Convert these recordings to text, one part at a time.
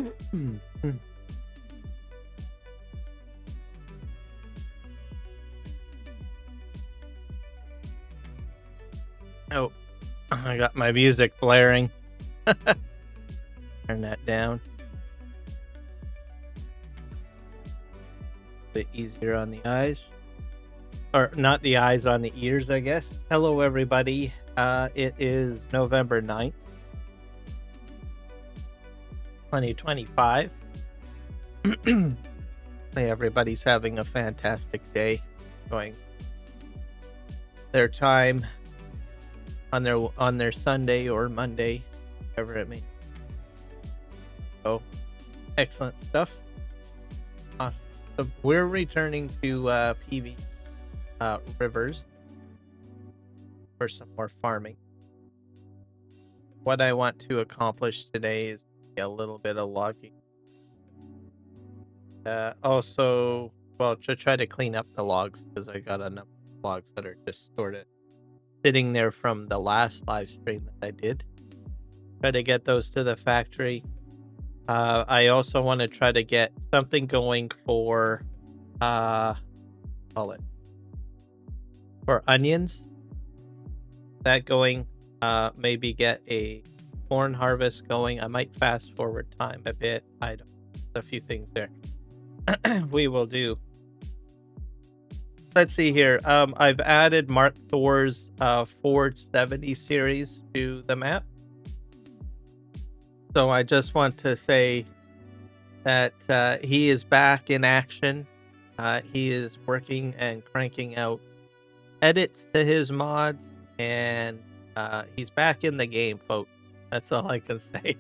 Oh, I got my music blaring. Turn that down. A bit easier on the eyes. Or not the eyes, on the ears, I guess. Hello, everybody. It is November 9th, 2025. Hey, everybody's having a fantastic day. Going their time on their Sunday or Monday, whatever it may be. So, excellent stuff. Awesome. So we're returning to PVRivers for some more farming. What I want to accomplish today is a little bit of logging. Also, well, to try to clean up the logs, because I got enough logs that are just sort of sitting there from the last live stream that I did. Try to get those to the factory. I also want to try to get something going for for onions. That going. Maybe get a corn harvest going. I might fast forward time a bit. I don't. A few things there. We will do. Let's see here. I've added Mark Thor's Ford 70 series to the map. So I just want to say that he is back in action. He is working and cranking out edits to his mods, and he's back in the game, folks. That's all I can say.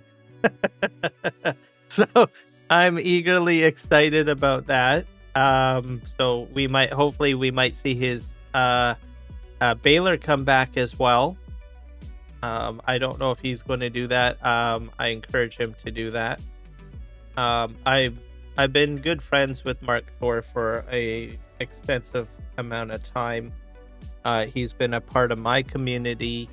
So I'm eagerly excited about that. So hopefully we might see his baler come back as well. I don't know if he's going to do that. I encourage him to do that. I've been good friends with Mark Thor for a extensive amount of time. He's been a part of my community.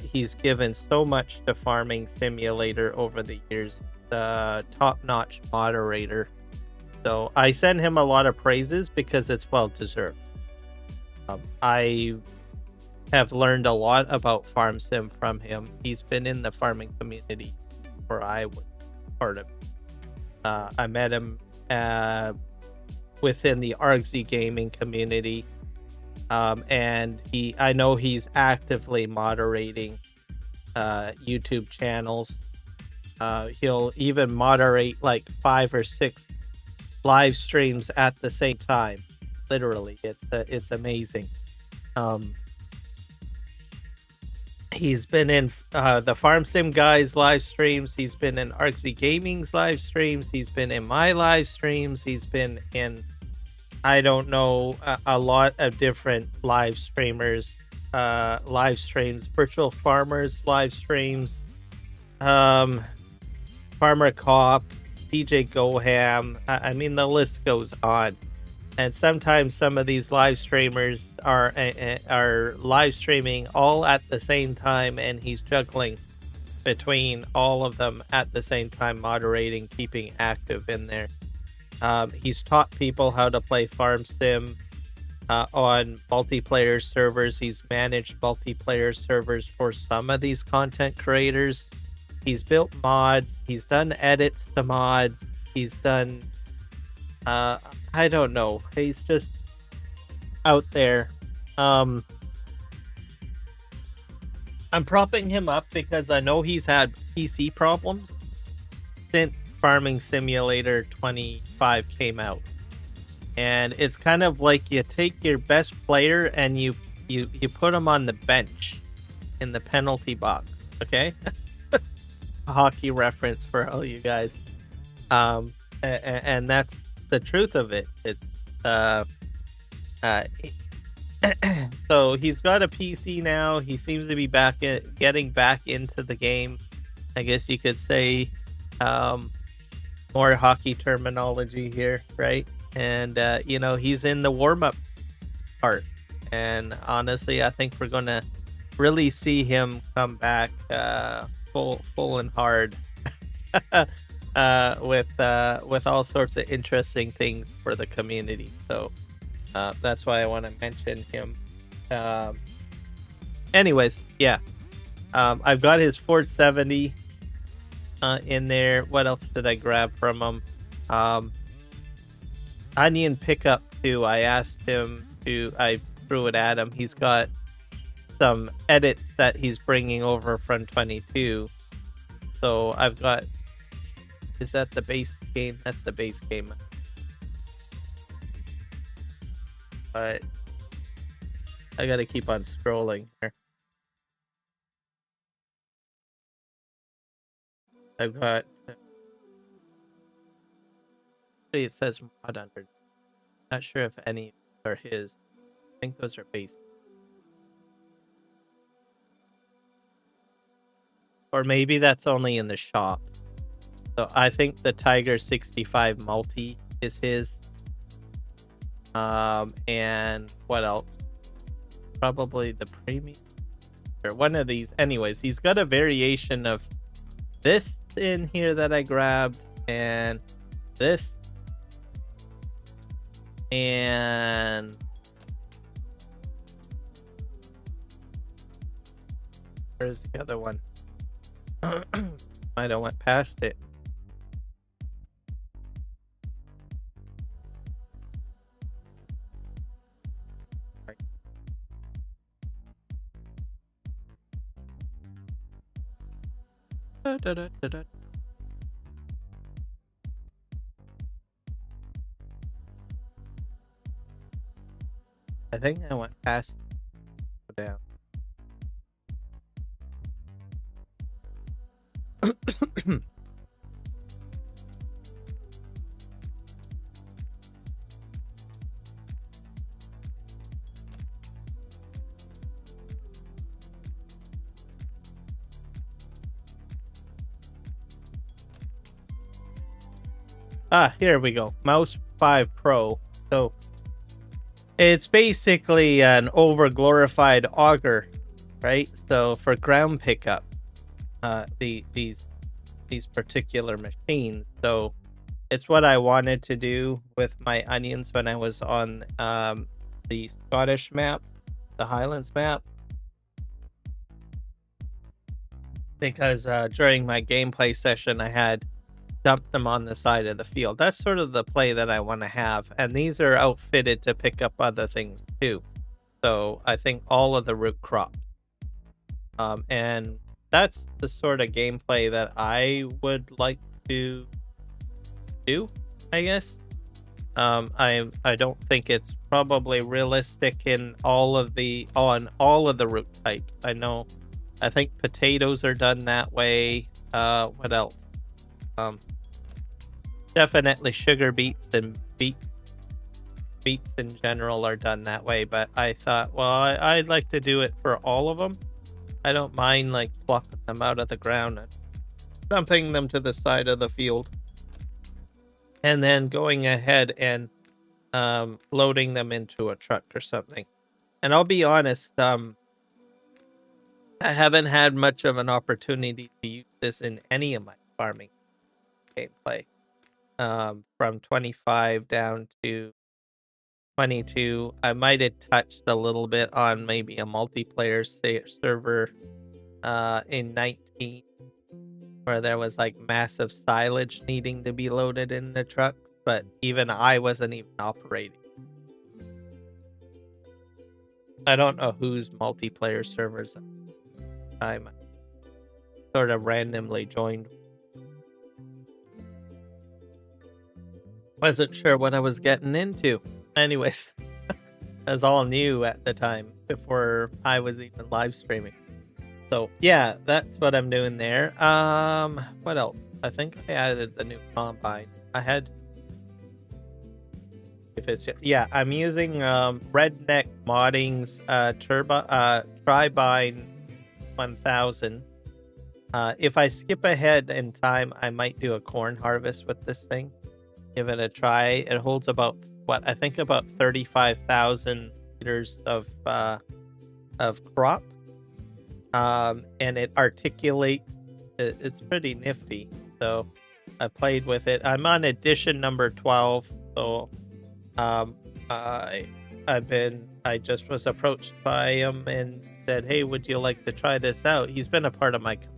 He's given so much to Farming Simulator over the years. Top-notch moderator. So I send him a lot of praises because it's well deserved. I have learned a lot about Farm Sim from him. He's been in the farming community where I was part of it. I met him within the Argsy gaming community. And I know he's actively moderating YouTube channels. He'll even moderate like 5 or 6 live streams at the same time. Literally, it's amazing. He's been in the Farm Sim Guys live streams. He's been in Artsy Gaming's live streams. He's been in my live streams. He's been in, I don't know, a lot of different live streamers, live streams, virtual farmers live streams, Farmer Cop, DJ Goham. I mean, the list goes on. And sometimes some of these live streamers are live streaming all at the same time, and he's juggling between all of them at the same time, moderating, keeping active in there. He's taught people how to play Farm Sim on multiplayer servers. He's managed multiplayer servers for some of these content creators. He's built mods. He's done edits to mods. He's done... I don't know. He's just out there. I'm propping him up because I know he's had PC problems since Farming Simulator 25 came out. And it's kind of like you take your best player and you put him on the bench in the penalty box. Okay? A hockey reference for all you guys. And that's the truth of it. It's so he's got a PC now. He seems to be getting back into the game, I guess you could say. More hockey terminology here, right? And he's in the warm-up part, and honestly I think we're gonna really see him come back full and hard. with all sorts of interesting things for the community. So that's why I want to mention him. Anyways, yeah. I've got his 470 in there. What else did I grab from him? Onion pickup too. I asked him to. I threw it at him. He's got some edits that he's bringing over from 22. So I've got. Is that the base game? That's the base game. But I gotta keep on scrolling here. I've got. It says mod under. Not sure if any are his. I think those are base. Or maybe that's only in the shop. So I think the Tiger 65 multi is his. And what else? Probably the premium or one of these. Anyways, he's got a variation of this in here that I grabbed, and this, and where's the other one? Might have went past it. I think I went past down. Here we go. Mouse 5 Pro. So it's basically an over glorified auger, right? So for ground pickup, these particular machines. So it's what I wanted to do with my onions when I was on the Scottish map, the Highlands map, because during my gameplay session I had dumped them on the side of the field. That's sort of the play that I want to have, and these are outfitted to pick up other things too. So I think all of the root crops, and that's the sort of gameplay that I would like to do, I guess. I don't think it's probably realistic in all of the root types. I think potatoes are done that way. What else? Definitely sugar beets and beets in general are done that way, but I thought, well, I'd like to do it for all of them. I don't mind like plucking them out of the ground and dumping them to the side of the field, and then going ahead and loading them into a truck or something. And I'll be honest, I haven't had much of an opportunity to use this in any of my farming gameplay. From 25 down to 22, I might have touched a little bit on maybe a multiplayer server in 19, where there was like massive silage needing to be loaded in the truck, but even I wasn't even operating. I don't know whose multiplayer servers I'm sort of randomly joined. Wasn't sure what I was getting into. Anyways, it was all new at the time before I was even live streaming. So yeah, that's what I'm doing there. What else? I think I added the new combine. I'm using Redneck Modding's Tribine 1000. If I skip ahead in time, I might do a corn harvest with this thing. Give it a try. It holds about I think about 35,000 liters of crop, and it articulates. It's pretty nifty. So I played with it. I'm on edition number 12, so I just was approached by him and said, "Hey, would you like to try this out?" He's been a part of my company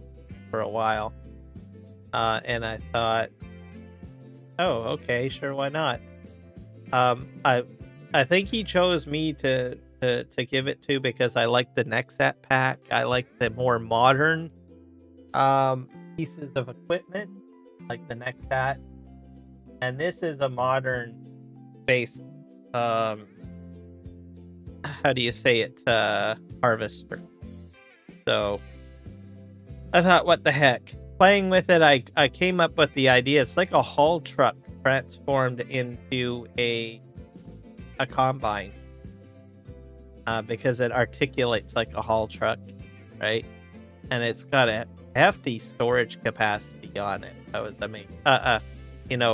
for a while, and I thought, "Oh, okay, sure, why not?" I think he chose me to give it to because I like the Nexat pack. I like the more modern pieces of equipment, like the Nexat, and this is a modern based how do you say it, harvester. So I thought, what the heck? Playing with it, I came up with the idea. It's like a haul truck transformed into a combine, because it articulates like a haul truck, right? And it's got a hefty storage capacity on it. That was amazing.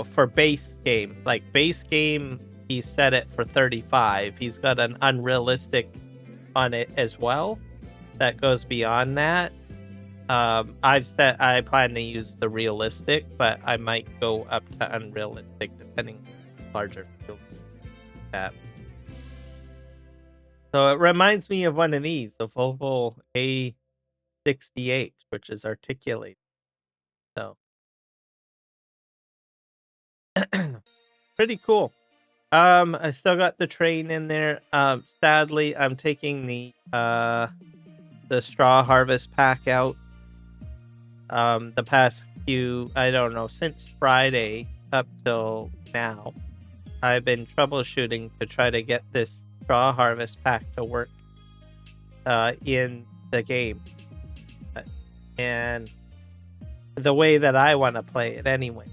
For base game, he set it for 35. He's got an unrealistic on it as well that goes beyond that. I plan to use the realistic, but I might go up to unrealistic depending on larger field. So it reminds me of one of these, the Volvo A68, which is articulated. So pretty cool. I still got the train in there. Sadly, I'm taking the straw harvest pack out. The past few, I don't know, since Friday up till now, I've been troubleshooting to try to get this straw harvest pack to work in the game, and the way that I want to play it anyway.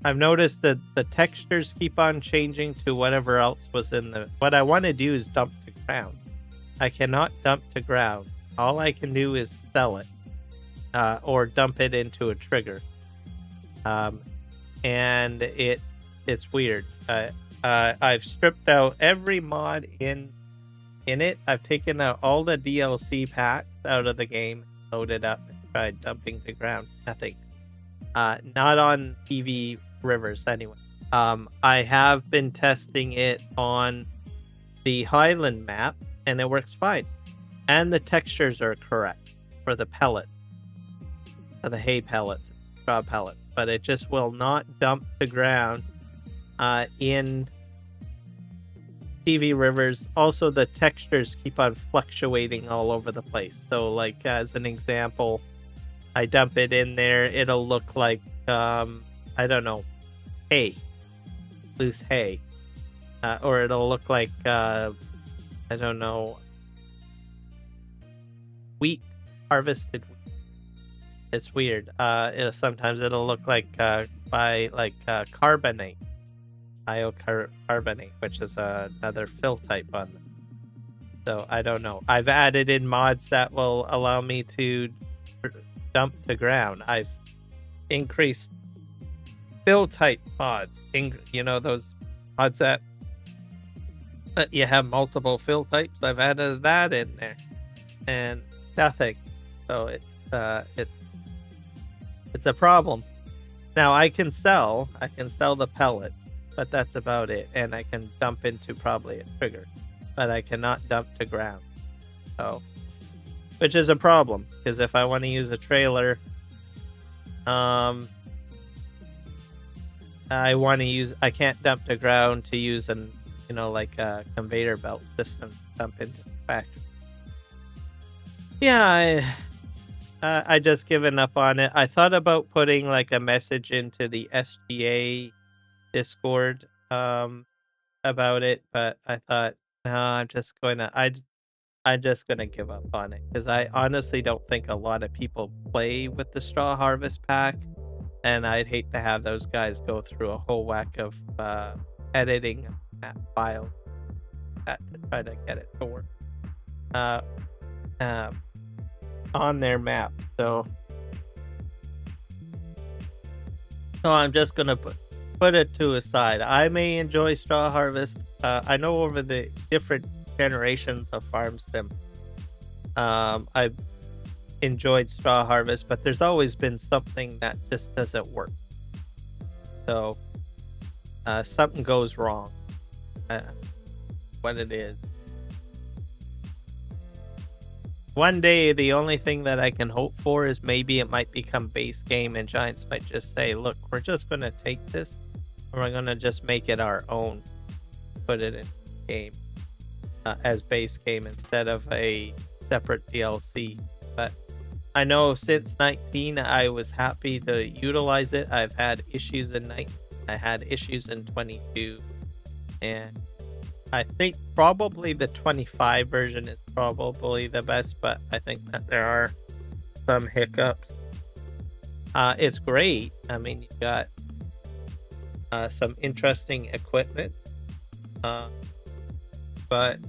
I've noticed that the textures keep on changing to whatever else was in the... What I want to do is dump to ground. I cannot dump to ground. All I can do is sell it, or dump it into a trigger. And it's weird. I've stripped out every mod in it. I've taken out all the DLC packs out of the game, loaded up, and tried dumping to ground. Nothing. Not on PVRivers anyway. I have been testing it on the Highland map, and it works fine. And the textures are correct for the pellet, for the hay pellets, straw pellets. But it just will not dump to ground in PVRivers. Also, the textures keep on fluctuating all over the place. So, like, as an example, I dump it in there, it'll look like, I don't know, hay, loose hay. Or it'll look like, I don't know, wheat, harvested wheat. It's weird. Sometimes it'll look like carbonate, biocarbonate, which is another fill type on them. So I don't know. I've added in mods that will allow me to dump to ground. I've increased fill type mods. Those mods that you have multiple fill types. I've added that in there, and nothing. So it's a problem. Now I can sell the pellet, but that's about it. And I can dump into probably a trigger, but I cannot dump to ground. So, which is a problem, because if I want to use a trailer, I can't dump to ground to use a conveyor belt system to dump into the factory. Yeah, I just given up on it. I thought about putting like a message into the SGA Discord about it, but I thought, no, I'm just gonna give up on it, because I honestly don't think a lot of people play with the straw harvest pack, and I'd hate to have those guys go through a whole whack of editing that file to try to get it to work on their map. So I'm just gonna put it to a side. I may enjoy straw harvest. I know over the different generations of farm sim, enjoyed Straw Harvest, but there's always been something that just doesn't work. So something goes wrong. What it is. One day, the only thing that I can hope for is maybe it might become base game and Giants might just say, look, we're just going to take this and we're going to just make it our own. Put it in game as base game instead of a separate DLC. But I know since 19, I was happy to utilize it. I've had issues in 19. I had issues in 22. And I think probably the 25 version is probably the best, but I think that there are some hiccups. It's great. I mean, you got some interesting equipment, but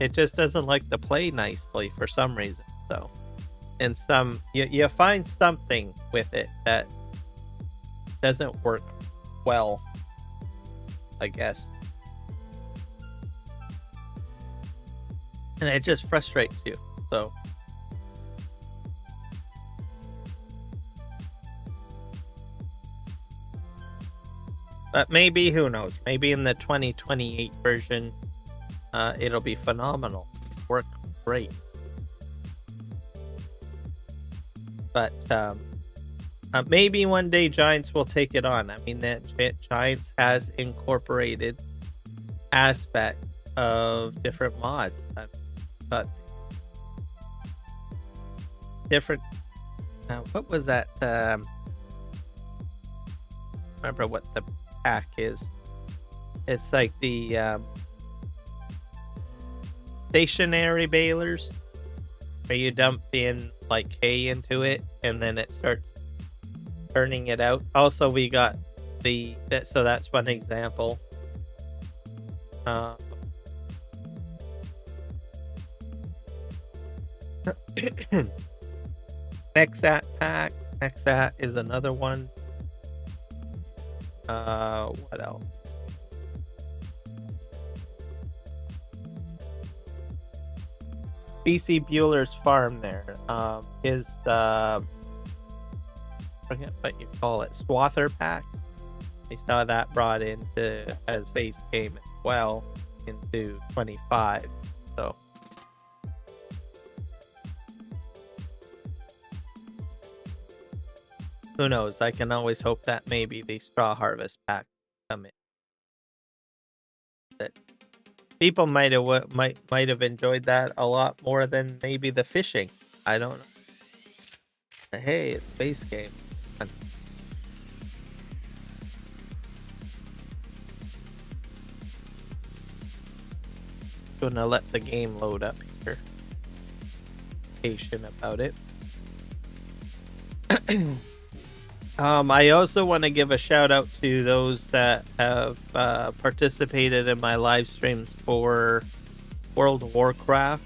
it just doesn't like to play nicely for some reason. So, and you find something with it that doesn't work well, I guess. And it just frustrates you. So but maybe, who knows, maybe in the 2028 version it'll be phenomenal, work great. But maybe one day Giants will take it on. I mean, that Giants has incorporated aspects of different mods, but different. What was that? Remember what the pack is? It's like the stationary balers, where you dump in like hay into it, and then it starts turning it out. Also, we got so that's one example. Nexat pack. Nexat is another one. What else? BC Bueller's farm there. Is I forget what you call it. Swather pack. I saw that brought into as base game as well into 25. So who knows? I can always hope that maybe the Straw Harvest pack come in. That people might have enjoyed that a lot more than maybe the fishing. I don't know. Hey, it's base game. Gonna let the game load up here. Patient about it. I also want to give a shout out to those that have participated in my live streams for World of Warcraft,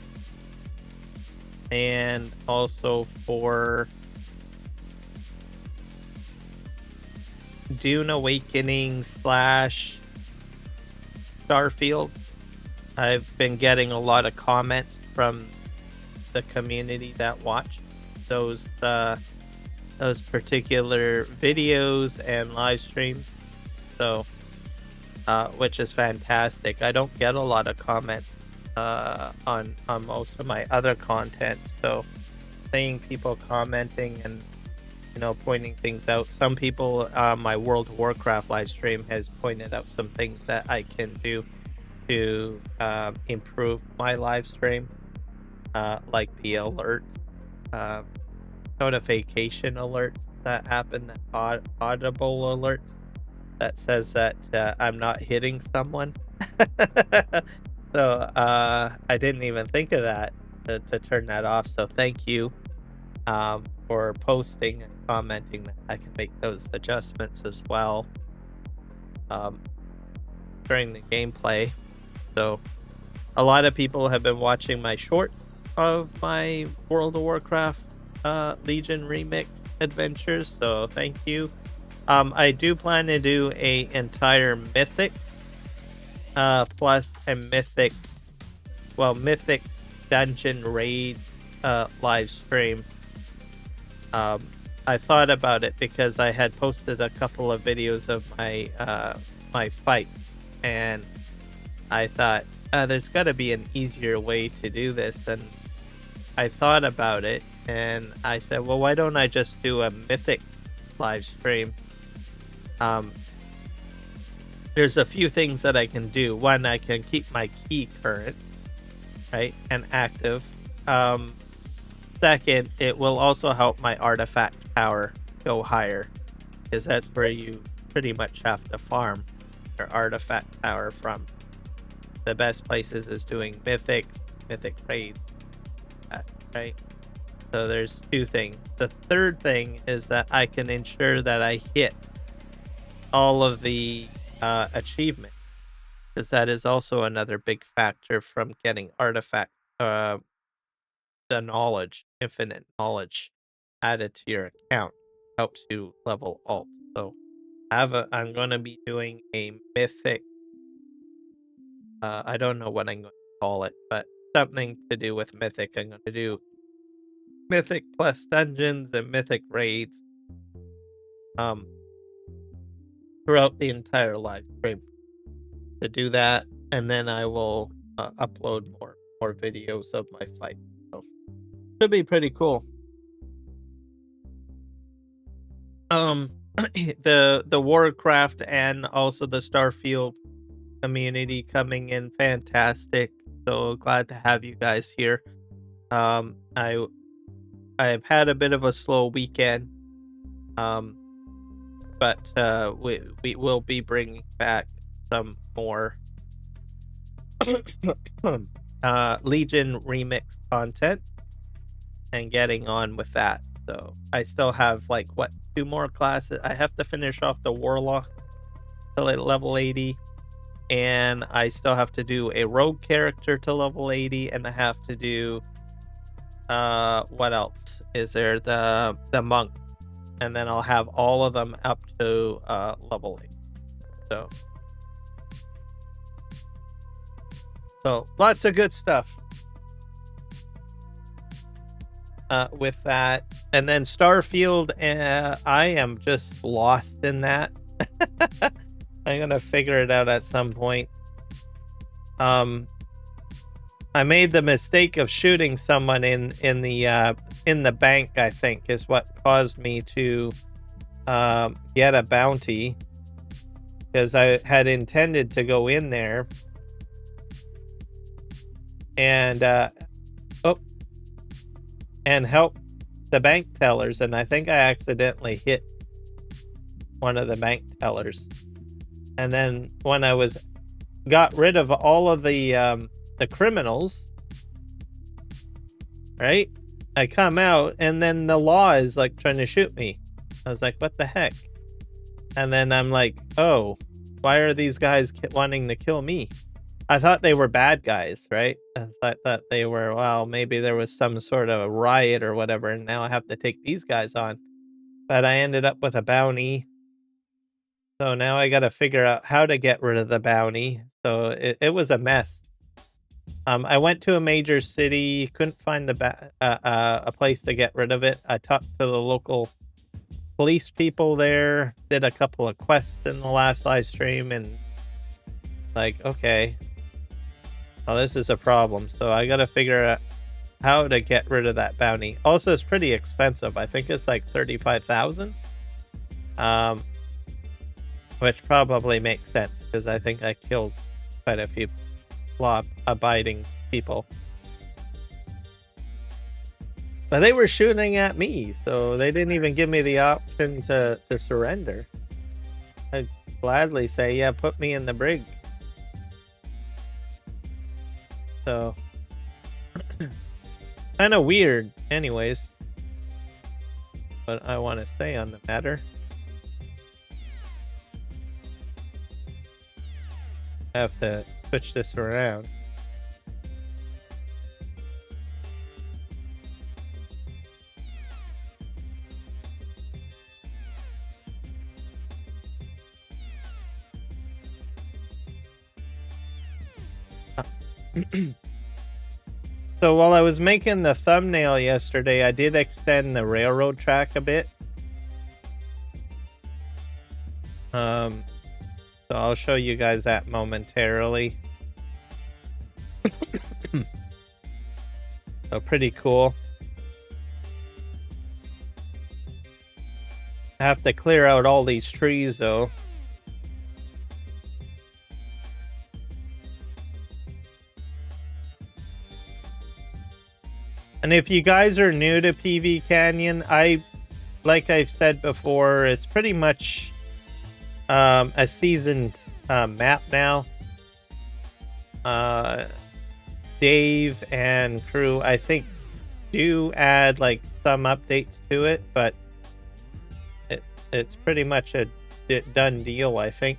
and also for Dune Awakening / Starfield. I've been getting a lot of comments from the community that watch those particular videos and live streams, so which is fantastic. I don't get a lot of comments on most of my other content, so seeing people commenting and pointing things out. Some people, my World of Warcraft live stream has pointed out some things that I can do to improve my live stream, like the alerts, notification alerts that happen, that audible alerts that says that I'm not hitting someone. So I didn't even think of that to turn that off. So thank you for posting and commenting that I can make those adjustments as well during the gameplay. So a lot of people have been watching my shorts of my World of Warcraft Legion Remix adventures, so thank you. I do plan to do a entire Mythic plus a Mythic dungeon raid live stream I thought about it because I had posted a couple of videos of my my fight, and I thought there's got to be an easier way to do this, and I thought about it, and I said, well, why don't I just do a mythic live stream? There's a few things that I can do. One, I can keep my key current, right, and active. Second, it will also help my artifact power go higher, because that's where you pretty much have to farm your artifact power from. The best places is doing mythic raids, right? So there's two things. The third thing is that I can ensure that I hit all of the achievements, because that is also another big factor from getting artifact, the knowledge, infinite knowledge added to your account helps you level alt. So I'm going to be doing a mythic, I don't know what I'm going to call it, but something to do with mythic. I'm going to do mythic plus dungeons and mythic raids um throughout the entire live stream to do that, and then I will upload more videos of my fight. So should be pretty cool. The Warcraft and also the Starfield community coming in fantastic. So glad to have you guys here. I've had a bit of a slow weekend. But we will be bringing back some more Legion remix content and getting on with that. So I still have like what, 2 more classes. I have to finish off the Warlock till at level 80, and I still have to do a rogue character to level 80, and I have to do what else is there, the monk, and then I'll have all of them up to level 8. So lots of good stuff with that. And then Starfield, I am just lost in that. I'm gonna figure it out at some point. I made the mistake of shooting someone in the bank, I think, is what caused me to get a bounty, because I had intended to go in there and help the bank tellers, and I think I accidentally hit one of the bank tellers. And then when I got rid of all of the criminals, right, I come out, and then the law is like trying to shoot me. I was like, what the heck? And then I'm like, oh, why are these guys wanting to kill me? I thought they were bad guys, right? I thought they were, well, maybe there was some sort of a riot or whatever, and now I have to take these guys on. But I ended up with a bounty. So now I got to figure out how to get rid of the bounty. So it was a mess. I went to a major city, couldn't find a place to get rid of it. I talked to the local police people there, did a couple of quests in the last live stream, and like, okay, well, this is a problem. So I got to figure out how to get rid of that bounty. Also, it's pretty expensive. I think it's like 35,000. Which probably makes sense, because I think I killed quite a few law-abiding people. But they were shooting at me, so they didn't even give me the option to surrender. I'd gladly say, yeah, put me in the brig. So, kind of weird anyways. But I want to stay on the matter. I have to switch this around. So while I was making the thumbnail yesterday, I did extend the railroad track a bit. So I'll show you guys that momentarily. So pretty cool. I have to clear out all these trees though. And if you guys are new to PV Canyon, like I've said before, it's pretty much a seasoned map now. Dave and crew, I think, do add like some updates to it, but it's pretty much a done deal, I think.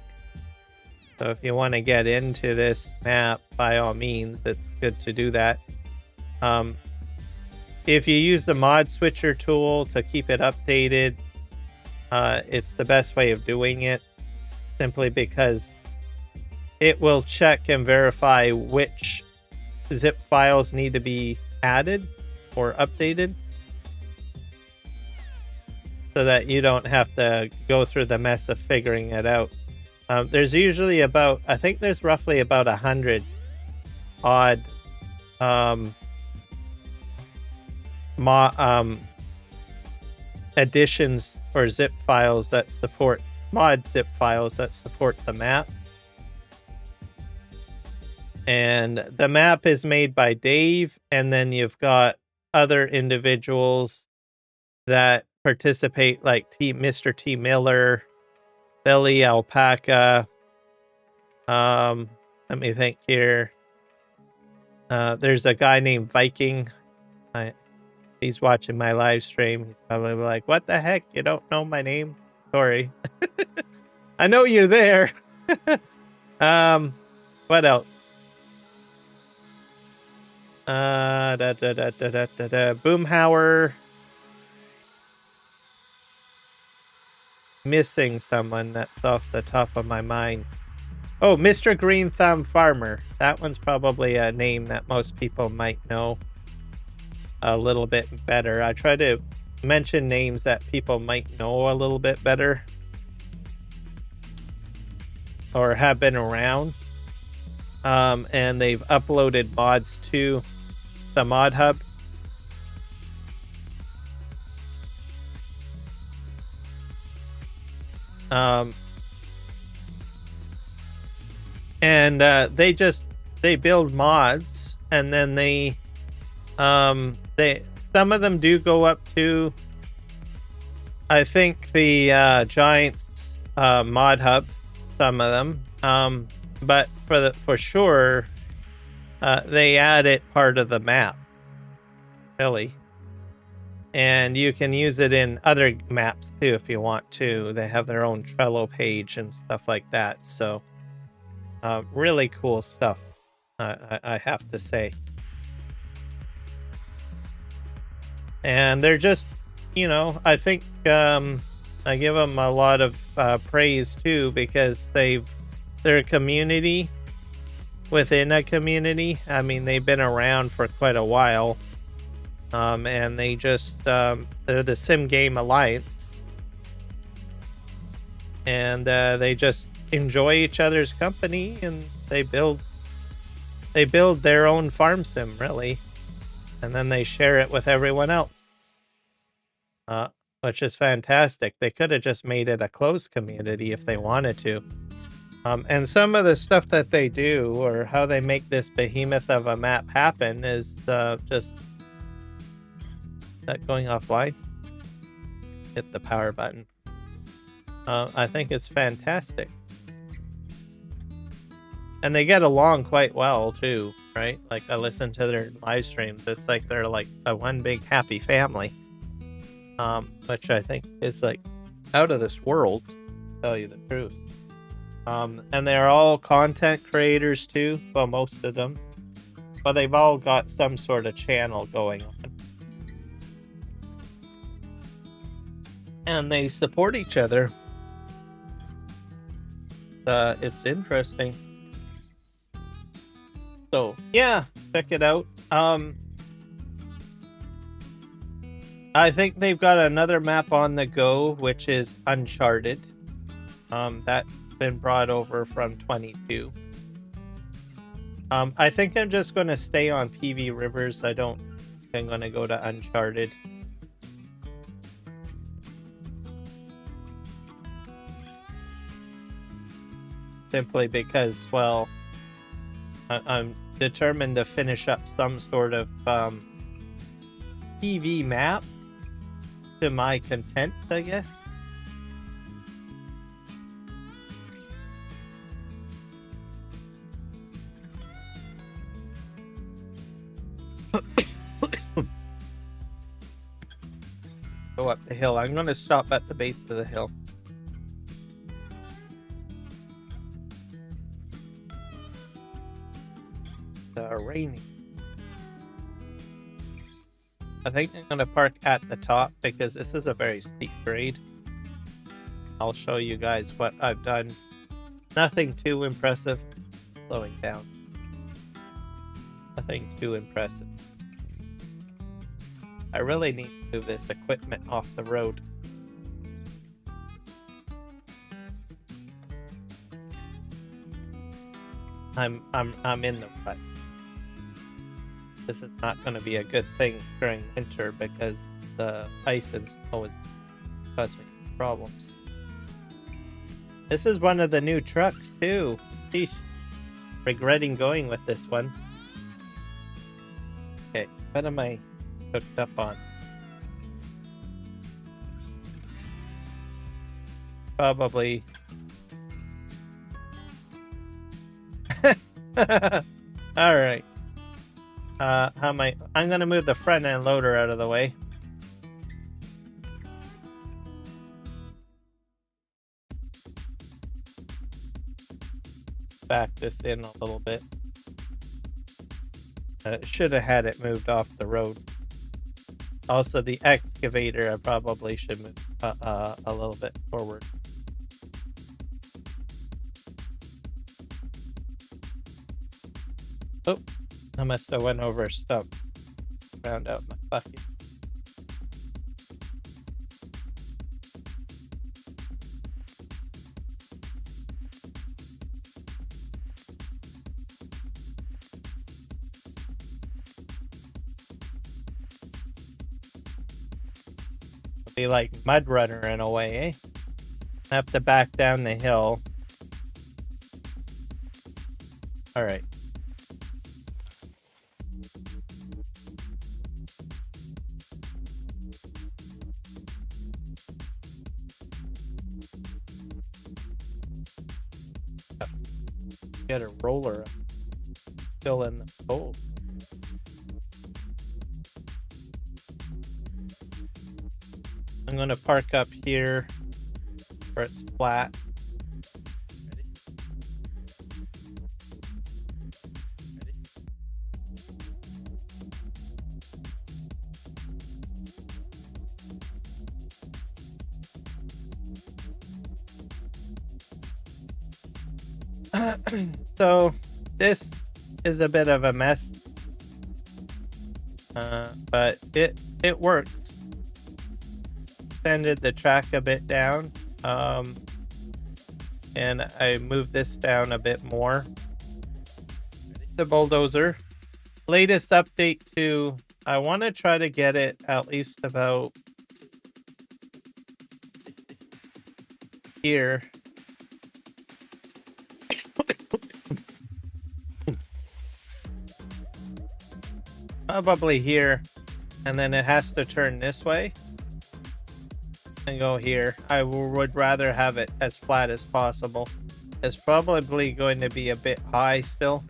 So if you want to get into this map, by all means, it's good to do that. If you use the mod switcher tool to keep it updated, it's the best way of doing it, simply because it will check and verify which zip files need to be added or updated, so that you don't have to go through the mess of figuring it out. There's usually about, I think there's roughly about 100 odd additions or zip files that support mod zip files that support the map. And the map is made by Dave, and then you've got other individuals that participate, like Mr. T. Miller, Billy Alpaca. Let me think here. There's a guy named Viking. He's watching my live stream. He's probably like, what the heck? You don't know my name? Sorry. I know you're there. What else? Boomhauer. Missing someone that's off the top of my mind. Oh, Mr. Green Thumb Farmer. That one's probably a name that most people might know a little bit better. I try to mention names that people might know a little bit better or have been around. And they've uploaded mods to the mod hub. And they build mods, and then some of them do go up to, I think, the Giants mod hub, some of them, but for sure they add it part of the map, really. And you can use it in other maps too if you want to. They have their own Trello page and stuff like that. So really cool stuff, I have to say. And they're just, you know, I think I give them a lot of praise too, because they're a community within a community. I mean, they've been around for quite a while. And they just, they're the Sim Game Alliance. And they just enjoy each other's company, and they build their own farm sim, really. And then they share it with everyone else. Which is fantastic. They could have just made it a closed community if they wanted to. And some of the stuff that they do, or how they make this behemoth of a map happen, is just... Is that going offline? Hit the power button. I think it's fantastic. And they get along quite well too, right? Like, I listen to their live streams. It's like they're like a one big happy family. Which I think is like out of this world, to tell you the truth. And they're all content creators too. Well, most of them. But they've all got some sort of channel going on. And they support each other. It's interesting. So yeah, check it out. I think they've got another map on the go, which is Uncharted. That's been brought over from 22. I think I'm just going to stay on PVRivers. I don't think I'm going to go to Uncharted. Simply because, well, I'm determined to finish up some sort of PV map to my content, I guess. Go up the hill. I'm going to stop at the base of the hill. Raining. I think I'm going to park at the top because this is a very steep grade. I'll show you guys what I've done. Nothing too impressive. Slowing down. Nothing too impressive. I really need to move this equipment off the road. I'm in the rut. This is not going to be a good thing during winter because the ice and snow is causing me problems. This is one of the new trucks too. Sheesh. Regretting going with this one. Okay, what am I hooked up on? Probably. All right. How am I? I'm gonna move the front end loader out of the way. Back this in a little bit. Should have had it moved off the road. Also, the excavator, I probably should move a little bit forward. Oh, I must have went over a stump. Found out my bucket. Be like Mud Runner in a way, eh? I have to back down the hill. All right. Get a roller still in the cold. I'm going to park up here where it's flat. So this is a bit of a mess, but it works. Extended the track a bit down, and I moved this down a bit more. The bulldozer. Latest update to, I want to try to get it at least about here. Probably here, and then it has to turn this way and go here. I would rather have it as flat as possible. It's probably going to be a bit high still,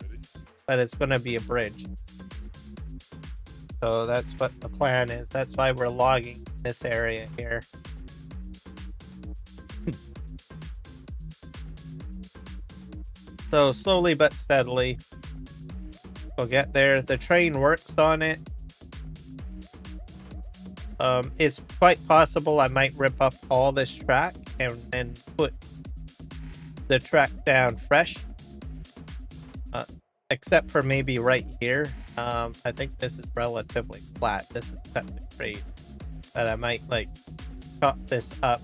but it's going to be a bridge. So that's what the plan is. That's why we're logging this area here. So slowly but steadily we'll get there. The train works on it. It's quite possible I might rip up all this track and put the track down fresh, except for maybe right here. I think this is relatively flat. This is set to grade. but I might like chop this up,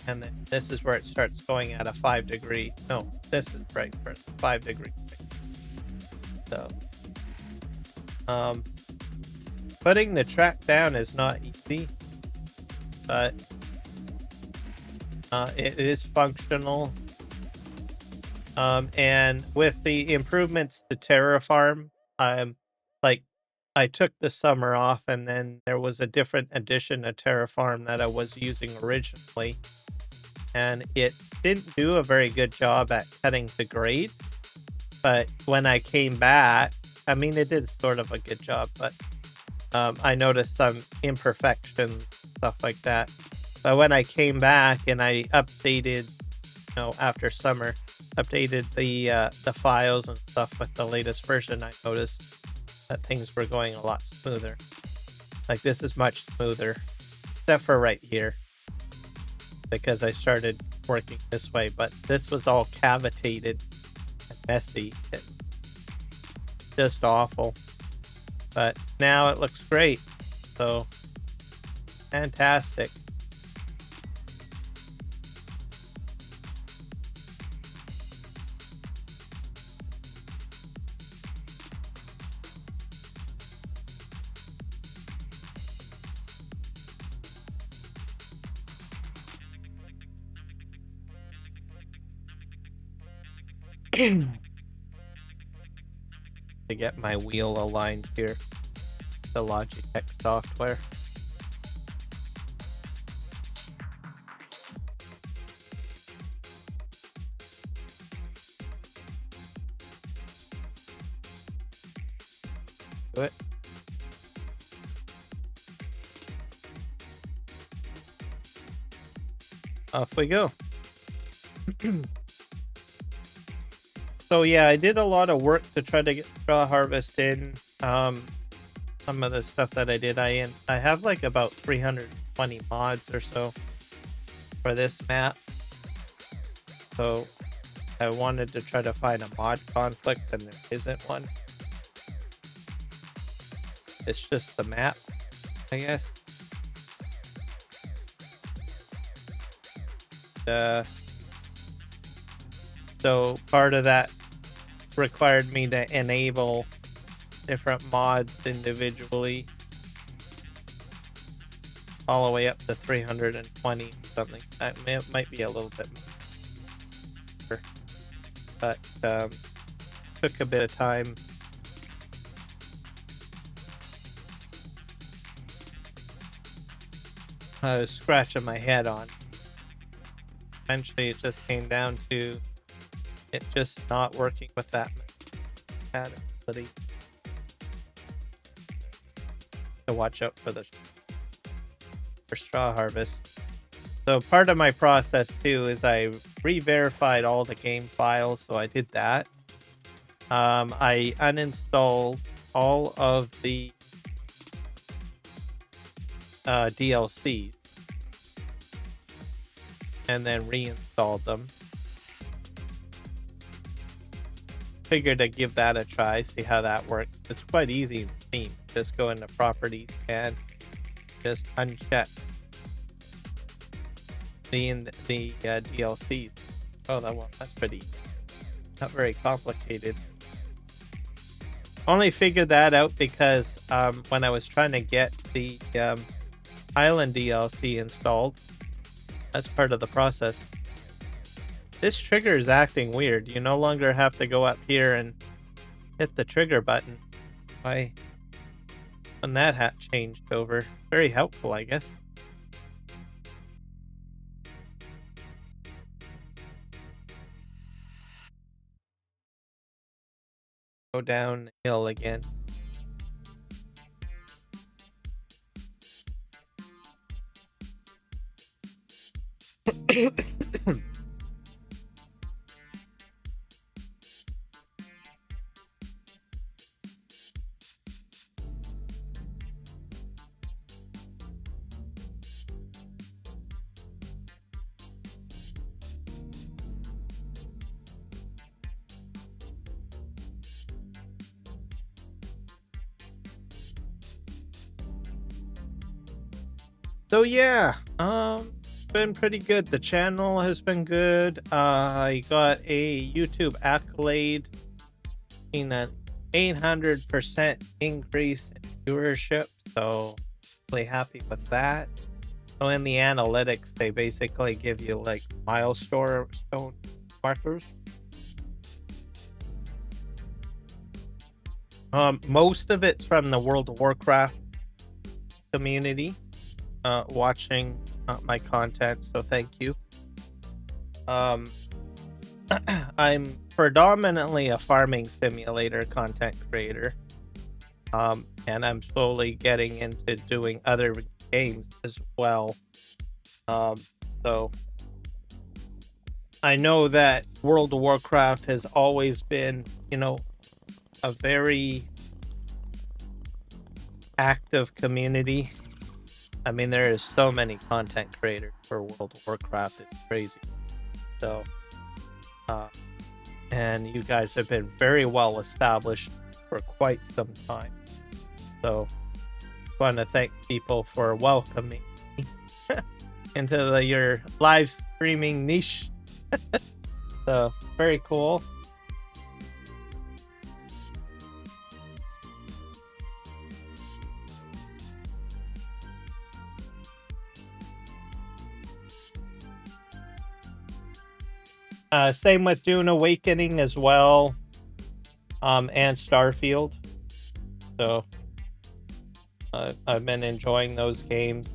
and then this is where it starts going at a 5-degree. No, this is right for 5-degree. So, putting the track down is not easy, but it is functional. And with the improvements to Terraform, like I took the summer off, and then there was a different edition of Terraform that I was using originally, and it didn't do a very good job at cutting to grade. But when I came back, I mean, it did sort of a good job, but I noticed some imperfections, stuff like that. But when I came back and I updated, after summer, updated the files and stuff with the latest version, I noticed that things were going a lot smoother. Like this is much smoother, except for right here, because I started working this way. But this was all cavitated and messy, and just awful. But now it looks great, so fantastic. To get my wheel aligned here, the Logitech software. Do it. Off we go. So yeah, I did a lot of work to try to get straw harvest in. Some of the stuff that I did, I have like about 320 mods or so for this map. So I wanted to try to find a mod conflict, and there isn't one. It's just the map, I guess. So part of that required me to enable different mods individually, all the way up to 320 something. That might be a little bit more, but took a bit of time. I was scratching my head on. Eventually, it just came down to it just not working with that compatibility. To watch out for straw harvest. So part of my process too is I re-verified all the game files, so I did that. I uninstalled all of the DLCs and then reinstalled them. Figured I'd give that a try, see how that works. It's quite easy in Steam. Just go into properties and just uncheck the DLCs. Oh, that's pretty, not very complicated. Only figured that out because when I was trying to get the Island DLC installed, as part of the process, this trigger is acting weird. You no longer have to go up here and hit the trigger button. Why? When that changed over. Very helpful, I guess. Go downhill again. So yeah, it's been pretty good. The channel has been good. I got a YouTube accolade in an 800% increase in viewership, so really happy with that. So in the analytics, they basically give you like milestone markers. Most of it's from the World of Warcraft community, watching my content, so thank you. I'm predominantly a farming simulator content creator, and I'm slowly getting into doing other games as well. So I know that World of Warcraft has always been, a very active community. I mean, there is so many content creators for World of Warcraft. It's crazy. So, and you guys have been very well established for quite some time. So, I want to thank people for welcoming me into your live streaming niche. So, very cool. Same with Dune Awakening as well, and Starfield. So I've been enjoying those games.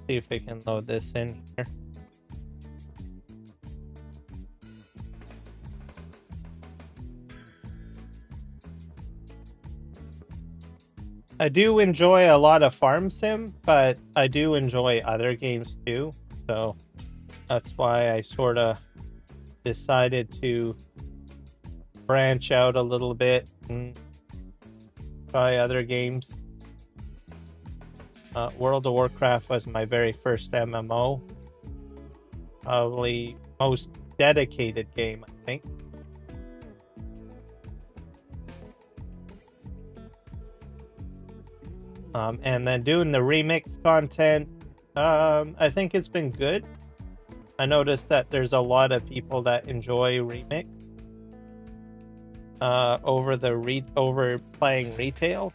See if we can load this in here. I do enjoy a lot of farm sim, but I do enjoy other games too. So that's why I sort of decided to branch out a little bit and try other games. World of Warcraft was my very first MMO. Probably most dedicated game, I think. And then doing the remix content, I think it's been good. I noticed that there's a lot of people that enjoy remix over playing retail.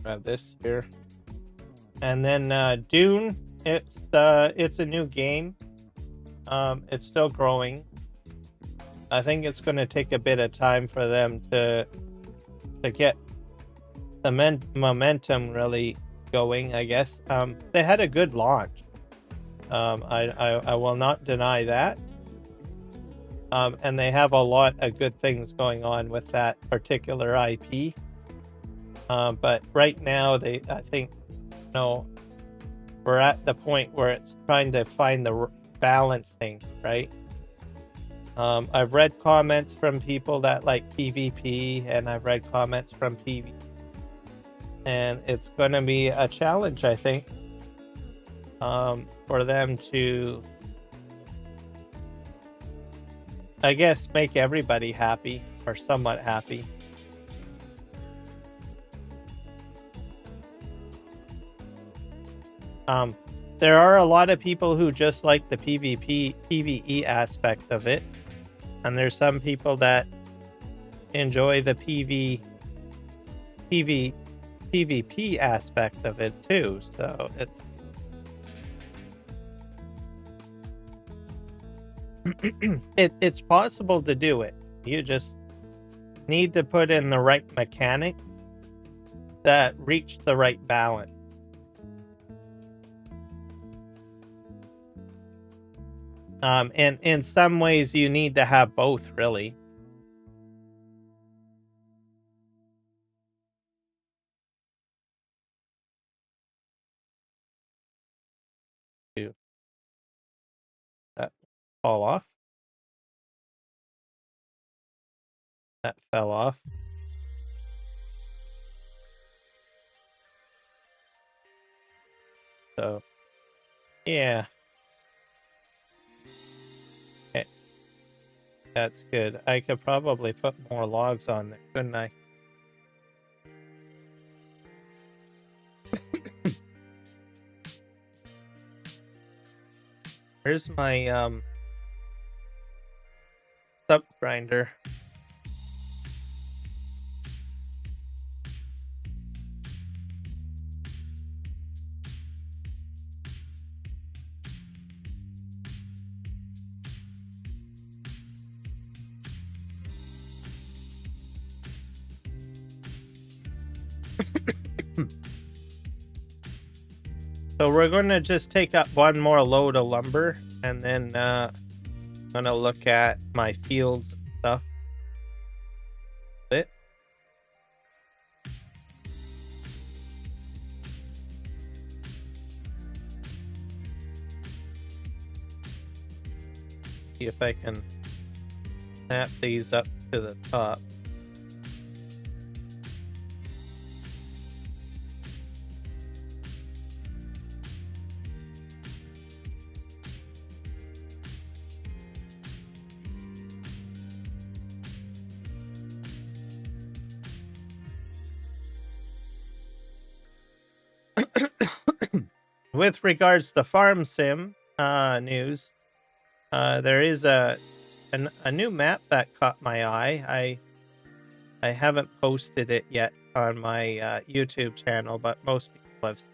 Grab this here, and then Dune. It's a new game. It's still growing. I think it's going to take a bit of time for them to get the momentum really going, I guess. They had a good launch. I will not deny that. And they have a lot of good things going on with that particular IP. But right now, I think, we're at the point where it's trying to find the balancing, right? I've read comments from people that like PvP, and I've read comments from PvE. And it's going to be a challenge, I think, for them to, I guess, make everybody happy or somewhat happy. There are a lot of people who just like the PvE aspect of it, and there's some people that enjoy the PvP aspect of it too. So it's possible to do it. You just need to put in the right mechanic that reach the right balance. And in some ways you need to have both, really. fall off. That fell off. So, yeah. Okay. That's good. I could probably put more logs on there, couldn't I? Where's my stump grinder? So we're going to just take up one more load of lumber, and then I'm going to look at my fields and stuff. It. See if I can snap these up to the top. With regards to farm sim news, there is a new map that caught my eye. I haven't posted it yet on my YouTube channel, but most people have seen.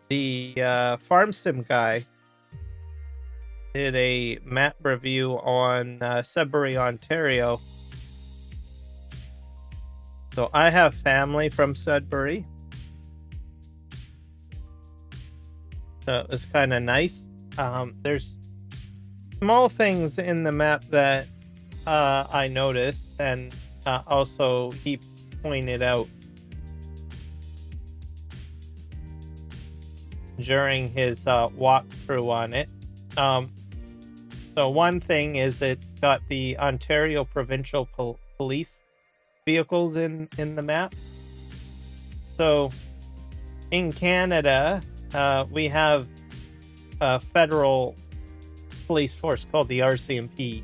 The farm sim guy did a map review on Sudbury, Ontario. So I have family from Sudbury. So it was kind of nice. There's small things in the map that I noticed, and also he pointed out during his walkthrough on it. So one thing is it's got the Ontario Provincial Police vehicles in the map. So in Canada, we have a federal police force called the RCMP.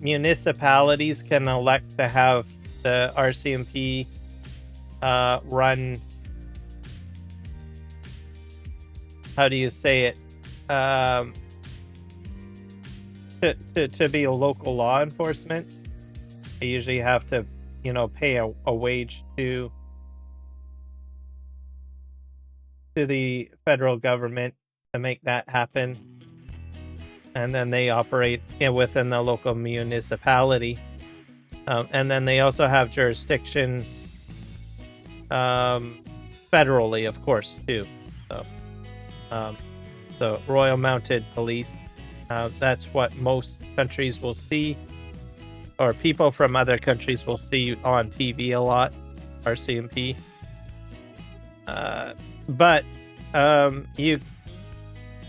Municipalities can elect to have the RCMP run, how do you say it, to be a local law enforcement. They usually have to, pay a wage to the federal government to make that happen, and then they operate within the local municipality, and then they also have jurisdiction federally, of course, too. So Royal Mounted Police, that's what most countries will see, or people from other countries will see on TV a lot, RCMP. But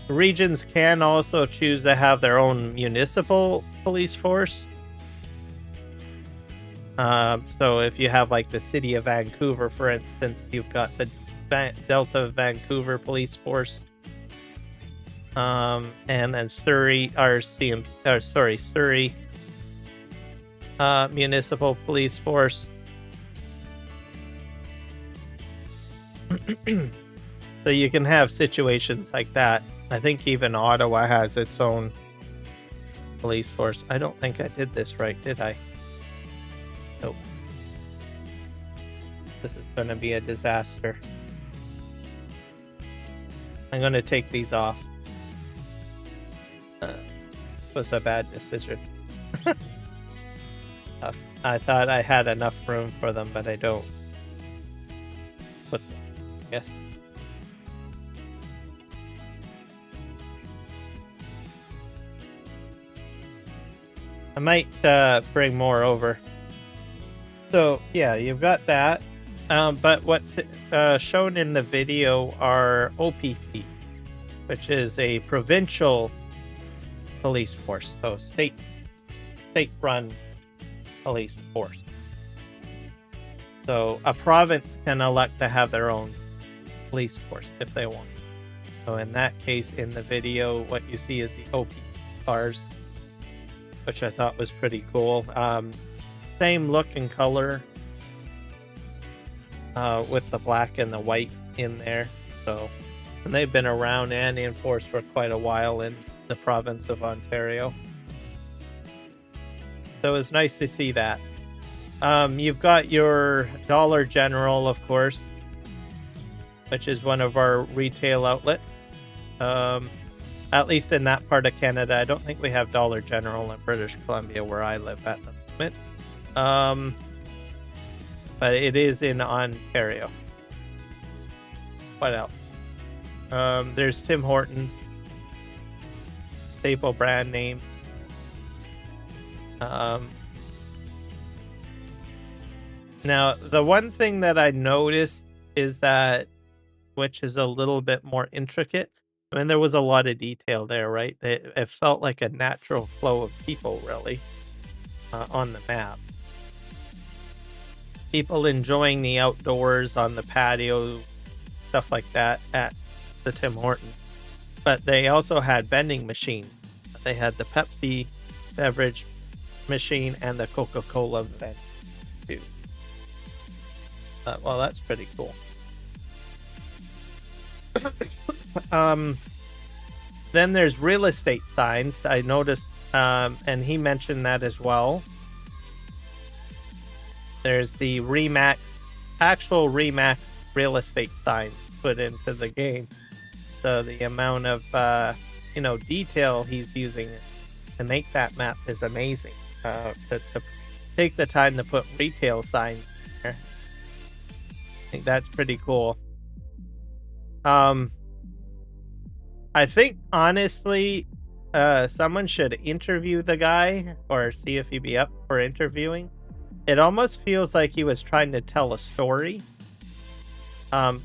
regions can also choose to have their own municipal police force. So if you have like the city of Vancouver, for instance, you've got the Delta Vancouver Police Force, and then Surrey Surrey Municipal Police Force. So you can have situations like that. I think even Ottawa has its own police force. I don't think I did this right, did I? Nope. This is going to be a disaster. I'm going to take these off. Was a bad decision. I thought I had enough room for them, but I don't. But yes. I might bring more over. So yeah, you've got that. But what's shown in the video are OPT. which is a provincial police force, so state-run police force. So a province can elect to have their own police force if they want. So in that case, in the video, what you see is the OP cars, which I thought was pretty cool. Same look and color with the black and the white in there. So, and they've been around and in force for quite a while in the province of Ontario. So it's nice to see that. You've got your Dollar General, of course, which is one of our retail outlets. At least in that part of Canada. I don't think we have Dollar General in British Columbia where I live at the moment. But it is in Ontario. What else? There's Tim Hortons, staple brand name. Now, the one thing that I noticed is that, which is a little bit more intricate. I mean, there was a lot of detail there, right? It felt like a natural flow of people, really, on the map. People enjoying the outdoors on the patio, stuff like that at the Tim Hortons. But they also had vending machines. They had the Pepsi beverage machine and the Coca-Cola vending too. Well, that's pretty cool. Then there's real estate signs. I noticed, and he mentioned that as well. There's the actual Remax real estate signs put into the game. So the amount of, detail he's using to make that map is amazing. To take the time to put retail signs there. I think that's pretty cool. I think, honestly, someone should interview the guy or see if he'd be up for interviewing. It almost feels like he was trying to tell a story.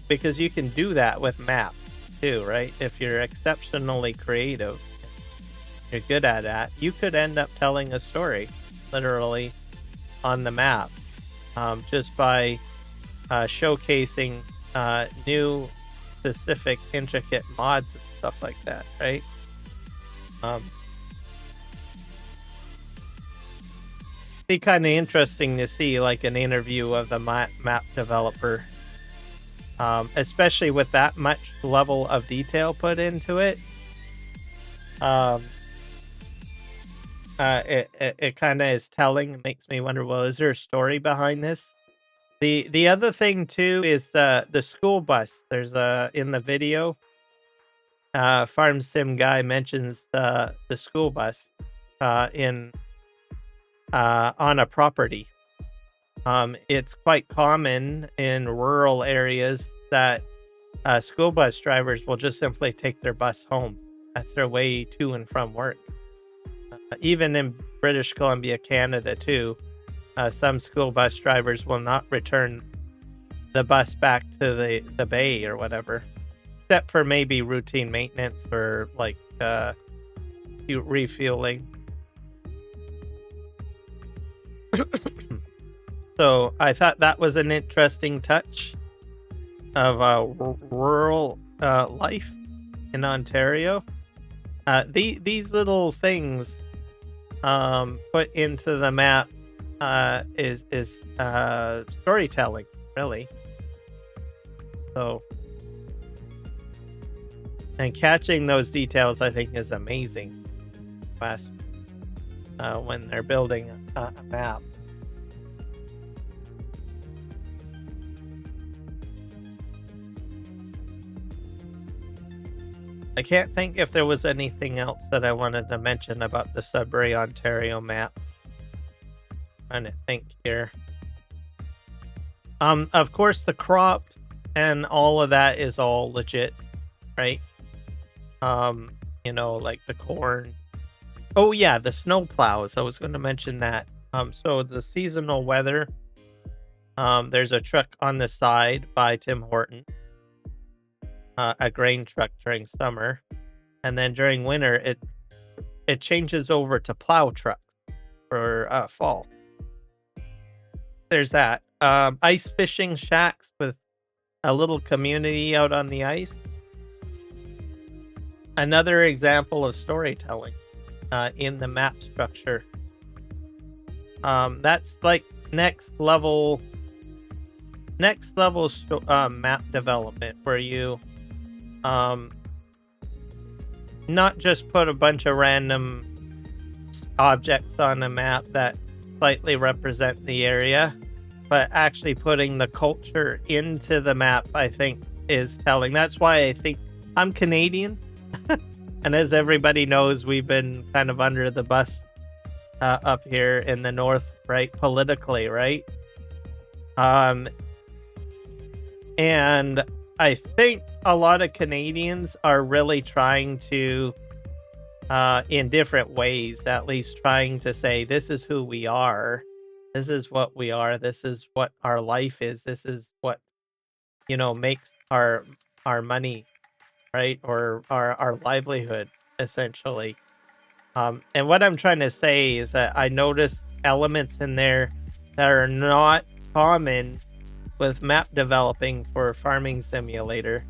Because you can do that with maps too, right? If you're exceptionally creative, you're good at that, you could end up telling a story, literally, on the map. Just by showcasing new specific intricate mods and stuff like that, right? Be kind of interesting to see like an interview of the map developer, especially with that much level of detail put into it. It kind of is telling. It makes me wonder, well, is there a story behind this? The other thing too is the school bus. There's in the video, Farm Sim guy mentions the school bus on a property. It's quite common in rural areas that school bus drivers will just simply take their bus home. That's their way to and from work. Even in British Columbia, Canada too, some school bus drivers will not return the bus back to the bay or whatever, except for maybe routine maintenance or like refueling. So I thought that was an interesting touch of rural life in Ontario. These little things put into the map is storytelling, really. So, and catching those details, I think, is amazing. When they're building a map. I can't think if there was anything else that I wanted to mention about the Sudbury, Ontario map. Trying to think here. Of course, the crops and all of that is all legit, right? Like the corn. Oh yeah, the snow plows. I was going to mention that. So the seasonal weather. There's a truck on the side by Tim Horton. a grain truck during summer, and then during winter it changes over to plow truck for fall. There's that. Ice fishing shacks with a little community out on the ice. Another example of storytelling in the map structure. That's like next level map development, where you not just put a bunch of random objects on a map that slightly represent the area, but actually putting the culture into the map, I think, is telling. That's why I think I'm Canadian. And as everybody knows, we've been kind of under the bus up here in the north, right? Politically, right? And I think a lot of Canadians are really trying to, in different ways, at least trying to say, this is who we are. This is what we are. This is what our life is. This is what, makes our money, right? Or our livelihood, essentially. And what I'm trying to say is that I noticed elements in there that are not common with map developing for Farming Simulator.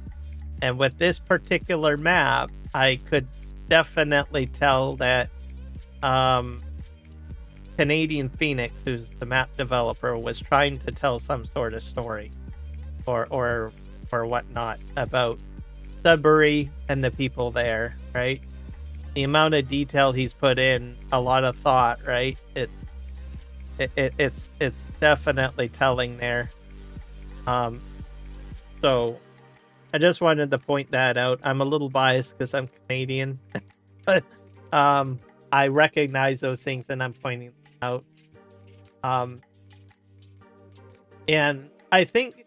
And with this particular map, I could definitely tell that Canadian Phoenix, who's the map developer, was trying to tell some sort of story or whatnot about Sudbury and the people there, right? The amount of detail he's put in, a lot of thought, right? It's definitely telling there. So I just wanted to point that out. I'm a little biased because I'm Canadian, but I recognize those things and I'm pointing them out. And I think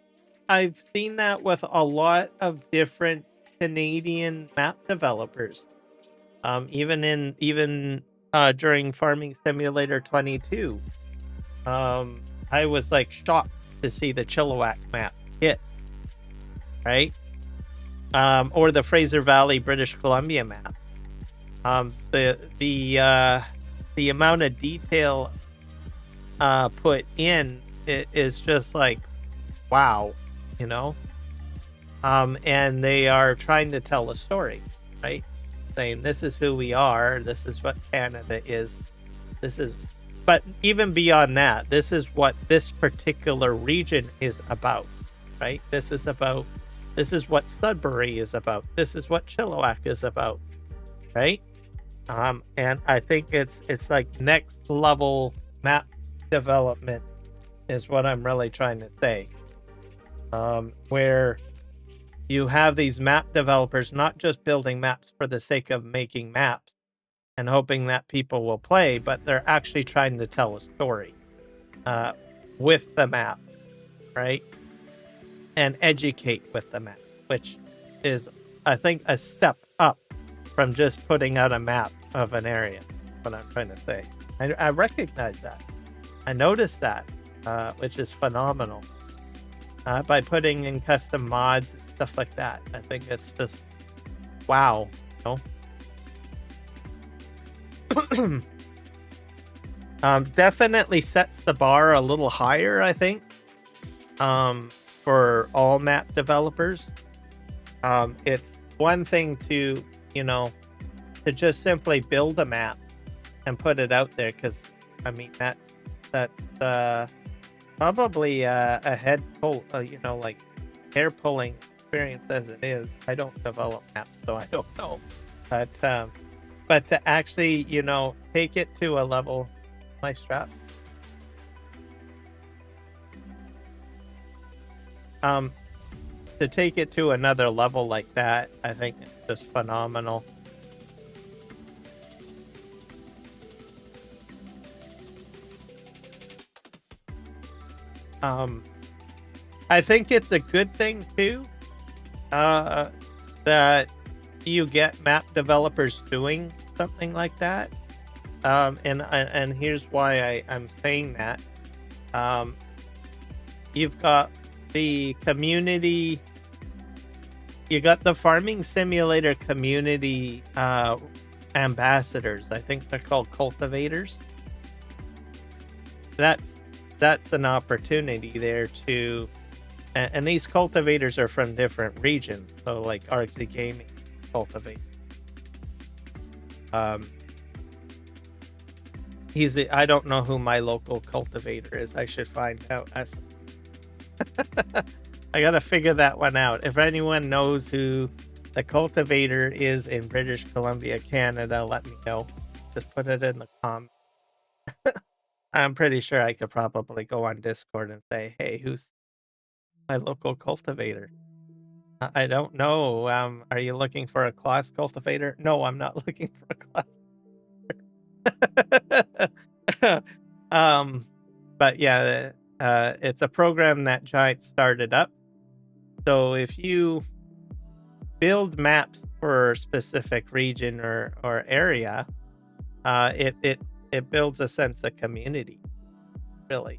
I've seen that with a lot of different Canadian map developers. Even during Farming Simulator 22, I was like shocked to see the Chilliwack map hit, right? Or the Fraser Valley, British Columbia map. The amount of detail put in is just like, wow, and they are trying to tell a story, right? Saying this is who we are, this is what Canada is, but even beyond that, this is what this particular region is about, right? This is what Sudbury is about, this is what Chilliwack is about, right? And I think it's like next level map development is what I'm really trying to say, where you have these map developers not just building maps for the sake of making maps and hoping that people will play, but they're actually trying to tell a story with the map, right? And educate with the map, which is, I think, a step up from just putting out a map of an area. What I'm trying to say. I recognize that. I noticed that, which is phenomenal. By putting in custom mods and stuff like that. I think it's just wow. Definitely sets the bar a little higher, I think, for all map developers. It's one thing to just simply build a map and put it out there, because I mean that's probably a head pull, like hair pulling experience as it is. I don't develop maps, so I don't know. But to actually, take it to a level, my strap. To take it to another level like that, I think it's just phenomenal. I think it's a good thing too, that you get map developers doing something like that. And here's why I'm saying that. You've got the community you got the farming simulator community ambassadors. I think they're called cultivators. That's an opportunity there to, and these cultivators are from different regions. So like Artsy Gaming cultivate. I don't know who my local cultivator is. I should find out. I gotta figure that one out. If anyone knows who the cultivator is in British Columbia, Canada, let me know. Just put it in the comments. I'm pretty sure I could probably go on Discord and say, hey, who's my local cultivator? I don't know. Are you looking for a class cultivator? No, I'm not looking for a class. But yeah, it's a program that Giant started up. So if you build maps for a specific region or area, it builds a sense of community, really.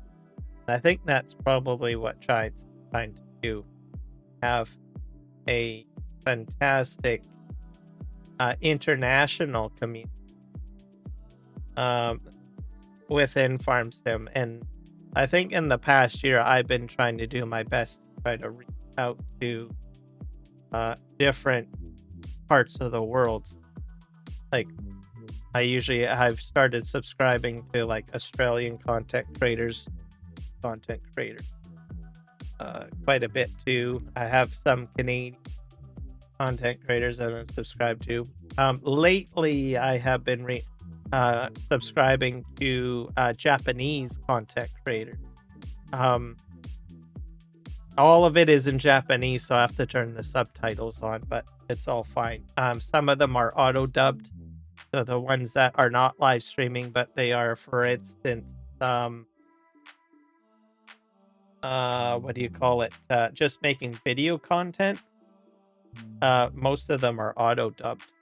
And I think that's probably what Giant's trying to do. Have a fantastic international community within FarmSim. And I think in the past year, I've been trying to do my best to try to reach out to different parts of the world. Like, I've started subscribing to like Australian content creators quite a bit too. I have some Canadian content creators that I'm subscribed to. Lately, I have been subscribing to Japanese content creators. All of it is in Japanese, so I have to turn the subtitles on, but it's all fine. Some of them are auto-dubbed, so the ones that are not live streaming, but they are, for instance, what do you call it? Just making video content. Most of them are auto-dubbed,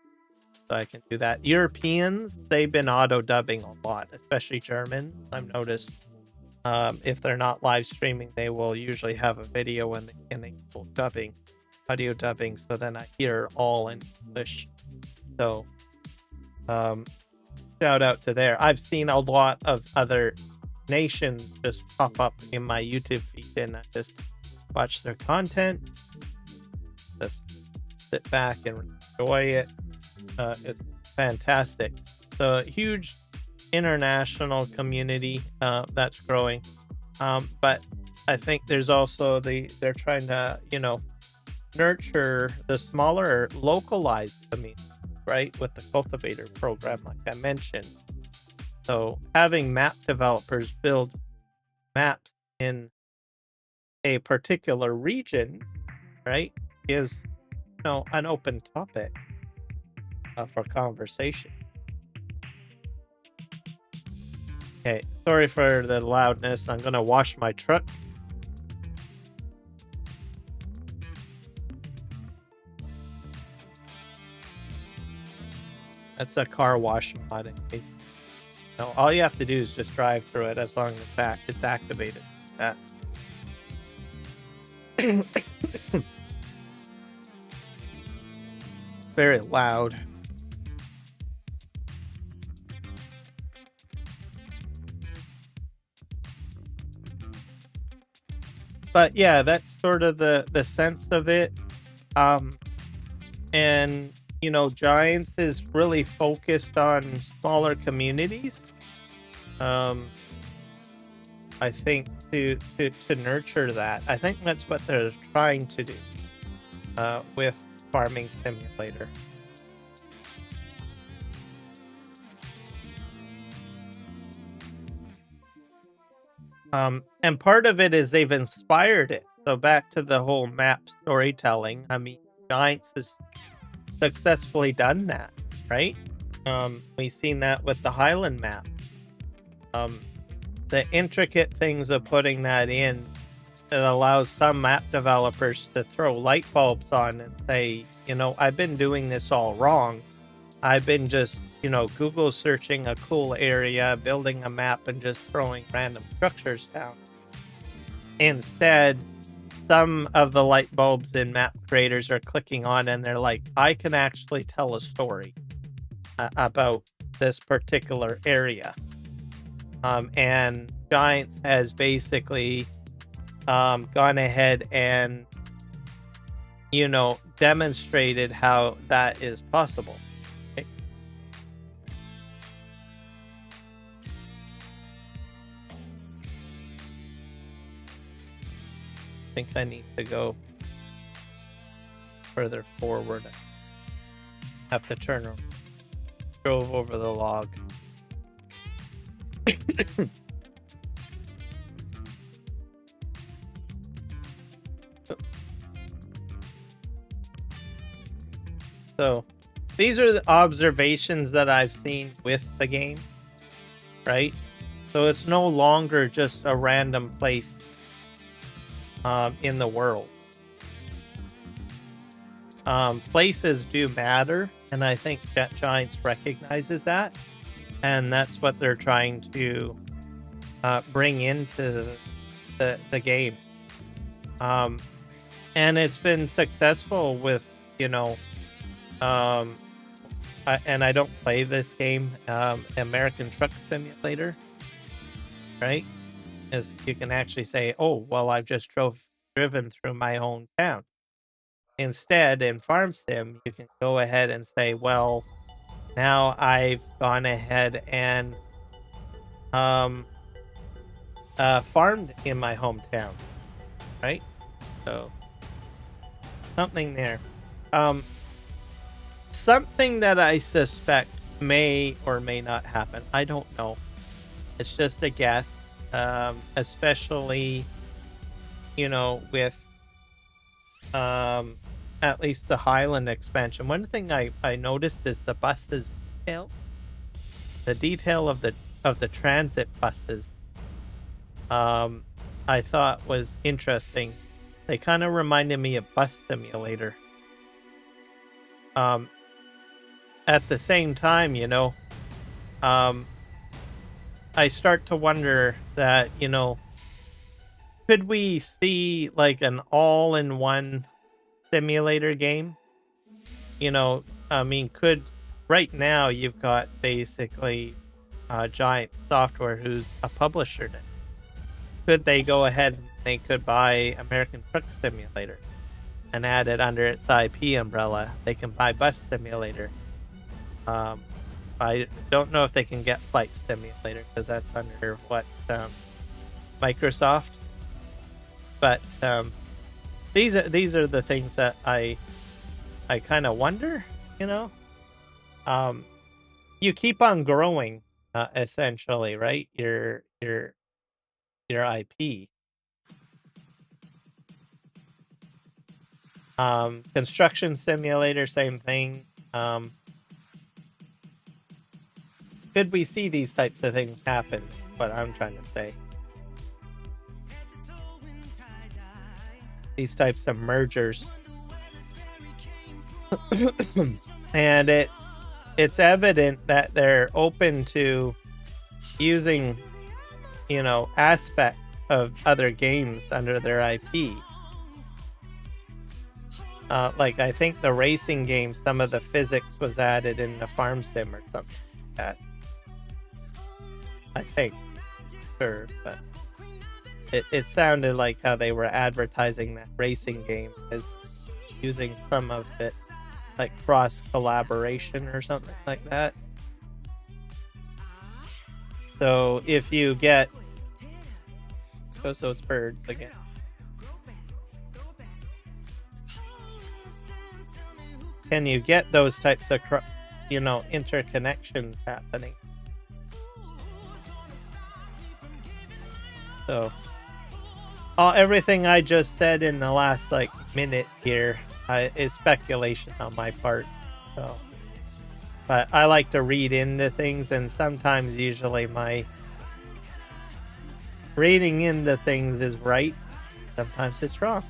so I can do that. Europeans, they've been auto-dubbing a lot, especially German. I've noticed if they're not live streaming, they will usually have a video and they will dubbing, audio dubbing, so then I hear all in English. So shout out to there. I've seen a lot of other nations just pop up in my YouTube feed, and I just watch their content, just sit back and enjoy it. It's fantastic. So huge international community that's growing, but I think there's also they're trying to nurture the smaller localized community, right, with the cultivator program like I mentioned. So having map developers build maps in a particular region, right, is an open topic for conversation. Okay, sorry for the loudness. I'm gonna wash my truck. That's a car wash mod in case. No, all you have to do is just drive through it as long as it's activated. Very loud. But yeah, that's sort of the sense of it. And Giants is really focused on smaller communities. I think to nurture that. I think that's what they're trying to do with Farming Simulator. And part of it is they've inspired it. So back to the whole map storytelling. I mean, Giants has successfully done that, right? We've seen that with the Highland map. The intricate things of putting that in, it allows some map developers to throw light bulbs on and say, I've been doing this all wrong. I've been just, Google searching a cool area, building a map, and just throwing random structures down. Instead, some of the light bulbs in map creators are clicking on and they're like, I can actually tell a story about this particular area. And Giants has basically gone ahead and, you know, demonstrated how that is possible. Okay. I think I need to go further forward. I have to turn around. Drove over the log. So these are the observations that I've seen with the game, right? So it's no longer just a random place in the world. Places do matter, and I think that Giants recognizes that, and that's what they're trying to bring into the game. And it's been successful with, you know, and I don't play this game, American Truck Simulator, right? As you can actually say, oh, well, I've just driven through my hometown. Instead, in Farm Sim, you can go ahead and say, well, now I've gone ahead and farmed in my hometown, right? So something there. Something that I suspect may or may not happen. I don't know. It's just a guess. Especially, you know, with at least the Highland expansion. One thing I noticed is the buses detail. The detail of the transit buses. I thought was interesting. They kind of reminded me of Bus Simulator. At the same time, you know, I start to wonder that, you know, could we see like an all-in-one simulator game? You know, I mean, right now you've got basically Giant Software, who's a publisher. Could they go ahead and they could buy American Truck Simulator and add it under its IP umbrella? They can buy Bus Simulator. I don't know if they can get Flight Simulator because that's under what Microsoft. But these are the things that I kind of wonder. You know, you keep on growing, essentially, right? Your IP. Construction Simulator, same thing. Could we see these types of things happen? What I'm trying to say. These types of mergers. And it's evident that they're open to using, you know, aspects of other games under their IP. Like, I think the racing game, some of the physics was added in the Farm Sim or something like that. I think. Sure, but it sounded like how they were advertising that racing game as using some of it, like cross collaboration or something like that. So if you get goes those birds again. Can you get those types of, you know, interconnections happening? So, everything I just said in the last like minute here is speculation on my part. So, but I like to read into things, and sometimes, usually, my reading into things is right. Sometimes it's wrong.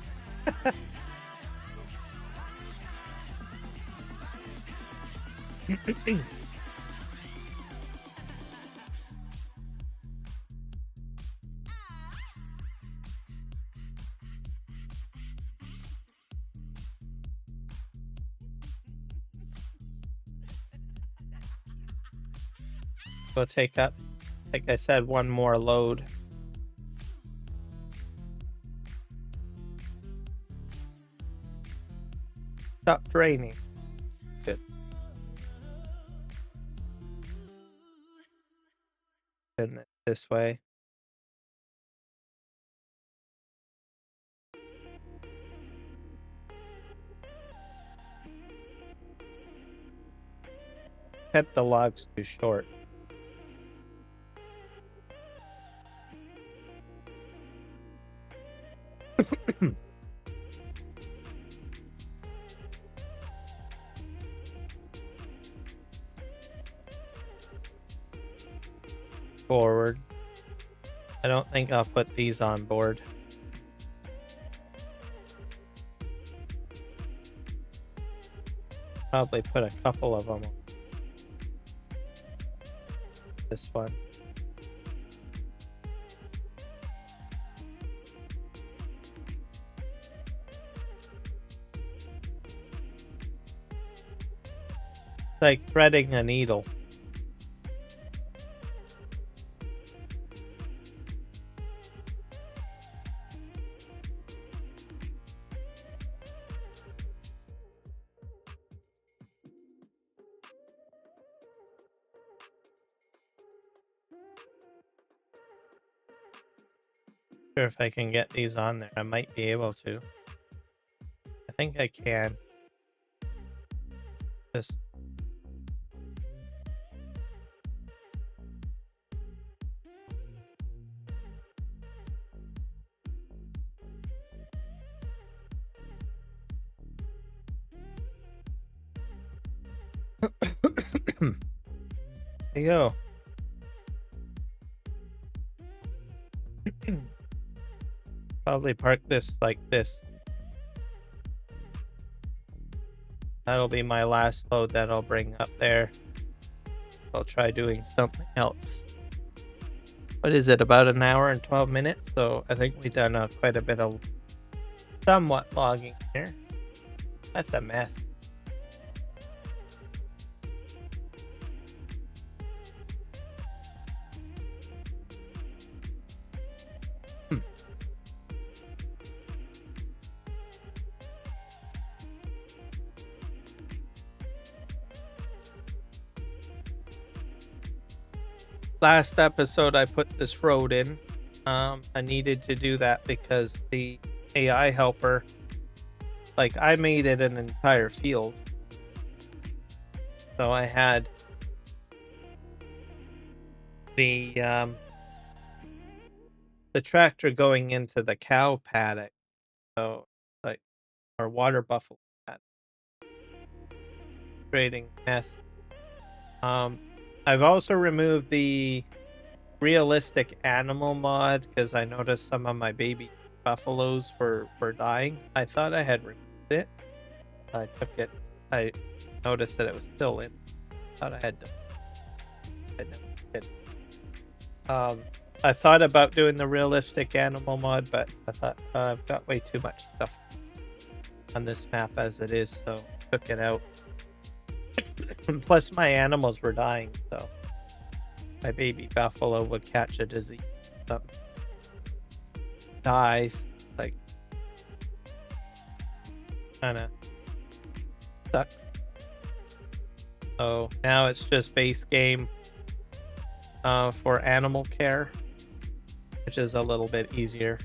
We'll take up, like I said, one more load. Stop draining. Good. And this way. Cut the logs too short. Forward. I don't think I'll put these on board. Probably put a couple of them on this one. It's like threading a needle. Sure, if I can get these on there, I might be able to. I think I can. Just there you go. Probably park this like this. That'll be my last load that I'll bring up there. I'll try doing something else. What is it, about an hour and 12 minutes? So I think we've done quite a bit of somewhat logging here. That's a mess. Last episode I put this road in. I needed to do that because the AI helper, like, I made it an entire field. So I had the tractor going into the cow paddock. So, like, our water buffalo paddock. Creating mess. I've also removed the realistic animal mod because I noticed some of my baby buffaloes were dying. I thought I had removed it. I took it. I noticed that it was still in. Thought I had done. I never did. I thought about doing the realistic animal mod, but I thought I've got way too much stuff on this map as it is, so took it out. Plus, my animals were dying, so my baby buffalo would catch a disease. Something dies, like, kind of sucks. So now it's just base game for animal care, which is a little bit easier.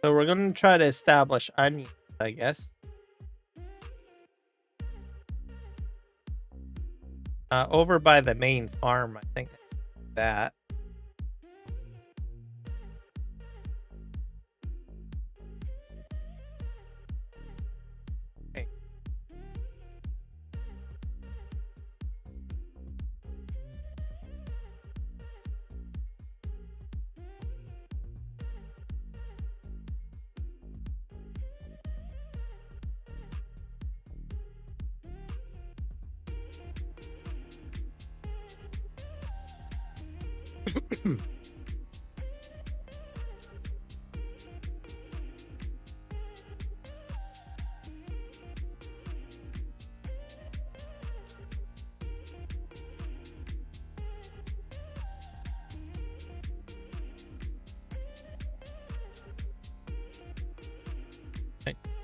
So we're going to try to establish onions, I guess. Over by the main farm, I think that. Okay.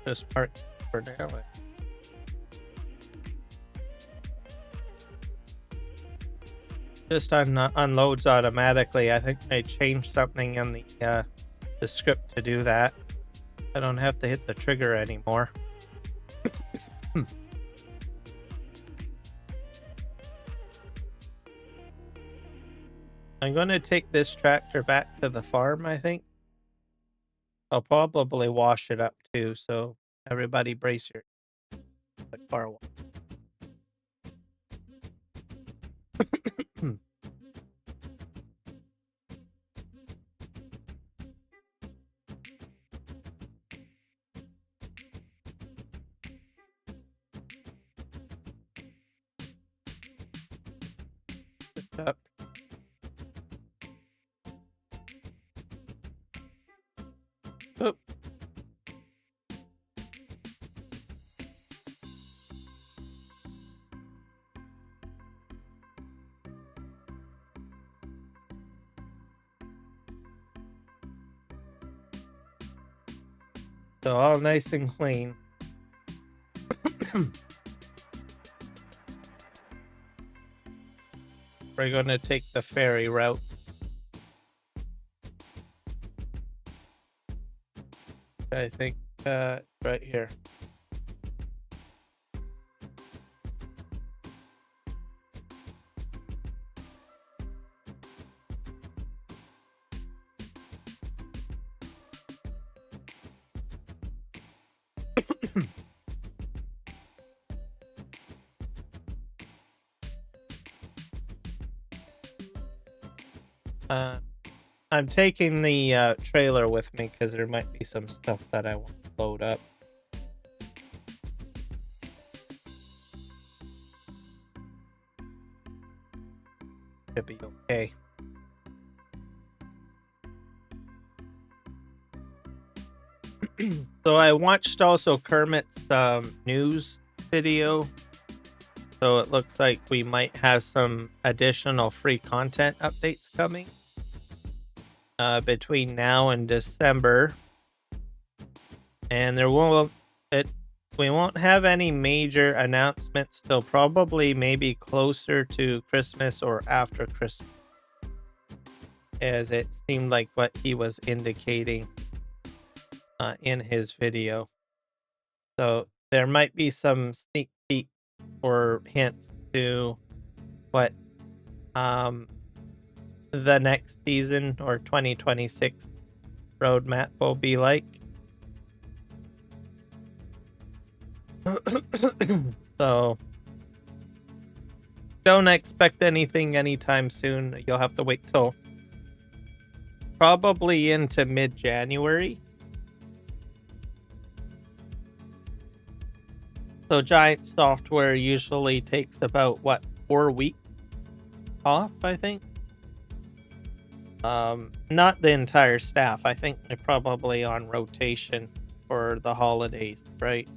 This part for now. Just unloads automatically. I think I changed something in the script to do that. I don't have to hit the trigger anymore. I'm going to take this tractor back to the farm, I think. I'll probably wash it up too, so everybody brace your car. Up. Oop. So all nice and clean. We're going to take the ferry route. I think right here. I'm taking the trailer with me because there might be some stuff that I want to load up. Should be okay. So I watched also Kermit's news video. So it looks like we might have some additional free content updates coming between now and December. And we won't have any major announcements till probably maybe closer to Christmas or after Christmas, as it seemed like what he was indicating in his video. So there might be some sneak peek or hints to what the next season or 2026 roadmap will be like. So don't expect anything anytime soon. You'll have to wait till probably into mid-January. So Giant Software usually takes about, what, 4 weeks off, I think? Not the entire staff. I think they're probably on rotation for the holidays, right?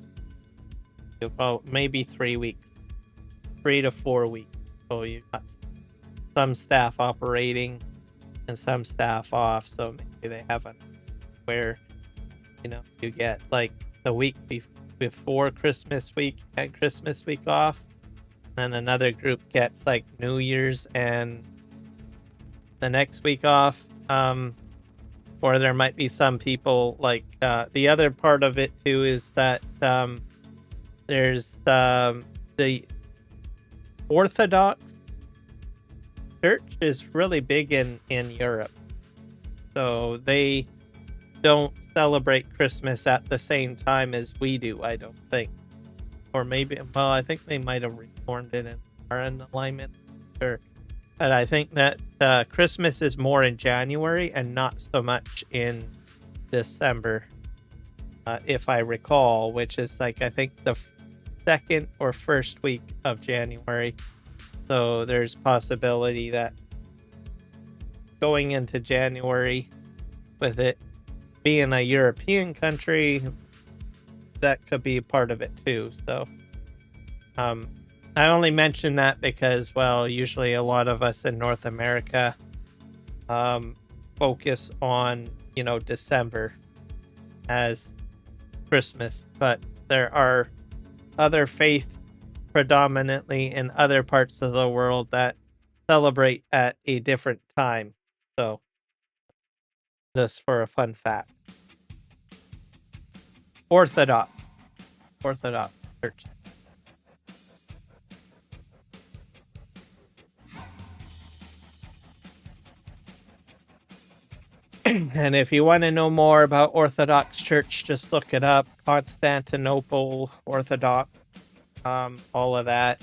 About maybe 3 weeks. 3 to 4 weeks. So you've got some staff operating and some staff off, so maybe they have where, you get like the week before Christmas week and Christmas week off, then another group gets like New Year's and the next week off, or there might be some people like the other part of it too is that there's the Orthodox Church is really big in Europe, so they don't celebrate Christmas at the same time as we do, I don't think. Or maybe, well, I think they might have reformed it and are in alignment. Sure. But I think that Christmas is more in January and not so much in December, if I recall, which is like, I think the second or first week of January. So there's possibility that going into January, with it being a European country, that could be part of it too. So I only mention that because, well, usually a lot of us in North America focus on, December as Christmas, but there are other faiths predominantly in other parts of the world that celebrate at a different time. So, just for a fun fact. Orthodox Church. And if you want to know more about Orthodox Church, just look it up. Constantinople Orthodox, all of that.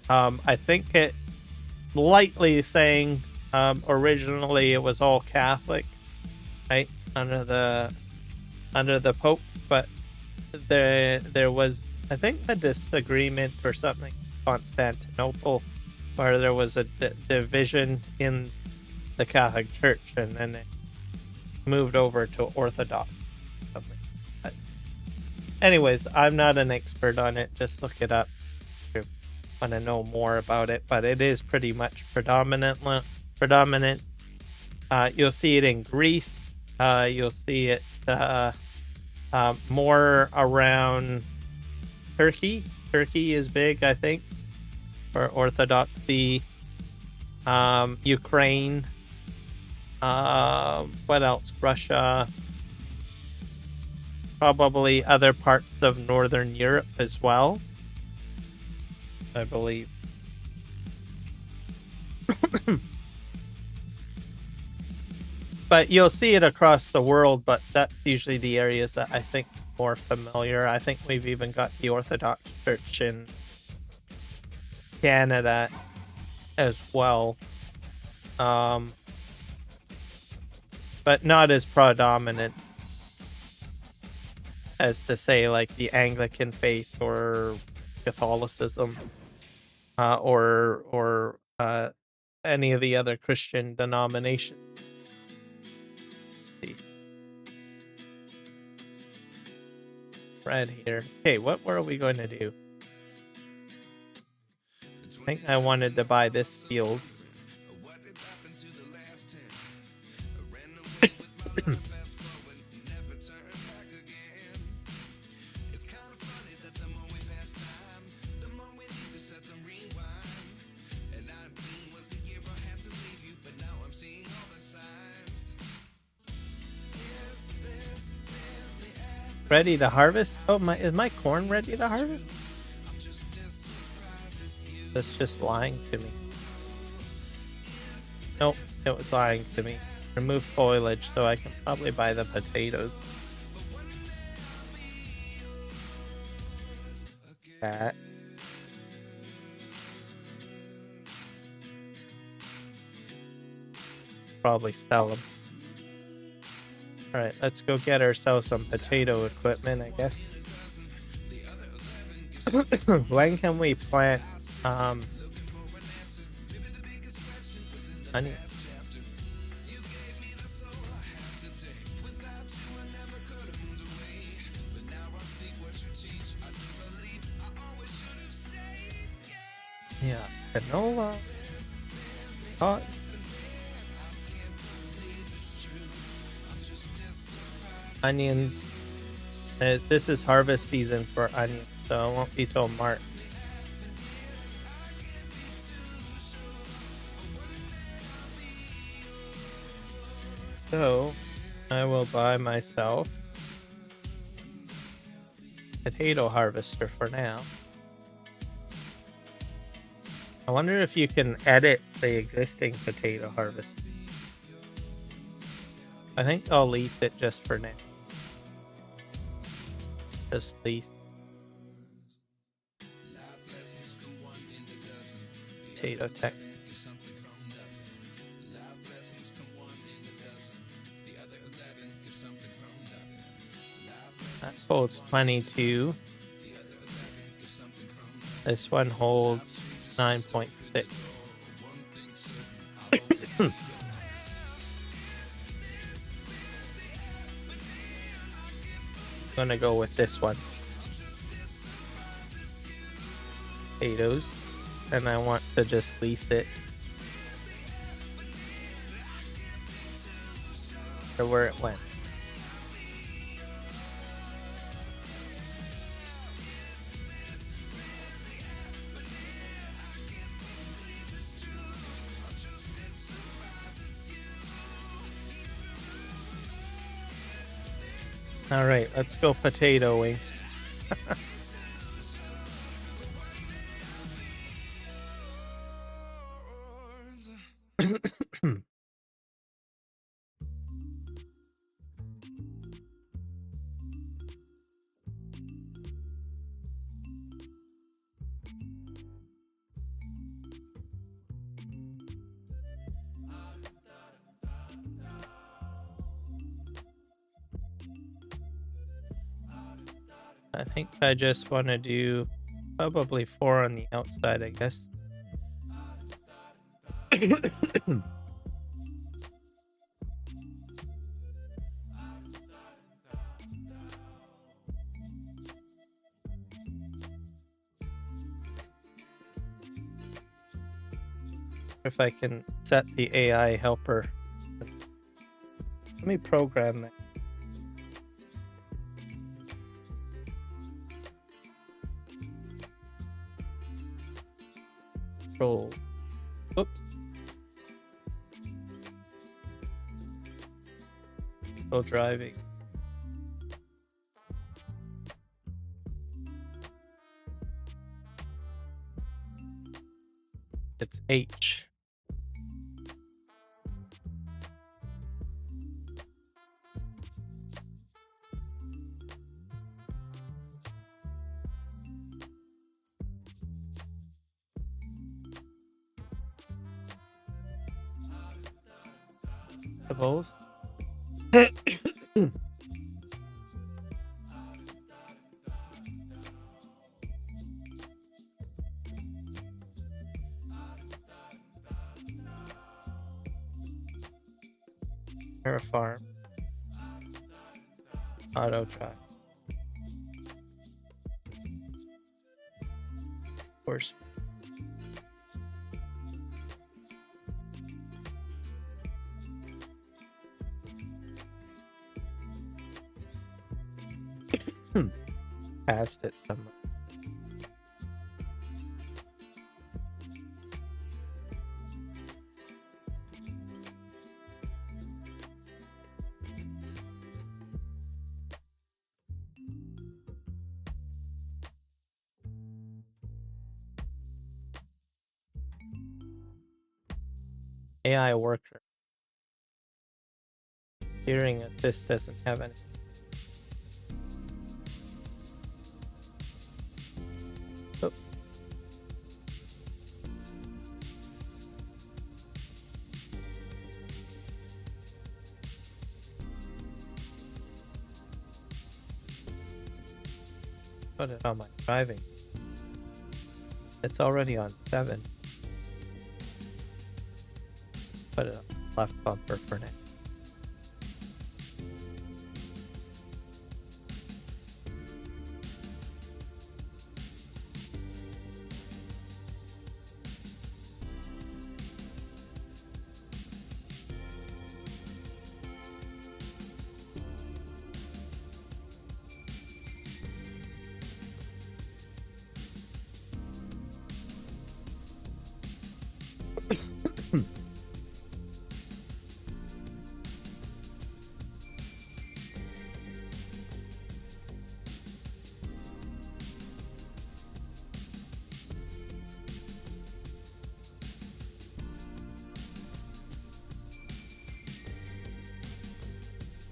I think it lightly saying originally it was all Catholic, right, under the Pope, but there was, I think, a disagreement or something, Constantinople, where there was a division in the Catholic Church, and then it moved over to Orthodox. Something. But anyways, I'm not an expert on it. Just look it up if you want to know more about it. But it is pretty much predominant. You'll see it in Greece. You'll see it more around Turkey. Turkey is big, I think, for Orthodoxy. Ukraine. What else? Russia. Probably other parts of Northern Europe as well, I believe. But you'll see it across the world, but that's usually the areas that I think more familiar. I think we've even got the Orthodox Church in Canada as well. But not as predominant as to say like the Anglican faith or Catholicism, or any of the other Christian denominations. Red here. Okay, what were we going to do? I think I wanted to buy this field. Ready to harvest? Oh, is my corn ready to harvest? That's just lying to me. Nope, it was lying to me. Remove foliage so I can probably buy the potatoes. That. Probably sell them. Alright, let's go get ourselves some potato equipment, I guess. When can we plant onions? Yeah, canola, cotton. Onions. This is harvest season for onions, so it won't be till March. So I will buy myself a potato harvester for now. I wonder if you can edit the existing potato harvester. I think I'll lease it just for now. Just lease. Potato tech. That holds 22. This one holds 9.6. gonna go with this one. Potatoes. And I want to just lease it. Or where it went. All right, let's go potatoing. I think I just want to do probably 4 on the outside, I guess. If I can set the AI helper. Let me program that. Control. Oops. Control driving. It's H. Suppose. Farm. Auto drive. Of course. Passed it somewhere. AI worker. Hearing that this doesn't have any. Oh. Put it on my driving. It's already on 7. Put it on left bumper for now.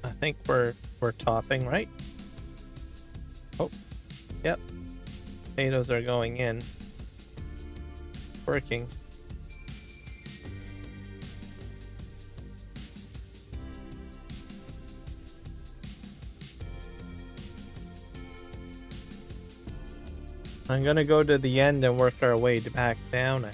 I think we're topping, right? Oh, yep. Potatoes are going in. Working. I'm gonna go to the end and work our way back down.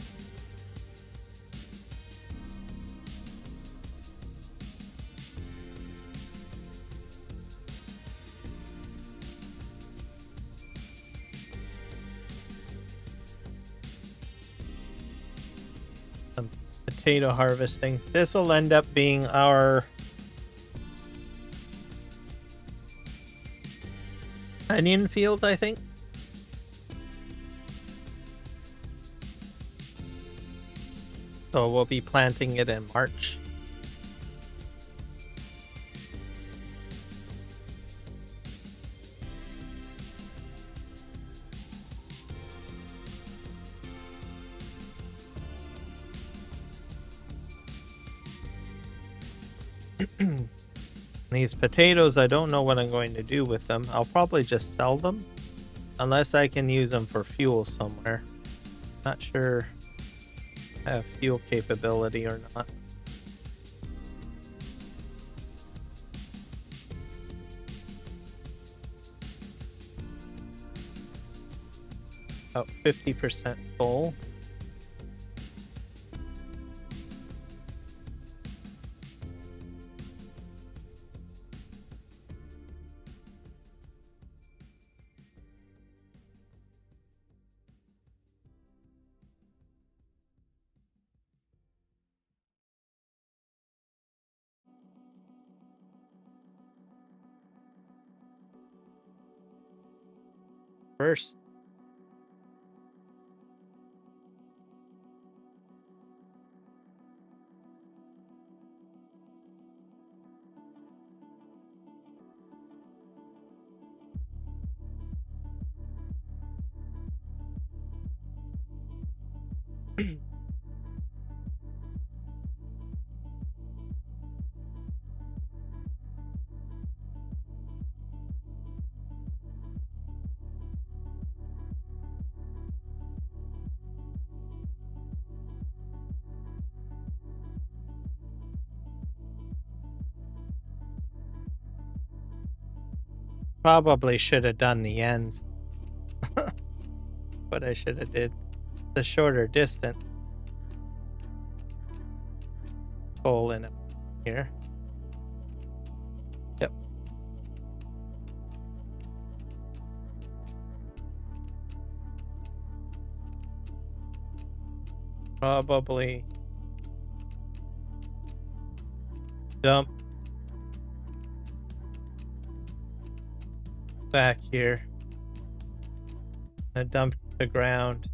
potato harvesting. This will end up being our onion field, I think. So we'll be planting it in March. These potatoes, I don't know what I'm going to do with them. I'll probably just sell them, unless I can use them for fuel somewhere. Not sure I have fuel capability or not. About 50% full. First. Probably should have done the ends. What I should have did. The shorter distance. Hole in it here. Yep. Probably dump back here. I dump the ground.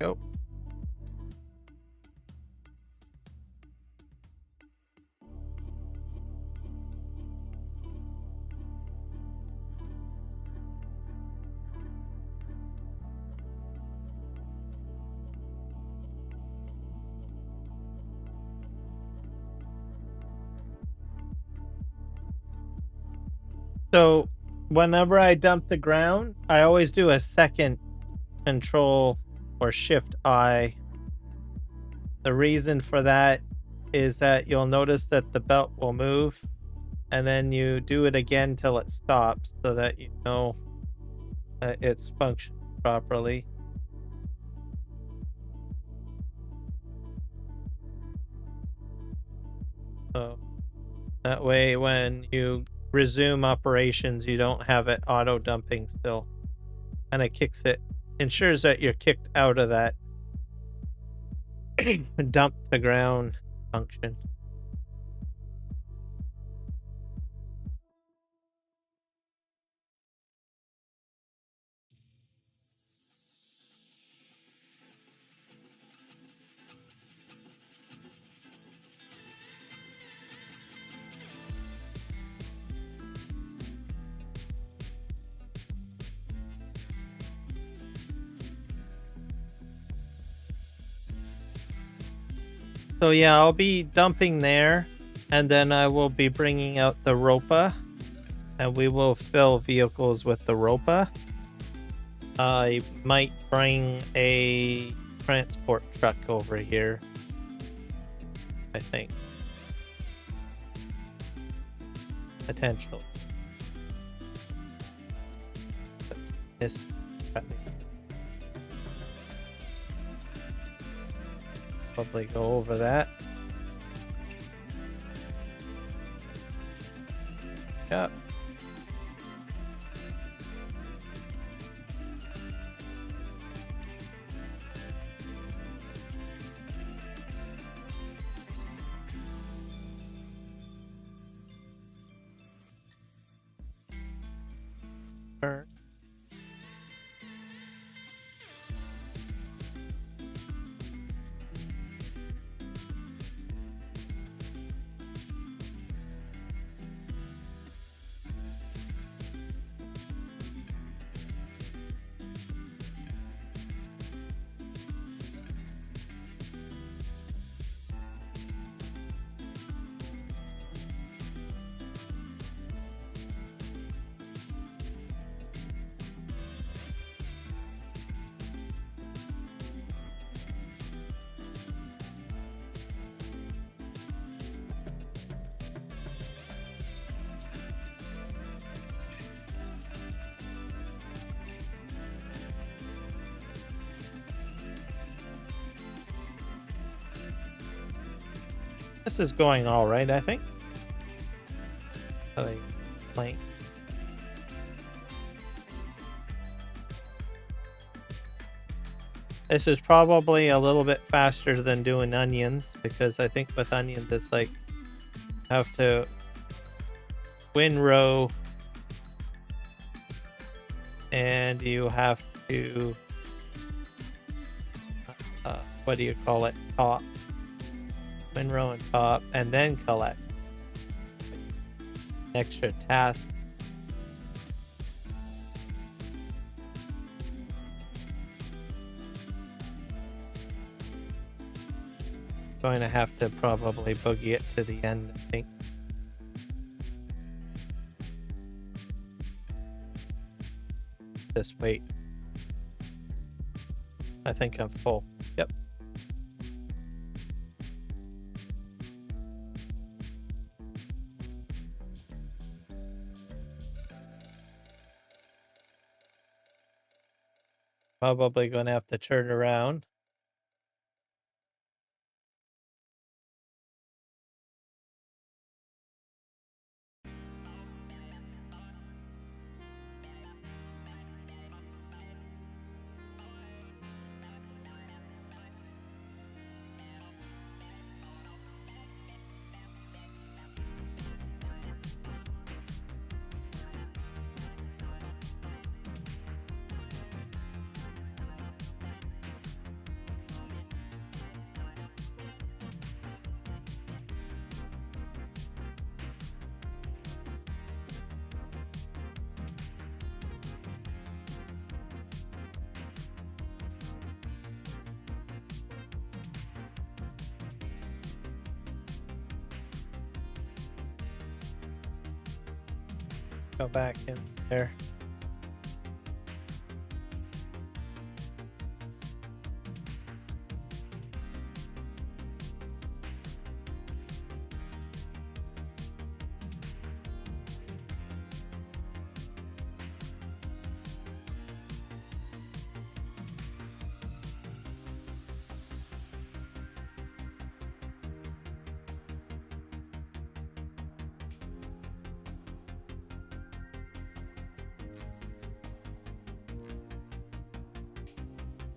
Go. So whenever I dump the ground, I always do a second Control or Shift I. The reason for that is that you'll notice that the belt will move, and then you do it again till it stops so that you know that it's functioning properly. So that way when you resume operations, you don't have it auto dumping still. And it kicks it, ensures that you're kicked out of that dump to ground function. So yeah, I'll be dumping there, and then I will be bringing out the ropa, and we will fill vehicles with the ropa. I might bring a transport truck over here, I think. potential. This probably go over that. Yep. Turn. This is going all right, I think. Playing. This is probably a little bit faster than doing onions, because I think with onions it's like have to windrow and you have to what do you call it? Top. Windrow and top, and then collect. Extra task. Going to have to probably boogie it to the end, I think. Just wait. I think I'm full. Yep. Probably going to have to turn around. Go back in there.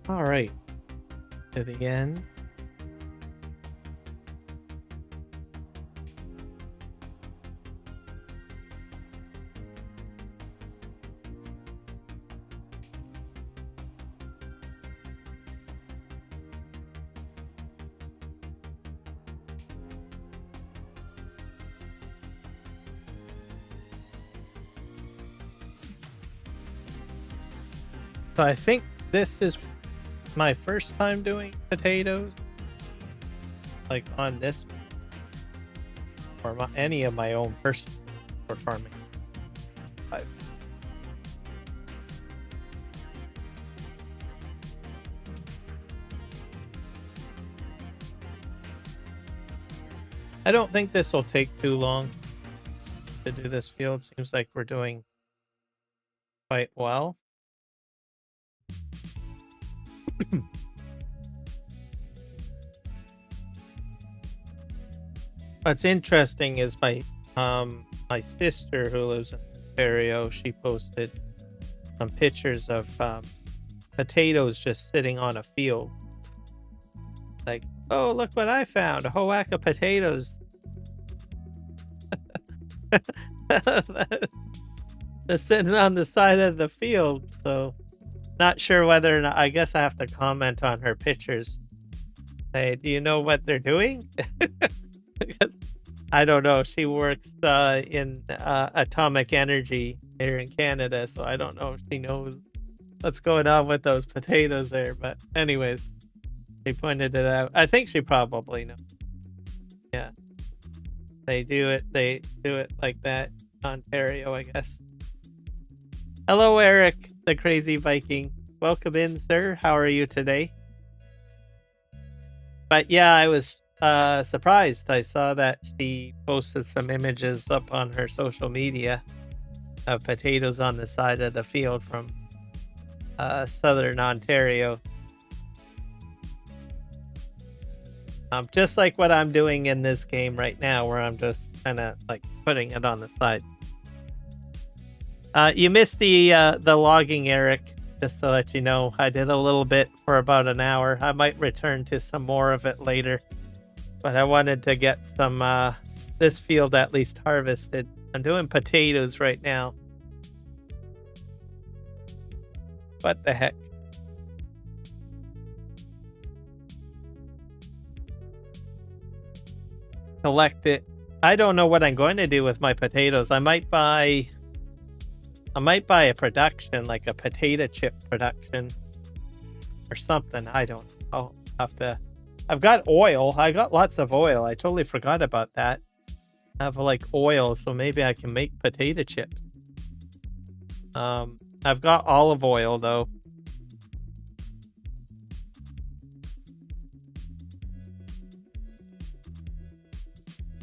All right, to the end. So I think this is my first time doing potatoes, like on this, or any of my own personal for farming. I don't think this will take too long. to do this field. Seems like we're doing quite well. What's interesting is my sister who lives in Ontario, she posted some pictures of potatoes just sitting on a field. Like, oh, look what I found, a whole whack of potatoes. They're sitting on the side of the field, so not sure whether or not, I guess I have to comment on her pictures. Hey, do you know what they're doing? Because I don't know. She works in atomic energy here in Canada, so I don't know if she knows what's going on with those potatoes there. But anyways, she pointed it out. I think she probably knows. Yeah. They do it like that in Ontario, I guess. Hello, Eric, the crazy Viking. Welcome in, sir. How are you today? But yeah, I was surprised. I saw that she posted some images up on her social media of potatoes on the side of the field from southern Ontario. Just like what I'm doing in this game right now, where I'm just kind of like putting it on the side. You missed the logging, Eric. Just to let you know, I did a little bit for about an hour. I might return to some more of it later, but I wanted to get some this field at least harvested. I'm doing potatoes right now. What the heck? Collect it. I don't know what I'm going to do with my potatoes. I might buy a production, like a potato chip production or something. I don't know. I'll have to. I've got oil. I got lots of oil. I totally forgot about that. I have like oil, so maybe I can make potato chips. I've got olive oil though.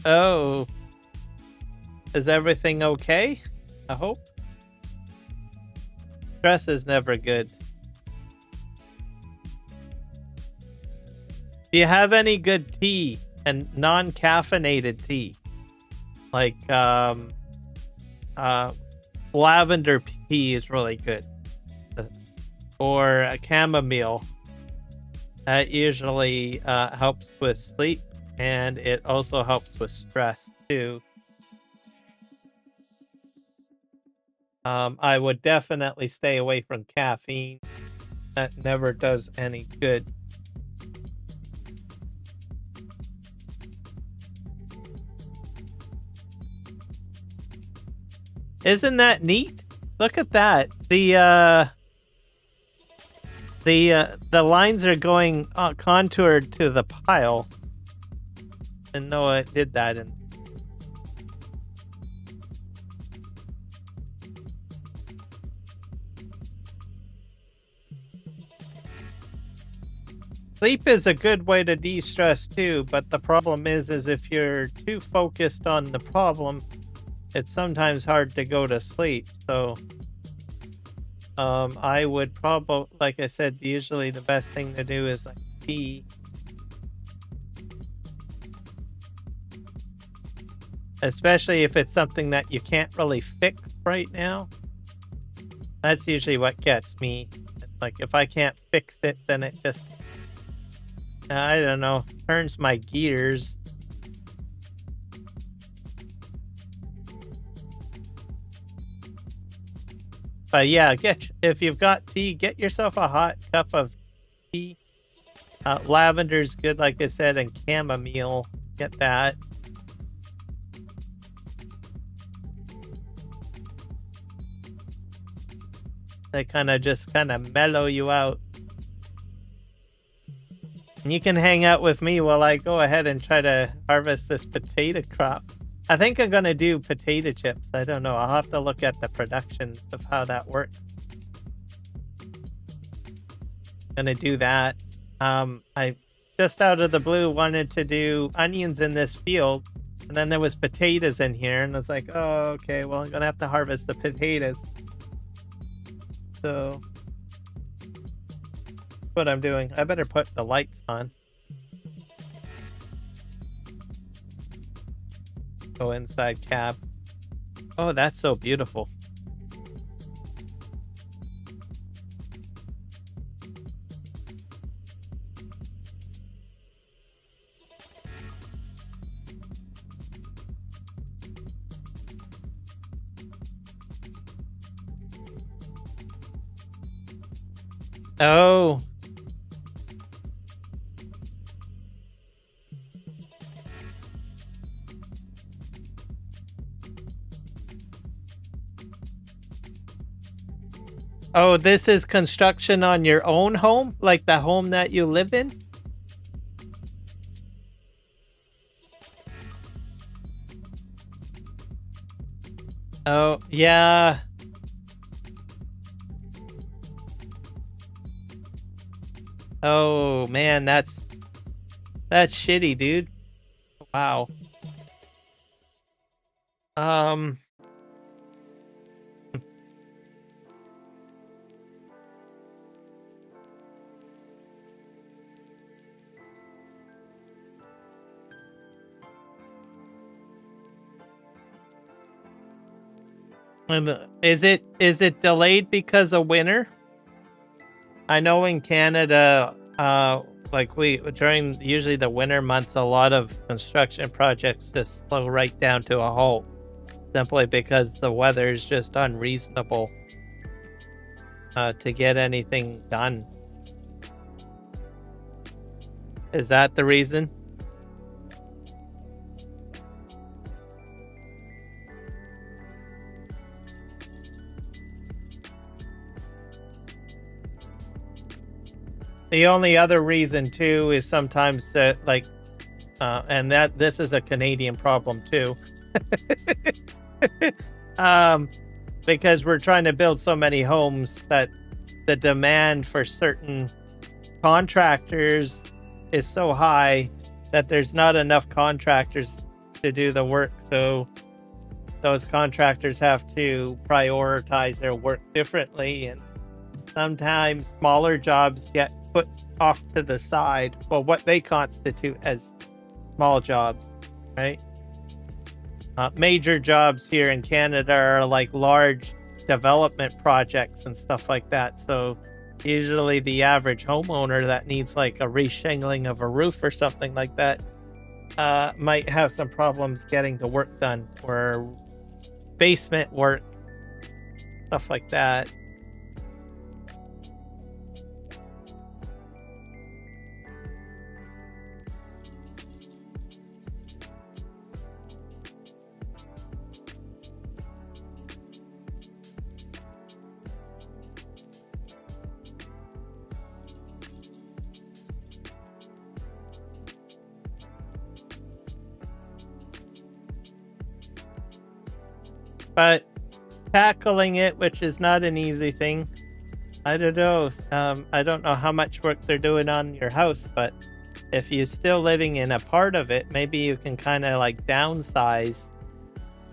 Oh. Is everything okay? I hope. Stress is never good. Do you have any good tea and non-caffeinated tea? Like lavender tea is really good. Or a chamomile. That usually helps with sleep, and it also helps with stress too. I would definitely stay away from caffeine. That never does any good. Isn't that neat? Look at that. The lines are going contoured to the pile. And no, it did that in. Sleep is a good way to de-stress too, but the problem is if you're too focused on the problem, it's sometimes hard to go to sleep. So I would probably, like I said, usually the best thing to do is like tea. Especially if it's something that you can't really fix right now. That's usually what gets me. Like if I can't fix it, then it just, I don't know, turns my gears. But yeah, if you've got tea, get yourself a hot cup of tea. Lavender's good, like I said, and chamomile. Get that. They kind of mellow you out. And you can hang out with me while I go ahead and try to harvest this potato crop. I think I'm going to do potato chips. I don't know. I'll have to look at the production of how that works. Going to do that. I just out of the blue wanted to do onions in this field. And then there was potatoes in here, and I was like, oh, okay, well, I'm gonna have to harvest the potatoes. So, what I'm doing. I better put the lights on. Go inside cab. Oh, that's so beautiful. Oh. Oh, this is construction on your own home? Like the home that you live in? Oh, yeah. Oh, man, that's shitty, dude. Wow. And is it delayed because of winter? I know in Canada, like during usually the winter months, a lot of construction projects just slow right down to a halt, simply because the weather is just unreasonable to get anything done. Is that the reason? The only other reason too is sometimes that and that this is a Canadian problem too. Because we're trying to build so many homes that the demand for certain contractors is so high that there's not enough contractors to do the work. So those contractors have to prioritize their work differently, and sometimes smaller jobs get put off to the side. Well, what they constitute as small jobs, right? Major jobs here in Canada are like large development projects and stuff like that. So usually the average homeowner that needs like a reshingling of a roof or something like that might have some problems getting the work done, or basement work, stuff like that. But tackling it, which is not an easy thing. I don't know. I don't know how much work they're doing on your house, but if you're still living in a part of it, maybe you can kind of like downsize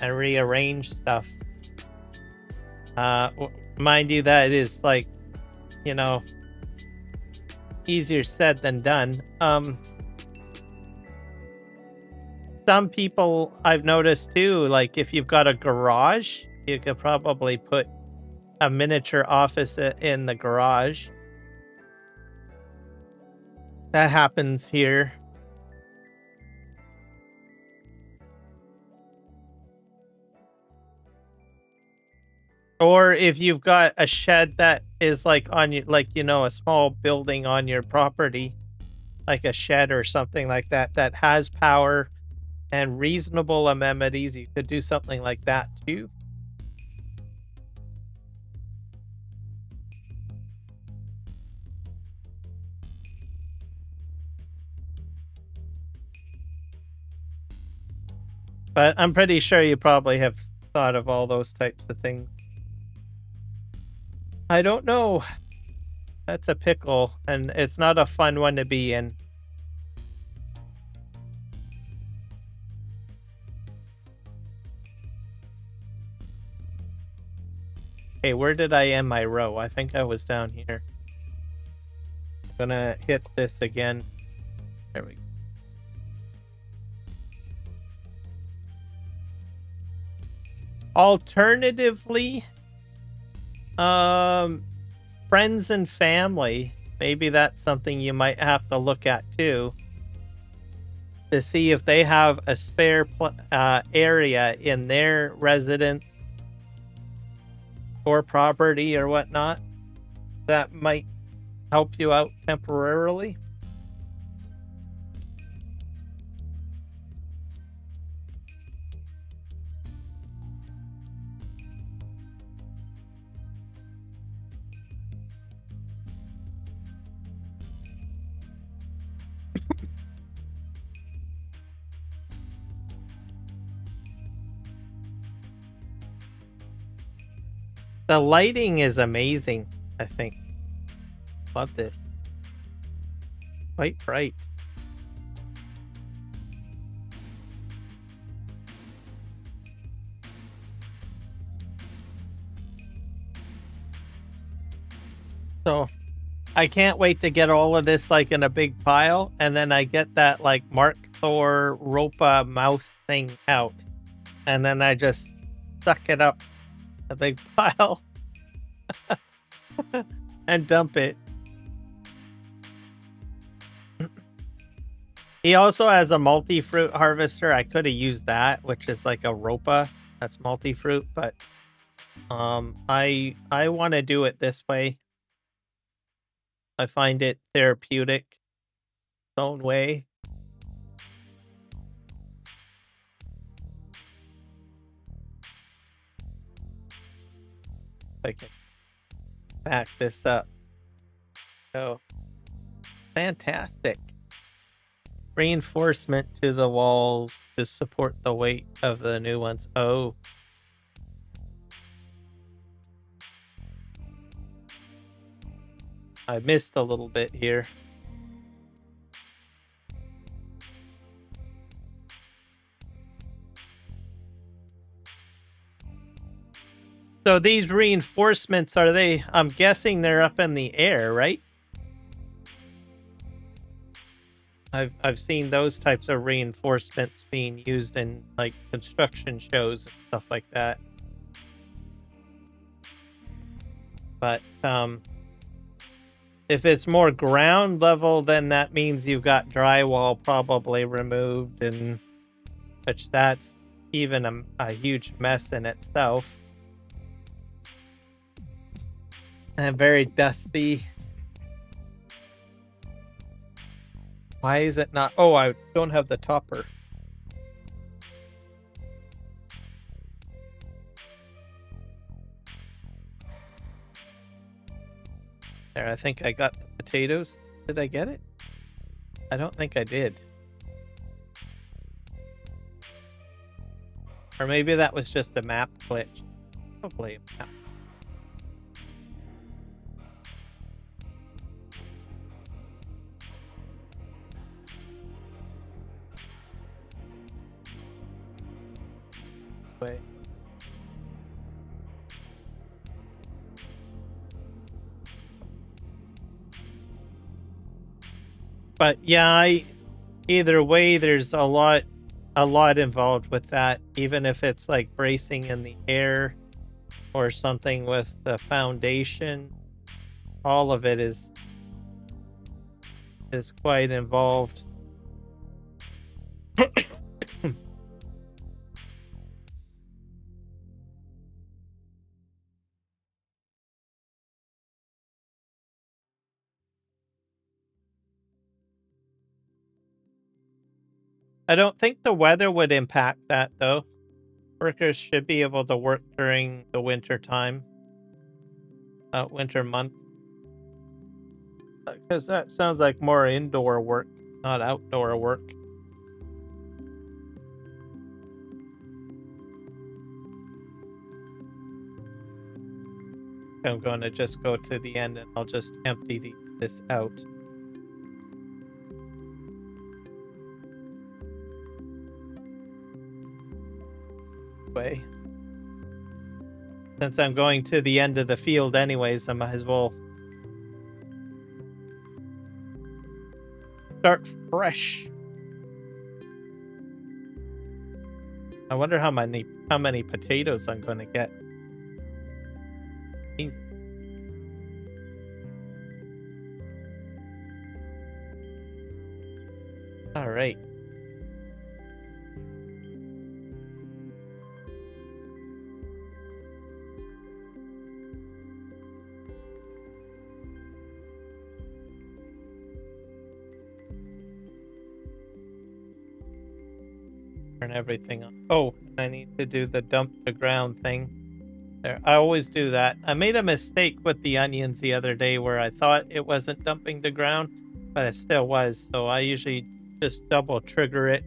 and rearrange stuff. Mind you, that is like, you know, easier said than done. Some people I've noticed too, like if you've got a garage, you could probably put a miniature office in the garage. That happens here. Or if you've got a shed that is like on you, like, you know, a small building on your property, like a shed or something like that, that has power and reasonable amenities, you could do something like that too. But I'm pretty sure you probably have thought of all those types of things. I don't know. That's a pickle, and it's not a fun one to be in. Okay, where did I end my row? I think I was down here. I'm gonna hit this again. There we go. Alternatively, friends and family. Maybe that's something you might have to look at too, to see if they have a spare area in their residence or property or whatnot that might help you out temporarily. The lighting is amazing, I think. Love this. Quite bright. So I can't wait to get all of this like in a big pile, and then I get that like Mark Thor Ropa mouse thing out, and then I just suck it up a big pile and dump it. He also has a multi-fruit harvester. I could have used that, which is like a Ropa that's multi-fruit, but I want to do it this way. I find it therapeutic its own way. I can back this up. Oh, fantastic. Reinforcement to the walls to support the weight of the new ones. Oh. I missed a little bit here. So these reinforcements, are they, I'm guessing they're up in the air, right? I've seen those types of reinforcements being used in like construction shows and stuff like that. But if it's more ground level, then that means you've got drywall probably removed, and which that's even a huge mess in itself. And very dusty. Why is it not? Oh, I don't have the topper. There, I think I got the potatoes. Did I get it? I don't think I did. Or maybe that was just a map glitch. Probably a map. Wait. But yeah, either way, there's a lot involved with that, even if it's like bracing in the air or something with the foundation. All of it is quite involved. I don't think the weather would impact that, though. Workers should be able to work during the winter time. Winter month. Because that sounds like more indoor work, not outdoor work. I'm going to just go to the end and I'll just empty this out. Way. Since I'm going to the end of the field anyways, I might as well start fresh. I wonder how many potatoes I'm gonna get. Easy. All right. Turn everything on. Oh, I need to do the dump to ground thing. There, I always do that. I made a mistake with the onions the other day where I thought it wasn't dumping to ground, but it still was. So I usually just double trigger it.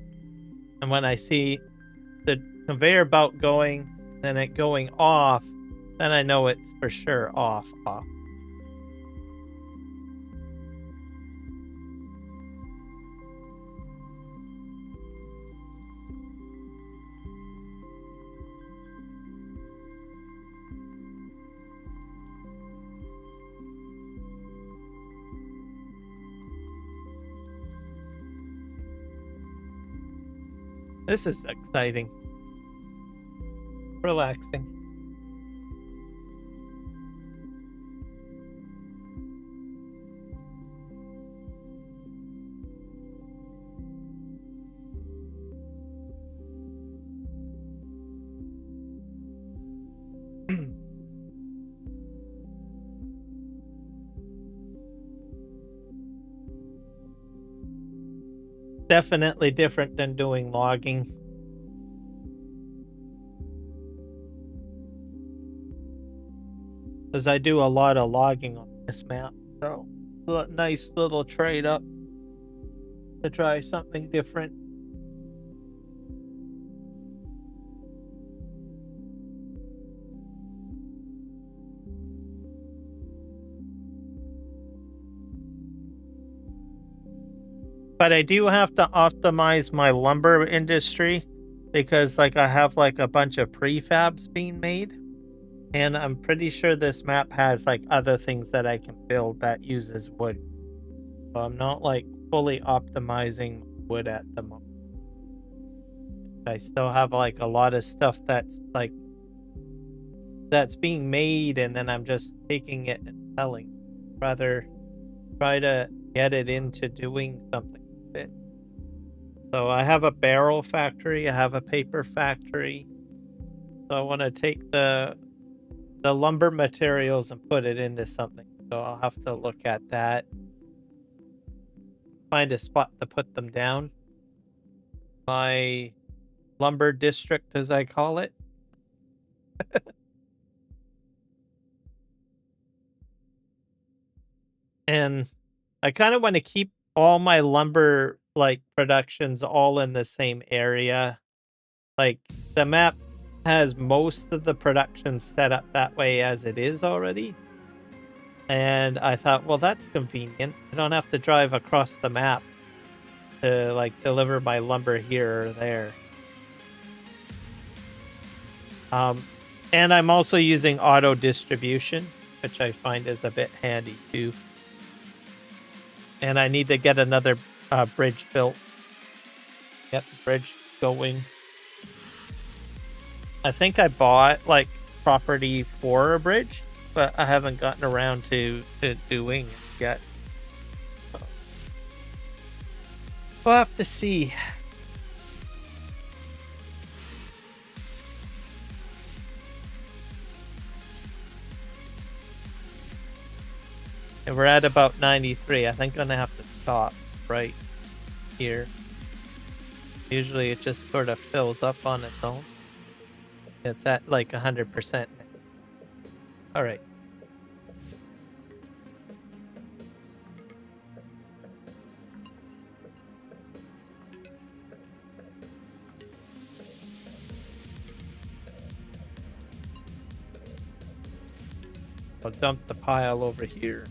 And when I see the conveyor belt going, then it going off, then I know it's for sure off. This is exciting. Relaxing. Definitely different than doing logging. Because I do a lot of logging on this map. So, nice little trade up to try something different. But I do have to optimize my lumber industry because like I have like a bunch of prefabs being made. And I'm pretty sure this map has like other things that I can build that uses wood. So I'm not like fully optimizing wood at the moment. I still have like a lot of stuff that's being made and then I'm just taking it and selling. Rather try to get it into doing something with it. So I have a barrel factory, I have a paper factory. So I want to take the lumber materials and put it into something. So I'll have to look at that. Find a spot to put them down. My lumber district, as I call it. And I kind of want to keep all my lumber like productions all in the same area. Like the map has most of the production set up that way as it is already. And I thought, well, that's convenient. I don't have to drive across the map to like deliver my lumber here or there. And I'm also using auto distribution, which I find is a bit handy too. And I need to get another bridge built. Get the bridge going. I think I bought like property for a bridge, but I haven't gotten around to doing it yet. So we'll have to see. And we're at about 93. I think I'm gonna have to stop right here. Usually it just sort of fills up on its own. It's at like 100%. All right. I'll dump the pile over here.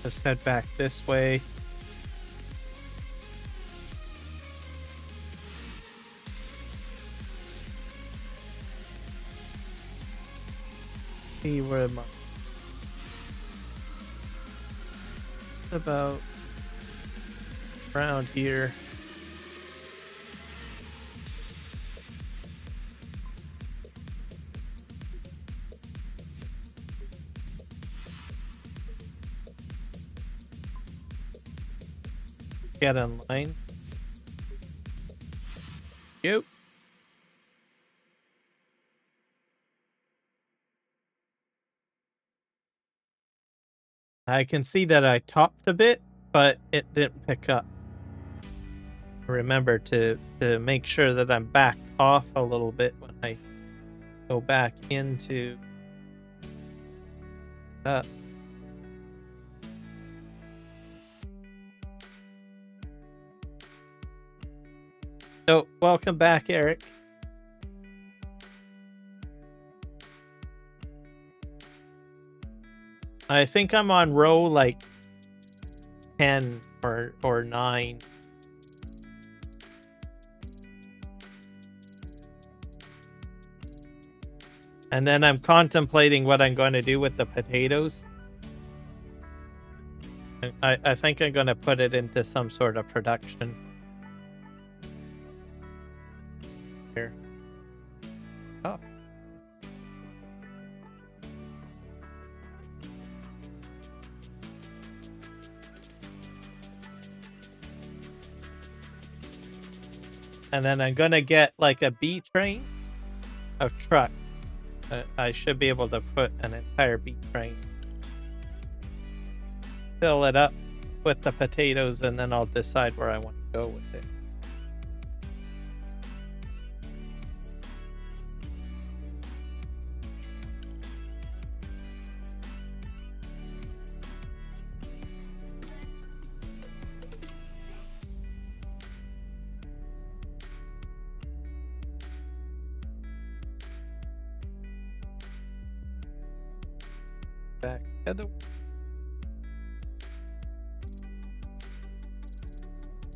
Let's head back this way. See where am I? About around here. Get in line. Yep. I can see that I topped a bit, but it didn't pick up. Remember to make sure that I'm backed off a little bit when I go back into So, welcome back, Eric. I think I'm on row like 10 or 9. And then I'm contemplating what I'm going to do with the potatoes. I think I'm going to put it into some sort of production. Here. Oh. And then I'm going to get like a B train of truck. I should be able to put an entire B train. Fill it up with the potatoes, and then I'll decide where I want to go with it. Back together.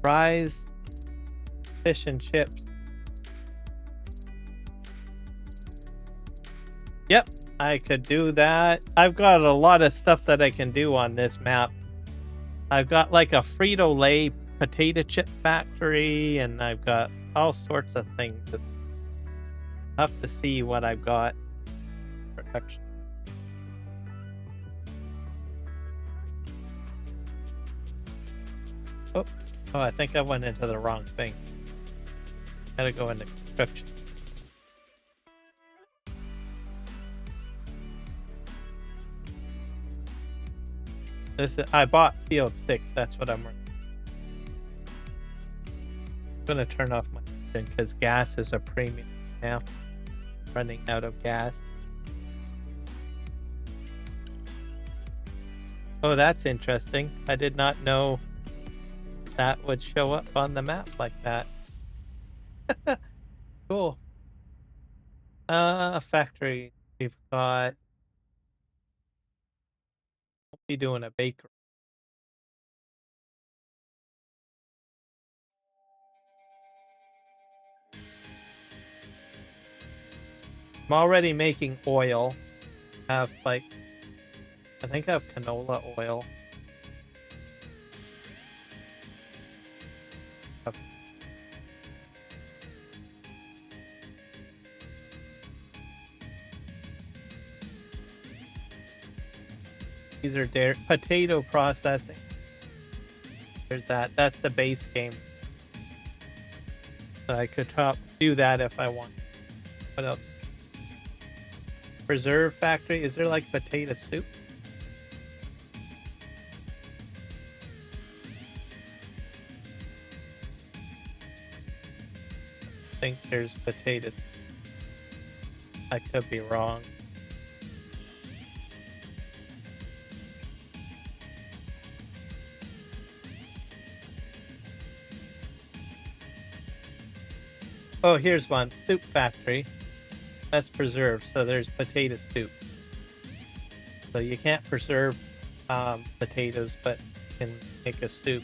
Fries, fish and chips. Yep, I could do that. I've got a lot of stuff that I can do on this map. I've got like a Frito-Lay potato chip factory, and I've got all sorts of things. It's tough to see what I've got. Production. Oh, I think I went into the wrong thing. Gotta go into construction. I bought field 6. That's what I'm running. I'm gonna turn off my engine because gas is a premium now. Running out of gas. Oh, that's interesting. I did not know that would show up on the map like that. Cool. Factory. We've got. We'll be doing a bakery. I'm already making oil. I have like, I think I have canola oil. These are dairy potato processing. There's that. That's the base game. So I could do that if I want. What else? Preserve factory. Is there like potato soup? I think there's potatoes. I could be wrong. Oh, here's one. Soup factory. That's preserved, so there's potato soup. So you can't preserve potatoes, but can make a soup.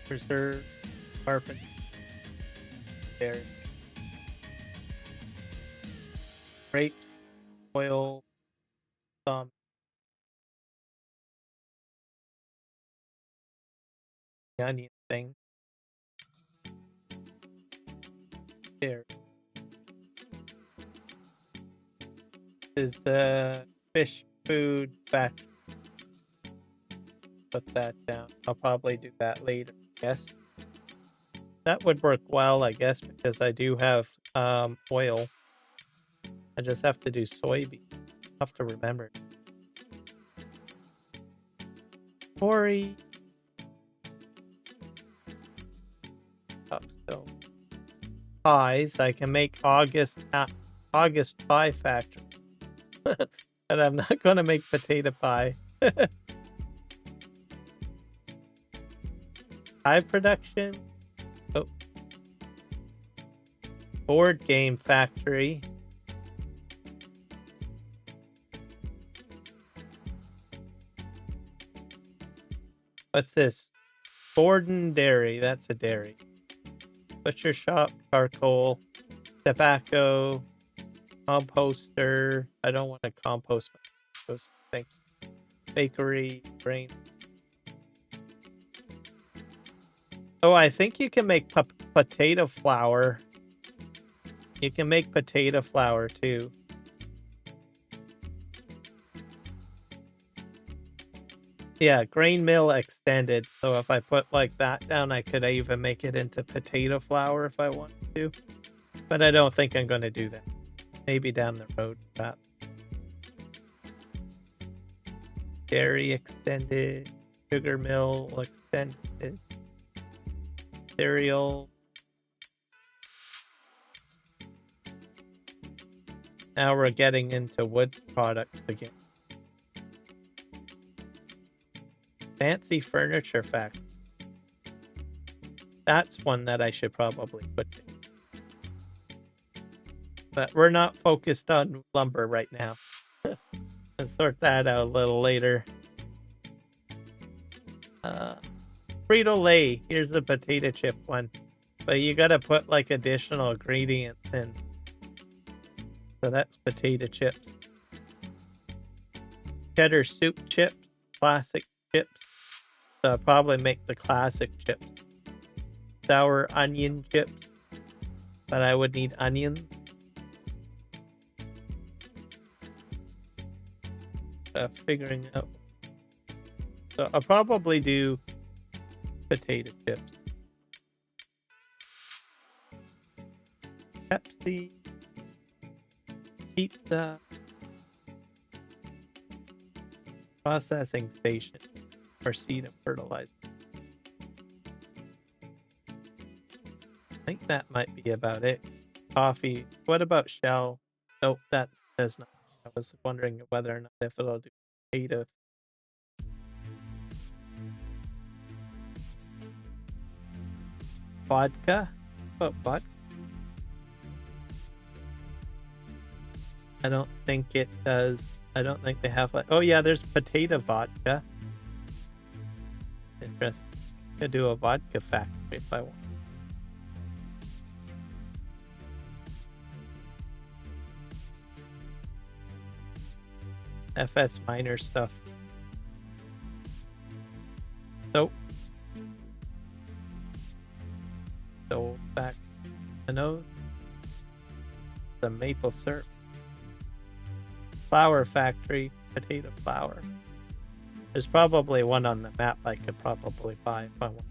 Preserve, carpet, dairy, grapes, oil, some onion thing. There is the fish food batch. Put that down. I'll probably do that later. Yes, that would work well, I guess, because I do have oil. I just have to do soybean. I'll have to remember. Tori. Up still. Pies. I can make August pie factory. But I'm not gonna make potato pie. Pie production. Oh. Board game factory. What's this? Borden Dairy. That's a dairy. Butcher shop, charcoal, tobacco, composter. I don't want to compost those things. Bakery, grain. Oh, I think you can make potato flour. You can make potato flour too. Yeah, grain mill extended. So if I put like that down, I could even make it into potato flour if I wanted to. But I don't think I'm going to do that. Maybe down the road. Dairy extended. Sugar mill extended. Cereal. Now we're getting into wood products again. Fancy furniture factory. That's one that I should probably put in. But we're not focused on lumber right now. Let's sort that out a little later. Frito-Lay. Here's the potato chip one. But you gotta put like additional ingredients in. So that's potato chips. Cheddar soup chips. Classic chips. So I'll probably make the classic chips. Sour onion chips. But I would need onions. Figuring out. So I'll probably do potato chips. Pepsi. Pizza. Processing station. Or seed and fertilizer. I think that might be about it. Coffee. What about Shell? Nope, that does not. I was wondering whether or not if it'll do potato. Vodka? What vodka? I don't think it does. I don't think they have like. Oh yeah, there's potato vodka. Interesting. Could do a vodka factory if I want. FS minor stuff. Soap. So back the nose. The maple syrup. Flour factory. Potato flour. There's probably one on the map I could probably buy if I want.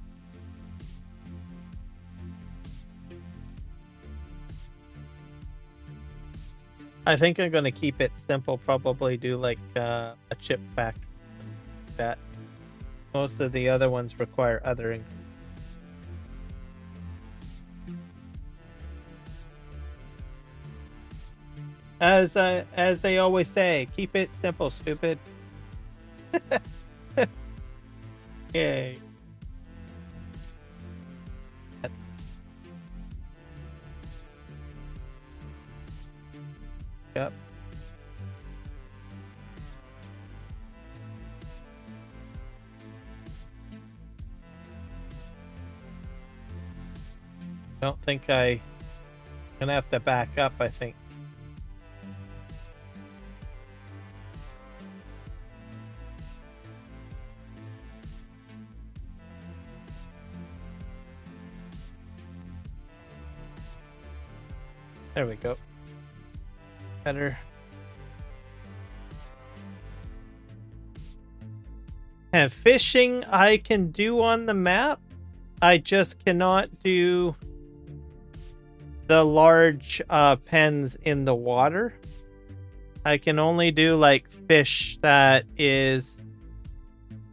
I think I'm going to keep it simple. Probably do like a chip factory. That most of the other ones require other ingredients. As they always say, keep it simple, stupid. Yay. up. Don't think I'm gonna have to back up, I think. There we go. Better. And fishing I can do on the map. I just cannot do the large pens in the water. I can only do like fish that is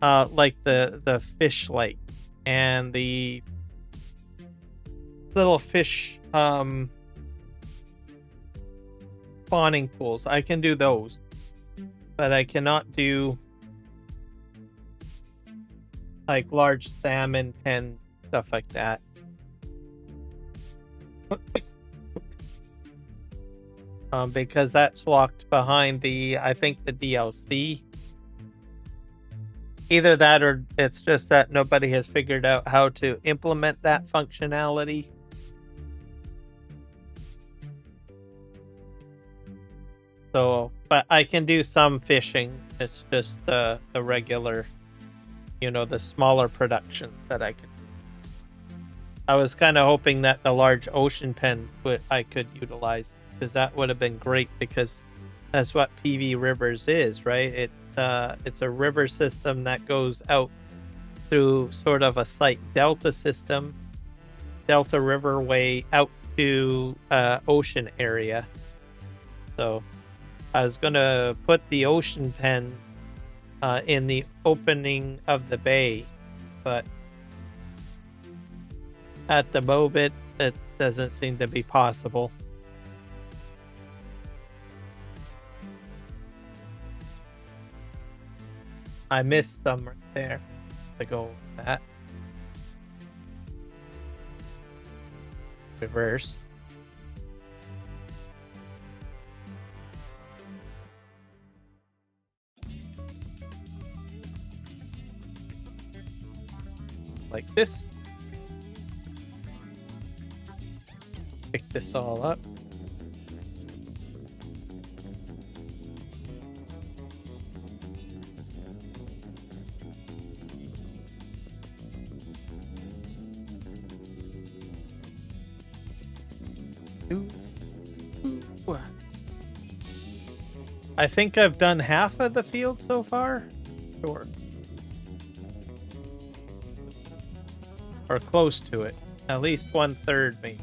like the fish lake and the little fish spawning pools. I can do those, but I cannot do like large salmon pens, stuff like that. Because that's locked behind the, I think, the DLC. Either that or it's just that nobody has figured out how to implement that functionality. So, but I can do some fishing. It's just the regular, you know, the smaller production that I can. I was kind of hoping that the large ocean pens I could utilize, because that would have been great, because that's what PVRivers is, right? It's a river system that goes out through sort of a slight delta system, delta riverway out to ocean area. So I was gonna put the ocean pen in the opening of the bay, but at the moment it doesn't seem to be possible. I missed some right there to go with that. Reverse. Like this. Pick this all up. I think I've done half of the field so far. Sure. Or close to it. At least 1/3 maybe.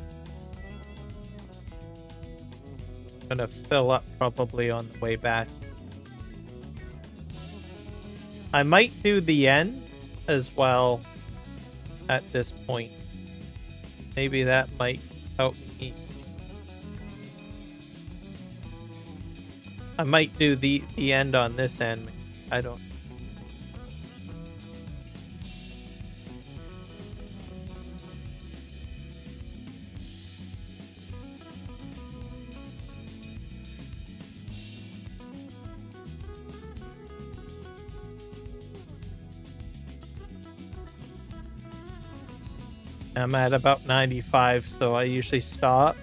Gonna fill up probably on the way back. I might do the end as well at this point. Maybe that might help me. I might do the end on this end. I don't. I'm at about 95, so I usually stop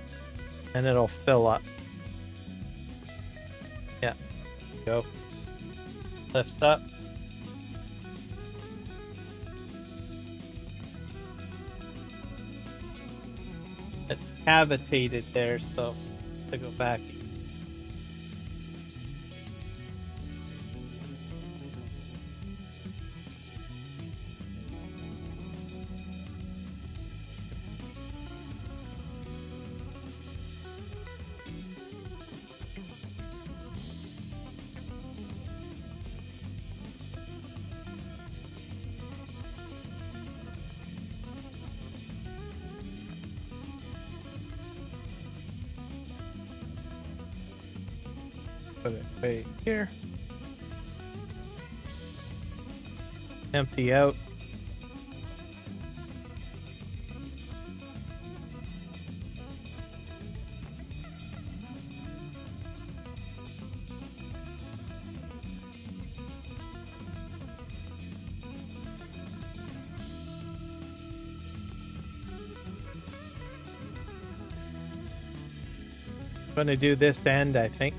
and it'll fill up. Yeah, go. Lifts up. It's cavitated there, so to go back. Put it right here. Empty out. gonna do this end, I think.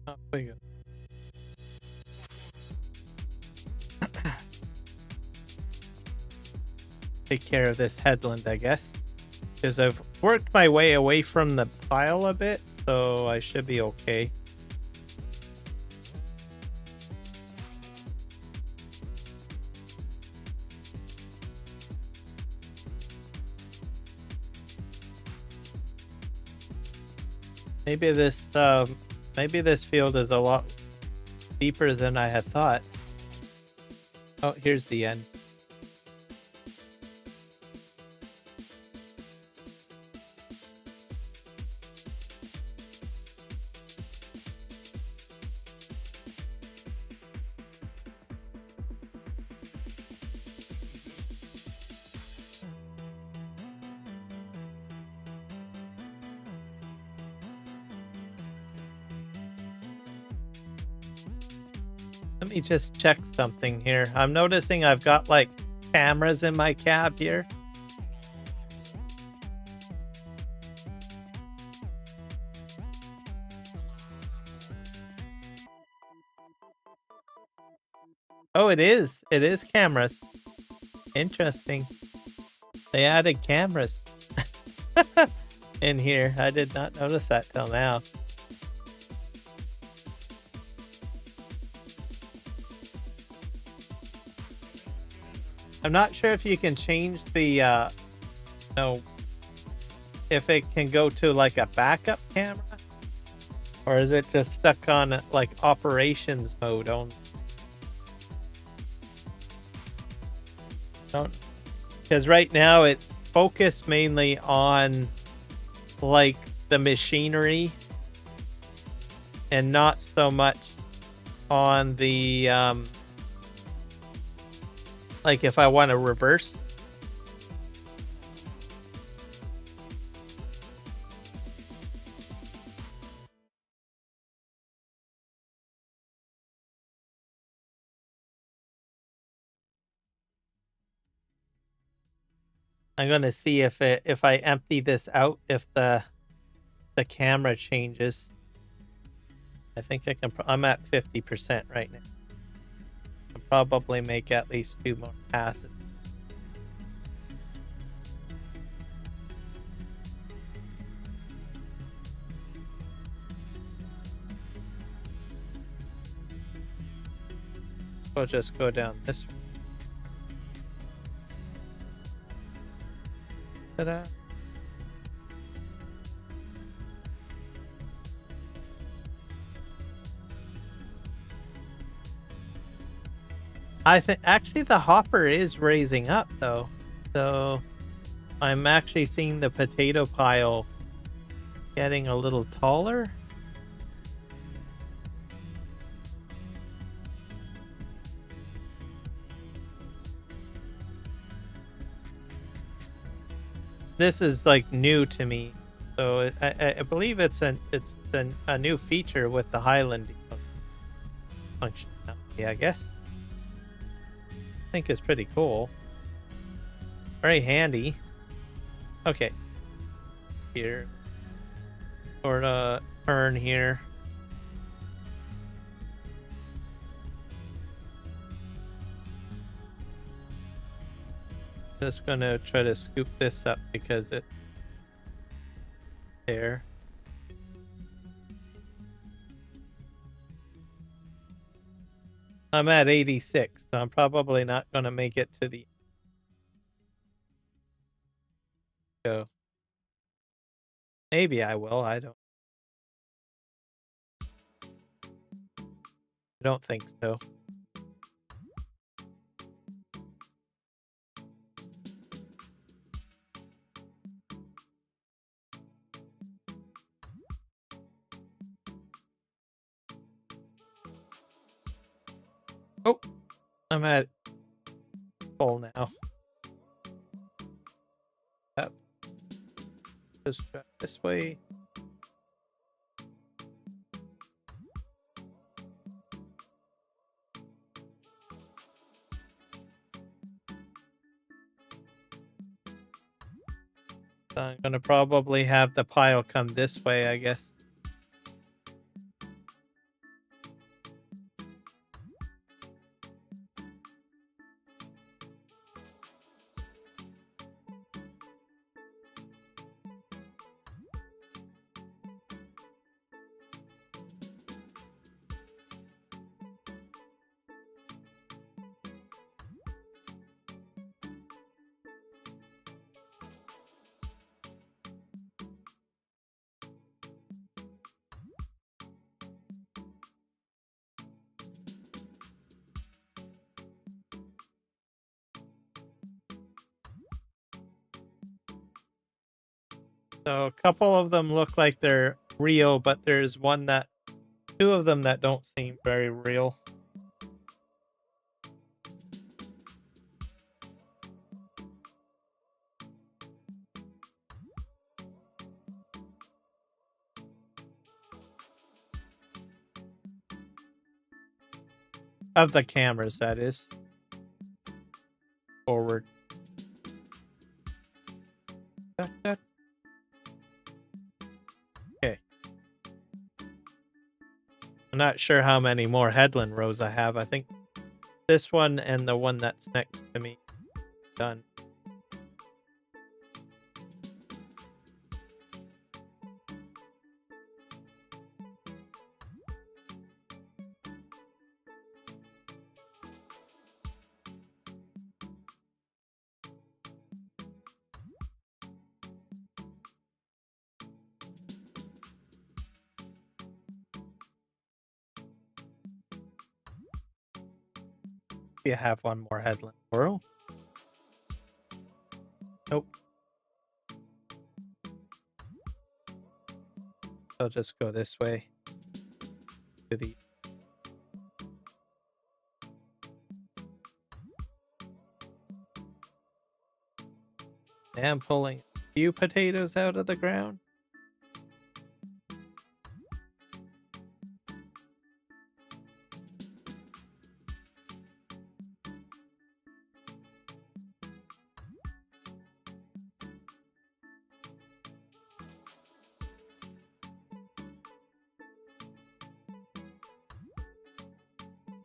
Oh, there you go. Take care of this headland, I guess. Because I've worked my way away from the pile a bit, so I should be okay. Maybe this field is a lot deeper than I had thought. Oh, here's the end. Let me just check something here. I'm noticing I've got like cameras in my cab here. Oh, it is. It is cameras. Interesting. They added cameras in here. I did not notice that till now. I'm not sure if you can change the, no, if it can go to like a backup camera, or is it just stuck on like operations mode only? Don't, because right now it's focused mainly on like the machinery and not so much on the, like if I want to reverse. I'm gonna see if I empty this out, if the camera changes. I think I can. I'm at 50% right now. I'll probably make at least 2 more passes. We'll just go down this one. Ta-da. I think actually the hopper is raising up though, so I'm actually seeing the potato pile getting a little taller. This is like new to me, so I believe it's a new feature with the Highland functionality, I guess. I think it's pretty cool. Very handy. Okay. Here. Sort of turn here. Just gonna try to scoop this up because it there. I'm at 86, so I'm probably not gonna make it to the go. Maybe I will. I don't think so. Oh, I'm at full now. Yep. Just try this way. So I'm gonna probably have the pile come this way, I guess. So a couple of them look like they're real, but there's two of them that don't seem very real. Of the cameras, that is. Forward. Okay. I'm not sure how many more headland rows I have. I think this one and the one that's next to me done. You have one more headland row. Nope. I'll just go this way to the I'm pulling a few potatoes out of the ground.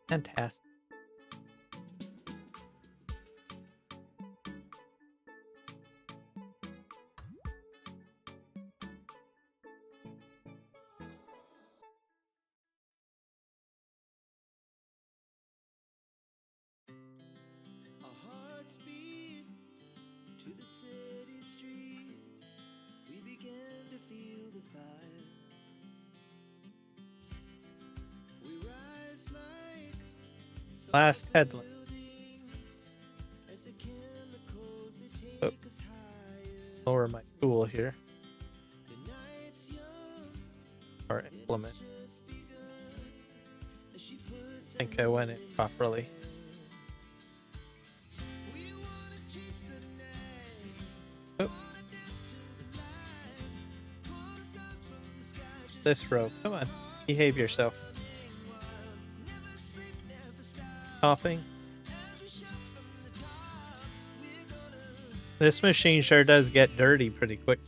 Fantastic. Speed to the city streets, we began to feel the fire. We rise like Last headland. as the chemicals that Oh. take us higher. Lower my tool here. The night's young, Or implement. just begun, as she puts I think I went in properly. Oh. This row. Come on. Behave yourself. Coughing. This machine sure does get dirty pretty quick.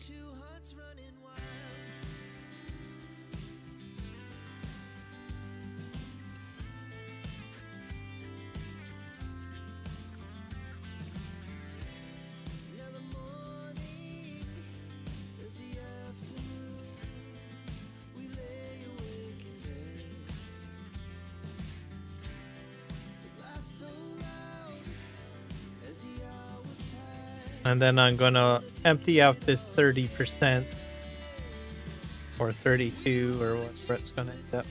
And then I'm gonna empty out this 30% or 32 or whatever it's gonna end up.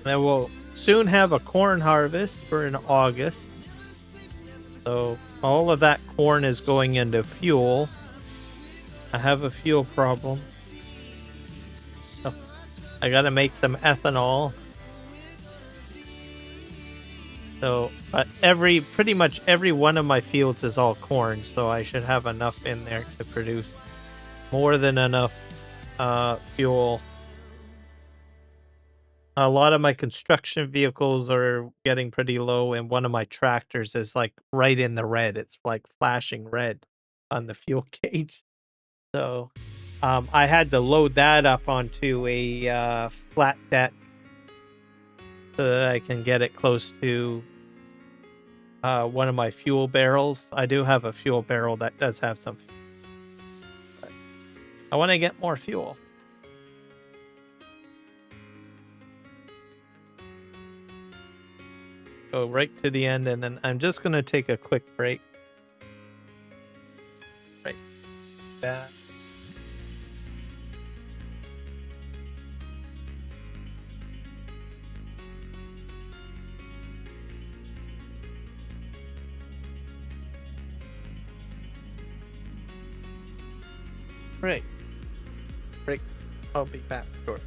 And we'll soon have a corn harvest for in August. So all of that corn is going into fuel. I have a fuel problem. So I gotta make some ethanol. So, but pretty much every one of my fields is all corn, so I should have enough in there to produce more than enough fuel. A lot of my construction vehicles are getting pretty low, and one of my tractors is like right in the red. It's like flashing red on the fuel gauge. So, I had to load that up onto a flat deck so that I can get it close to one of my fuel barrels. I do have a fuel barrel that does have some fuel, but I want to get more fuel. Go right to the end, and then I'm just going to take a quick break. Right back. Right. Break. I'll be back shortly.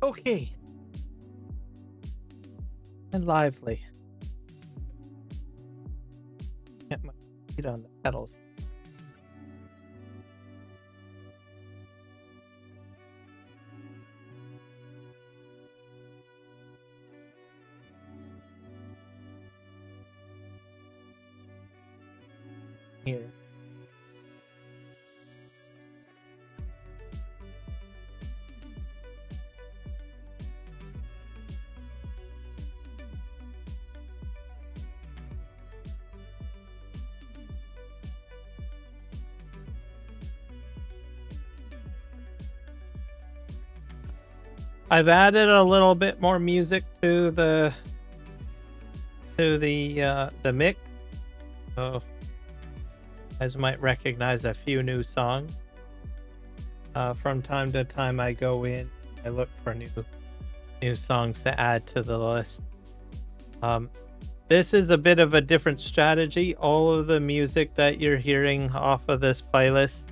Okay. And lively. Get my feet on the pedals. Here. I've added a little bit more music to the mix. So, as you might recognize, a few new songs. From time to time, I go in, I look for new songs to add to the list. This is a bit of a different strategy. All of the music that you're hearing off of this playlist,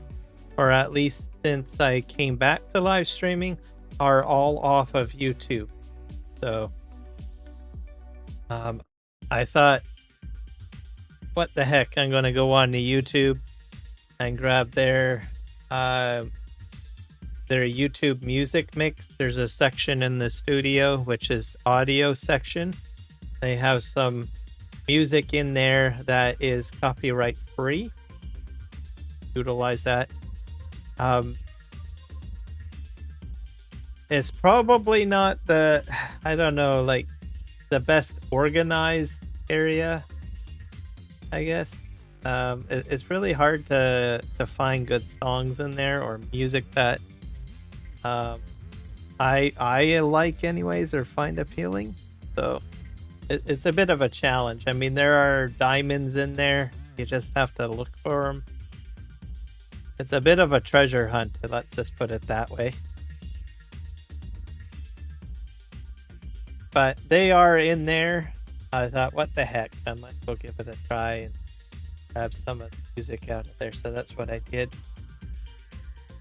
or at least since I came back to live streaming, are all off of YouTube. So I thought, what the heck, I'm going to go on to YouTube and grab their YouTube music mix. There's a section in the studio, which is audio section. They have some music in there that is copyright free. Utilize that. It's probably not the, I don't know, like the best organized area, I guess. It's really hard to find good songs in there, or music that I like anyways, or find appealing. So it's a bit of a challenge. I mean, there are diamonds in there. You just have to look for them. It's a bit of a treasure hunt, let's just put it that way. But they are in there. I thought, what the heck? I might go give it a try and grab some of the music out of there. So that's what I did,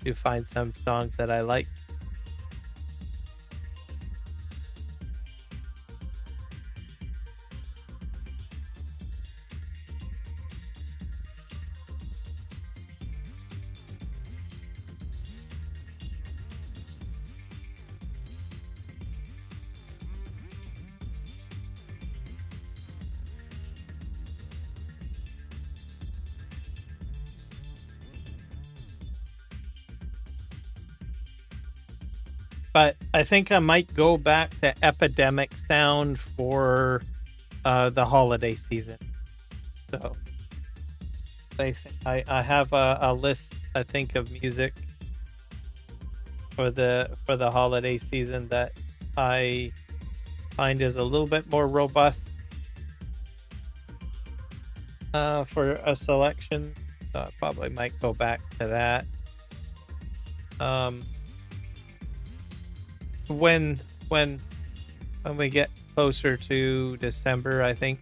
to find some songs that I like. But I think I might go back to Epidemic Sound for the holiday season. So I have a list, I think, of music for the holiday season that I find is a little bit more robust for a selection. So I probably might go back to that. When we get closer to December, I think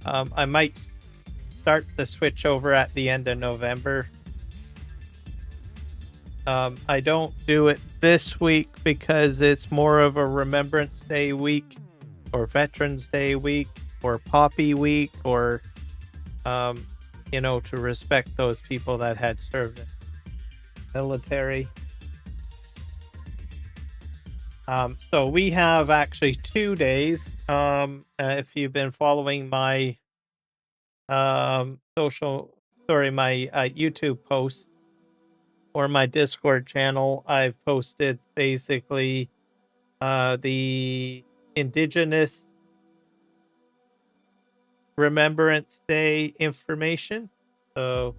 I might start the switch over at the end of November. I don't do it this week because it's more of a Remembrance Day week, or Veterans Day week, or Poppy week, or to respect those people that had served in the military. So we have actually 2 days. If you've been following my my YouTube posts or my Discord channel, I've posted basically the Indigenous Remembrance Day information. So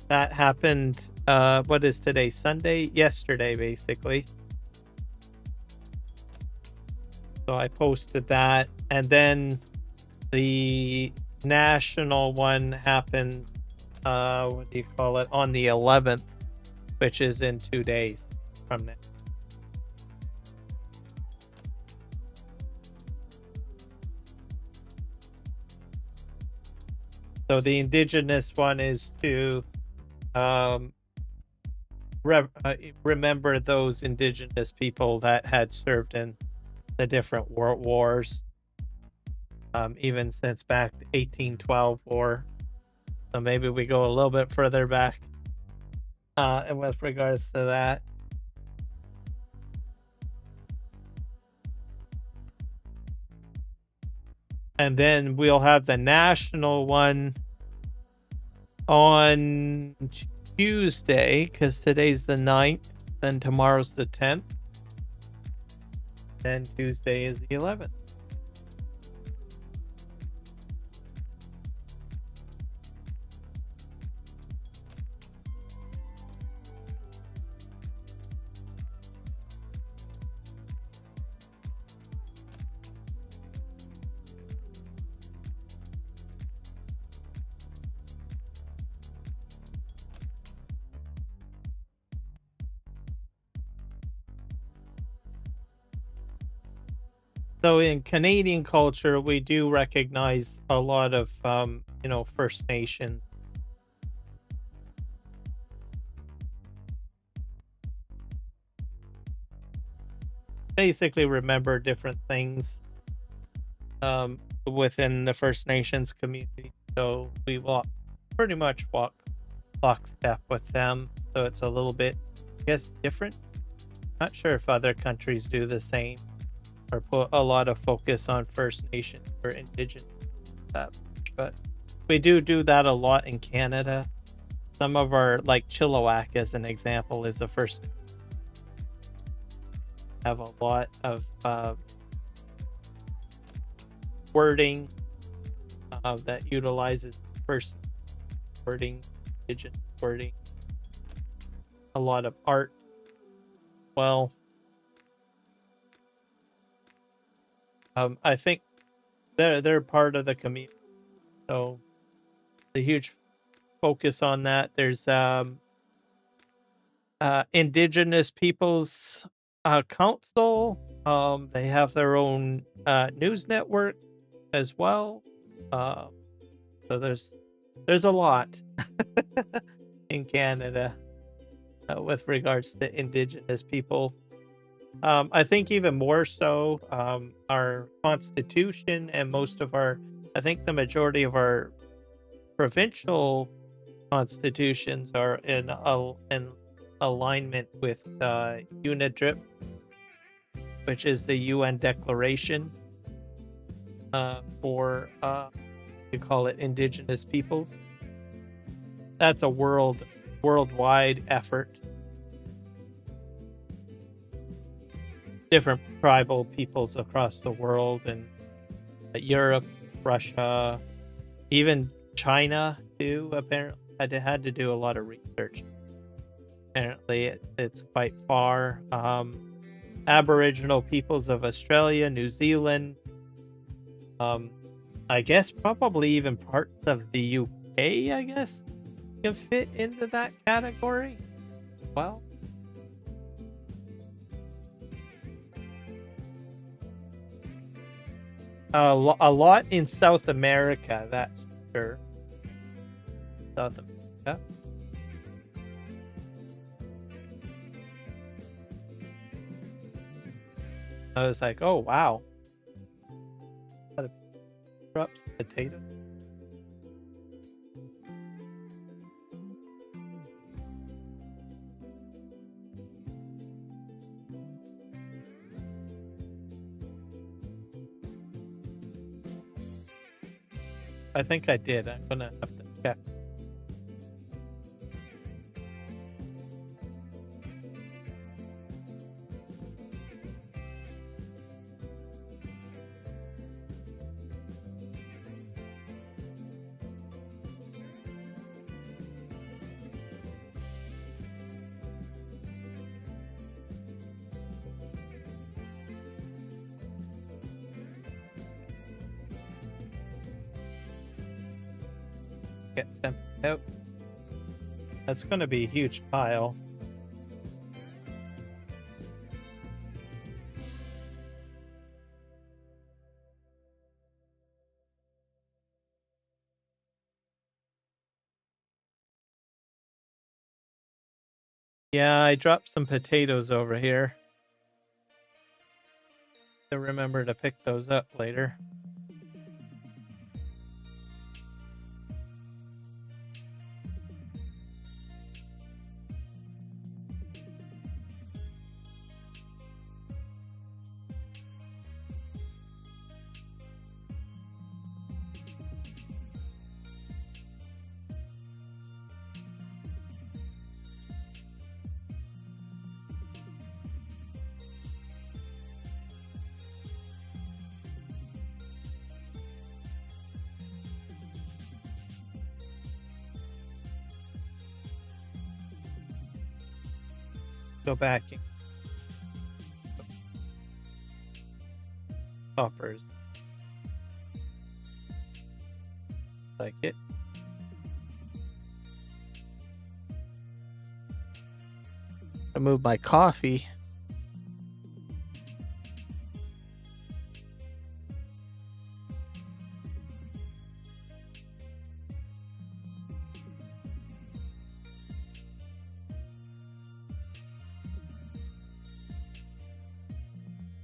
that happened, what is today? Sunday? Yesterday, basically. So I posted that, and then the national one happened, on the 11th, which is in 2 days from now. So the Indigenous one is to remember those indigenous people that had served in the different world wars, even since back 1812 war. So maybe we go a little bit further back with regards to that. And then we'll have the national one on Tuesday, because today's the 9th, then tomorrow's the 10th, and Tuesday is the 11th. So in Canadian culture, we do recognize a lot of, First Nation. Basically, remember different things within the First Nations community. So we pretty much walk lockstep with them. So it's a little bit, I guess, different. Not sure if other countries do the same or put a lot of focus on First Nation or Indigenous stuff, but we do that a lot in Canada. Some of our, like Chilliwack as an example, is a first. Have a lot of wording that utilizes first wording, Indigenous wording. A lot of art. Well, I think they're part of the community, so a huge focus on that. There's Indigenous Peoples Council. They have their own news network as well. So there's a lot in Canada with regards to Indigenous people. I think even more so, our constitution and I think the majority of our provincial constitutions are in alignment with UNIDRIP, which is the UN Declaration for, you call it, Indigenous peoples. That's a worldwide effort. Different tribal peoples across the world, and Europe, Russia, even China too. Apparently, I had to do a lot of research. Apparently, it's quite far. Aboriginal peoples of Australia, New Zealand. I guess probably even parts of the UK. I guess can fit into that category. Well. A lot in South America, that's for sure. South America. I was like, oh wow. Crops, potato. I think I did. I'm gonna have to check. Get sent out. That's gonna be a huge pile. Yeah, I dropped some potatoes over here. To remember to pick those up later. Go back and toppers. Like it. I moved my coffee.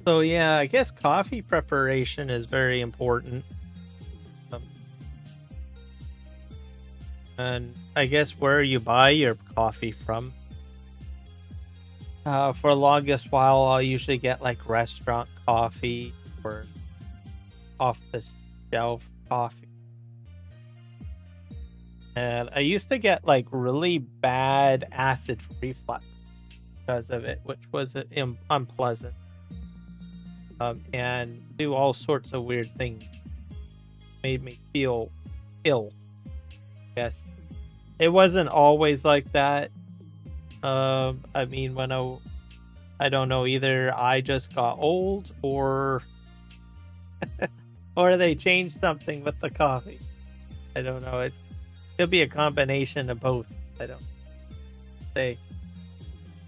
So yeah, I guess coffee preparation is very important. Um, and I guess where you buy your coffee from. For the longest while, I'll usually get like restaurant coffee or off the shelf coffee. And I used to get like really bad acid reflux because of it, which was unpleasant. And do all sorts of weird things. Made me feel ill. Yes. It wasn't always like that. I mean, when I don't know, either I just got old or or they changed something with the coffee. I don't know. It'll be a combination of both. I don't say.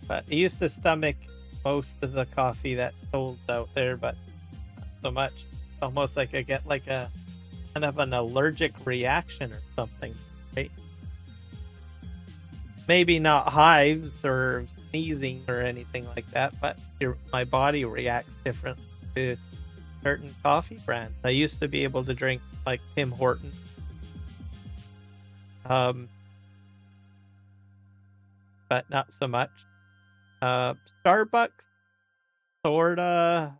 But I used to stomach most of the coffee that's sold out there, but not so much. It's almost like I get like a kind of an allergic reaction or something, right? Maybe not hives or sneezing or anything like that, but my body reacts different to certain coffee brands. I used to be able to drink like Tim Hortons. But not so much. Starbucks, sorta,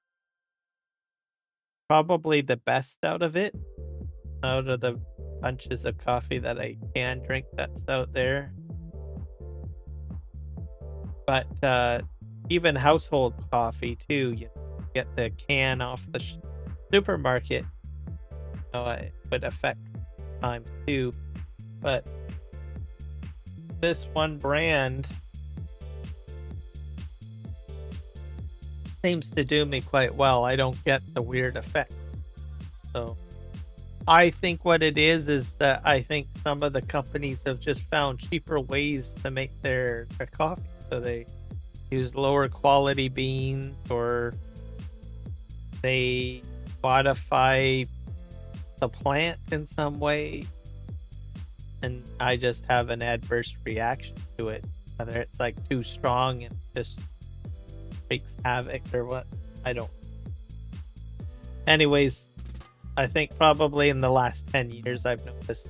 probably the best out of it, out of the bunches of coffee that I can drink that's out there. But even household coffee too, you get the can off the supermarket. It would affect time too. But this one brand seems to do me quite well. I don't get the weird effect. So I think what it is that I think some of the companies have just found cheaper ways to make their coffee. So they use lower quality beans, or they modify the plant in some way. And I just have an adverse reaction to it. Whether it's like too strong and just wreaks havoc or what, I don't. Anyways, I think probably in the last 10 years I've noticed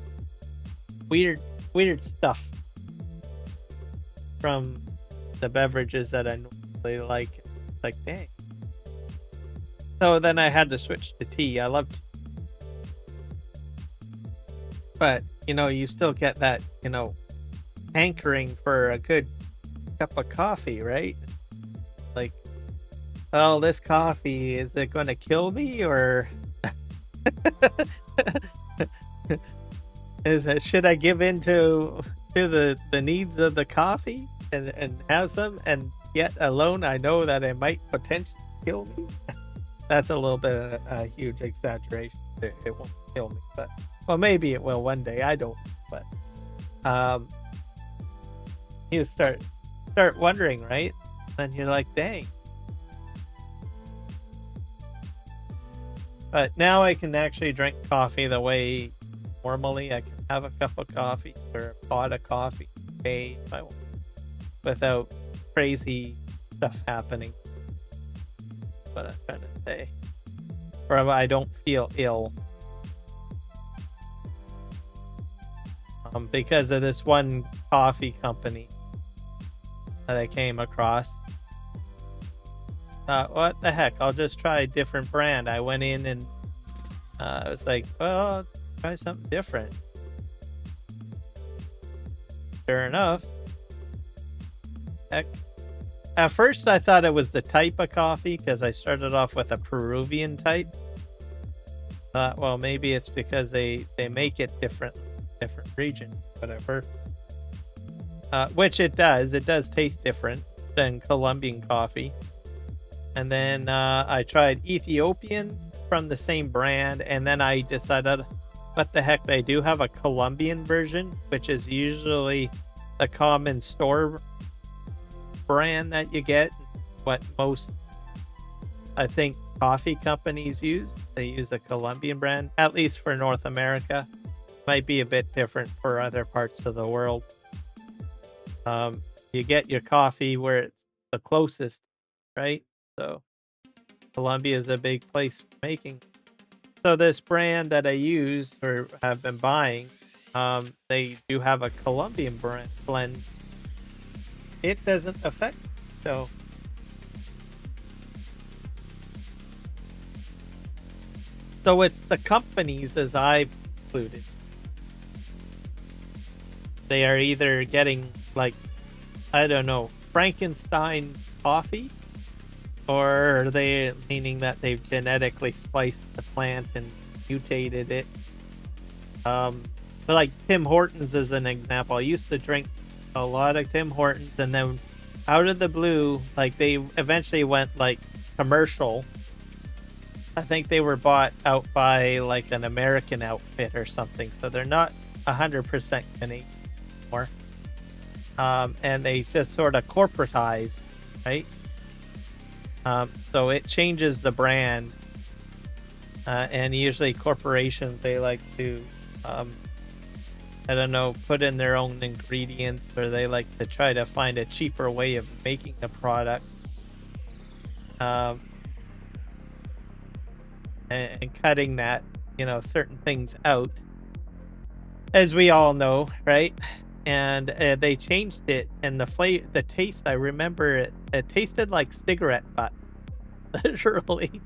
weird stuff from the beverages that I normally like. Like, dang. So then I had to switch to tea. I love tea. But, you still get that, hankering for a good cup of coffee, right? Like, oh, this coffee, is it going to kill me, or should I give in to the needs of the coffee and have some, and yet alone I know that it might potentially kill me? That's a little bit of a huge exaggeration. It won't kill me, but well, maybe it will one day. I don't. But you start wondering, right? Then you're like, dang. But now I can actually drink coffee the way normally I can have a cup of coffee or a pot of coffee a day if I want. without crazy stuff happening. What I'm trying to say. Or I don't feel ill. Because of this one coffee company that I came across. What the heck? I'll just try a different brand. I went in and I was like, well, I'll try something different. Sure enough, heck. At first I thought it was the type of coffee because I started off with a Peruvian type. Thought, well, maybe it's because they make it different region, whatever. Which it does. It does taste different than Colombian coffee. And then I tried Ethiopian from the same brand, and then I decided, what the heck, they do have a Colombian version, which is usually the common store brand that you get. What most, I think, coffee companies use. They use a Colombian brand, at least for North America. Might be a bit different for other parts of the world. You get your coffee where it's the closest, right? So Colombia is a big place for making. So this brand that I use or have been buying, they do have a Colombian blend. It doesn't affect me, so it's the companies, as I've included. They are either getting, like, I don't know, Frankenstein coffee, or are they meaning that they've genetically spliced the plant and mutated it? But like Tim Hortons is an example. I used to drink a lot of Tim Hortons, and then out of the blue, like, they eventually went like commercial. I think they were bought out by like an American outfit or something, so they're not 100% Canadian anymore. And they just sort of corporatize, right? So it changes the brand, and usually corporations, they like to, I don't know, put in their own ingredients, or they like to try to find a cheaper way of making the product, and cutting that, certain things out, as we all know, right? And they changed it, and the taste, I remember it tasted like cigarette butt, literally.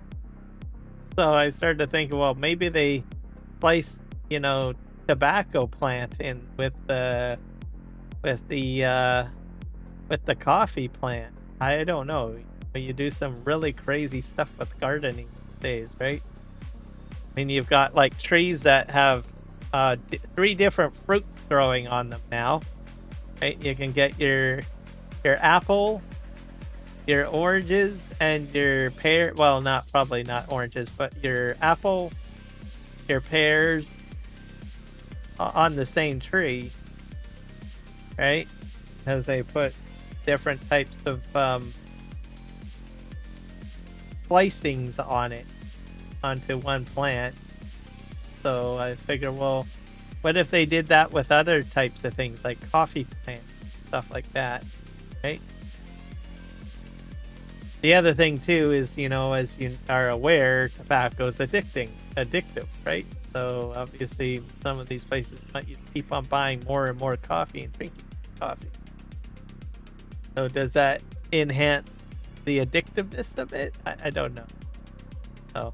So I started to think, well, maybe they slice, tobacco plant in with the coffee plant. I don't know. You do some really crazy stuff with gardening these days, right? I mean, you've got like trees that have 3 different fruits growing on them now, right? You can get your apple, your oranges, and your pear. Well, probably not oranges, but your apple, your pears on the same tree, right? As they put different types of splicings on it onto one plant. So I figure, well, what if they did that with other types of things like coffee plants, stuff like that, right? The other thing too is, as you are aware, tobacco is addictive, right? So obviously some of these places want you to keep on buying more and more coffee and drinking coffee. So does that enhance the addictiveness of it? I don't know. So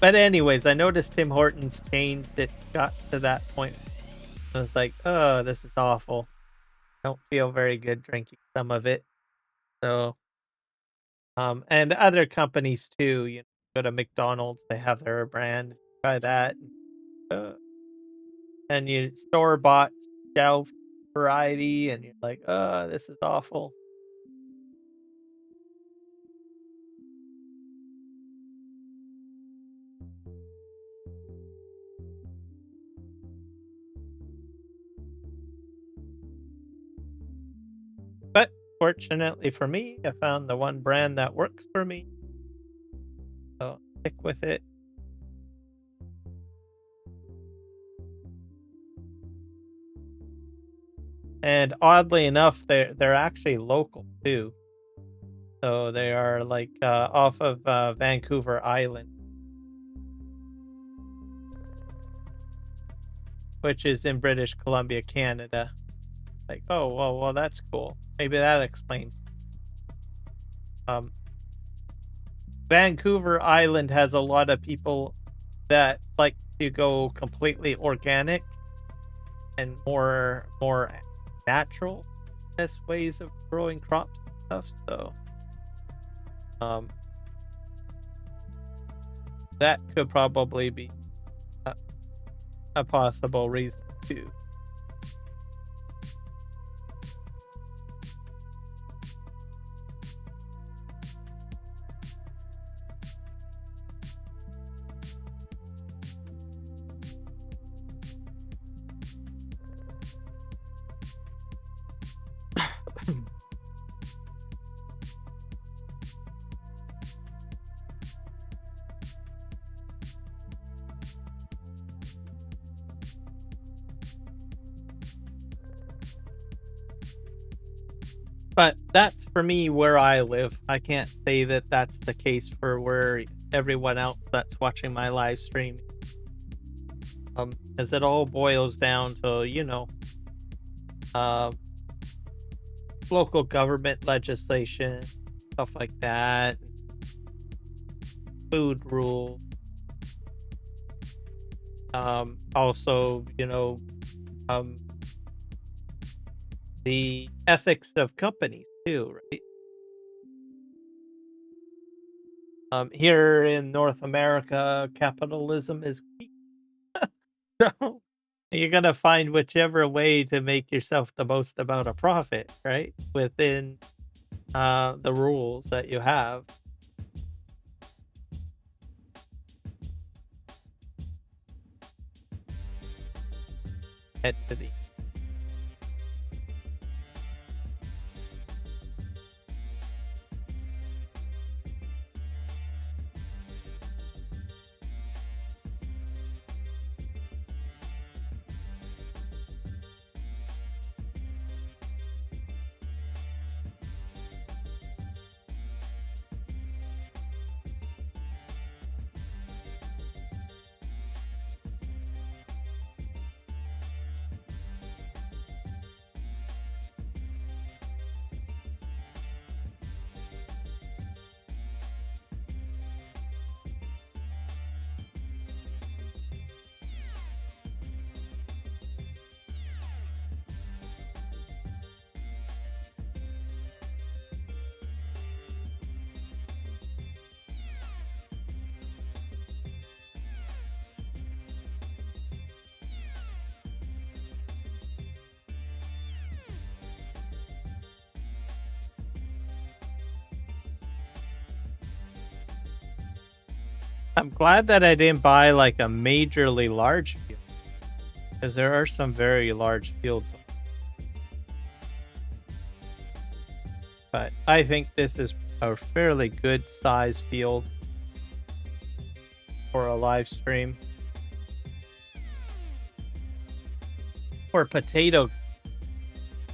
but anyways, I noticed Tim Hortons changed it, got to that point. I was like, oh, this is awful. Don't feel very good drinking some of it. So, and other companies too, go to McDonald's, they have their brand, try that. And you store-bought shelf variety, and you're like, oh, this is awful. But fortunately for me, I found the one brand that works for me. So stick with it. And oddly enough, they're actually local too. So they are like off of Vancouver Island, which is in British Columbia, Canada. Like, oh well, that's cool. Maybe that explains. Um, Vancouver Island has a lot of people that like to go completely organic and more natural best ways of growing crops and stuff. So um, that could probably be a, a possible reason too. But that's for me where I live. I can't say that that's the case for where everyone else that's watching my live stream. As it all boils down to, uh, local government legislation, stuff like that, food rule. Also, um, the ethics of companies too, right? Here in North America, capitalism is key. So you're gonna find whichever way to make yourself the most amount of profit, right? Within the rules that you have. Entity. I'm glad that I didn't buy like a majorly large field, because there are some very large fields. But I think this is a fairly good size field for a live stream. For potato,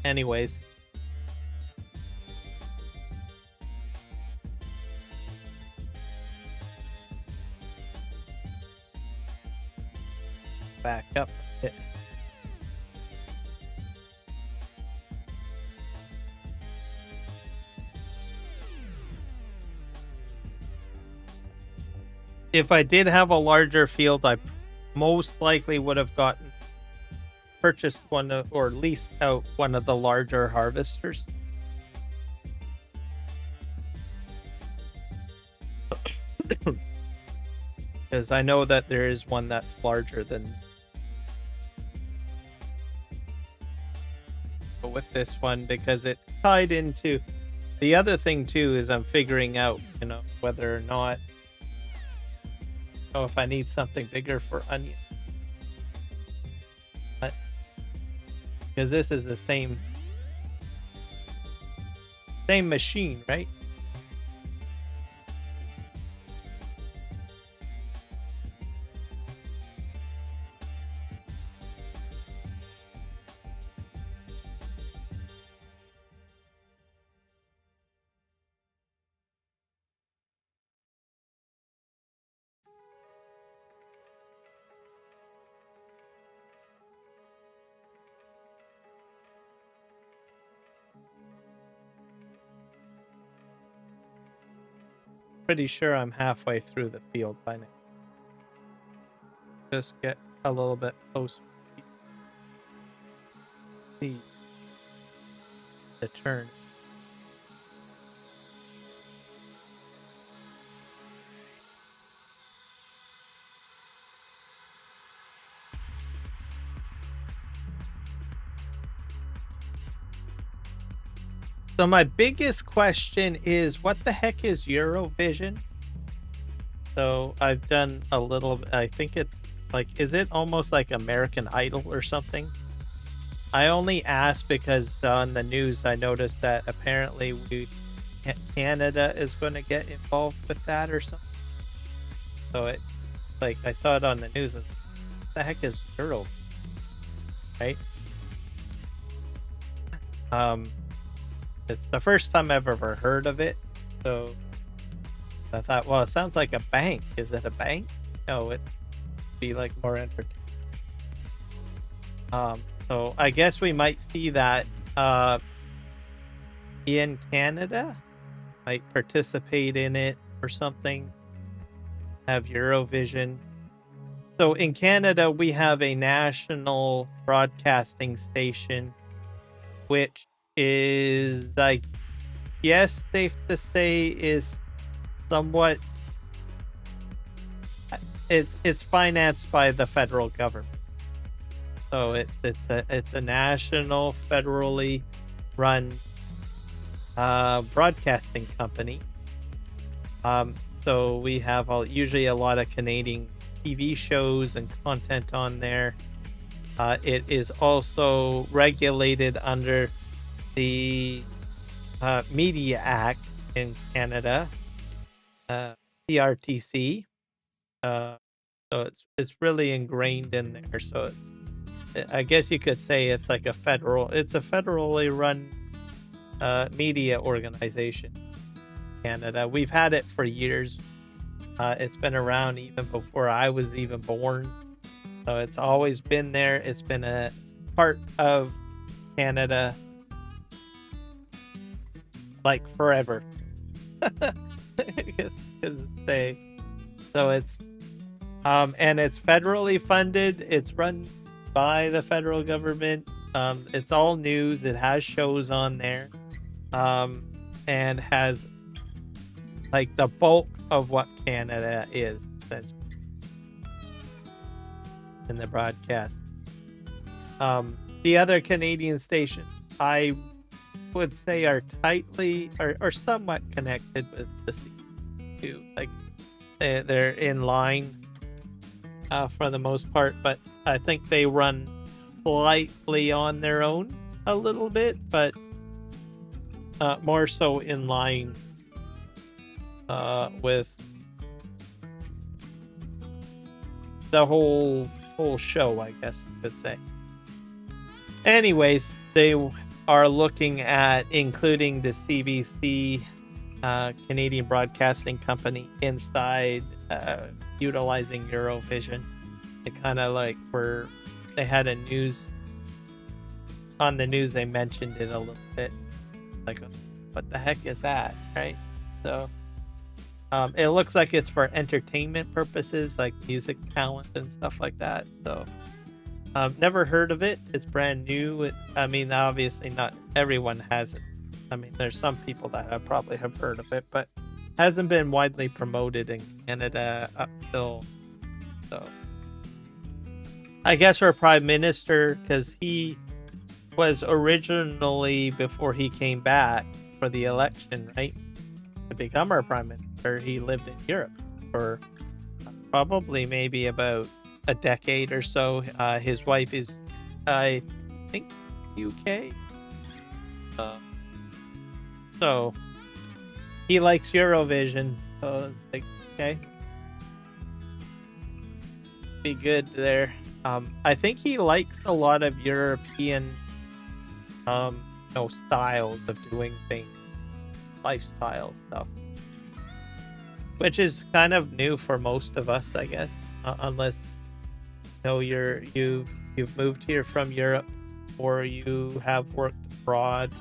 anyways. Back up a bit. If I did have a larger field, I most likely would have purchased one of, or leased out one of the larger harvesters. Because I know that there is one that's larger than. But with this one, because it's tied into the other thing too, is I'm figuring out, whether or not. Oh, if I need something bigger for onion. But because this is the same machine, right? pretty sure I'm halfway through the field by now. Just get a little bit closer. See the turn. So my biggest question is, what the heck is Eurovision? So I've done a little, I think it's like, is it almost like American Idol or something? I only asked because on the news I noticed that apparently Canada is going to get involved with that or something. So it, like, I saw it on the news. And what the heck is Euro? Right? It's the first time I've ever heard of it. So I thought, well, it sounds like a bank. Is it a bank? No, it'd be like more entertaining. So I guess we might see that in Canada, might participate in it or something. Have Eurovision. So in Canada, we have a national broadcasting station, which is, I guess, safe to say, is somewhat. It's financed by the federal government. So it's a national, federally run broadcasting company. So we have usually a lot of Canadian TV shows and content on there. It is also regulated under the Media Act in Canada, CRTC. So it's really ingrained in there. So I guess you could say it's like a federally run media organization in Canada. We've had it for years. It's been around even before I was even born. So it's always been there. It's been a part of Canada like forever. So it's and it's federally funded. It's run by the federal government. It's all news. It has shows on there, and has like the bulk of what Canada is essentially in the broadcast. The other Canadian stations, I would say, are tightly or somewhat connected with the C2. Like they're in line for the most part, but I think they run slightly on their own a little bit, but more so in line with the whole show, I guess you could say. Anyways, they are looking at including the CBC, Canadian Broadcasting Company, inside, utilizing Eurovision. It kind of like they had on the news, they mentioned it a little bit. Like, what the heck is that, right? So it looks like it's for entertainment purposes, like music talent and stuff like that. So never heard of it. It's brand new. I mean, obviously not everyone has it. I mean, there's some people that probably have heard of it, but hasn't been widely promoted in Canada up till. So I guess our prime minister, because he was originally, before he came back for the election, right, to become our prime minister, he lived in Europe for probably maybe about a decade or so. His wife is, I think, UK. So he likes Eurovision. So it's like, okay, be good there. I think he likes a lot of European, styles of doing things, lifestyle stuff, which is kind of new for most of us, I guess, unless you've moved here from Europe, or you have worked abroad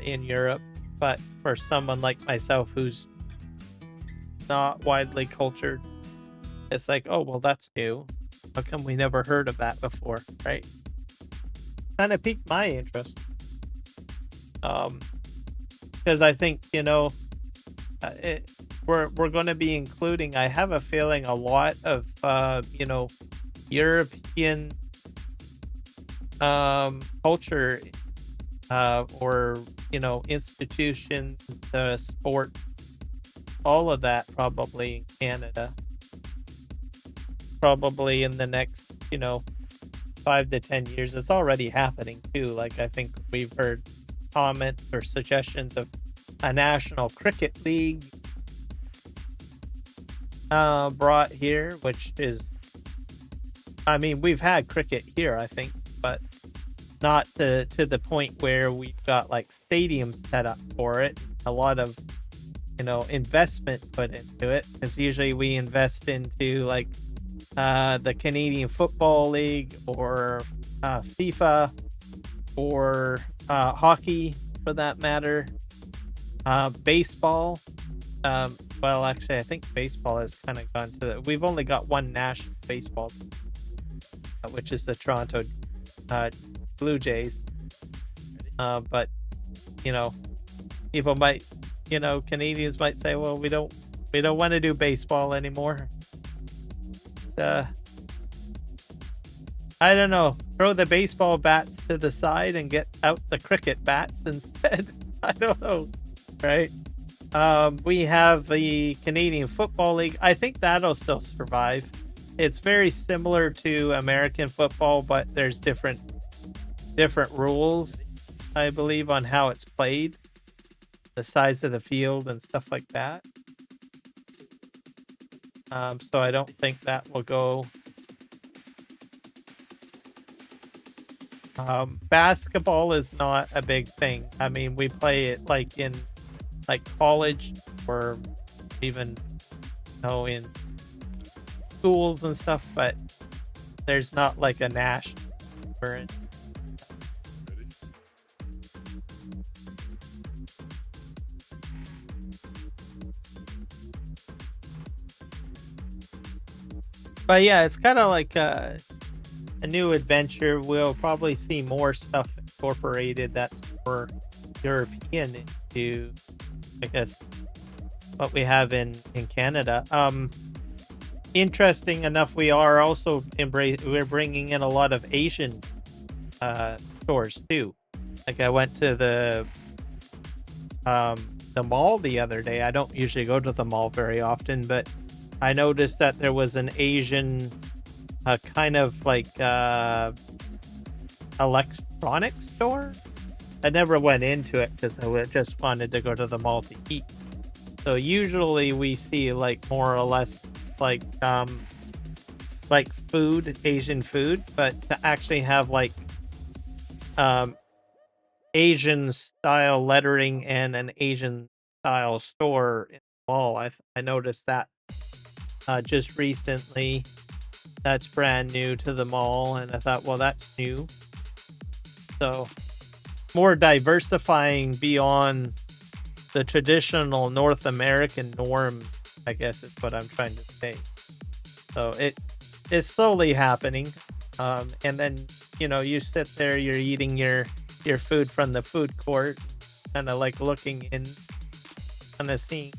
in Europe. But for someone like myself who's not widely cultured. It's like, oh well, that's new. How come we never heard of that before, right? Kind of piqued my interest. Because I think it, we're going to be including. I have a feeling a lot of European culture or institutions, sport, all of that probably in Canada. Probably in the next 5 to 10 years. It's already happening too. Like I think we've heard comments or suggestions of a national cricket league brought here, which is, I mean, we've had cricket here, I think, but not to the point where we've got like stadiums set up for it. A lot of investment put into it, because usually we invest into like the Canadian Football League or FIFA or hockey for that matter. Baseball. Well, actually, I think baseball has kind of gone to we've only got one national baseball team, which is the Toronto Blue Jays. But people might, Canadians might say, well, we don't want to do baseball anymore. I don't know. Throw the baseball bats to the side and get out the cricket bats instead. I don't know, right? We have the Canadian Football League. I think that'll still survive. It's very similar to American football, but there's different rules, I believe, on how it's played, the size of the field and stuff like that. So I don't think that will go. Basketball is not a big thing. I mean, we play it like in college or even in schools and stuff, but there's not like a national for it. But yeah, it's kind of like a new adventure. We'll probably see more stuff incorporated that's more European into, I guess, what we have in Canada. Interesting enough, we are also we're bringing in a lot of Asian stores too. Like I went to the mall the other day. I don't usually go to the mall very often, but I noticed that there was an Asian kind of like electronics store. I never went into it because I just wanted to go to the mall to eat. So usually we see like more or less like food, Asian food, but to actually have like Asian style lettering and an Asian style store in the mall, I noticed that just recently. That's brand new to the mall, and I thought, well, that's new. So more diversifying beyond the traditional North American norm, I guess is what I'm trying to say. So it is slowly happening. And then, you sit there, you're eating your food from the food court, kind of like looking in, kind of seeing.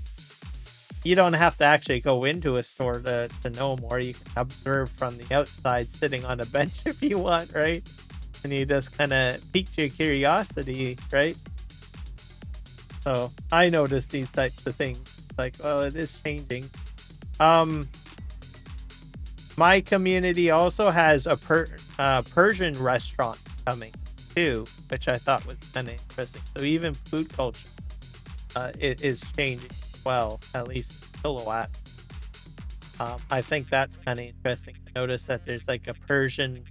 You don't have to actually go into a store to know more. You can observe from the outside sitting on a bench if you want, right? And you just kind of piqued your curiosity, right? So I notice these types of things. Like, well, it is changing. My community also has a Persian restaurant coming too, which I thought was kind of interesting. So even food culture it is changing. Well, at least Kilowatt. I think that's kind of interesting. I noticed that there's like a Persian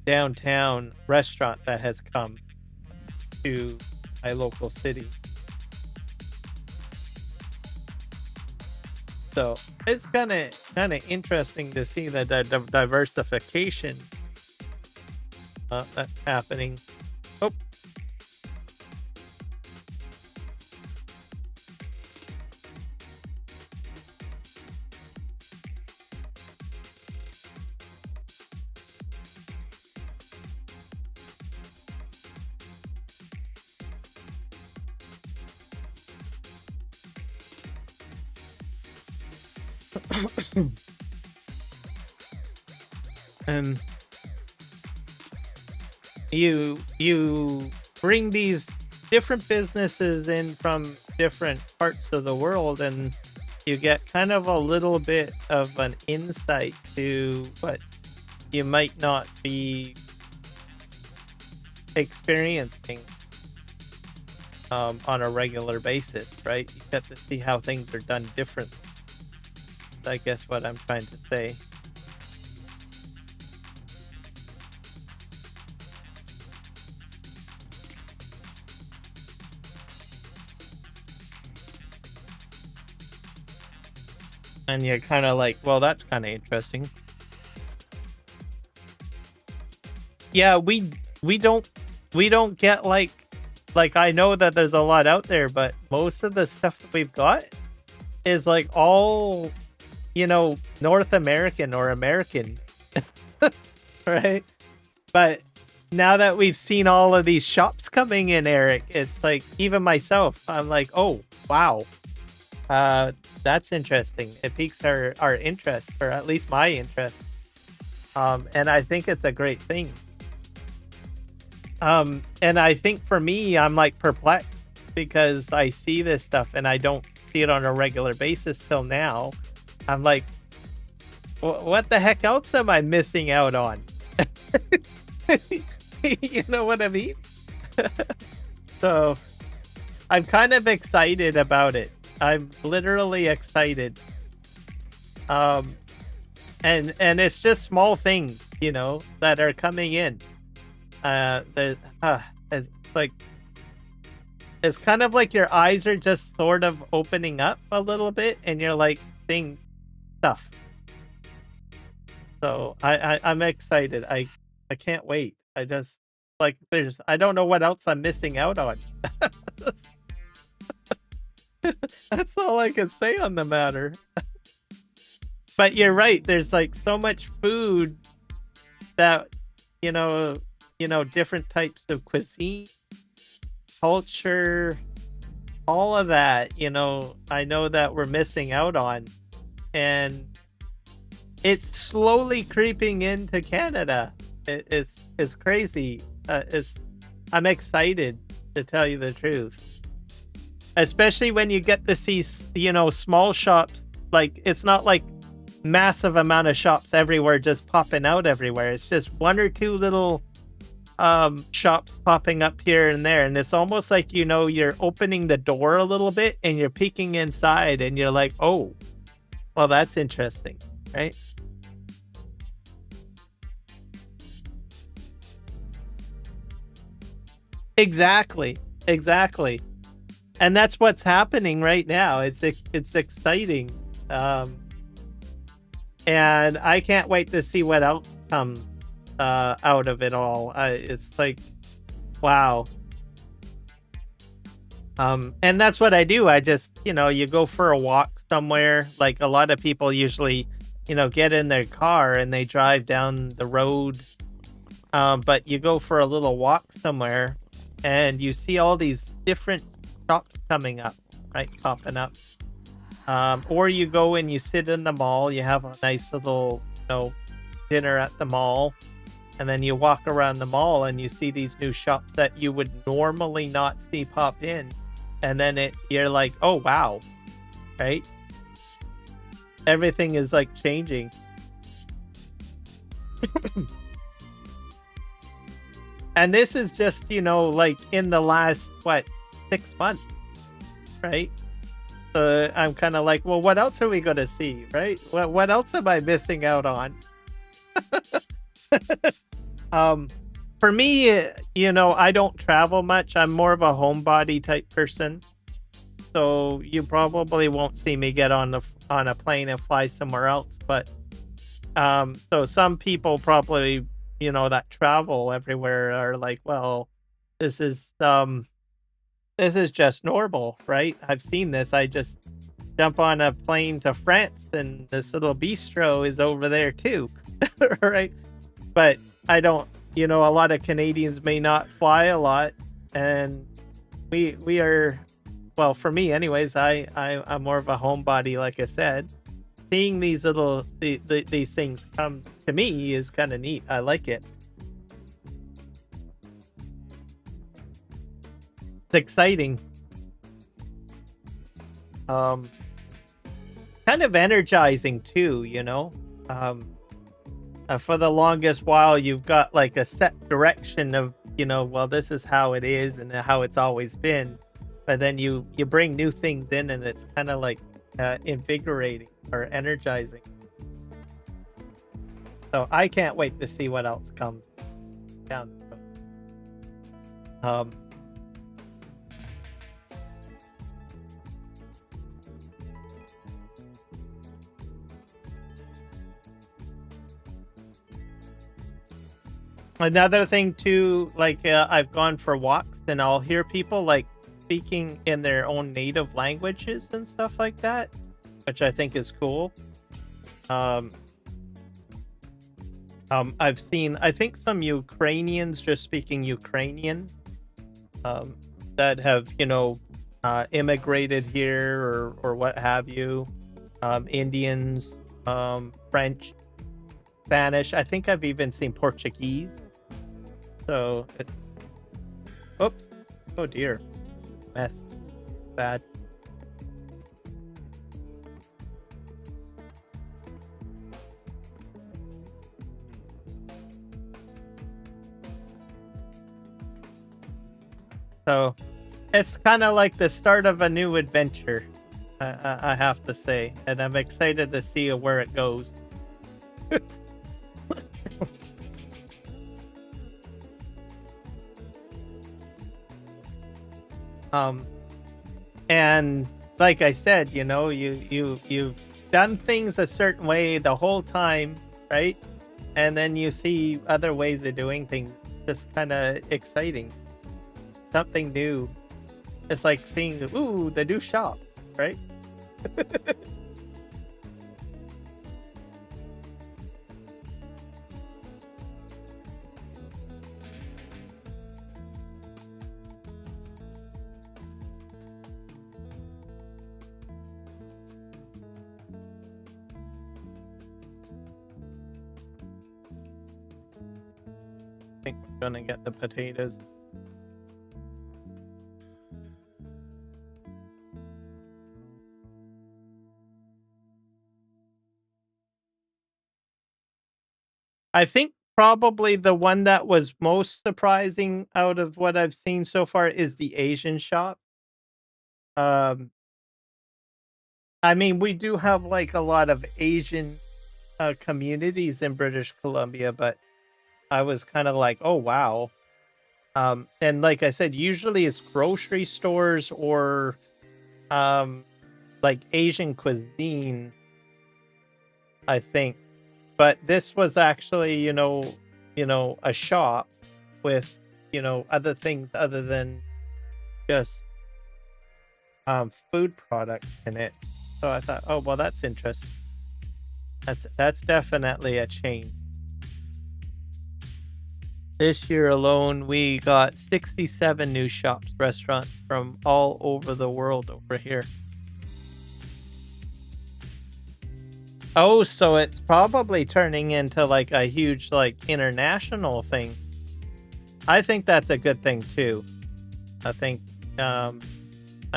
downtown restaurant that has come to my local city. So it's kind of interesting to see the diversification that's happening. Oh. And you bring these different businesses in from different parts of the world, and you get kind of a little bit of an insight to what you might not be experiencing on a regular basis, right? You get to see how things are done differently. I guess what I'm trying to say. And you're kind of like, well, that's kind of interesting. Yeah, we don't get like I know that there's a lot out there, but most of the stuff that we've got is like all, North American or American, right? But now that we've seen all of these shops coming in, Eric, it's like even myself, I'm like, oh wow, that's interesting. It piques our interest, or at least my interest, and I think it's a great thing. And I think for me, I'm like perplexed because I see this stuff and I don't see it on a regular basis till now. I'm like, what the heck else am I missing out on? You know what I mean? So I'm kind of excited about it. I'm literally excited. And it's just small things, that are coming in. It's like, it's kind of like your eyes are just sort of opening up a little bit, and you're like seeing stuff. So I'm excited. I can't wait. I just like I don't know what else I'm missing out on. That's all I can say on the matter. But you're right. There's like so much food that different types of cuisine, culture, all of that, I know that we're missing out on. And it's slowly creeping into Canada. It's crazy. I'm excited, to tell you the truth. Especially when you get to see, small shops. Like, it's not like massive amount of shops everywhere just popping out everywhere. It's just one or two little shops popping up here and there, and it's almost like you're opening the door a little bit and you're peeking inside and you're like, oh, well, that's interesting, right? Exactly. And that's what's happening right now. It's exciting. And I can't wait to see what else comes out of it all. It's like, wow. And that's what I do. I just, you go for a walk somewhere. Like a lot of people usually, get in their car and they drive down the road. But you go for a little walk somewhere and you see all these different shops coming up, right? Popping up. Or you go and you sit in the mall. You have a nice little, dinner at the mall. And then you walk around the mall and you see these new shops that you would normally not see pop in. And then you're like, oh, wow. Right? Everything is like changing. And this is just, like in the last, 6 months, right? So I'm kind of like, well, what else are we going to see, right? What else am I missing out on? For me, I don't travel much. I'm more of a homebody type person. So you probably won't see me get on a plane and fly somewhere else. But so some people probably, that travel everywhere are like, well, this is just normal, right? I've seen this. I just jump on a plane to France and this little bistro is over there too. Right? But I don't, a lot of Canadians may not fly a lot, and we are, well, for me anyways, I'm more of a homebody, like I said. seeing these these things come to me is kind of neat. I like it. It's exciting. Kind of energizing too, you know. For the longest while, you've got like a set direction of, you know, well, this is how it is and how it's always been. But then you bring new things in, and it's kind of like invigorating or energizing. So I can't wait to see what else comes down. Another thing too, like I've gone for walks and I'll hear people like speaking in their own native languages and stuff like that, which I think is cool. I've seen, I think, some Ukrainians just speaking Ukrainian, that have, you know, immigrated here or what have you. Indians, French, Spanish. I think I've even seen Portuguese. So, oops. Oh dear. Mess. Bad. So, it's kind of like the start of a new adventure, I have to say. And I'm excited to see where it goes. And like I said, you know, you've done things a certain way the whole time, right? And then you see other ways of doing things, just kind of exciting. Something new. It's like seeing, ooh, the new shop, right? I think we're gonna get the potatoes. I think probably the one that was most surprising out of what I've seen so far is the Asian shop. Um, I mean, we do have like a lot of Asian communities in British Columbia, but I was kind of like, oh wow. And like I said, usually it's grocery stores or like Asian cuisine, I think. But this was actually, a shop with, other things other than just food products in it. So I thought, oh well, that's interesting. That's definitely a change. This year alone, we got 67 new shops, restaurants from all over the world over here. Oh, so it's probably turning into like a huge like international thing. I think that's a good thing too. I think I'm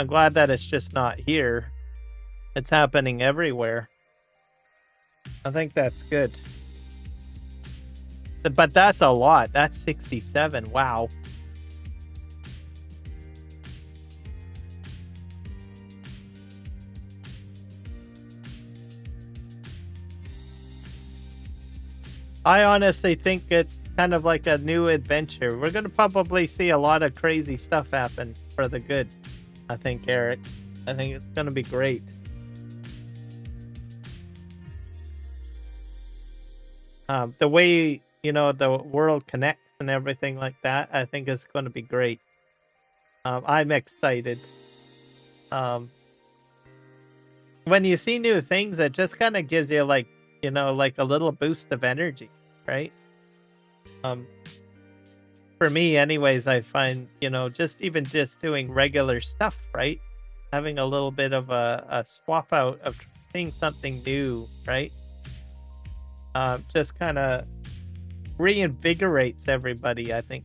glad that it's just not here. It's happening everywhere. I think that's good. But that's a lot. That's 67. Wow. I honestly think it's kind of like a new adventure. We're going to probably see a lot of crazy stuff happen for the good. I think, Eric. I think it's going to be great. The way, the world connects and everything like that, I think is going to be great. I'm excited. When you see new things, it just kind of gives you like, like a little boost of energy, right? For me anyways, I find, just doing regular stuff, right? having a little bit of a swap out of seeing something new, right? Just kind of reinvigorates everybody, I think.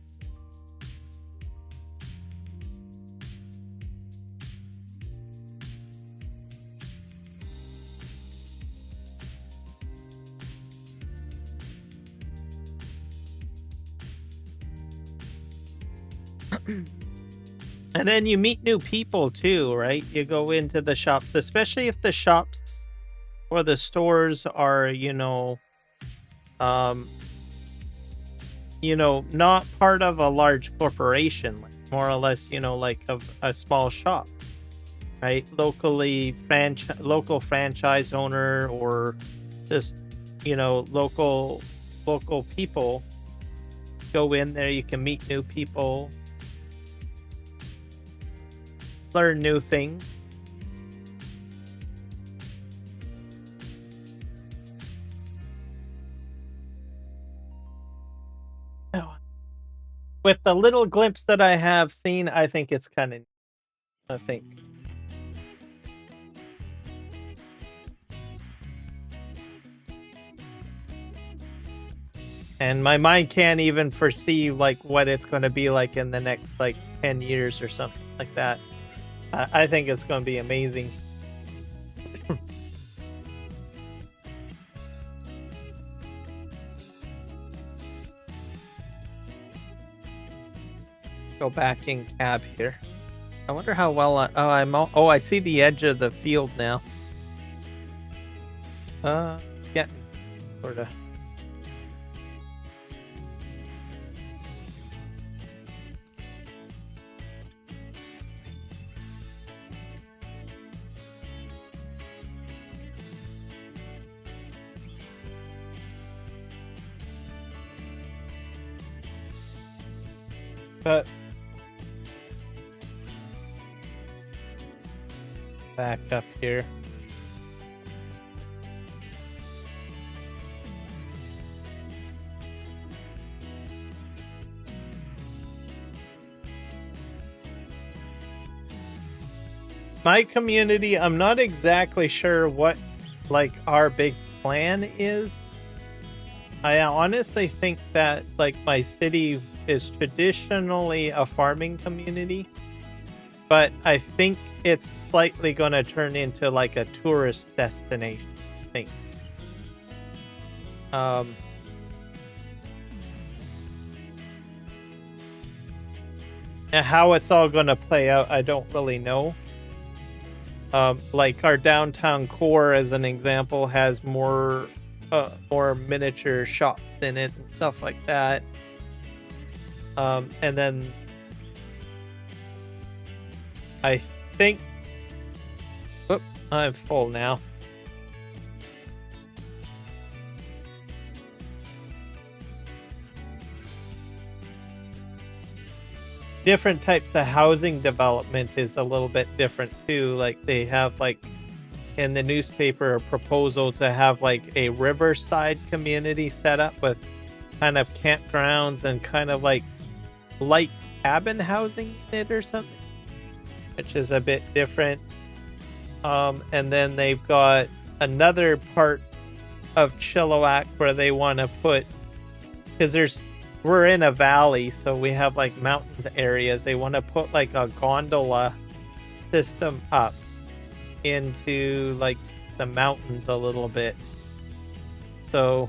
And then you meet new people too, right? You go into the shops, especially if the shops or the stores are, um, not part of a large corporation, like more or less, like a small shop, right? Local franchise owner, or just, local people. Go in there, you can meet new people, learn new things. Oh. With the little glimpse that I have seen, I think it's kind of, I think. And my mind can't even foresee like what it's going to be like in the next like 10 years or something like that. I think it's going to be amazing. Go back in cab here. I wonder how well I see the edge of the field now. Yeah, sort of. But back up here. My community, I'm not exactly sure what like our big plan is. I honestly think that like my city is traditionally a farming community, but I think it's slightly going to turn into like a tourist destination, I think. And how it's all going to play out, I don't really know. Like our downtown core, as an example, has more miniature shops in it and stuff like that. And then I think, whoop, I'm full now. Different types of housing development is a little bit different too. Like they have like in the newspaper a proposal to have like a riverside community set up with kind of campgrounds and kind of like light cabin housing in it or something, which is a bit different. And then they've got another part of Chilliwack where they want to put, because we're in a valley, so we have like mountain areas. They want to put like a gondola system up into like the mountains a little bit. So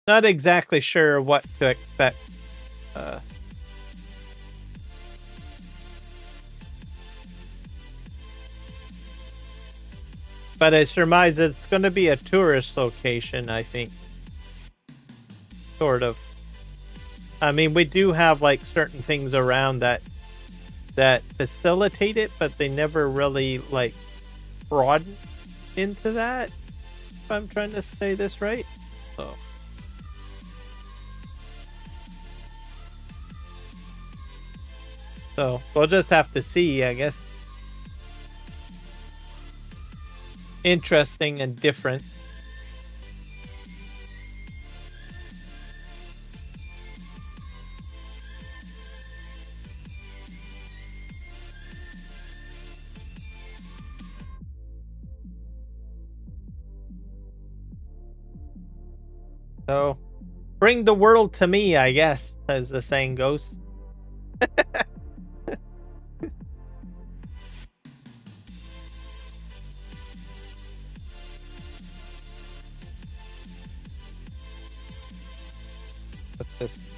not exactly sure what to expect. But I surmise it's going to be a tourist location, I think. Sort of. I mean, we do have like certain things around that facilitate it, but they never really like broaden into that. If I'm trying to say this right. So we'll just have to see, I guess. Interesting and different. So, bring the world to me, I guess, as the saying goes. What's this?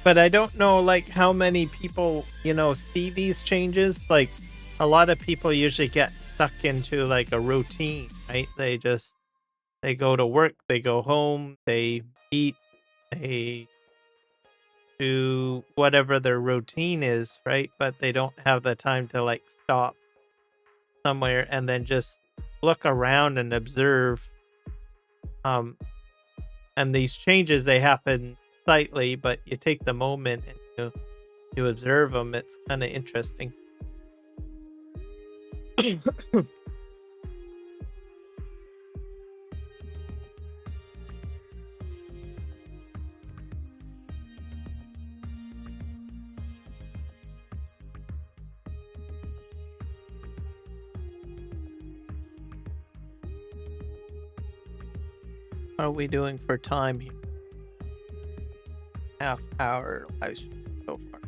But I don't know, like, how many people, you know, see these changes. Like, a lot of people usually get stuck into, like, a routine, right? They go to work, they go home, they eat, they do whatever their routine is, right? But they don't have the time to, like, stop somewhere and then just look around and observe. Um, and these changes, they happen slightly, but you take the moment and you observe them. It's kind of interesting. How are we doing for time here? Half hour live stream so far.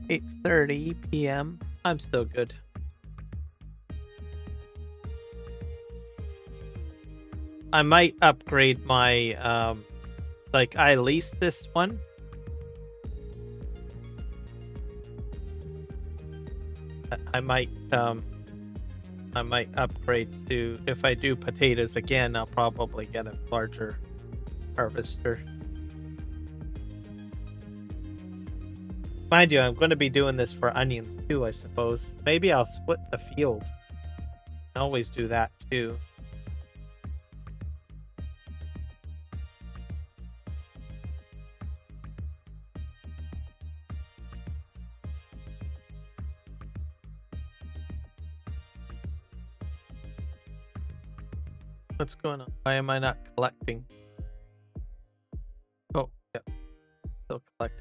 8:30 p.m. I'm still good. I might upgrade my like, I leased this one. I might upgrade to, if I do potatoes again, I'll probably get a larger harvester. Mind you, I'm going to be doing this for onions too, I suppose. Maybe I'll split the field. I always do that too. What's going on? Why am I not collecting? Oh, yeah. Still collecting.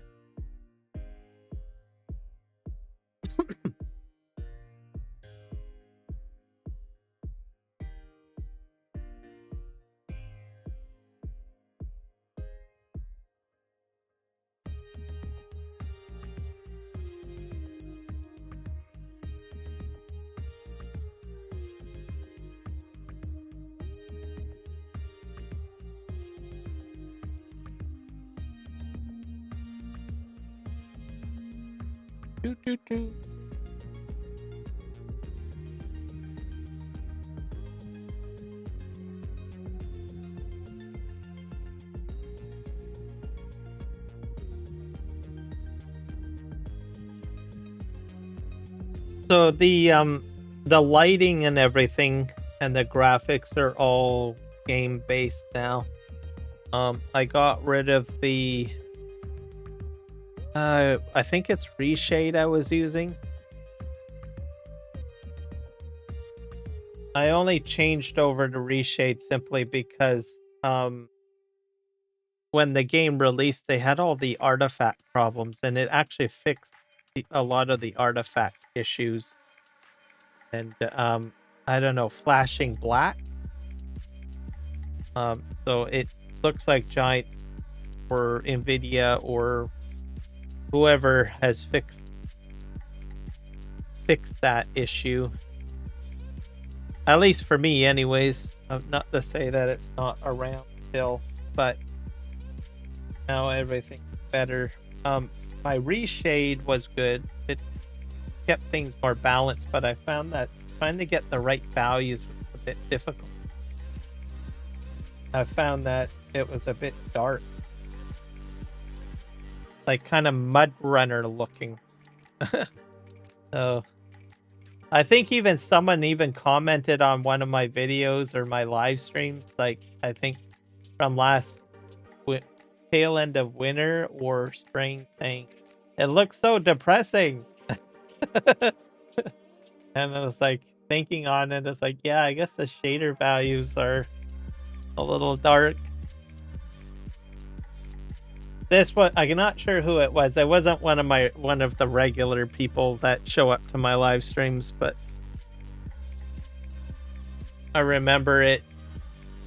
Doo, doo, doo. So the lighting and everything and the graphics are all game based now. I got rid of the I think it's reshade I was using. I only changed over to reshade simply because when the game released, they had all the artifact problems, and it actually fixed a lot of the artifact issues. And I don't know, flashing black. So it looks like Giants or Nvidia or whoever has fixed that issue. At least for me, anyways. Not to say that it's not around still, but now everything's better. My reshade was good. It kept things more balanced, but I found that trying to get the right values was a bit difficult. I found that it was a bit dark. Like kind of mud runner looking. So I think even someone even commented on one of my videos or my live streams, like I think from last tail end of winter or spring thing. It looks so depressing. And I was like thinking on it, it's like, yeah, I guess the shader values are a little dark. This one, I'm not sure who it was. It wasn't one of the regular people that show up to my live streams, but I remember it.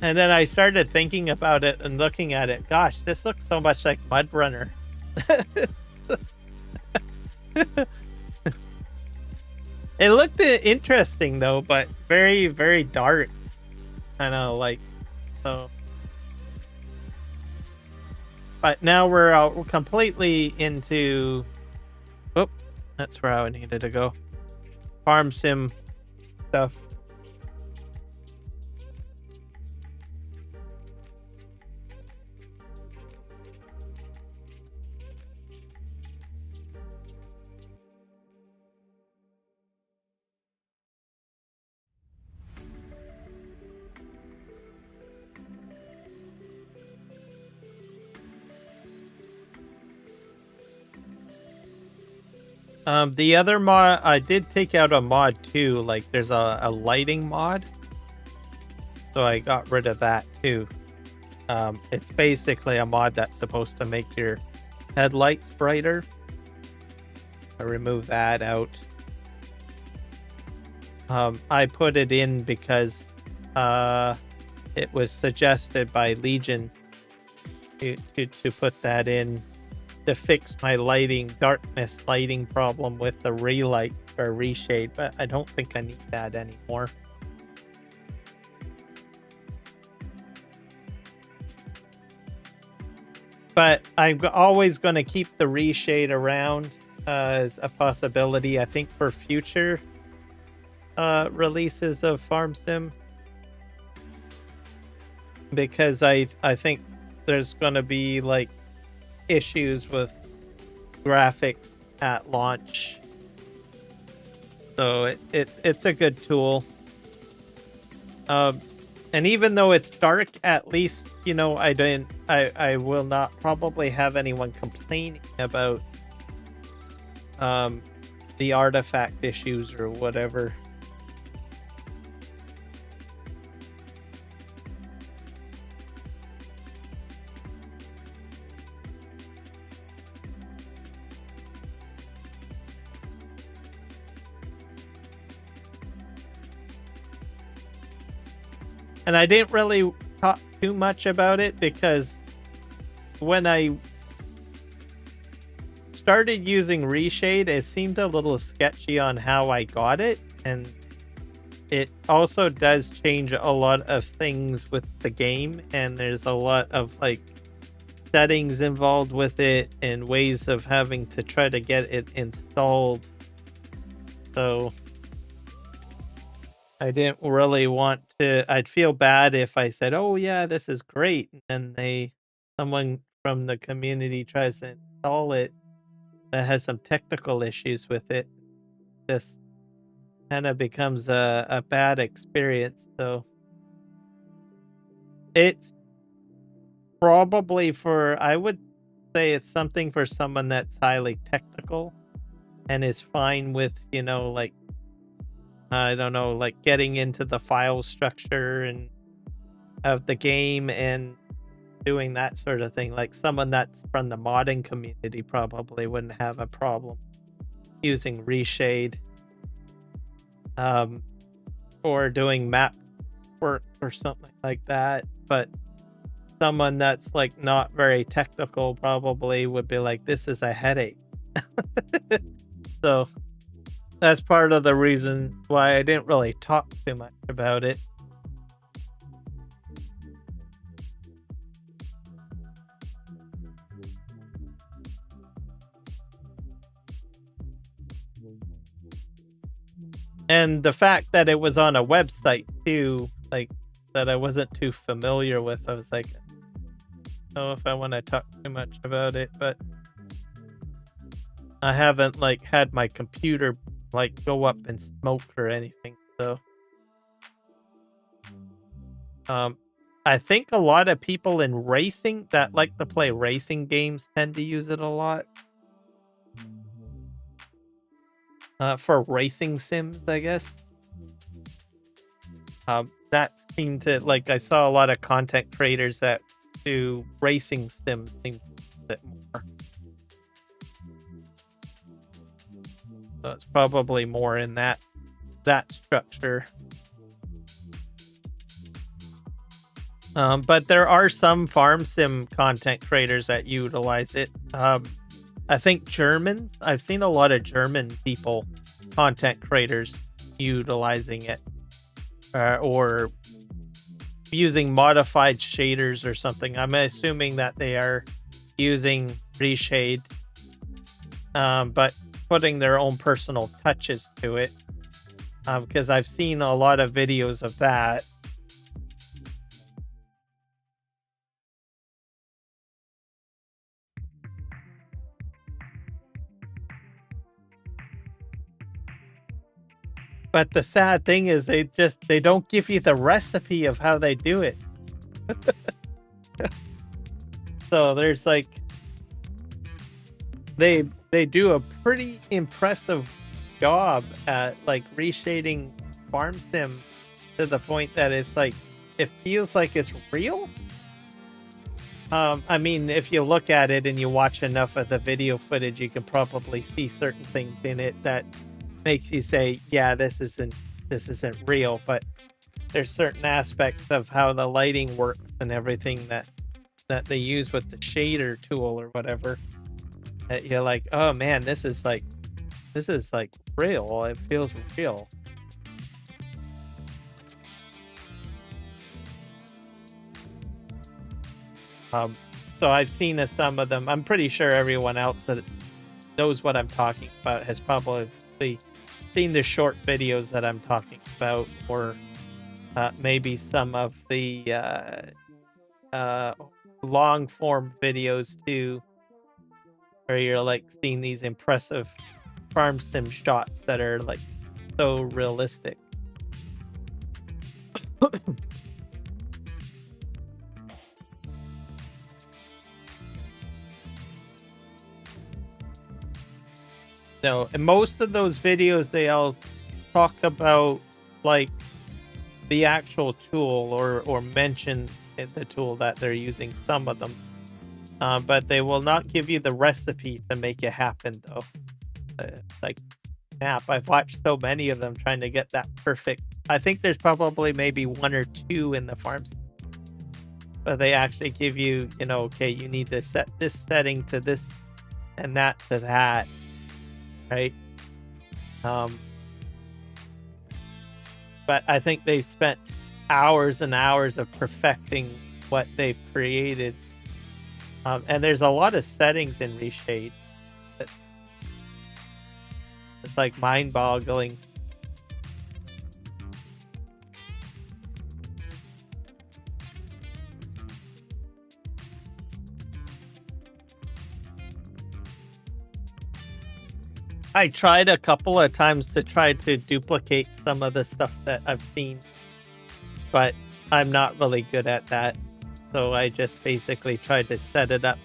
And then I started thinking about it and looking at it. Gosh, this looks so much like Mud Runner. It looked interesting though, but very, very dark. I know, like, so. But now we're completely into. Oh, that's where I needed to go. Farm sim stuff. The other mod, I did take out a mod too. Like, there's a lighting mod, so I got rid of that too. It's basically a mod that's supposed to make your headlights brighter. I removed that out. I put it in because it was suggested by Legion to put that in to fix my darkness lighting problem with the relight or reshade, but I don't think I need that anymore. But I'm always going to keep the reshade around as a possibility, I think, for future releases of Farm Sim, because I think there's going to be like issues with graphics at launch, so it's a good tool. And even though it's dark, at least, you know, I will not probably have anyone complaining about the artifact issues or whatever. And I didn't really talk too much about it because when I started using reshade, it seemed a little sketchy on how I got it, and it also does change a lot of things with the game, and there's a lot of like settings involved with it and ways of having to try to get it installed. So I didn't really want to. I'd feel bad if I said, "Oh yeah, this is great," and someone from the community tries to install it that has some technical issues with it. Just kind of becomes a bad experience. So it's probably I would say it's something for someone that's highly technical and is fine with, you know, like, I don't know, like getting into the file structure and of the game and doing that sort of thing. Like someone that's from the modding community probably wouldn't have a problem using reshade, or doing map work or something like that. But someone that's like not very technical probably would be like, this is a headache. So that's part of the reason why I didn't really talk too much about it. And the fact that it was on a website too, like, that I wasn't too familiar with, I was like, I don't know if I want to talk too much about it, but I haven't like had my computer like go up in smoke or anything. So I think a lot of people in racing that like to play racing games tend to use it a lot. for racing sims, I guess. That seemed to, like, I saw a lot of content creators that do racing sims seem to use it more. So it's probably more in that structure. But there are some farm sim content creators that utilize it. I think Germans, I've seen a lot of German people, content creators, utilizing it, or using modified shaders or something. I'm assuming that they are using reshade, but putting their own personal touches to it, because I've seen a lot of videos of that. But the sad thing is they don't give you the recipe of how they do it. So there's like they do a pretty impressive job at like reshading farm sim to the point that it's like it feels like it's real. I mean, if you look at it and you watch enough of the video footage, you can probably see certain things in it that makes you say, yeah, this isn't real. But there's certain aspects of how the lighting works and everything that they use with the shader tool or whatever, that you're like, oh man, this is like real. It feels real. So I've seen some of them. I'm pretty sure everyone else that knows what I'm talking about has probably seen the short videos that I'm talking about, or maybe some of the long form videos too, where you're like seeing these impressive farm sim shots that are like so realistic. No, and most of those videos, they all talk about like the actual tool or mention the tool that they're using, some of them, but they will not give you the recipe to make it happen though. Like Map, I've watched so many of them trying to get that perfect. I think there's probably maybe one or two in the farms, but they actually give you, okay, you need to set this setting to this and that to that, right? But I think they've spent hours and hours of perfecting what they've created. And there's a lot of settings in Reshade. It's like mind-boggling. I tried a couple of times to try to duplicate some of the stuff that I've seen, but I'm not really good at that. So I just basically tried to set it up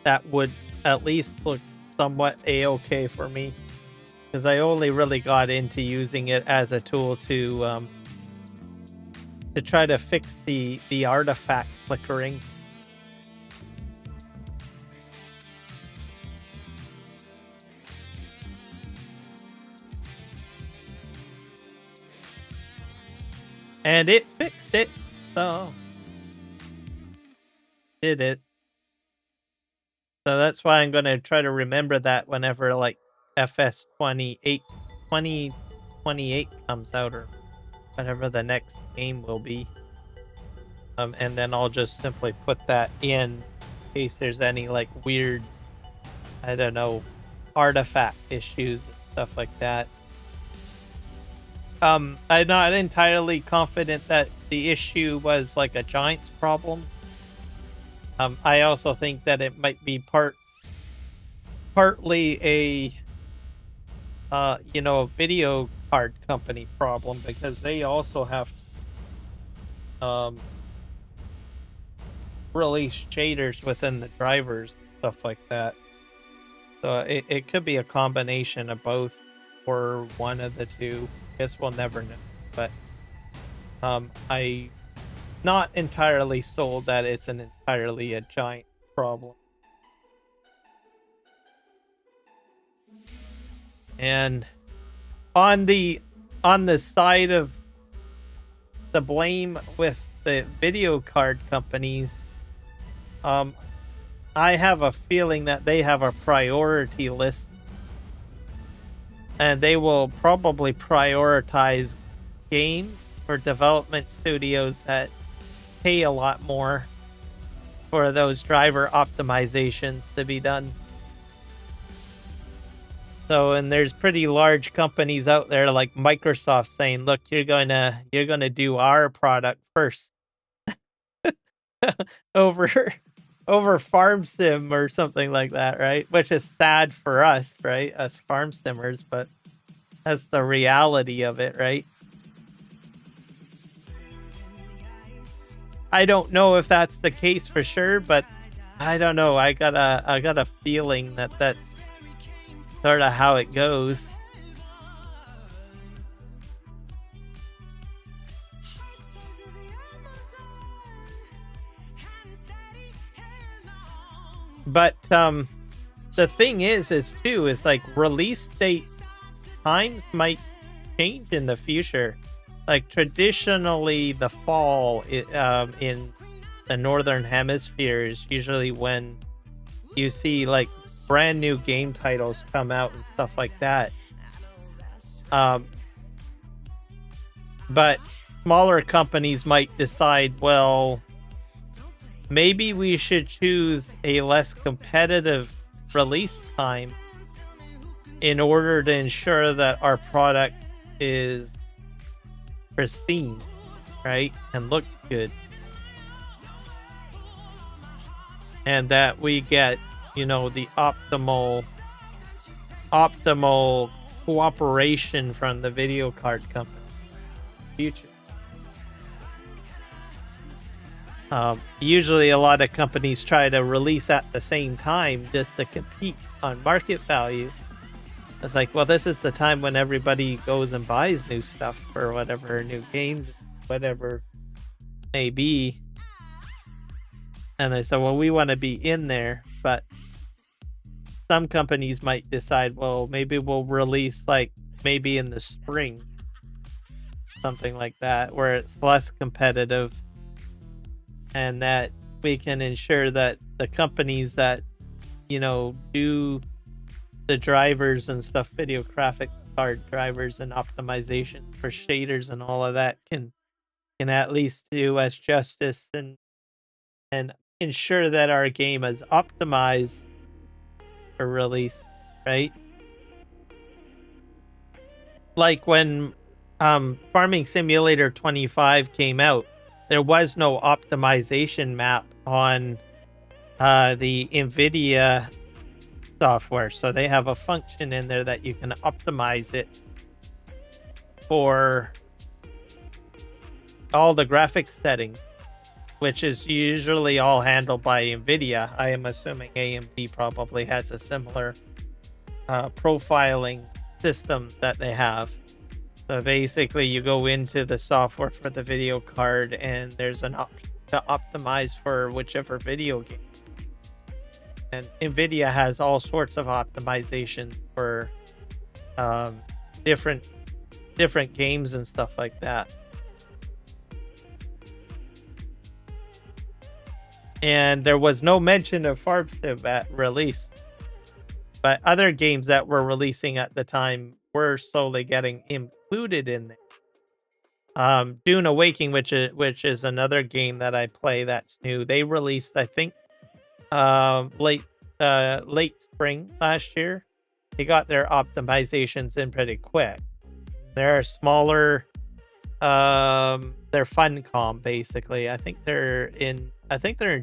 that would at least look somewhat a-okay for me, because I only really got into using it as a tool to try to fix the artifact flickering. And it fixed it, so did it. So that's why I'm going to try to remember that whenever like FS28 2028 comes out, or whatever the next game will be. And then I'll just simply put that in case there's any like weird, I don't know, artifact issues and stuff like that. I'm not entirely confident that the issue was like a Giants problem. I also think that it might be partly a a video card company problem, because they also have release shaders within the drivers, stuff like that. So it could be a combination of both. or one of the two. Guess we'll never know. But I not entirely sold that it's an entirely a giant problem. And on the side of the blame with the video card companies, I have a feeling that they have a priority list, and they will probably prioritize games or development studios that pay a lot more for those driver optimizations to be done. So, and there's pretty large companies out there like Microsoft saying, "Look, you're gonna do our product first over farm sim or something like that," right? Which is sad for us, right? As farm simmers, but that's the reality of it, right? I don't know if that's the case for sure, but I don't know. I got a feeling that that's sort of how it goes. But the thing is too is like release date times might change in the future. Like traditionally, the fall in the northern hemisphere is usually when you see like brand new game titles come out and stuff like that. But smaller companies might decide, well, maybe we should choose a less competitive release time in order to ensure that our product is pristine, right? And looks good. And that we get, you know, the optimal cooperation from the video card company in the future. Usually a lot of companies try to release at the same time just to compete on market value. It's like, well, this is the time when everybody goes and buys new stuff for whatever new games, whatever may be. And they said, well, we want to be in there, but some companies might decide, well, maybe we'll release like maybe in the spring, something like that, where it's less competitive, and that we can ensure that the companies that, you know, do the drivers and stuff, video graphics card drivers and optimization for shaders and all of that can at least do us justice and ensure that our game is optimized for release, right? Like when Farming Simulator 25 came out, there was no optimization map on the NVIDIA software. So they have a function in there that you can optimize it for all the graphics settings, which is usually all handled by NVIDIA. I am assuming AMD probably has a similar profiling system that they have. So basically you go into the software for the video card and there's an option to optimize for whichever video game. And NVIDIA has all sorts of optimizations for different games and stuff like that. And there was no mention of Farm Sim at release. But other games that were releasing at the time were slowly getting included in there. Dune Awakening, which is another game that I play that's new. They released, I think, late spring last year. They got their optimizations in pretty quick. They're smaller. They're Funcom basically. I think they're in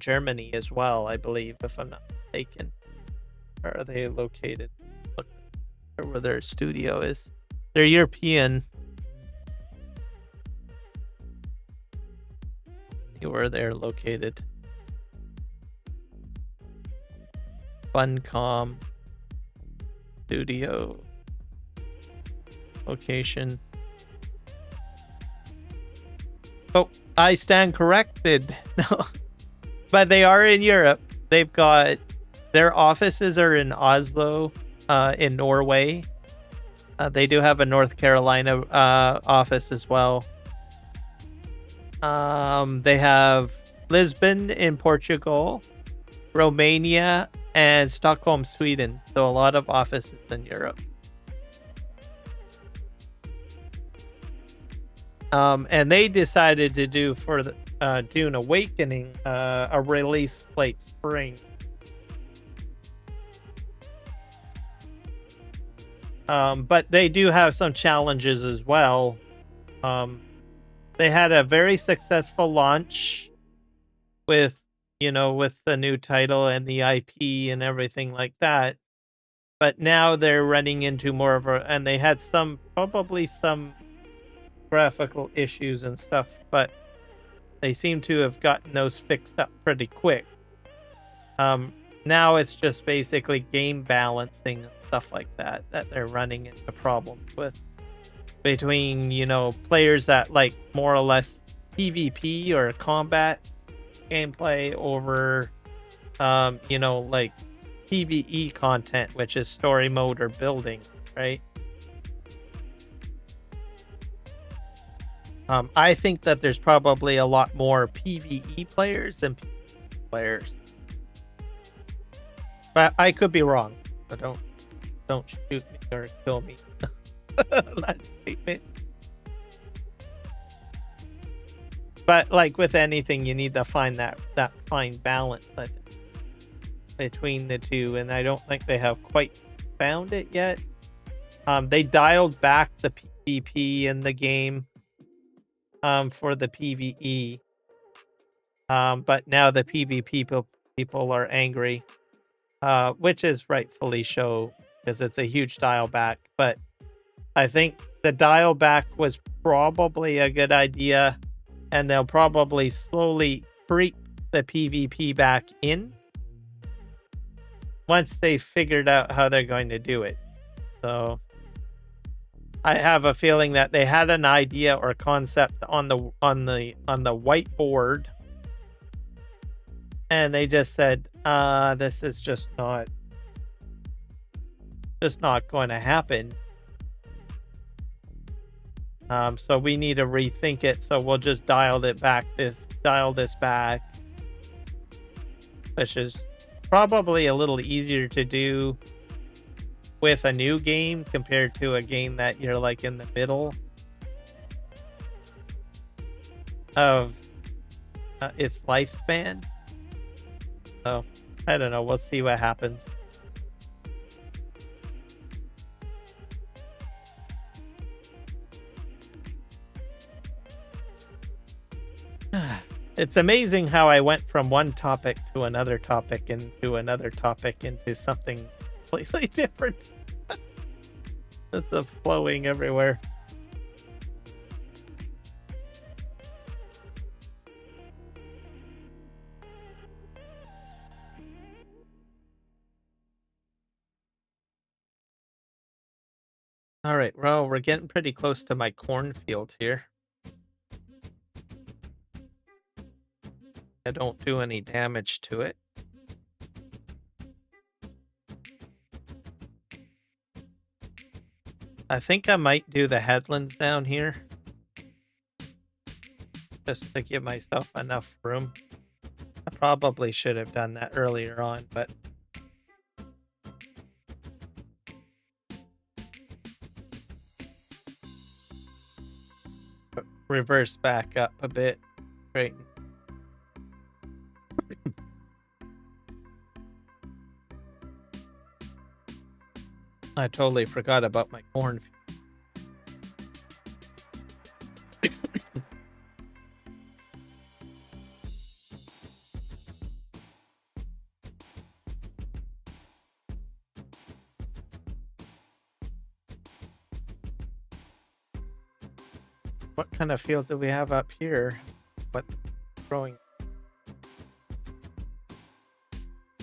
Germany as well, I believe, if I'm not mistaken. Where are they located? Look where their studio is. They're European. Where they're located. Funcom Studio. location. Oh, I stand corrected. No, but they are in Europe. They've got their offices are in Oslo, in Norway. They do have a North Carolina office as well. They have Lisbon in Portugal, Romania, and Stockholm, Sweden. So a lot of offices in Europe. And they decided to do for the Dune Awakening a release late spring. But they do have some challenges as well. They had a very successful launch with, with the new title and the IP and everything like that. But now they're running into more of and they had probably some graphical issues and stuff, but they seem to have gotten those fixed up pretty quick. Now it's just basically game balancing and stuff like that they're running into problems with, between players that like more or less PvP or combat gameplay over like PvE content, which is story mode or building, right? I think that there's probably a lot more PvE players than PvP players, but I could be wrong. So don't shoot me or kill me. That statement. But like with anything, you need to find that fine balance between the two, and I don't think they have quite found it yet. They dialed back the PvP in the game for the PvE, but now the PvP people are angry, which is rightfully so, because it's a huge dial back. But I think the dial back was probably a good idea, and they'll probably slowly creep the PvP back in once they figured out how they're going to do it. So I have a feeling that they had an idea or concept on the whiteboard, and they just said, this is just not going to happen. So we need to rethink it. So we'll just dial this back, which is probably a little easier to do with a new game compared to a game that you're like in the middle of its lifespan. So I don't know. We'll see what happens. It's amazing how I went from one topic to another topic into another topic into something completely different. It's flowing everywhere. All right, well, we're getting pretty close to my cornfield here. I don't do any damage to it. I think I might do the headlands down here, just to give myself enough room. I probably should have done that earlier on, but reverse back up a bit. Right. I totally forgot about my cornfield. What kind of field do we have up here? What growing?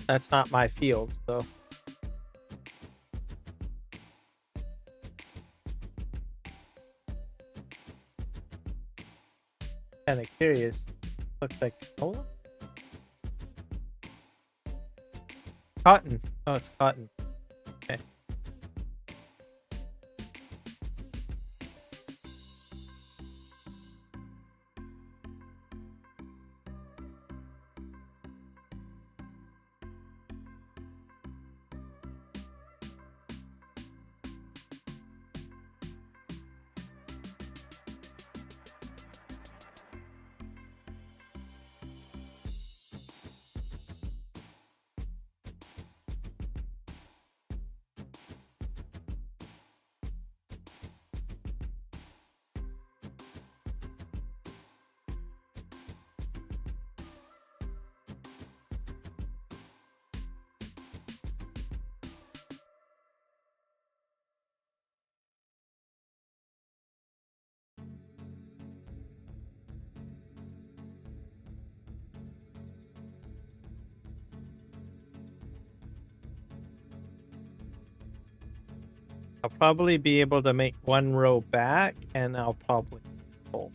That's not my field, so. Kind of curious. Looks like canola? Cotton. Oh, it's cotton. Okay. I'll probably be able to make one row back, and I'll probably pull.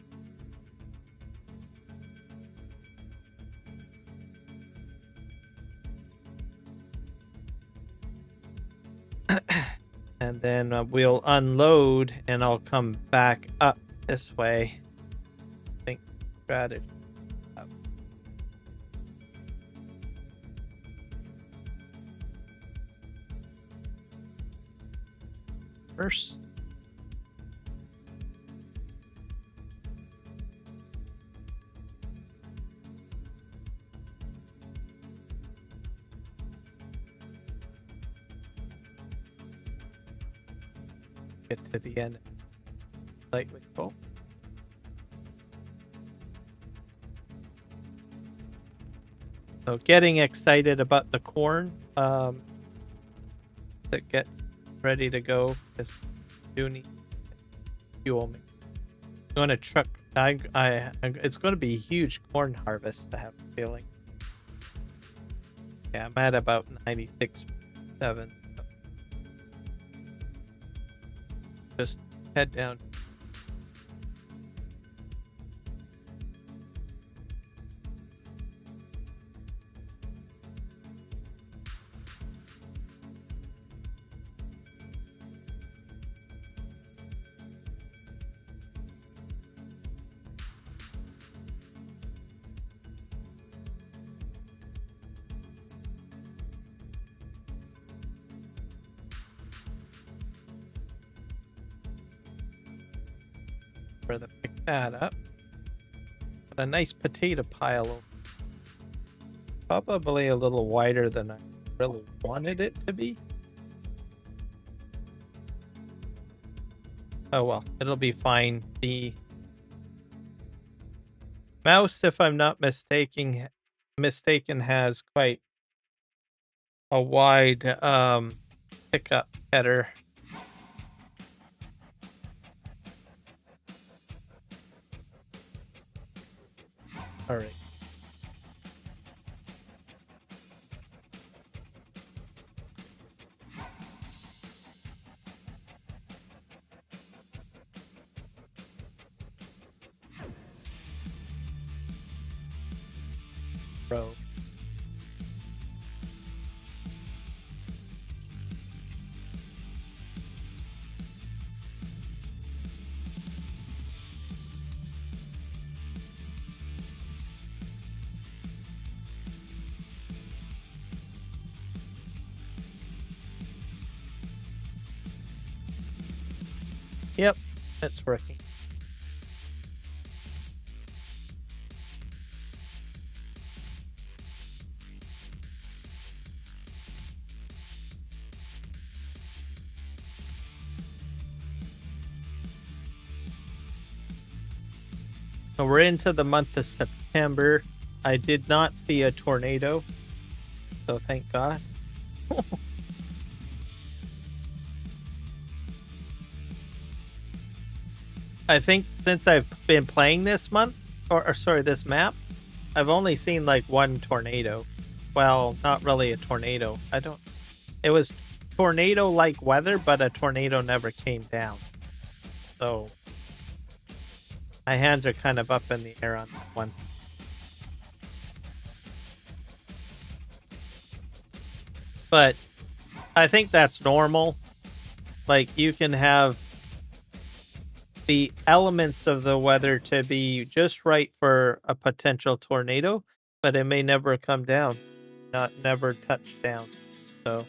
And then we'll unload, and I'll come back up this way. I think strategy. First. Get to the end. Lightly full. So getting excited about the corn that gets ready to go. This do need fuel me. I'm going to truck. It's going to be a huge corn harvest. I have a feeling. Yeah, I'm at about 96.7. Just head down. To pick that up. Got a nice potato pile. Probably a little wider than I really wanted it to be. Oh well, it'll be fine. The mouse, if I'm not mistaken, has quite a wide pickup header. All right. Bro. Yep, it's working. So we're into the month of September. I did not see a tornado, so thank God. I think since I've been playing this month, or sorry, this map, I've only seen like one tornado. Well, not really a tornado. It was tornado-like weather, but a tornado never came down. So My hands are kind of up in the air on that one. But I think that's normal. Like, you can have the elements of the weather to be just right for a potential tornado, but it may never come down, never touch down. So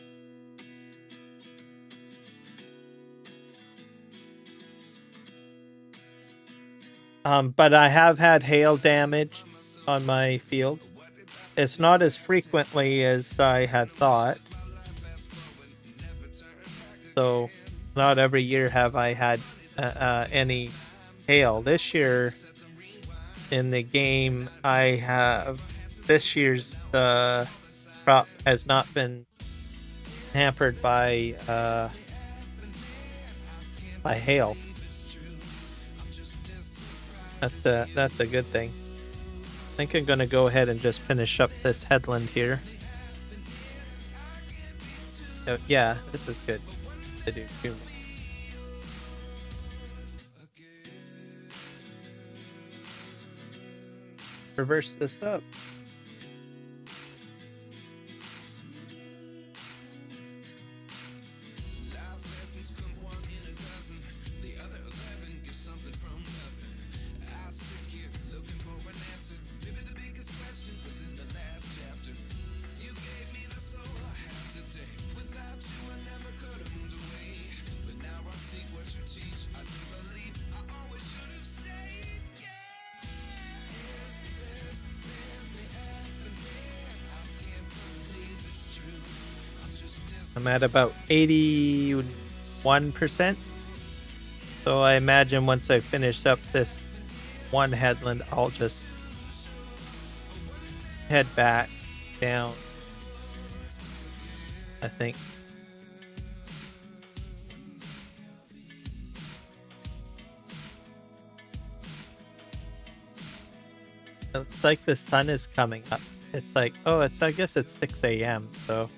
but I have had hail damage on my fields. It's not as frequently as I had thought. So not every year have I had any hail. This year in the game, this year's crop has not been hampered by hail. That's a good thing. I think I'm gonna go ahead and just finish up this headland here. Oh, yeah, this is good to do too. Reverse this up. I'm at about 81%. So I imagine once I finish up this one headland, I'll just head back down, I think. It's like the sun is coming up. It's like, oh, I guess it's 6 a.m. So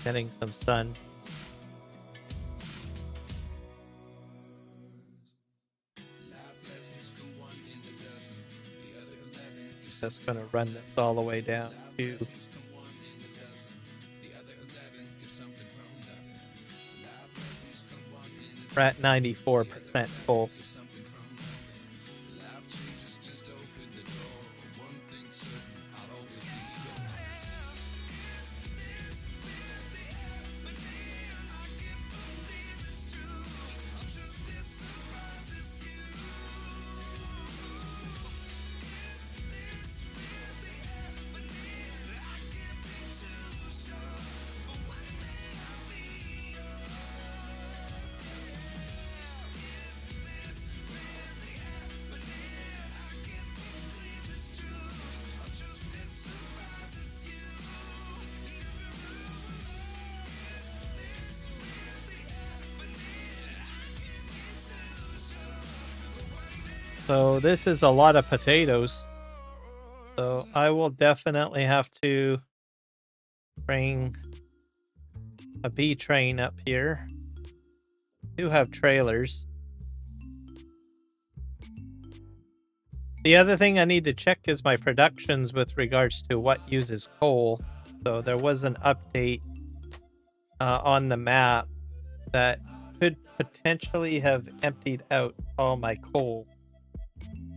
getting some sun. Just gonna run this all the way down to we're at 94% full. So this is a lot of potatoes. So I will definitely have to bring a B train up here. I do have trailers. The other thing I need to check is my productions with regards to what uses coal. So there was an update on the map that could potentially have emptied out all my coal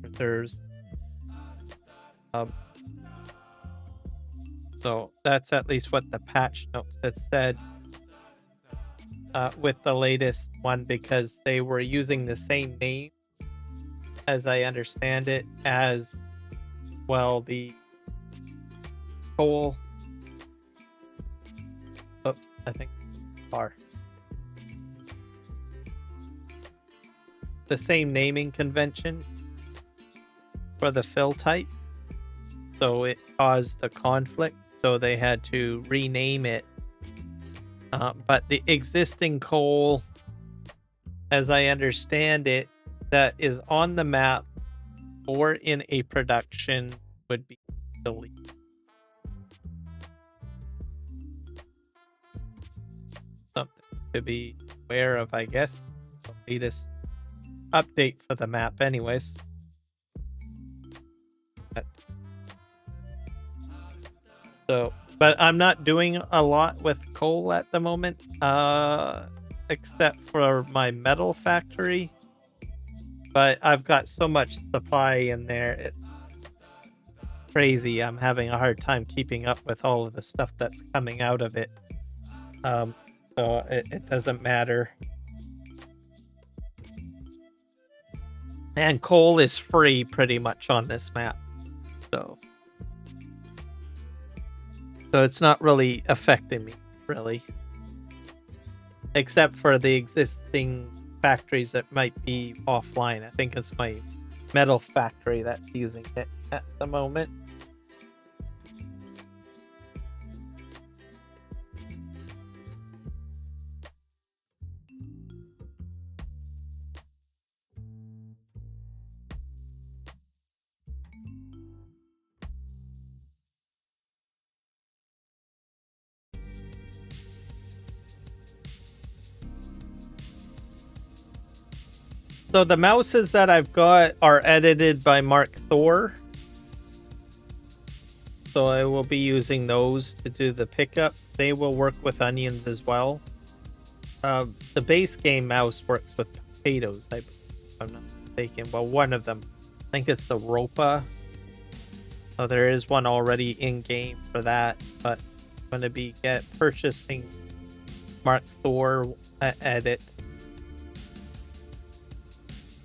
reserves. So that's at least what the patch notes had said with the latest one, because they were using the same name, as I understand it, as well the coal. Oops, I think far. The same naming convention for the fill type. So it caused a conflict. So they had to rename it. But the existing coal, as I understand it, that is on the map or in a production would be deleted. Something to be aware of, I guess. The latest update for the map anyways. So, but I'm not doing a lot with coal at the moment, except for my metal factory. But I've got so much supply in there, it's crazy. I'm having a hard time keeping up with all of the stuff that's coming out of it. So it doesn't matter. And coal is free pretty much on this map. So it's not really affecting me, really. Except for the existing factories that might be offline. I think it's my metal factory that's using it at the moment. So the mouses that I've got are edited by Mark Thor. So I will be using those to do the pickup. They will work with onions as well. The base game mouse works with potatoes, if I'm not mistaken. Well, one of them. I think it's the Ropa. So there is one already in game for that, but I'm going to be purchasing Mark Thor edit.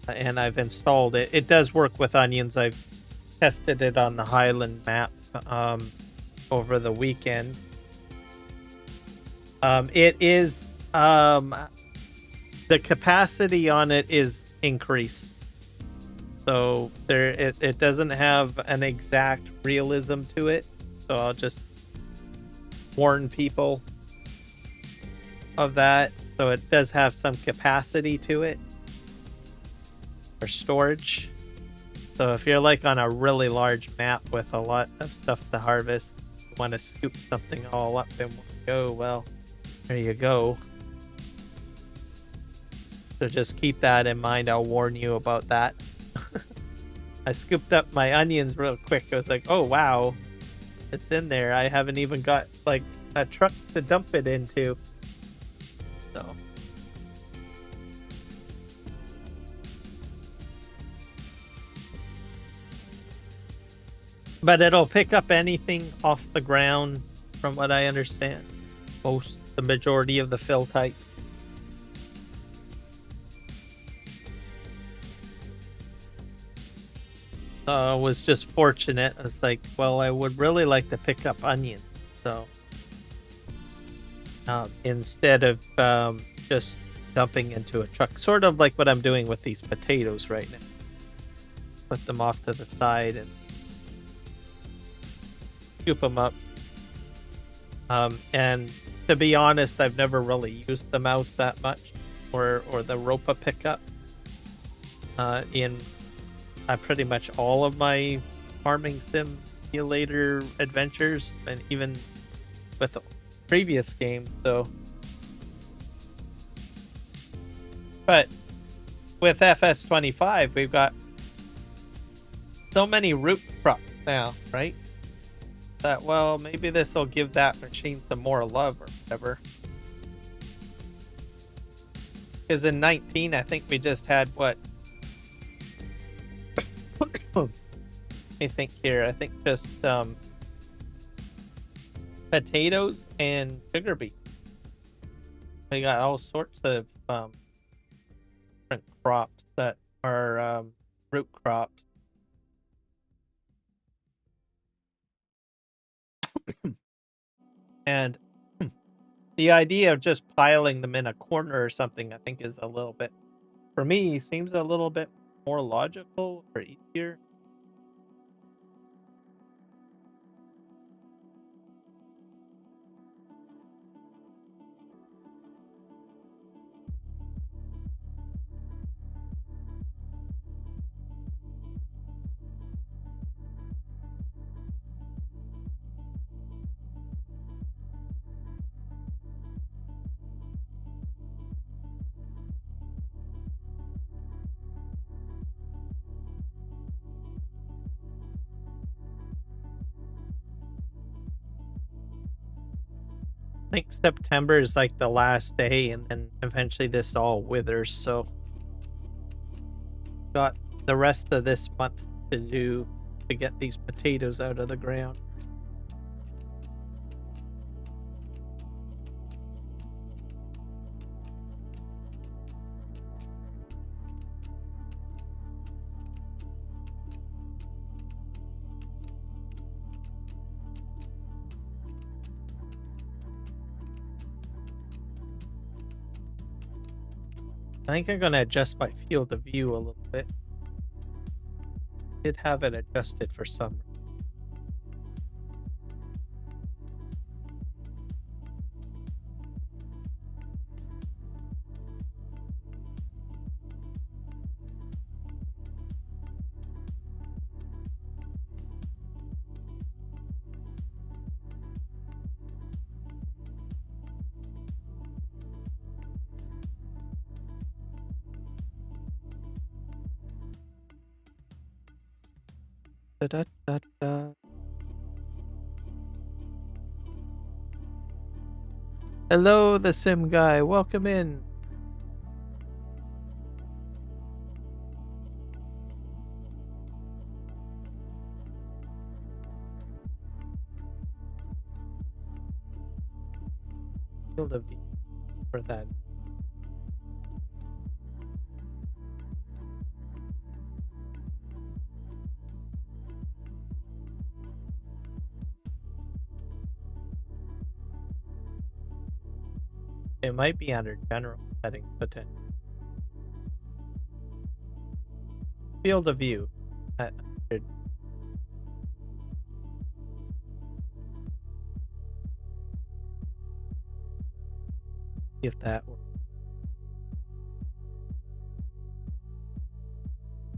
And I've installed it. It does work with onions. I've tested it on the Highland map over the weekend. It is the capacity on it is increased, so it doesn't have an exact realism to it. So I'll just warn people of that. So it does have some capacity to it for storage. So if you're like on a really large map with a lot of stuff to harvest, you want to scoop something all up in one go, well, there you go. So just keep that in mind. I'll warn you about that. I scooped up my onions real quick. I was like, oh wow, it's in there. I haven't even got like a truck to dump it into. So but it'll pick up anything off the ground, from what I understand. The majority of the fill type. Was just fortunate. I was like, well, I would really like to pick up onions. So instead of just dumping into a truck, sort of like what I'm doing with these potatoes right now. Put them off to the side and scoop them up. And to be honest, I've never really used the mouse that much, or the Ropa pickup in pretty much all of my farming simulator adventures, and even with the previous game. So, but with FS25, we've got so many root crops now, right? That, well, maybe this will give that machine some more love or whatever. Because in 19, I think we just had what? I think here, I think just potatoes and sugar beets. We got all sorts of different crops that are root crops. And the idea of just piling them in a corner or something, I think is a little bit, for me, seems a little bit more logical or easier. think September is like the last day, and then eventually this all withers. So got the rest of this month to do to get these potatoes out of the ground. I think I'm gonna adjust my field of view a little bit. Did have it adjusted for some. Da, da, da. Hello, the sim guy. Welcome in. Field of view for that. It might be under general settings potential. Field of view. If that works.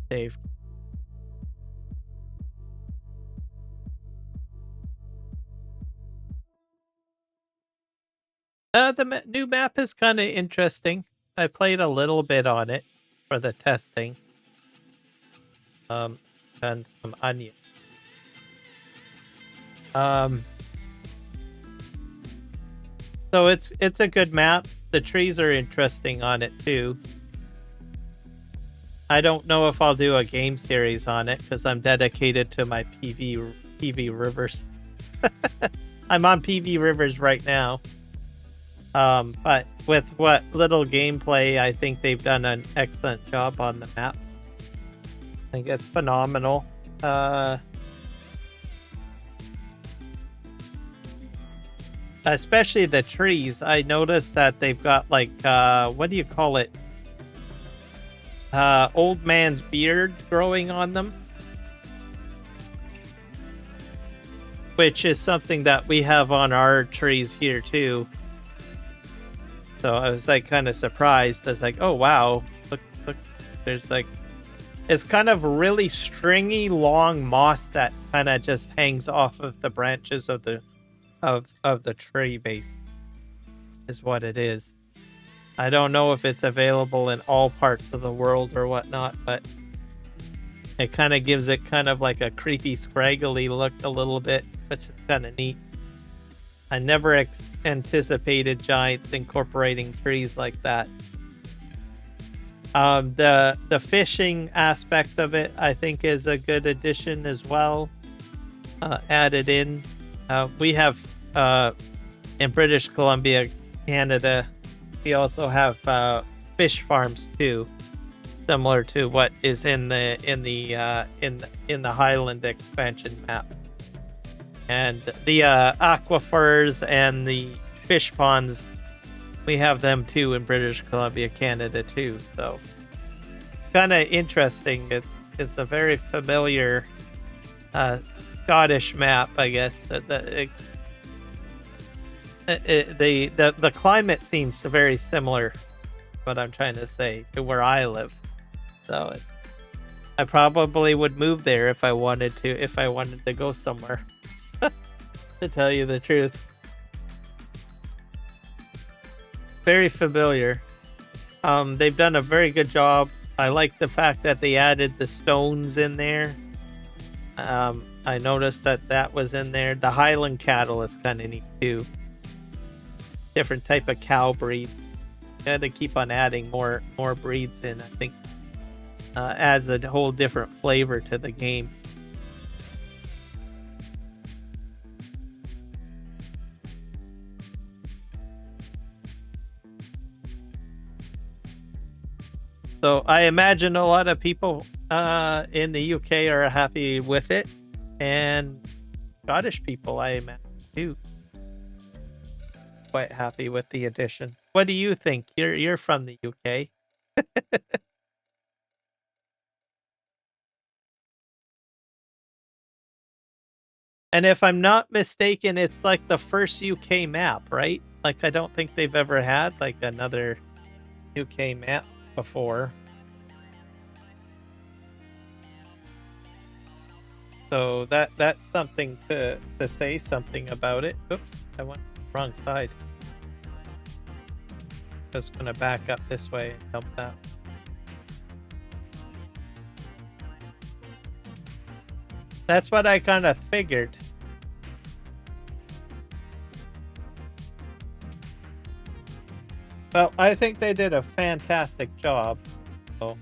Save. The new map is kind of interesting. I played a little bit on it for the testing. And some onion. So it's a good map. The trees are interesting on it too. I don't know if I'll do a game series on it because I'm dedicated to my PVRivers. I'm on PVRivers right now. But with what little gameplay, I think they've done an excellent job on the map. I think it's phenomenal. Especially the trees. I noticed that they've got like, what do you call it? Old man's beard growing on them. Which is something that we have on our trees here too. So I was like kind of surprised. I was like, oh wow, look, there's like, it's kind of really stringy, long moss that kind of just hangs off of the branches of the tree base. Is what it is. I don't know if it's available in all parts of the world or whatnot, but it kind of gives it kind of like a creepy, scraggly look a little bit, which is kind of neat. I never anticipated giants incorporating trees like that. The fishing aspect of it, I think, is a good addition as well. Added in. We have in British Columbia, Canada, we also have fish farms too, similar to what is in the Highland expansion map. And the aquifers and the fish ponds, we have them too in British Columbia, Canada too. So kind of interesting. It's a very familiar Scottish map, I guess. The climate seems very similar. What I'm trying to say to where I live. So I probably would move there if I wanted to go somewhere. To tell you the truth. Very familiar. They've done a very good job. I like the fact that they added the stones in there. I noticed that was in there. The Highland cattle is kind of neat too. different type of cow breed. Got to keep on adding more breeds in. I think adds a whole different flavor to the game. So I imagine a lot of people in the UK are happy with it, and Scottish people, I imagine, too, quite happy with the addition. What do you think? You're from the UK. And if I'm not mistaken, it's like the first UK map, right? Like, I don't think they've ever had like another UK map before. So that's something to say something about it. Oops, I went wrong side. Just gonna back up this way and help that. That's what I kind of figured. Well, I think they did a fantastic job. So.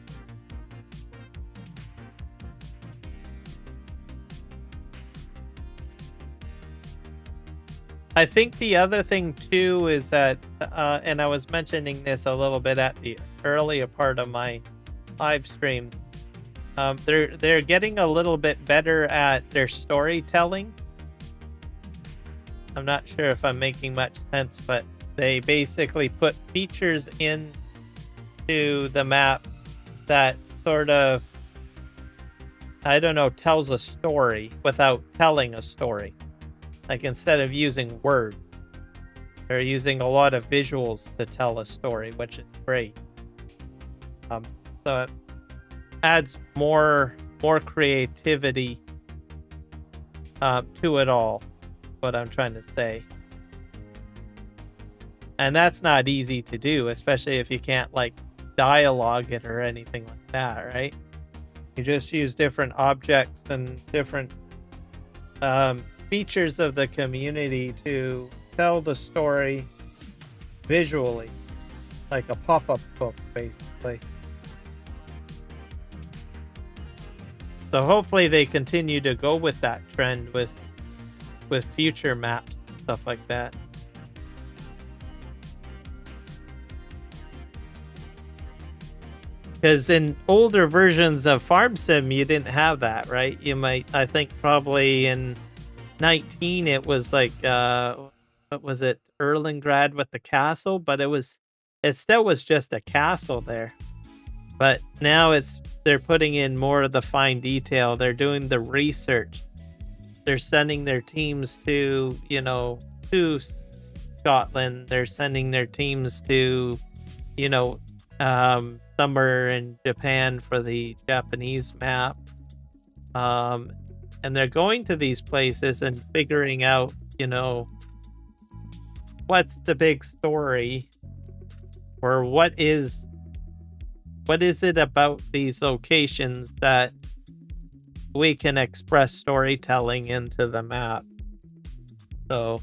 I think the other thing too is that, and I was mentioning this a little bit at the earlier part of my live stream. They're getting a little bit better at their storytelling. I'm not sure if I'm making much sense, but they basically put features into the map that sort of, I don't know, tells a story without telling a story. Like, instead of using words, they're using a lot of visuals to tell a story, which is great. So it adds more creativity to it all. What I'm trying to say, and that's not easy to do, especially if you can't like dialogue it or anything like that, right? You just use different objects and different features of the community to tell the story visually, like a pop-up book, basically. So hopefully they continue to go with that trend with future maps and stuff like that. Because in older versions of Farm Sim, you didn't have that, right? You might, I think probably in 19, it was like, what was it? Erlengrad with the castle, but it still was just a castle there. But now they're putting in more of the fine detail. They're doing the research. They're sending their teams to, to Scotland. They're sending their teams to, somewhere in Japan for the Japanese map. And they're going to these places and figuring out, what's the big story, or what is it about these locations that we can express storytelling into the map. So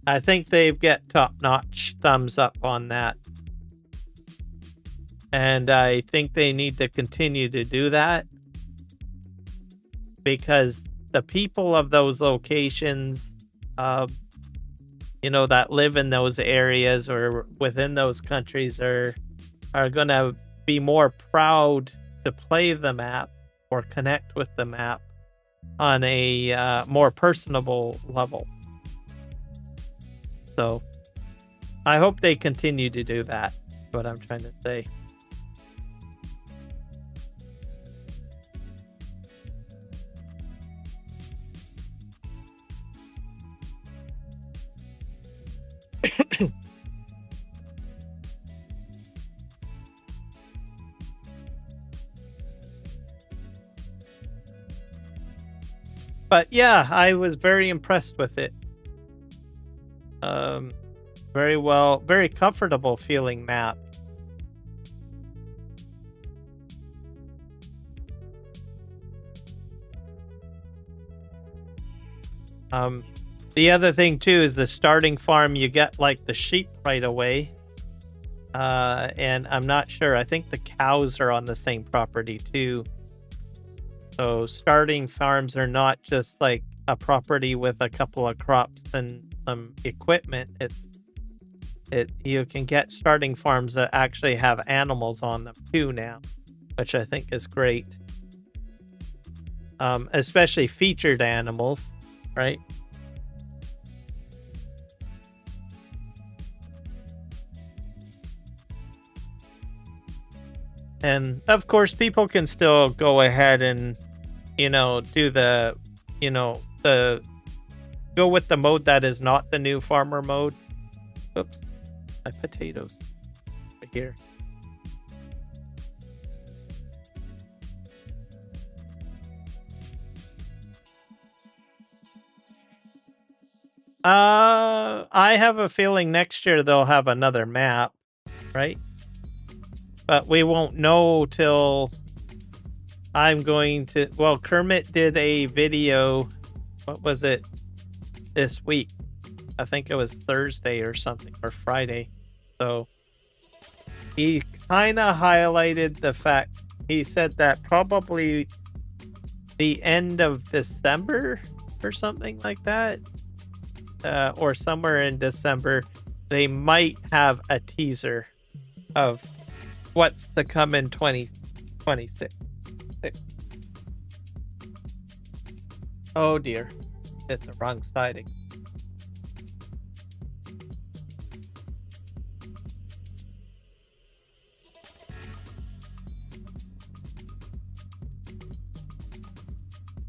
I think they've got top-notch thumbs up on that. And I think they need to continue to do that, because the people of those locations, that live in those areas or within those countries are going to be more proud to play the map or connect with the map on a more personable level. So I hope they continue to do that. That's what I'm trying to say. But yeah, I was very impressed with it. Very comfortable feeling map. The other thing too is the starting farm, you get like the sheep right away. And I'm not sure. I think the cows are on the same property too. So starting farms are not just like a property with a couple of crops and some equipment. You can get starting farms that actually have animals on them too now, which I think is great. Especially featured animals, right? And of course, people can still go ahead and, do the, go with the mode that is not the new farmer mode. Oops, my potatoes right here. I have a feeling next year they'll have another map, right? But we won't know till well, Kermit did a video, what was it, this week? I think it was Thursday or something, or Friday. So he kind of highlighted the fact, he said that probably the end of December or something like that, or somewhere in December, they might have a teaser of what's to come in 2026. Oh dear, hit the wrong side again.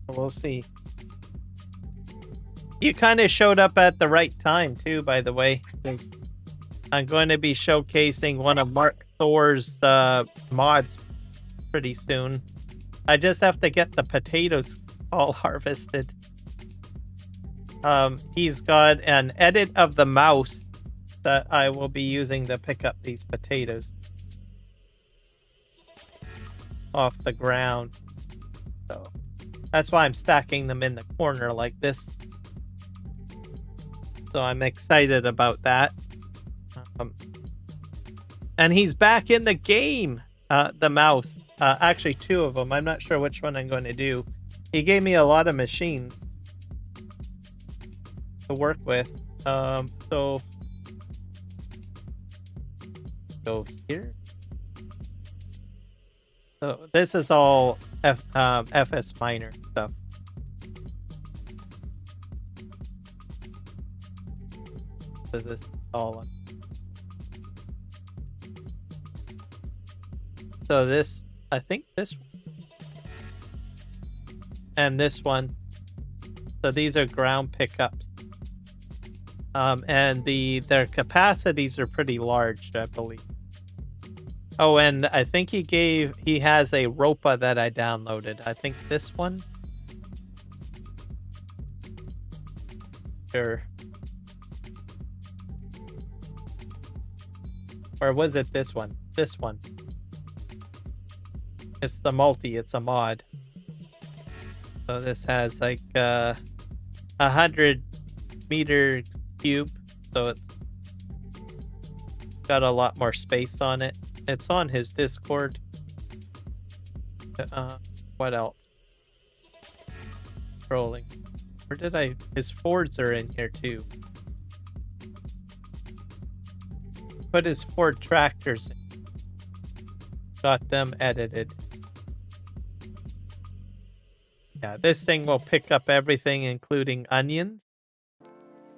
We'll see. You kind of showed up at the right time too, by the way. I'm going to be showcasing one of Mark Thor's mods pretty soon. I just have to get the potatoes all harvested. He's got an edit of the mouse that I will be using to pick up these potatoes off the ground. So that's why I'm stacking them in the corner like this. So I'm excited about that. And he's back in the game, the mouse. Actually, two of them. I'm not sure which one I'm going to do. He gave me a lot of machines to work with. So go here. So this is all FS minor stuff. So this is all. So this, I think this one. And this one. So these are ground pickups. And their capacities are pretty large, I believe. Oh, and I think he has a ROPA that I downloaded. I think this one. Sure. Or was it this one? This one. It's the multi, it's a mod. So this has like 100 meter cube. So it's got a lot more space on it. It's on his Discord. What else? Scrolling. Where did his Fords are in here too. Put his Ford tractors in. Got them edited. Yeah, this thing will pick up everything, including onions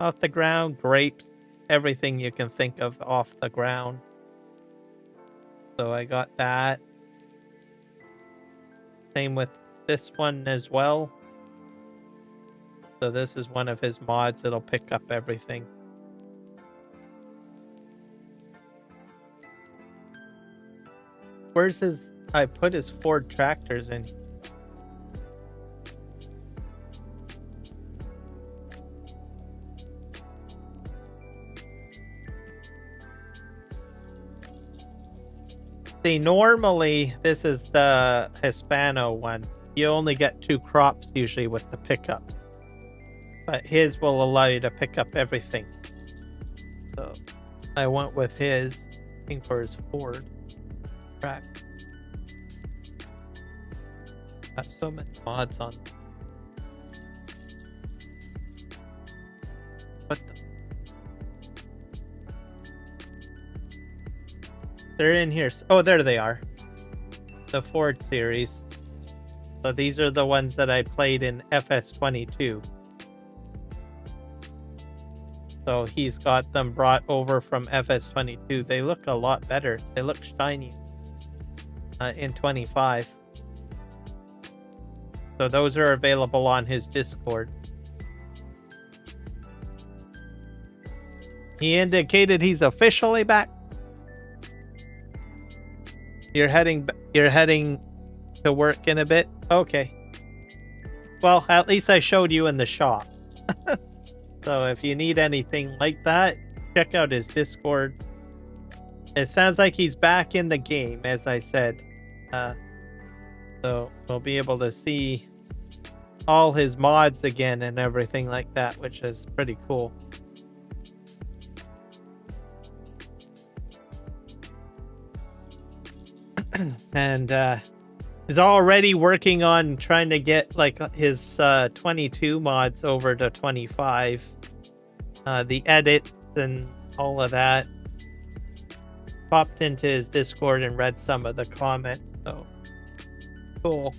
off the ground, grapes, everything you can think of off the ground. So I got that. Same with this one as well. So this is one of his mods. It'll pick up everything. Where's his... I put his Ford tractors in. See, normally this is the Hispano one. You only get 2 crops usually with the pickup. but his will allow you to pick up everything. So I went with his, looking for his Ford track. Got so many mods on. What the? They're in here. Oh, there they are. The Ford series. So these are the ones that I played in FS22. So he's got them brought over from FS22. They look a lot better. They look shiny in 25. So those are available on his Discord. He indicated he's officially back. You're heading to work in a bit? Okay. Well, at least I showed you in the shop. So if you need anything like that, check out his Discord. It sounds like he's back in the game, as I said. So we'll be able to see all his mods again and everything like that, which is pretty cool. And is already working on trying to get like his 22 mods over to 25. The edits and all of that. Popped into his Discord and read some of the comments. So cool.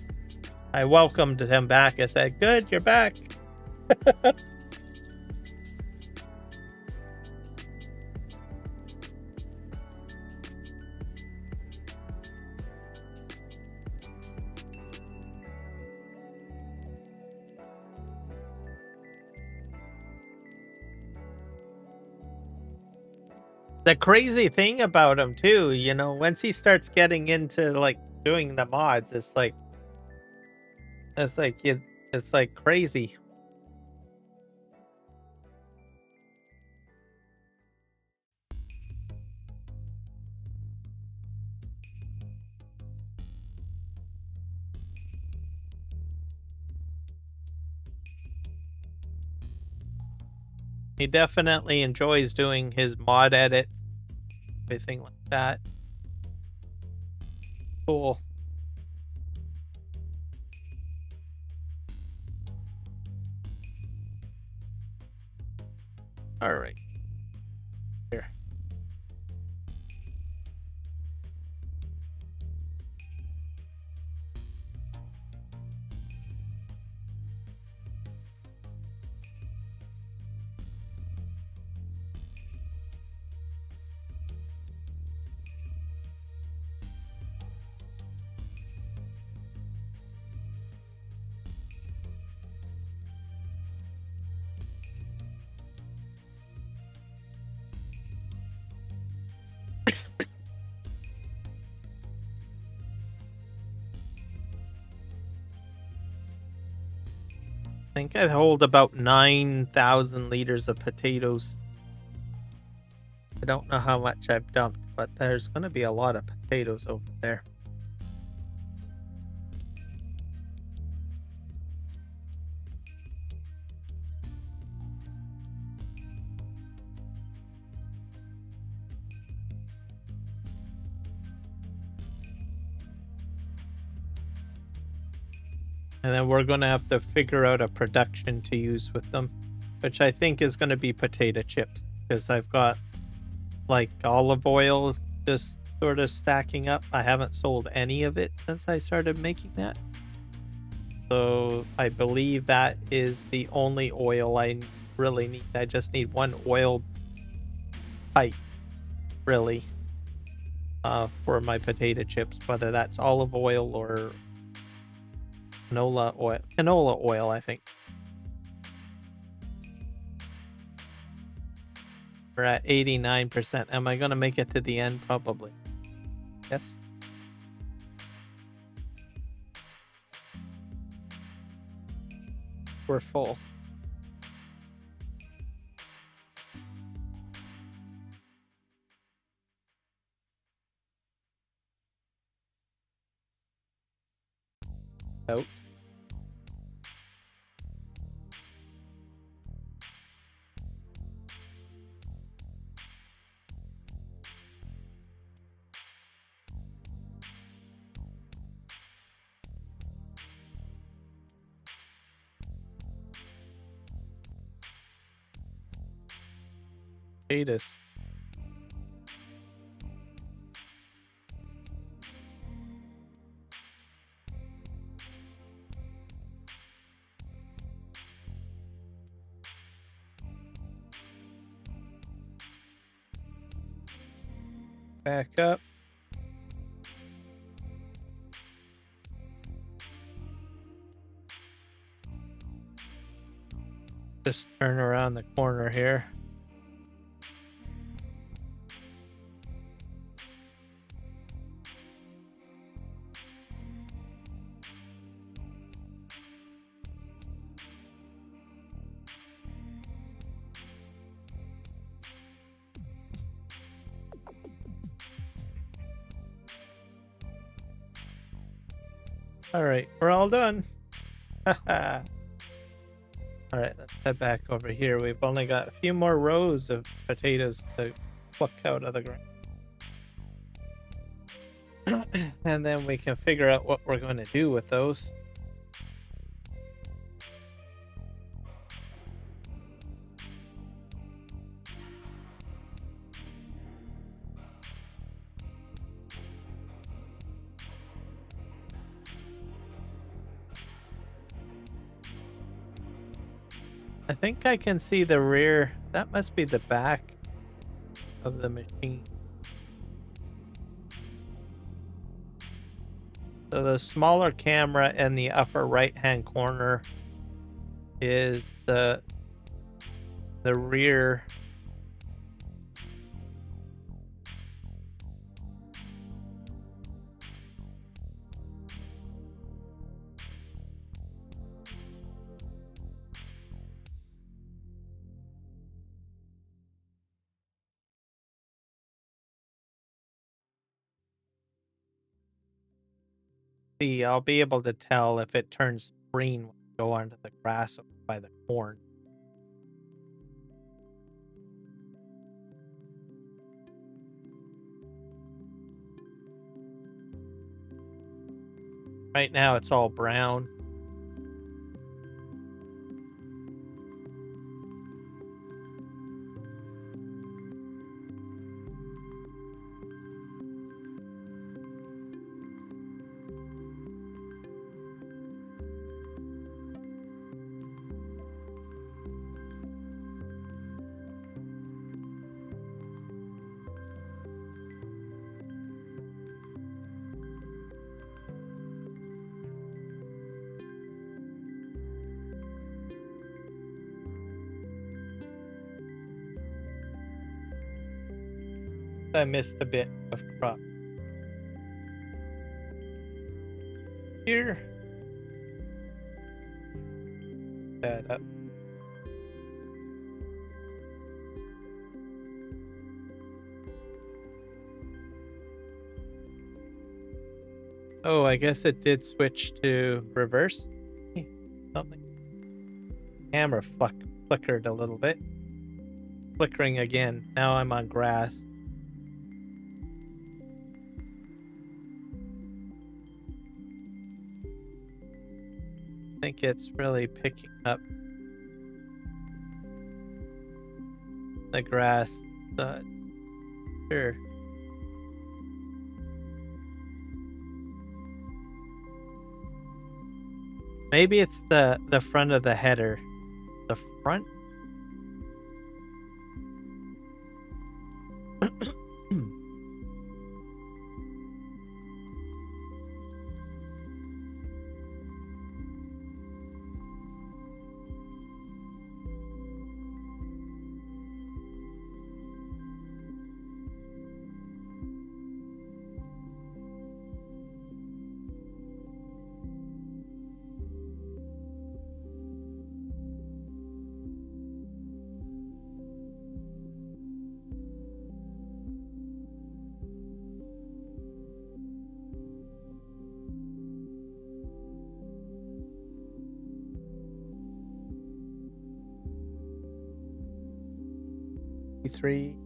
I welcomed him back. I said, "Good, you're back." The crazy thing about him too, you know, once he starts getting into like doing the mods, it's like crazy. He definitely enjoys doing his mod edits, everything like that. Cool. All right. Here. I think I hold about 9,000 liters of potatoes. I don't know how much I've dumped, but there's going to be a lot of potatoes over there. And then we're going to have to figure out a production to use with them, which I think is going to be potato chips, because I've got like olive oil just sort of stacking up. I haven't sold any of it since I started making that. So I believe that is the only oil I really need. I just need one oil pipe, really, for my potato chips, whether that's olive oil or canola oil, I think. We're at 89%. Am I gonna make it to the end? Probably. Yes. We're full. Oh. Potatoes. Back up. Just turn around the corner here. All right, we're all done. All right, let's head back over here. We've only got a few more rows of potatoes to pluck out of the ground. And then we can figure out what we're going to do with those. I think I can see the rear. That must be the back of the machine. So the smaller camera in the upper right-hand corner is the rear. See, I'll be able to tell if it turns green when we go onto the grass by the corn. Right now it's all brown. I missed a bit of crop here. That up. Oh, I guess it did switch to reverse. Something. Camera flickered a little bit. Flickering again. Now I'm on grass. I think it's really picking up the grass. Sure. Maybe it's the front of the header. The front? Three.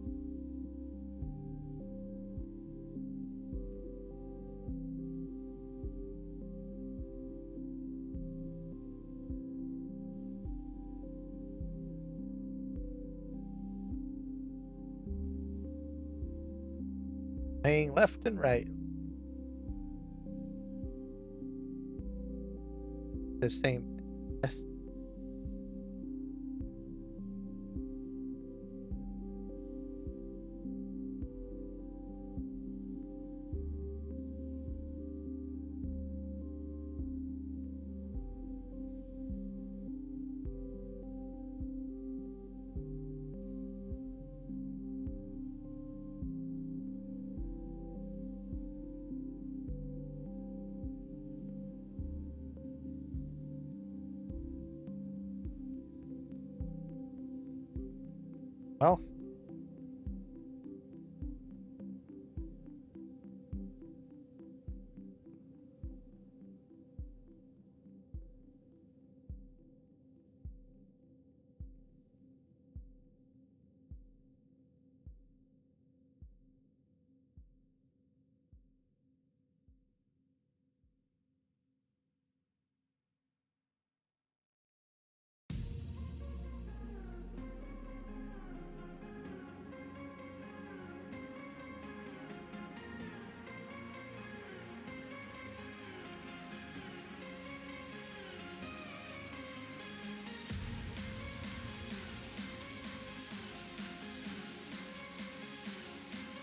Playing left and right. The same. Yes. Well,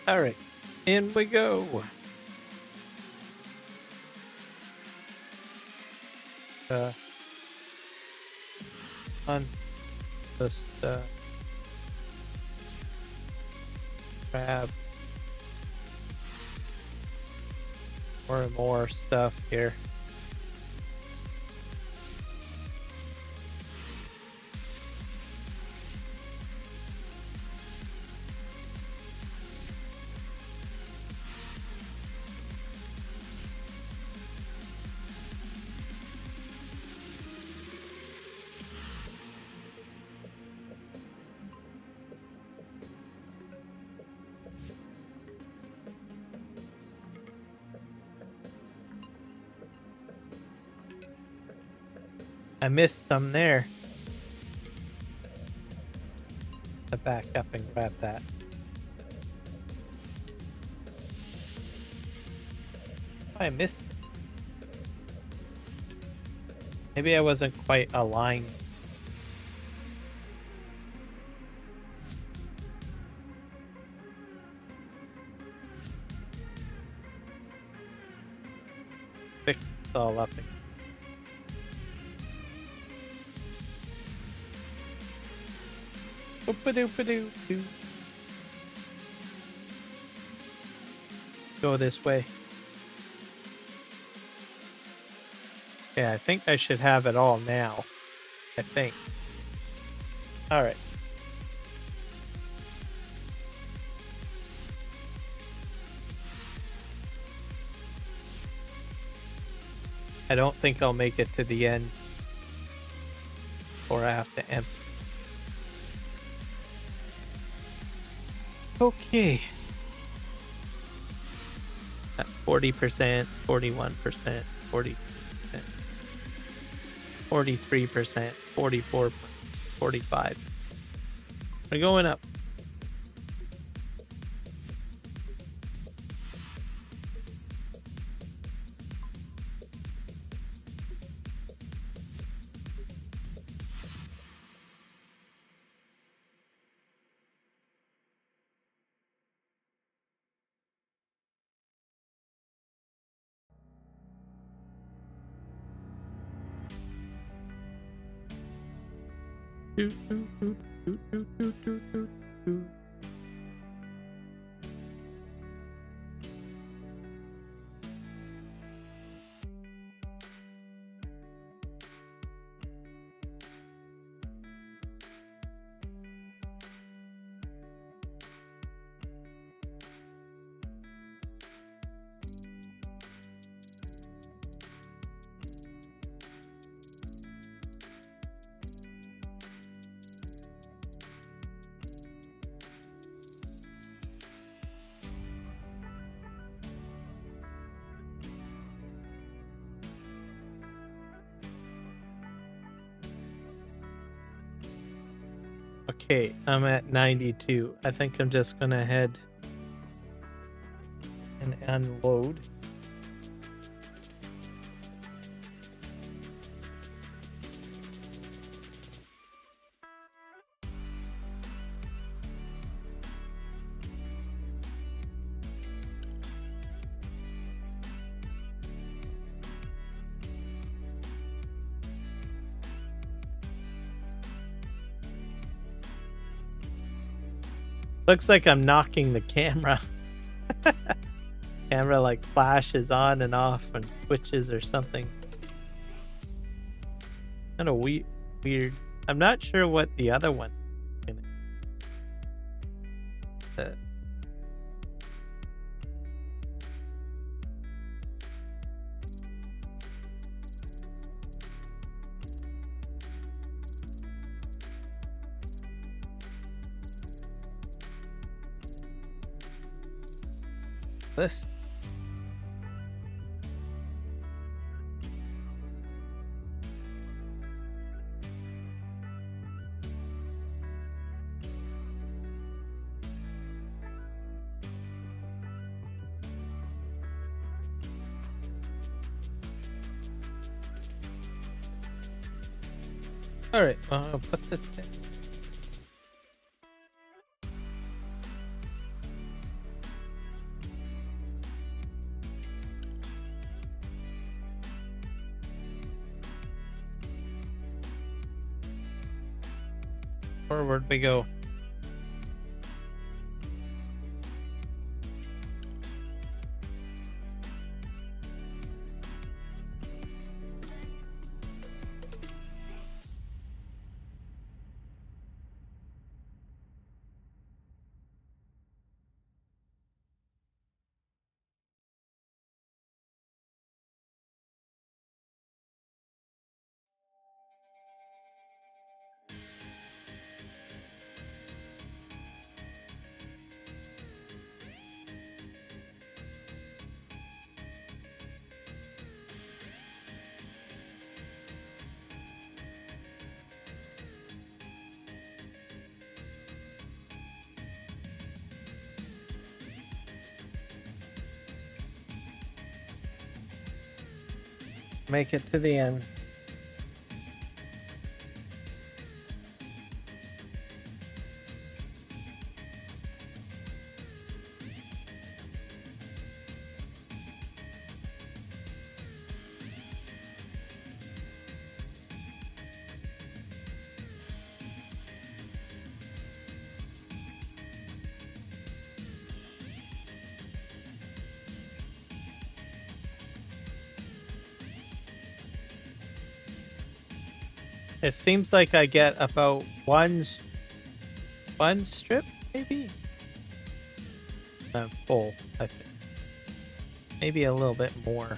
all right. In we go. On just grab more and more stuff here. I missed some there. To back up and grab that. I missed. Maybe I wasn't quite aligned. Fix it all up again. Oop-a-doop-a-doo-doo. Go this way. Yeah, I think I should have it all now. I think. All right. I don't think I'll make it to the end. Or I have to empty. Okay. At 40%, 41%, 40%, 43%, 44%, 45%. We're going up. Okay, I'm at 92. I think I'm just gonna head unload. Looks like I'm knocking the camera. Camera like flashes on and off and switches or something. Kind of weird. I'm not sure what the other one. This. All right, I'll put this in. Forward we go. Make it to the end. It seems like I get about one strip, maybe? Full, I think. Maybe a little bit more.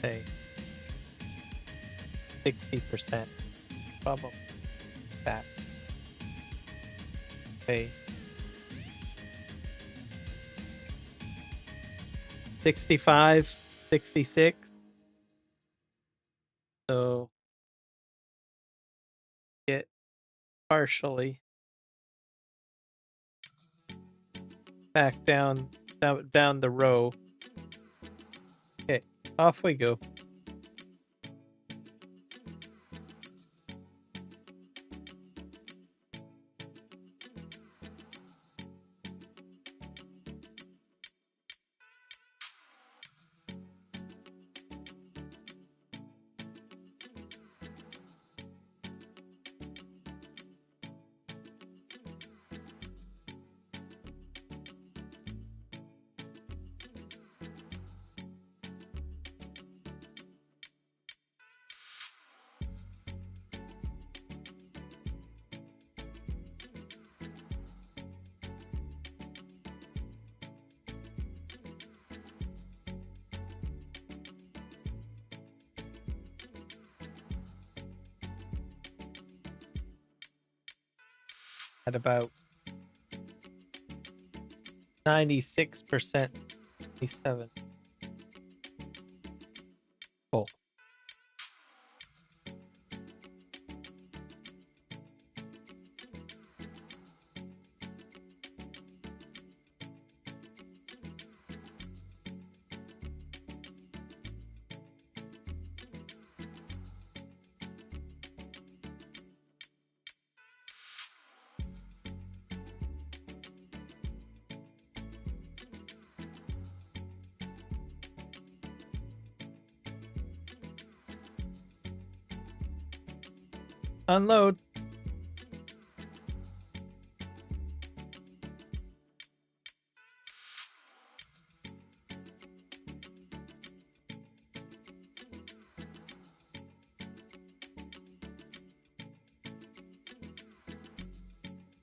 Say 60%. Probably that. Okay. 65, 66. So get partially back down the row. Okay, off we go. At about 96%, 97. Full. Unload.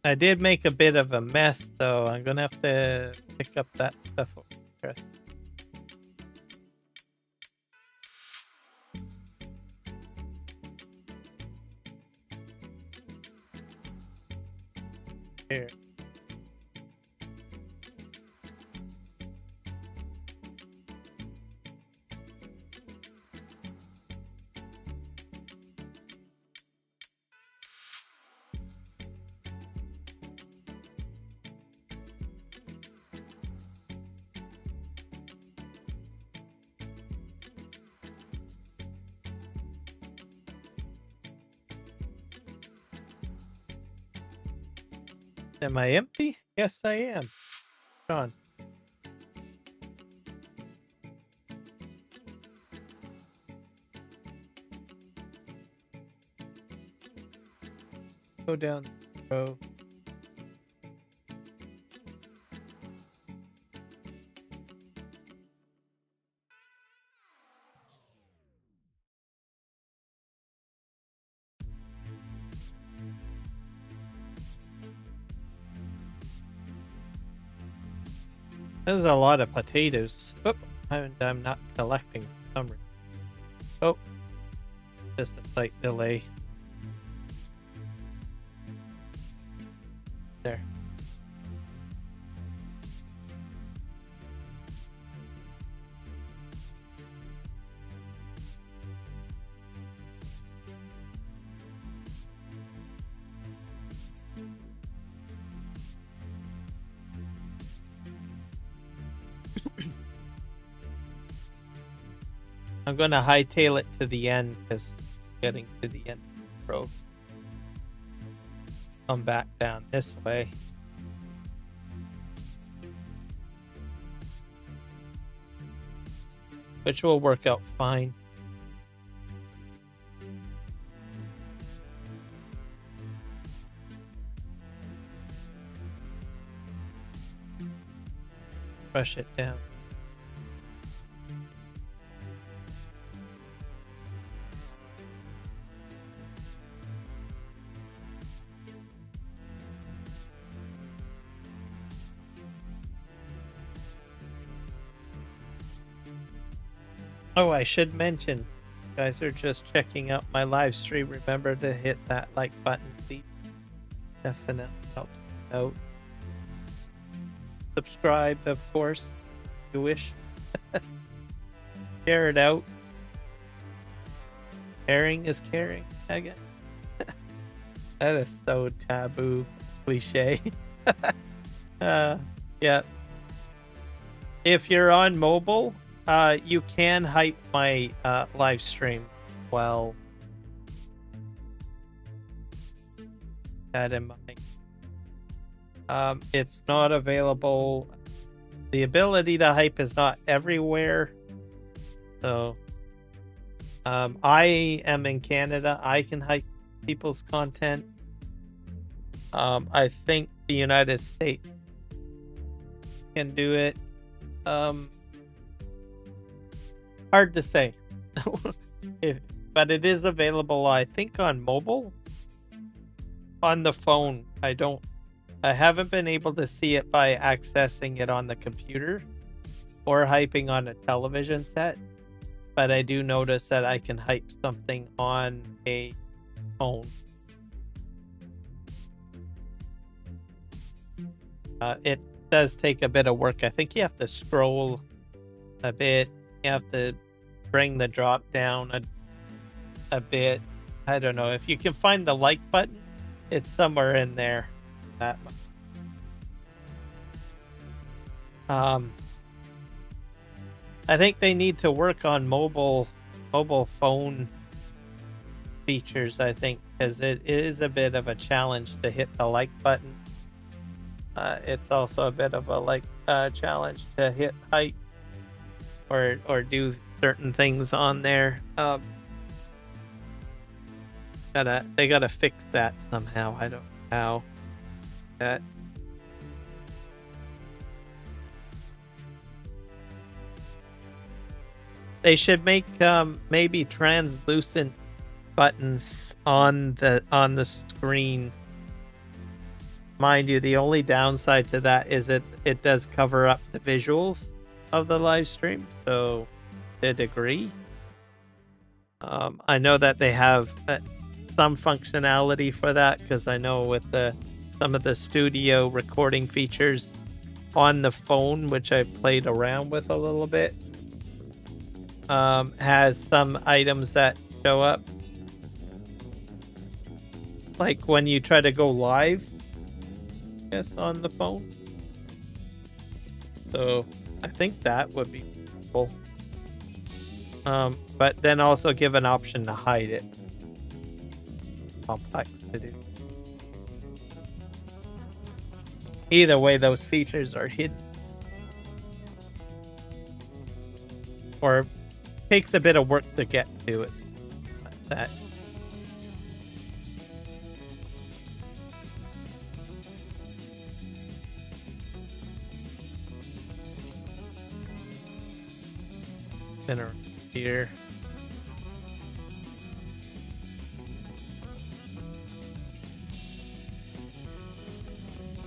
I did make a bit of a mess, though. I'm gonna have to pick up that stuff over. Here. Am I empty? Yes, I am. John. Go down the road. There's a lot of potatoes. Oh, I'm not collecting for some reason. Oh, just a slight delay. There. I'm gonna hightail it to the end because getting to the end of the road. Come back down this way. Which will work out fine. Brush it down. Oh, I should mention, you guys are just checking out my live stream. Remember to hit that like button, please. Definitely helps out. Subscribe, of course, if you wish. Share it out. Caring is caring again. That is so taboo cliche. Yeah. If you're on mobile, you can hype my live stream. Well, that in mind. It's not available. The ability to hype is not everywhere. So, I am in Canada. I can hype people's content. I think the United States can do it. Hard to say. But it is available, I think, on mobile. On the phone, I haven't been able to see it by accessing it on the computer or hyping on a television set. But I do notice that I can hype something on a phone. It does take a bit of work. I think you have to scroll a bit. You have to bring the drop down a bit. I don't know. If you can find the like button, it's somewhere in there. That I think they need to work on mobile phone features, I think, because it is a bit of a challenge to hit the like button. It's also a bit of a challenge to hit hype or do certain things on there. They gotta fix that somehow. I don't know how. That they should make maybe translucent buttons on the screen. Mind you, the only downside to that is it does cover up the visuals of the live stream, so to a degree. I know that they have some functionality for that, because I know with some of the studio recording features on the phone, which I played around with a little bit, has some items that show up. Like when you try to go live, I guess, on the phone. So I think that would be cool. But then also give an option to hide it. Complex to do. Either way, those features are hidden. Or takes a bit of work to get to it. Like that. Center here.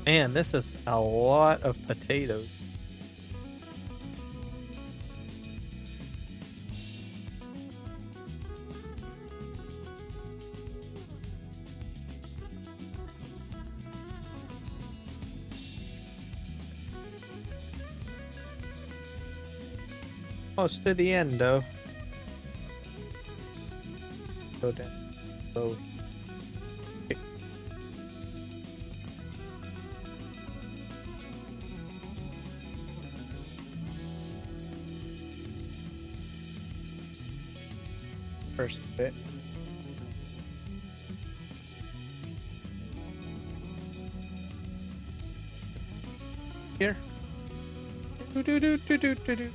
Man, this is a lot of potatoes. Close to the end, though. Go down. Go. First bit. Here. Do do do do do do do.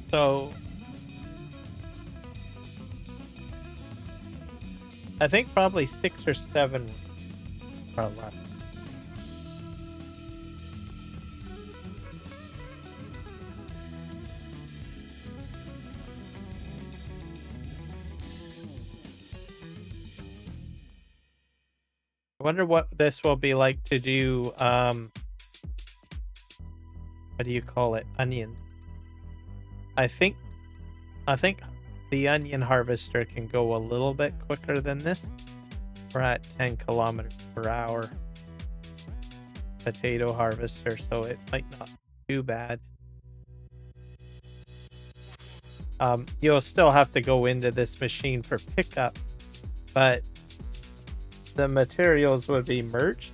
So I think probably 6 or 7 are left. I wonder what this will be like to do. What do you call it? Onion. I think the onion harvester can go a little bit quicker than this. We're at 10 kilometers per hour. Potato harvester, so it might not be too bad. You'll still have to go into this machine for pickup, but the materials would be merged.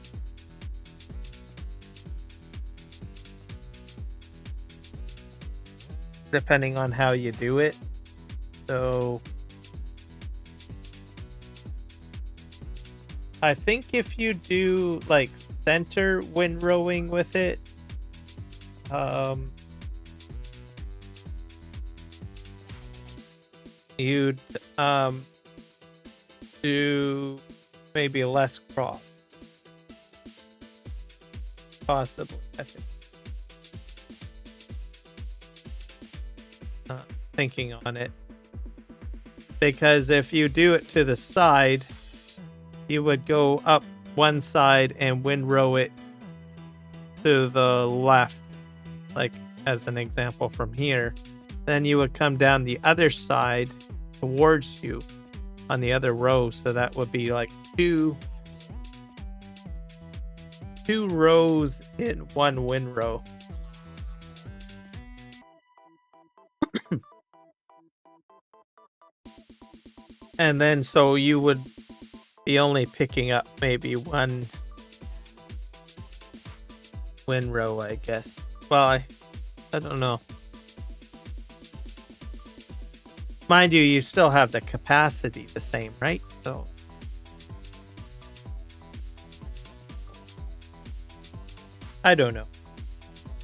Depending on how you do it. So I think if you do like center windrowing with it, you'd do maybe less crop. Possibly, I think. Thinking on it. Because if you do it to the side, you would go up one side and windrow it to the left, like as an example from here. Then you would come down the other side towards you on the other row, so that would be like two rows in one windrow. And then so you would be only picking up maybe one windrow, I guess. Well, I don't know. Mind you, you still have the capacity the same, right? So I don't know.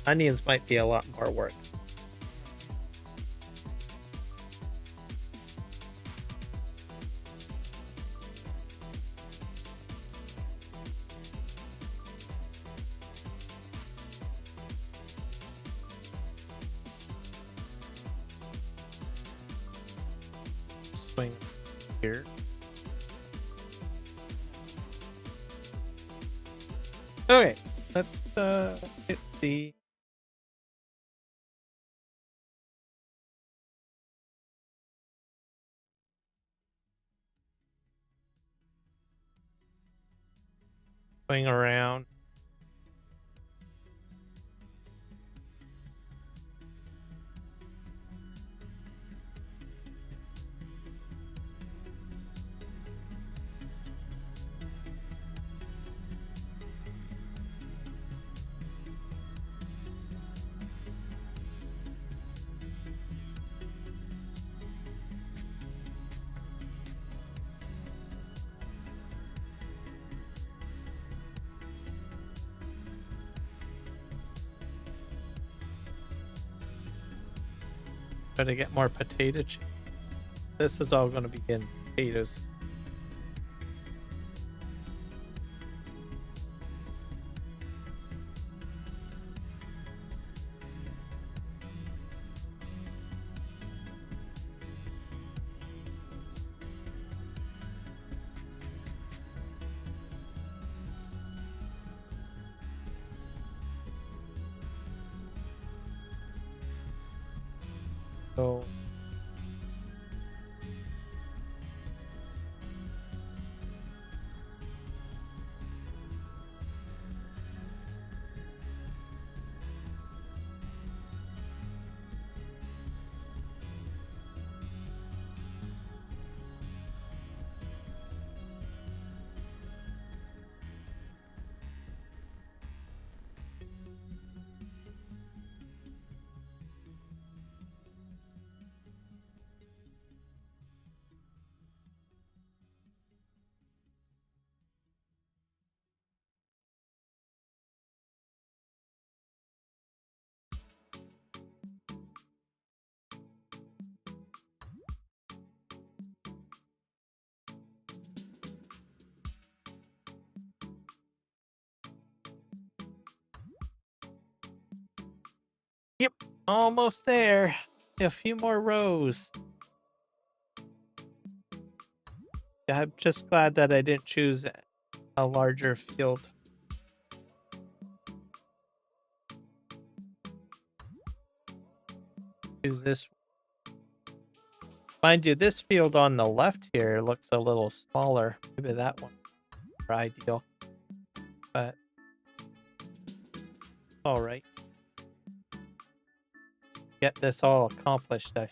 Onions might be a lot more work. Swing here. Okay, let's hit the swing around. Try to get more potato chips. This is all going to be in potatoes. So yep, almost there. A few more rows. Yeah, I'm just glad that I didn't choose a larger field. Choose this. Mind you, this field on the left here looks a little smaller. Maybe that one for ideal. But all right. Get this all accomplished. I'm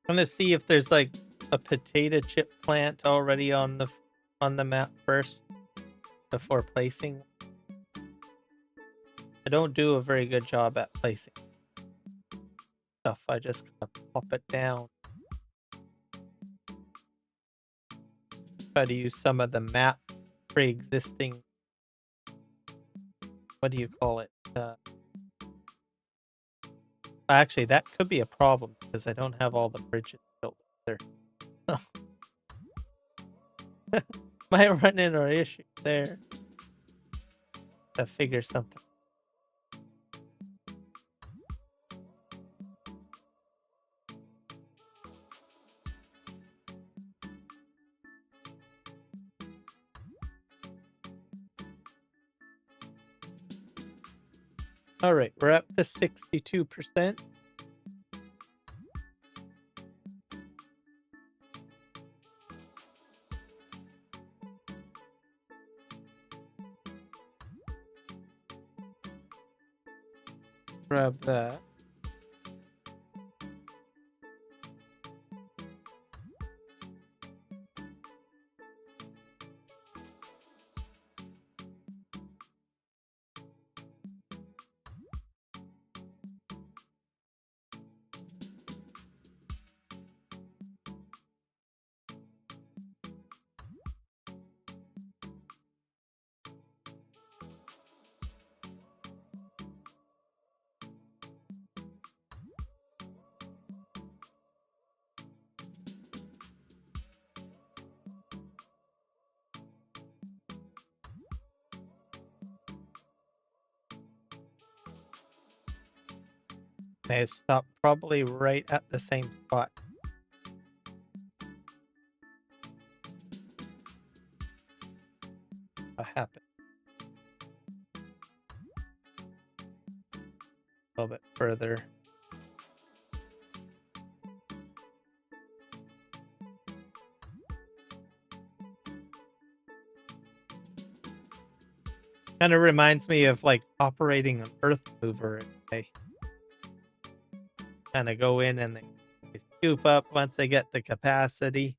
gonna see if there's like a potato chip plant already on the map first before placing. I don't do a very good job at placing stuff. I just kind of pop it down. Try to use some of the map pre-existing. What do you call it? Actually, that could be a problem because I don't have all the bridges built there. Might run into an issue there. To figure something. All right, we're up to 62%. grab that. Okay, stop probably right at the same spot. What happened? A little bit further. Kind of reminds me of like operating an earth mover. They kind of go in and they scoop up once they get the capacity.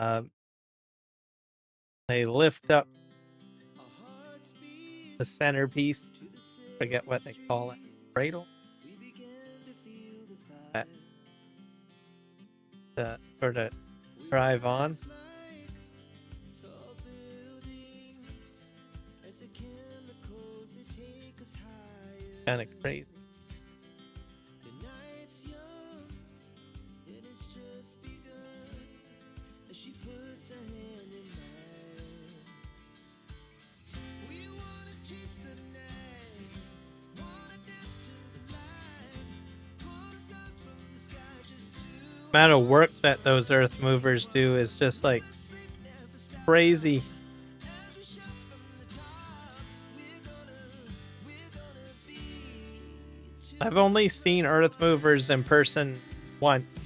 Um, they lift up the centerpiece. Forget what they call it. Cradle. That sort of drive on. Kind of crazy. Amount of work that those earth movers do is just like crazy. I've only seen earth movers in person once in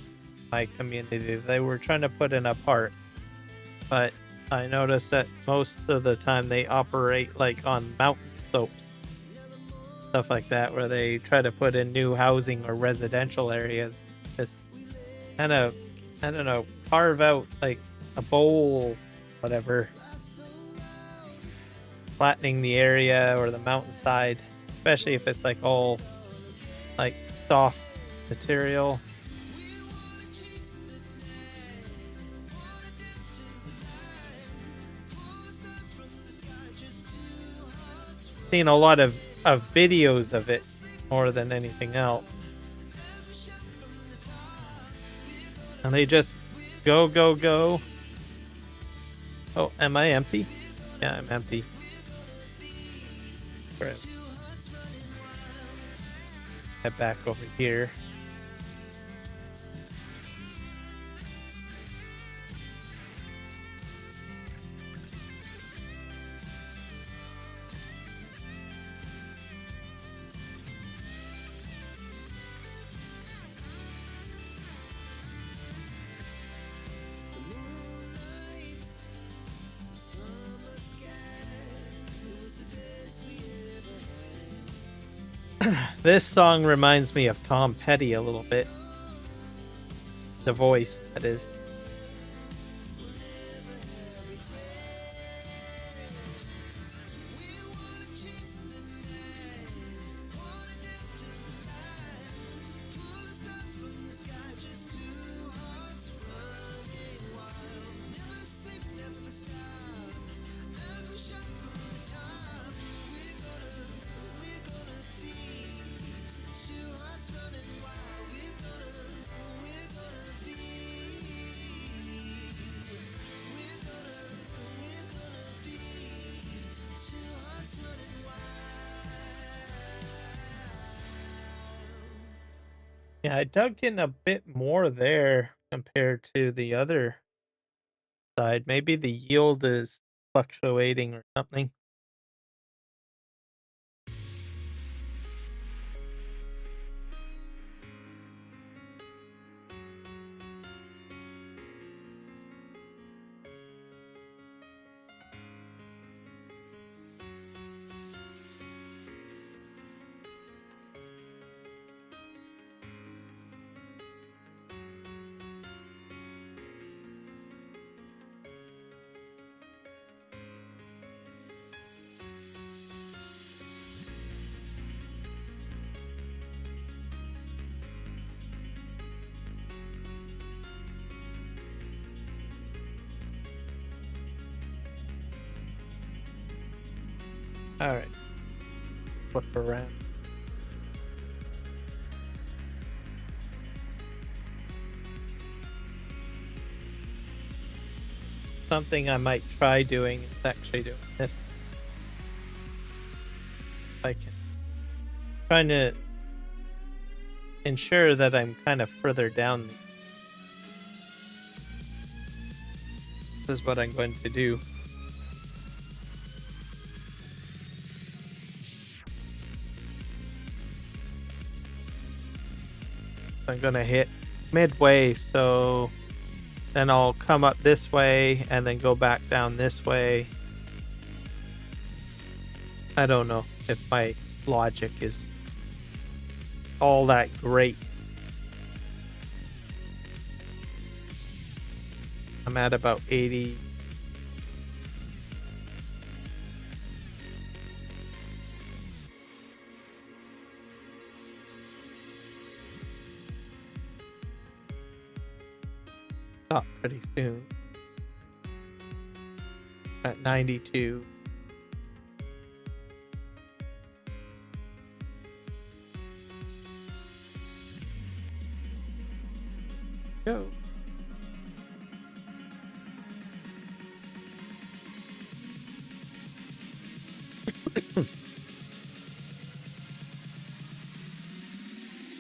my community. They were trying to put in a park, but I noticed that most of the time they operate like on mountain slopes, stuff like that, where they try to put in new housing or residential areas. Just kind of, I don't know, carve out like a bowl, whatever, flattening the area or the mountainside, especially if it's like all like soft material. Seen a lot of videos of it more than anything else. And they just go, go, go. Oh, am I empty? Yeah, I'm empty. Right. Head back over here. This song reminds me of Tom Petty a little bit. The voice, that is. Yeah, I dug in a bit more there compared to the other side. Maybe the yield is fluctuating or something. All right. Flip around. Something I might try doing is actually doing this. I can trying to ensure that I'm kind of further down. This is what I'm going to do. I'm gonna hit midway, so then I'll come up this way and then go back down this way. I don't know if my logic is all that great. I'm at about 80. Stop pretty soon. At 92. Go.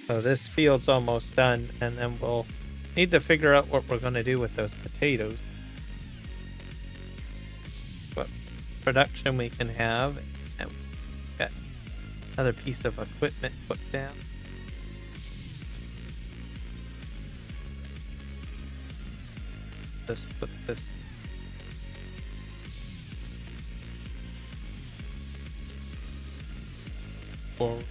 So this field's almost done, and then we'll need to figure out what we're going to do with those potatoes. What production we can have, and get another piece of equipment put down. Just put this forward.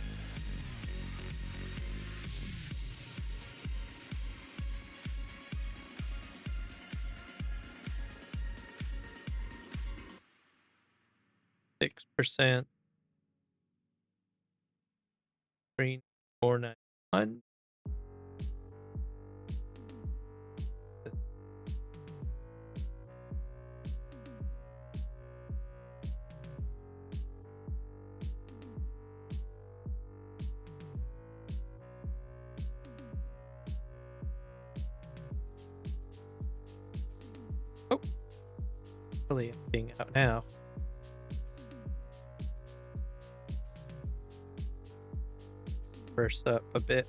%. Green 491. Oh, really emptying out now. Burst up a bit.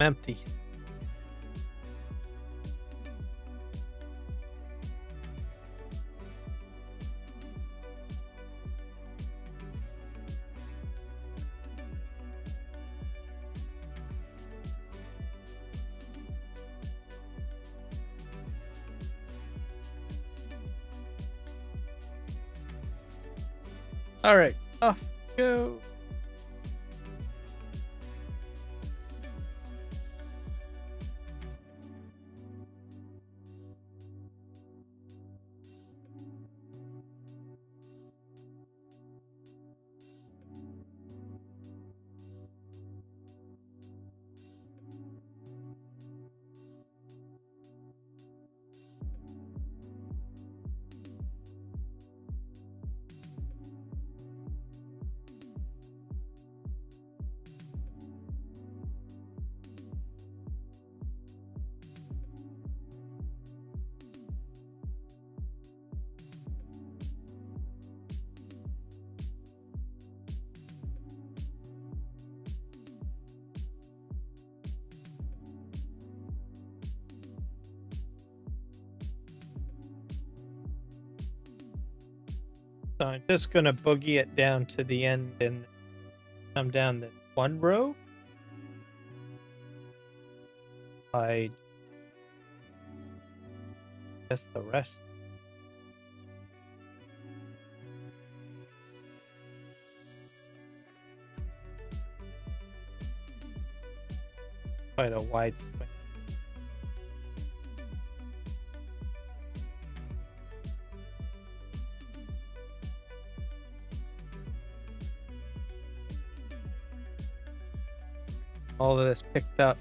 Empty. All right, off we go. So I'm just going to boogie it down to the end and come down the one row. I guess the rest. quite a wide swing. All of this picked up.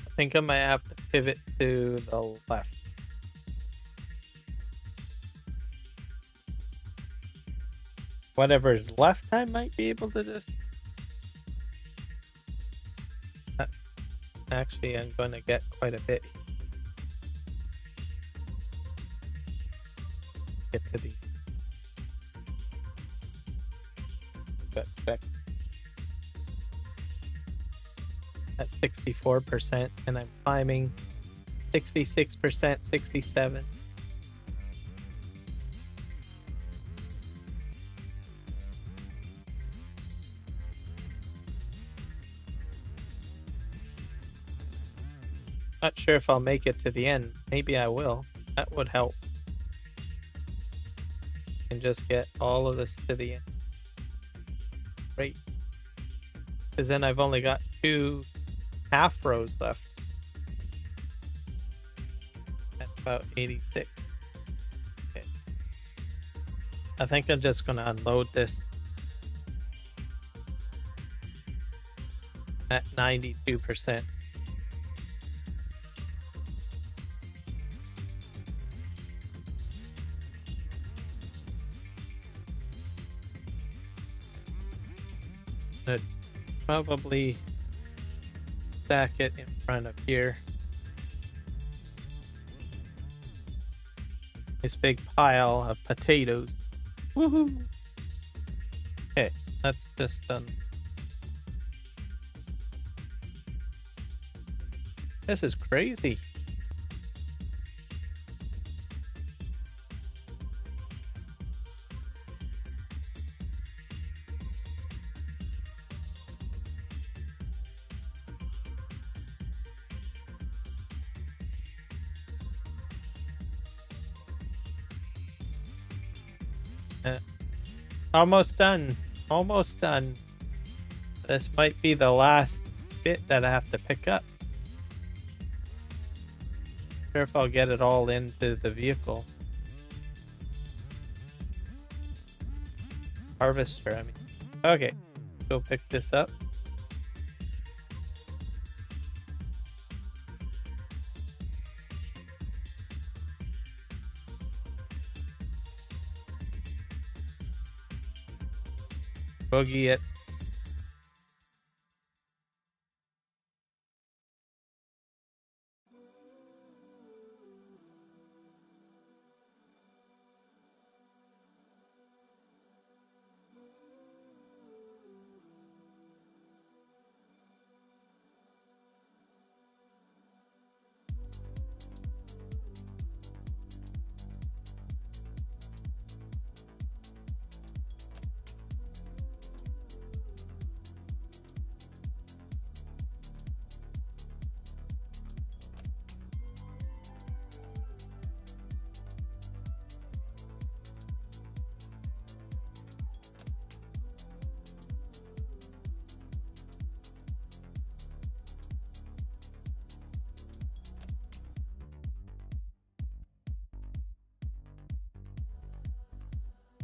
I think I might have to pivot to the left. Whatever's left, I might be able to just... Actually, I'm going to get quite a bit. Get to the... At 64%, and I'm climbing 66%, 67. Not sure if I'll make it to the end. Maybe I will. That would help. And just get all of this to the end. Great. Because then I've only got 2 half rows left. At about 86. Okay. I think I'm just going to unload this at 92%. I'd probably stack it in front of here. This big pile of potatoes. Woohoo! Okay, that's just done. This is crazy. Almost done. Almost done. This might be the last bit that I have to pick up. Not sure if I'll get it all into the vehicle. Harvester, I mean. Okay, go pick this up. Boogie it.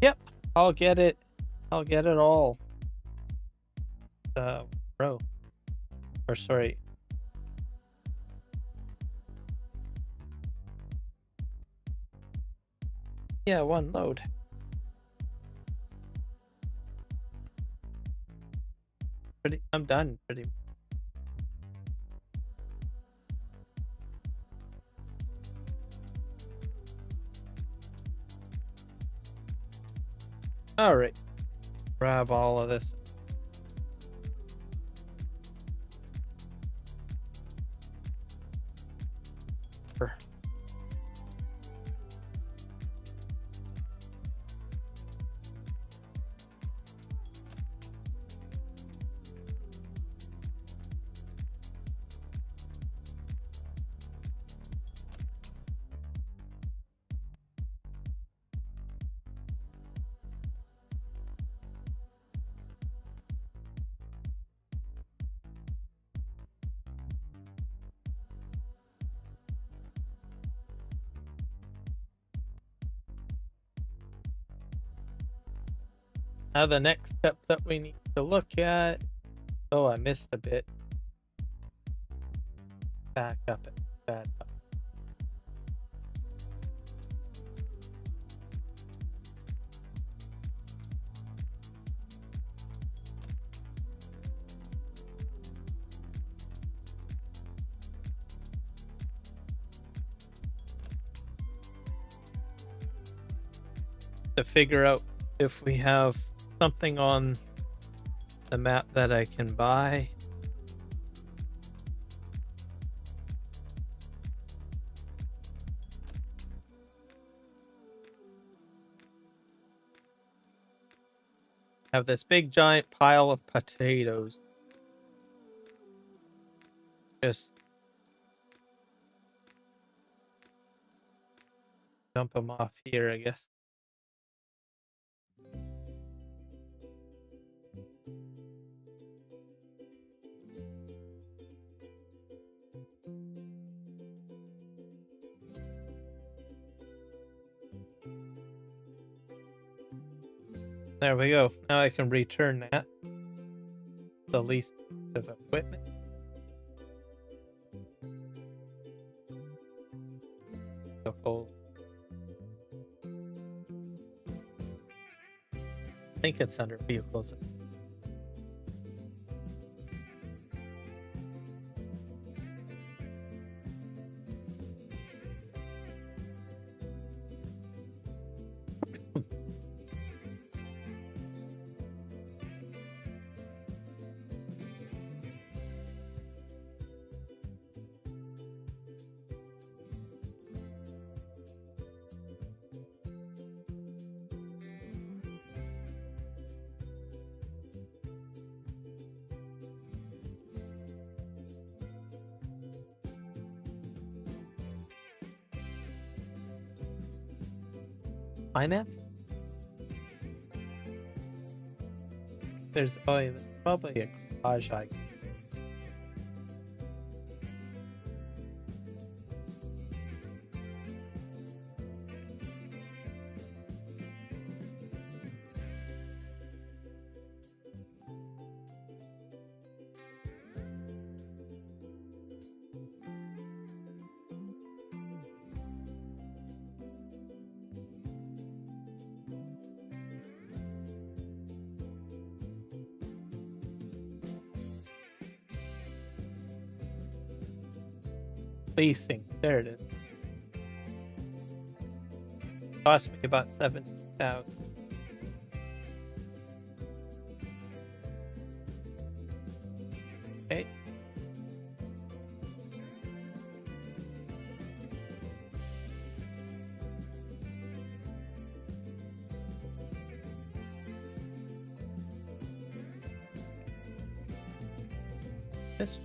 Yep, I'll get it. I'll get it all. Row. Or sorry. Yeah, one load. I'm done pretty. All right. grab all of this. Now the next step that we need to look at. Oh, I missed a bit. Back up it. Back up. To figure out if we have something on the map that I can buy. Have this big giant pile of potatoes. Just dump them off here, I guess. There we go. Now I can return that. The least of equipment. The whole. I think it's under vehicles. Finance? There's probably a garage I can. Leasing. There it is. Cost me about 7,000. Okay. This.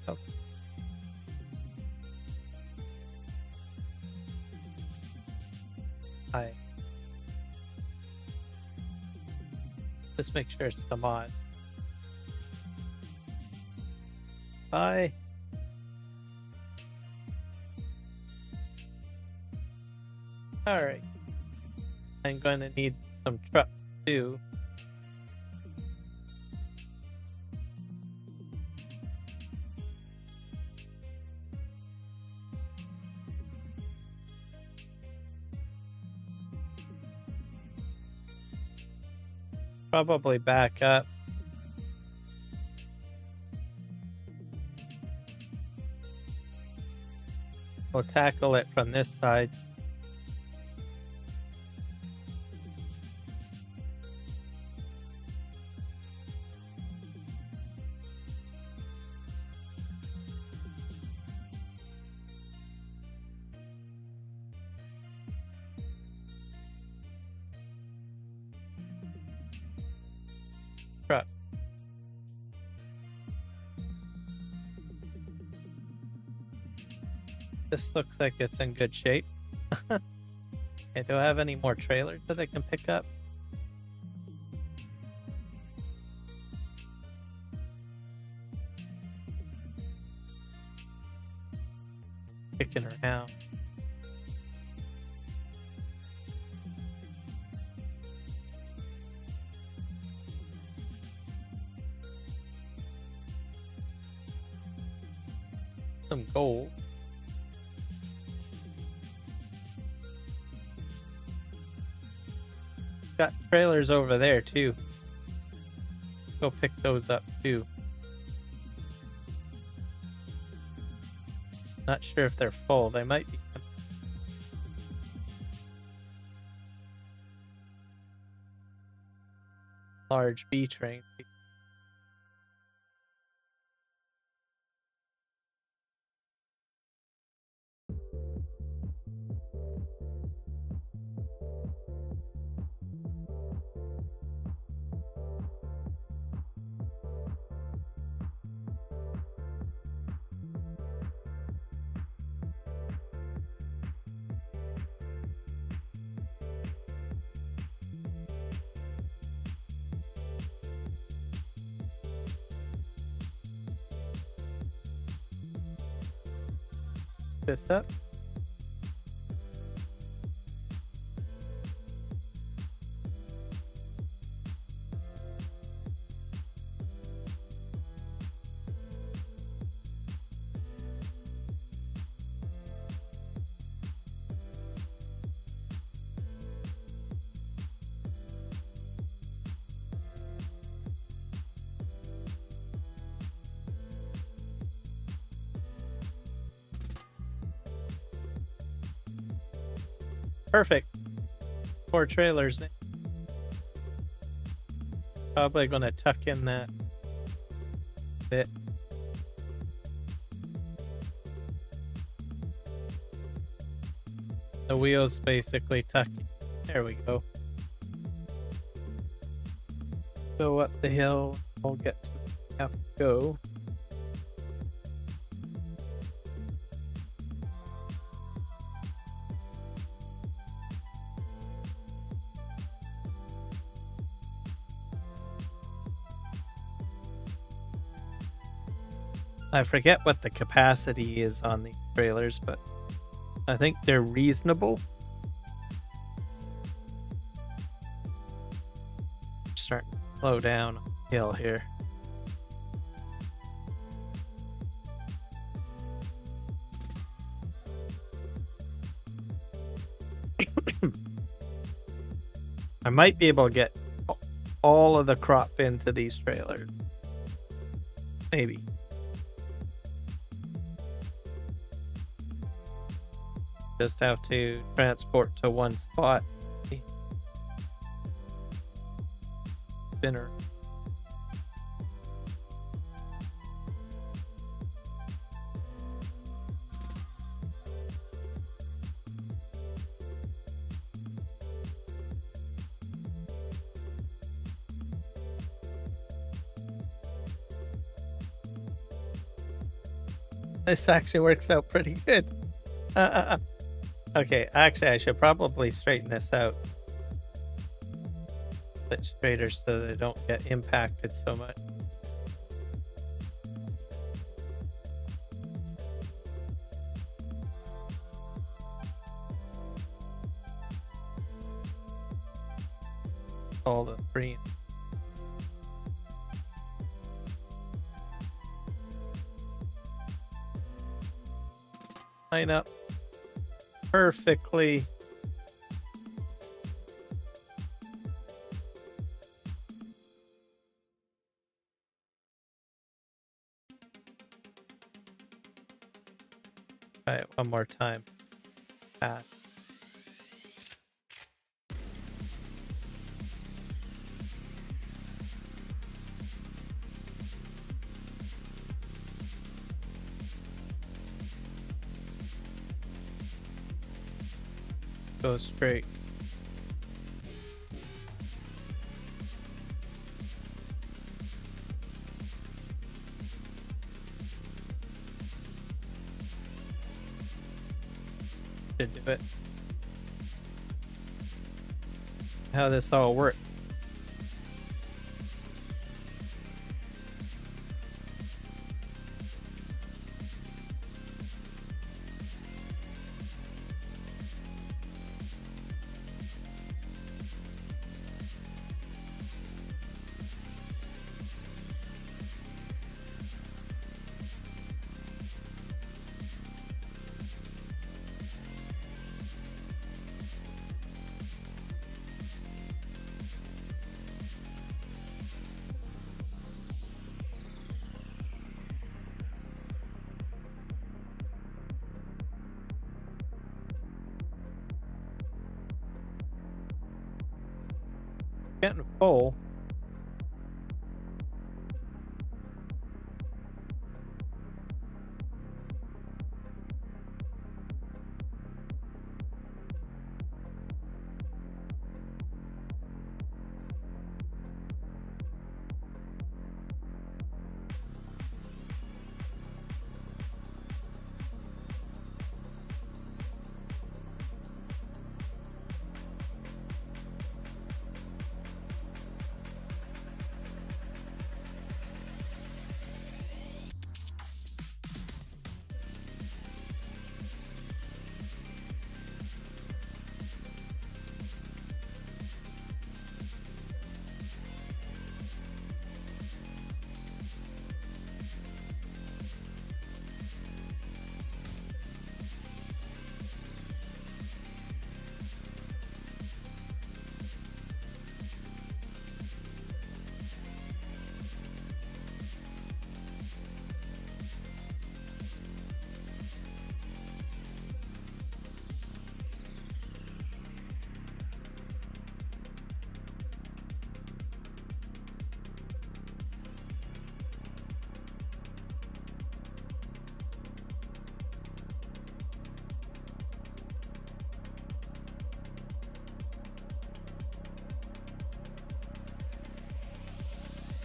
Oh. Hi. Just make sure it's the mod. Bye. Alright. I'm going to need some trucks too. Probably back up. We'll tackle it from this side. Truck. This looks like it's in good shape. Okay, do I have any more trailers that I can pick up? Kicking around. Some gold. Got trailers over there too. Go pick those up too. Not sure if they're full. They might be. Large B train. This up. Perfect. 4 trailers. Probably gonna tuck in that bit. The wheels basically tuck. There we go. Go up the hill. We'll get to where we have to go. I forget what the capacity is on these trailers, but I think they're reasonable. Starting to slow down on the hill here. I might be able to get all of the crop into these trailers. Maybe. Just have to transport to one spot. Spinner. This actually works out pretty good. Okay, actually, I should probably straighten this out. Bit straighter so they don't get impacted so much. All the three. Line up perfectly. Try it one more time. Pass. Go straight. Should do it. How this all works. Getting full.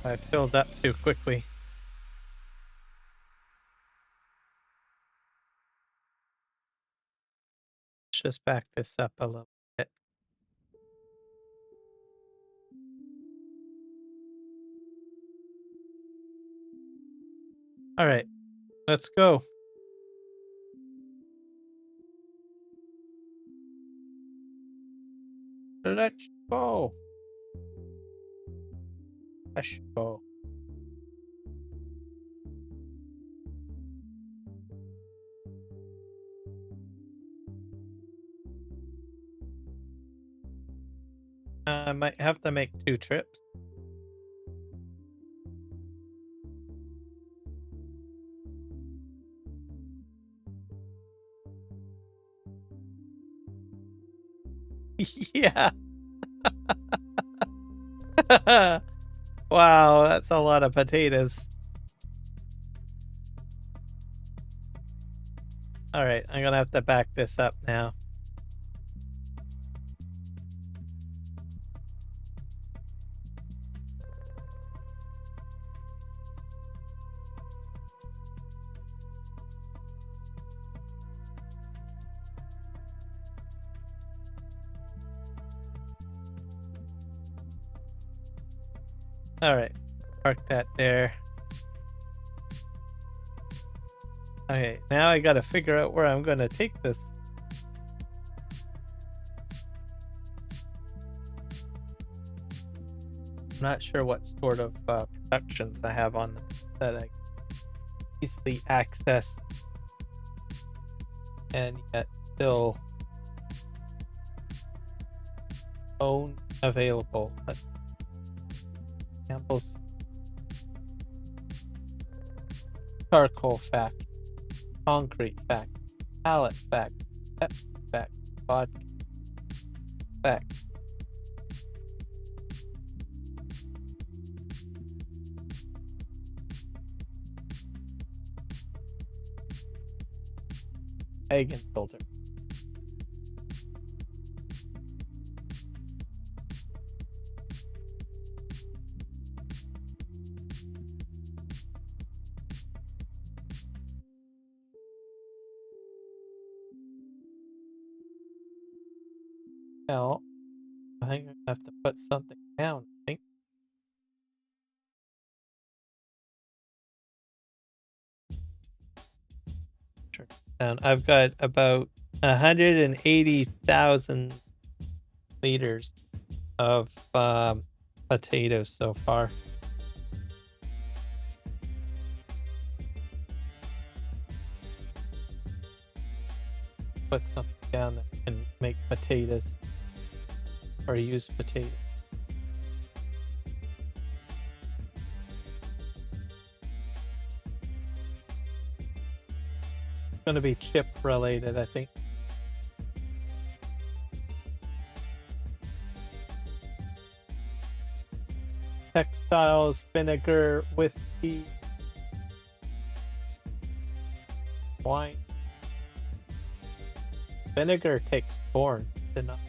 I filled up too quickly. Let's just back this up a little bit. All right, let's go. Let's go. Let's go. I might have to make 2 trips. Yeah. Wow, that's a lot of potatoes. All right, I'm gonna have to back this up now. All right, park that there. Okay, now I gotta figure out where I'm gonna take this. I'm not sure what sort of productions I have on them that I easily access and yet still own available. Examples: charcoal factory, concrete factory, pallet factory, Pepsi factory, vodka factory. Egg and filter. Now, I think I have to put something down. I think. Sure. And I've got about 180,000 liters of potatoes so far. Put something down that can make potatoes or use potatoes. It's going to be chip related, I think. Textiles, vinegar, whiskey, wine. Vinegar takes corn, enough.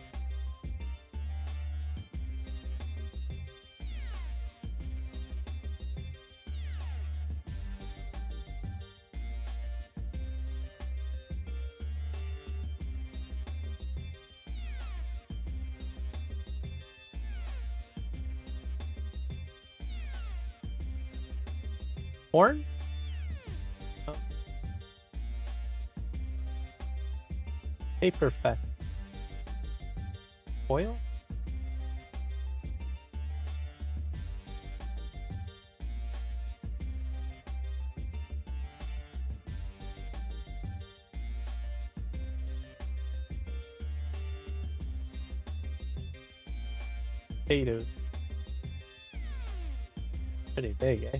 Corn? Oh. Paper fat. Oil? Potatoes. Pretty big, eh?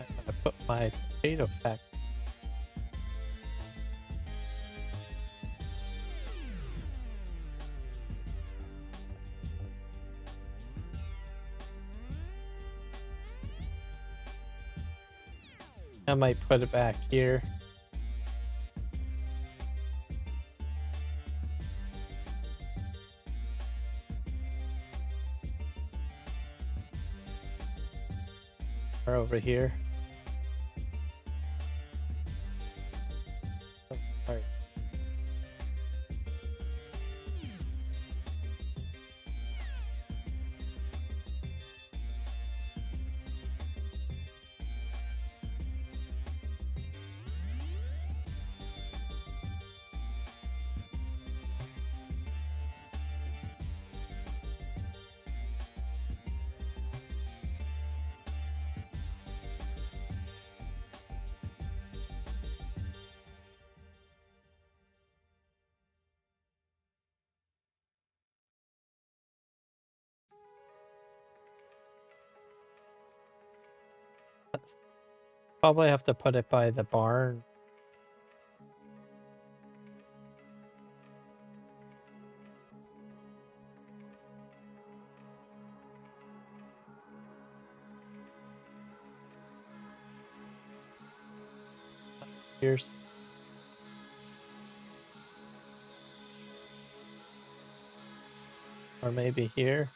I'm gonna put my potato factory. I might put it back here. Or over here. Oh, sorry. Probably have to put it by the barn. Here's or maybe here.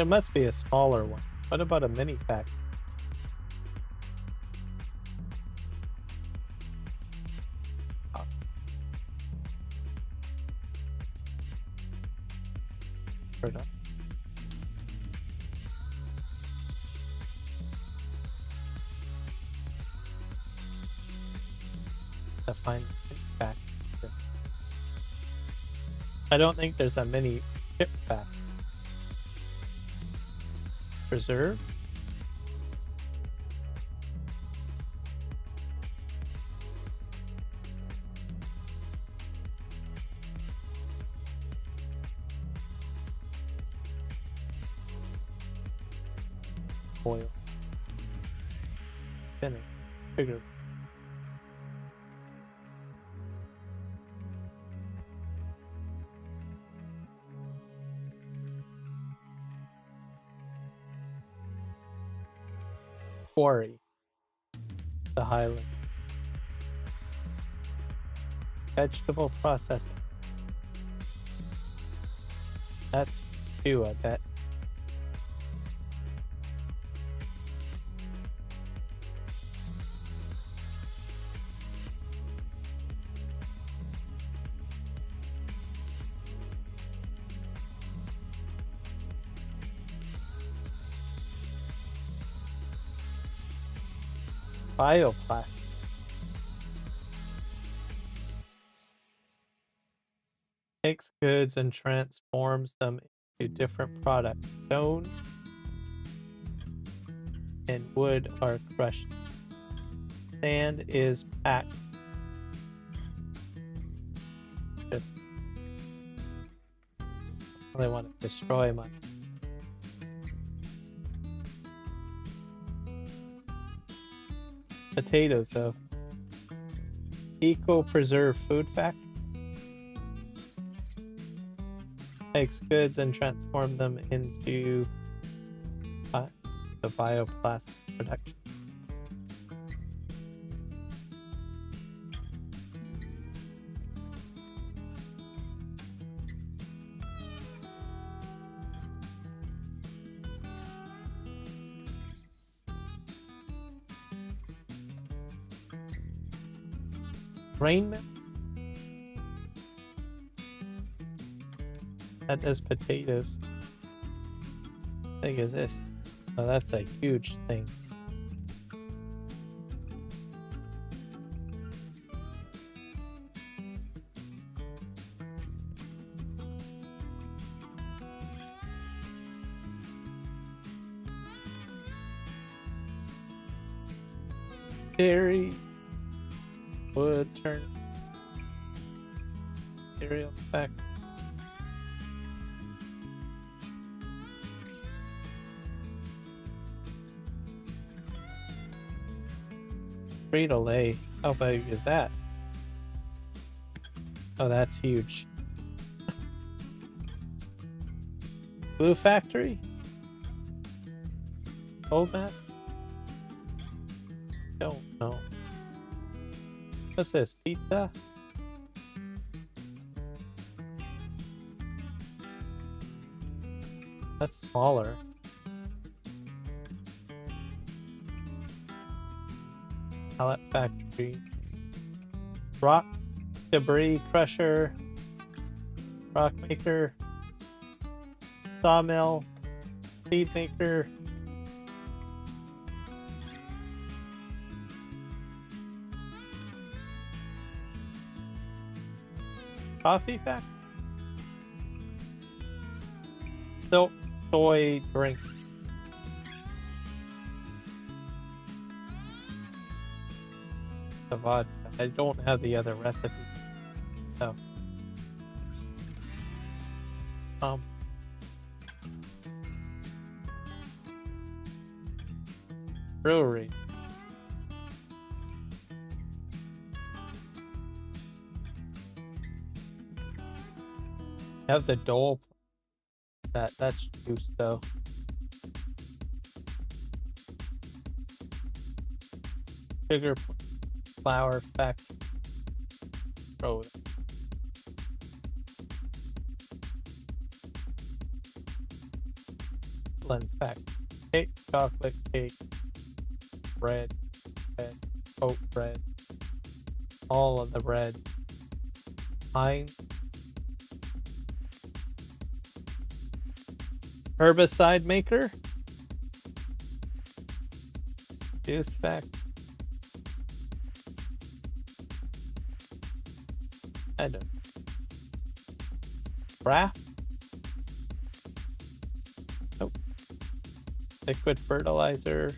There must be a smaller one. What about a mini factory? Oh. Product. Define mini factory. I don't think there's a mini chip factory. Preserve? Oil. Spinning. Sugar. Quarry. The Highland. Vegetable processing. That's 2, I bet. Bioplastic. Takes goods and transforms them into different products. Stone and wood are crushed. Sand is packed. Just they want to destroy my potatoes though. Eco-preserve food factory. Takes goods and transform them into the bioplastic production. Rain mill? That does potatoes. How big is this? Oh, that's a huge thing. Dairy, wood, turn, cereal factory. Frito-Lay. How big is that? Oh, that's huge. Glue factory? Old map? Don't know. What's this? Pizza? That's smaller. Pallet factory. Rock debris crusher. Rock maker. Sawmill. Seed maker. Coffee factory. Silk soy drink. The vodka. I don't have the other recipe. So. Brewery. Have the dole. That's juice though. Sugar flour factory. Road. Scotland fact. Cake, chocolate cake, bread, oat bread, all of the bread. Pine. Herbicide maker. Juice fact. I don't. Craft. Nope. Liquid fertilizer.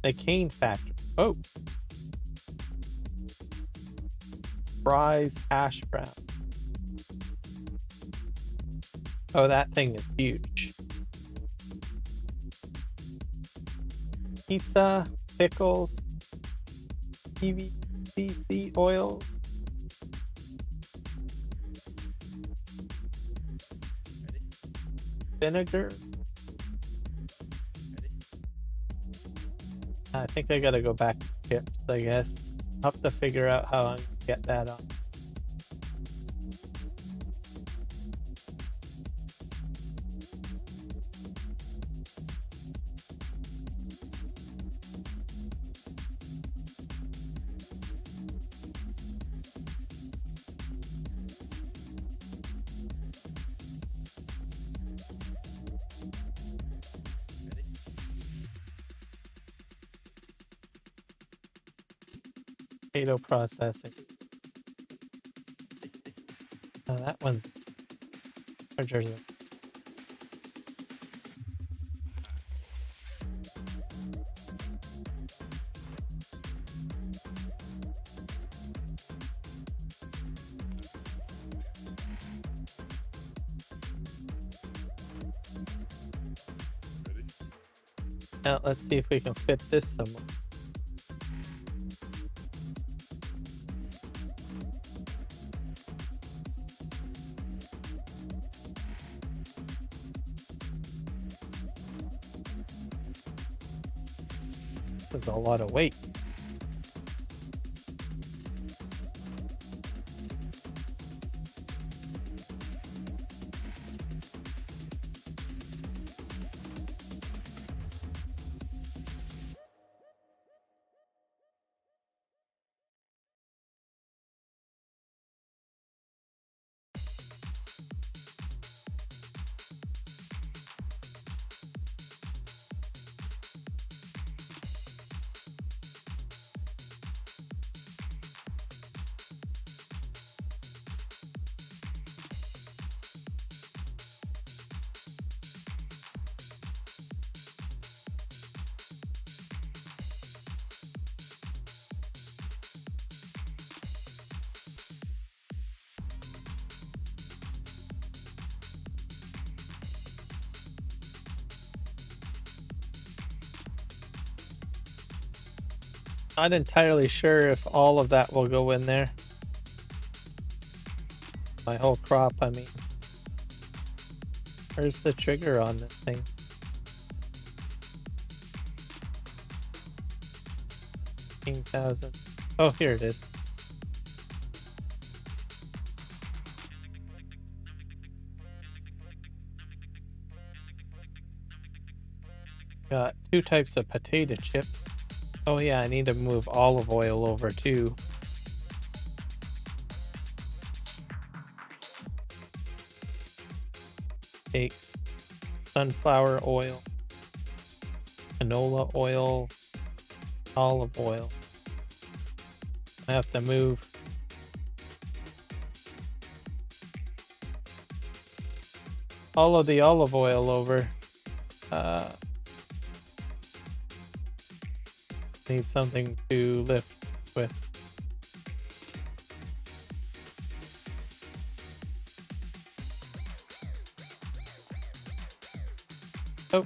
The cane factory. Oh. Fries hash brown. Oh, that thing is huge. Pizza, pickles, PVC oil. Vinegar. I think I gotta go back to chips, I guess. I'll have to figure out how I'm gonna get that on. Potato processing. Oh, that one's larger than. Now let's see if we can fit this somewhere. There's a lot of weight. Not entirely sure if all of that will go in there. My whole crop, I mean. Where's the trigger on this thing? $15,000. Oh, here it is. Got 2 types of potato chips. Oh yeah, I need to move olive oil over too. Take sunflower oil, canola oil, olive oil. I have to move all of the olive oil over. Need something to lift with. Oh.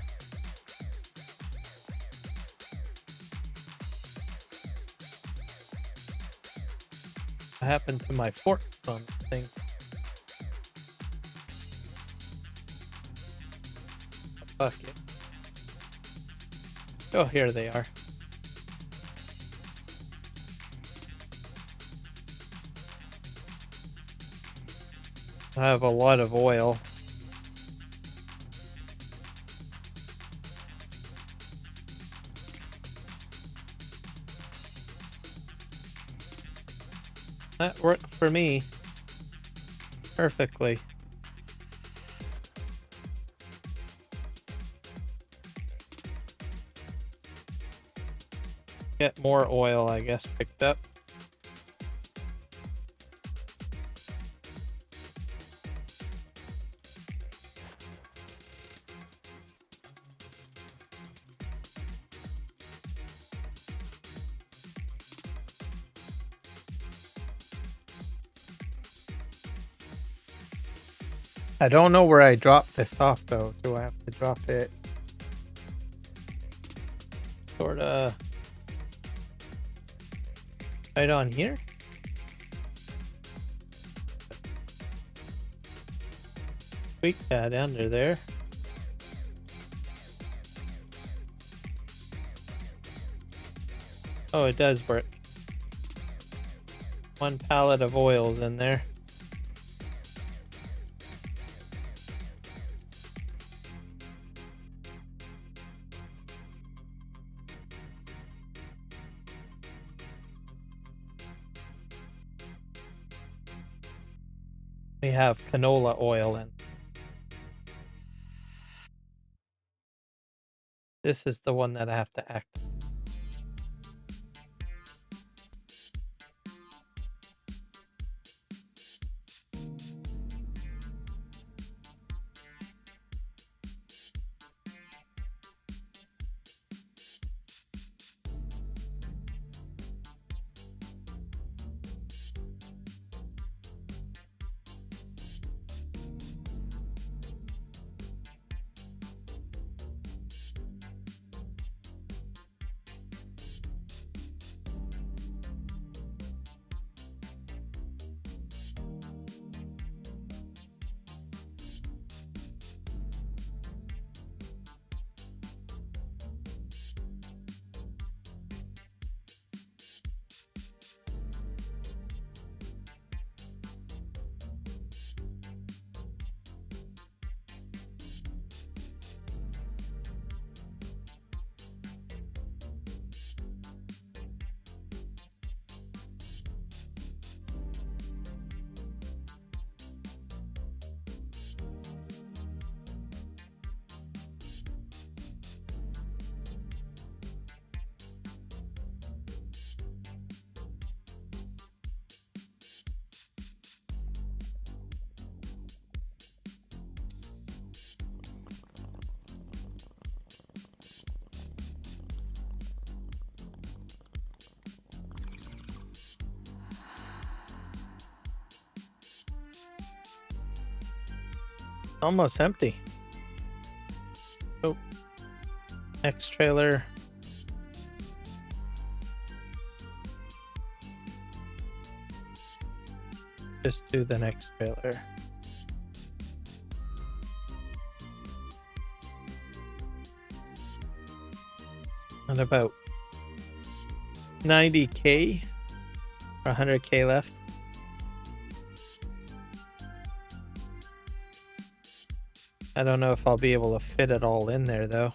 What happened to my fork on the thing? Fuck it. Oh, here they are. I have a lot of oil. That worked for me perfectly. Get more oil, I guess, picked up. I don't know where I dropped this off though. Do I have to drop it sorta right on here? Tweak that under there. Oh, it does work. One pallet of oils in there. We have canola oil in. This is the one that I have to activate. Almost empty. Oh, next trailer. Just do the next trailer. And about 90K or 100K left. I don't know if I'll be able to fit it all in there though.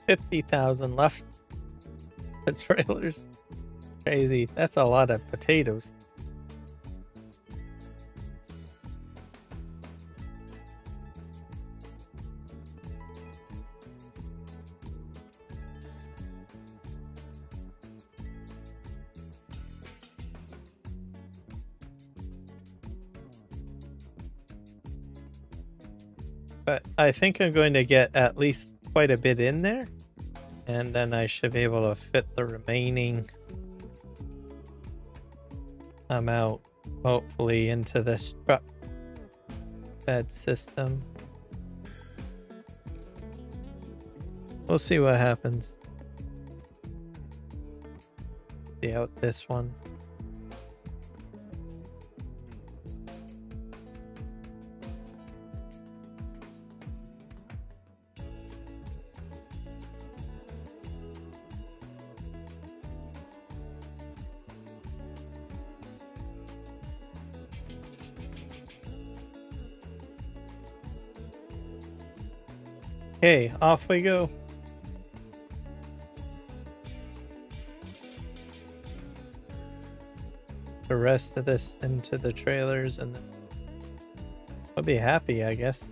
$50,000 left. The trailers. Crazy. That's a lot of potatoes. But I think I'm going to get at least quite a bit in there. And then I should be able to fit the remaining amount, hopefully, into this truck bed system. We'll see what happens. See out this one. Okay, off we go. The rest of this into the trailers and then I'll be happy, I guess.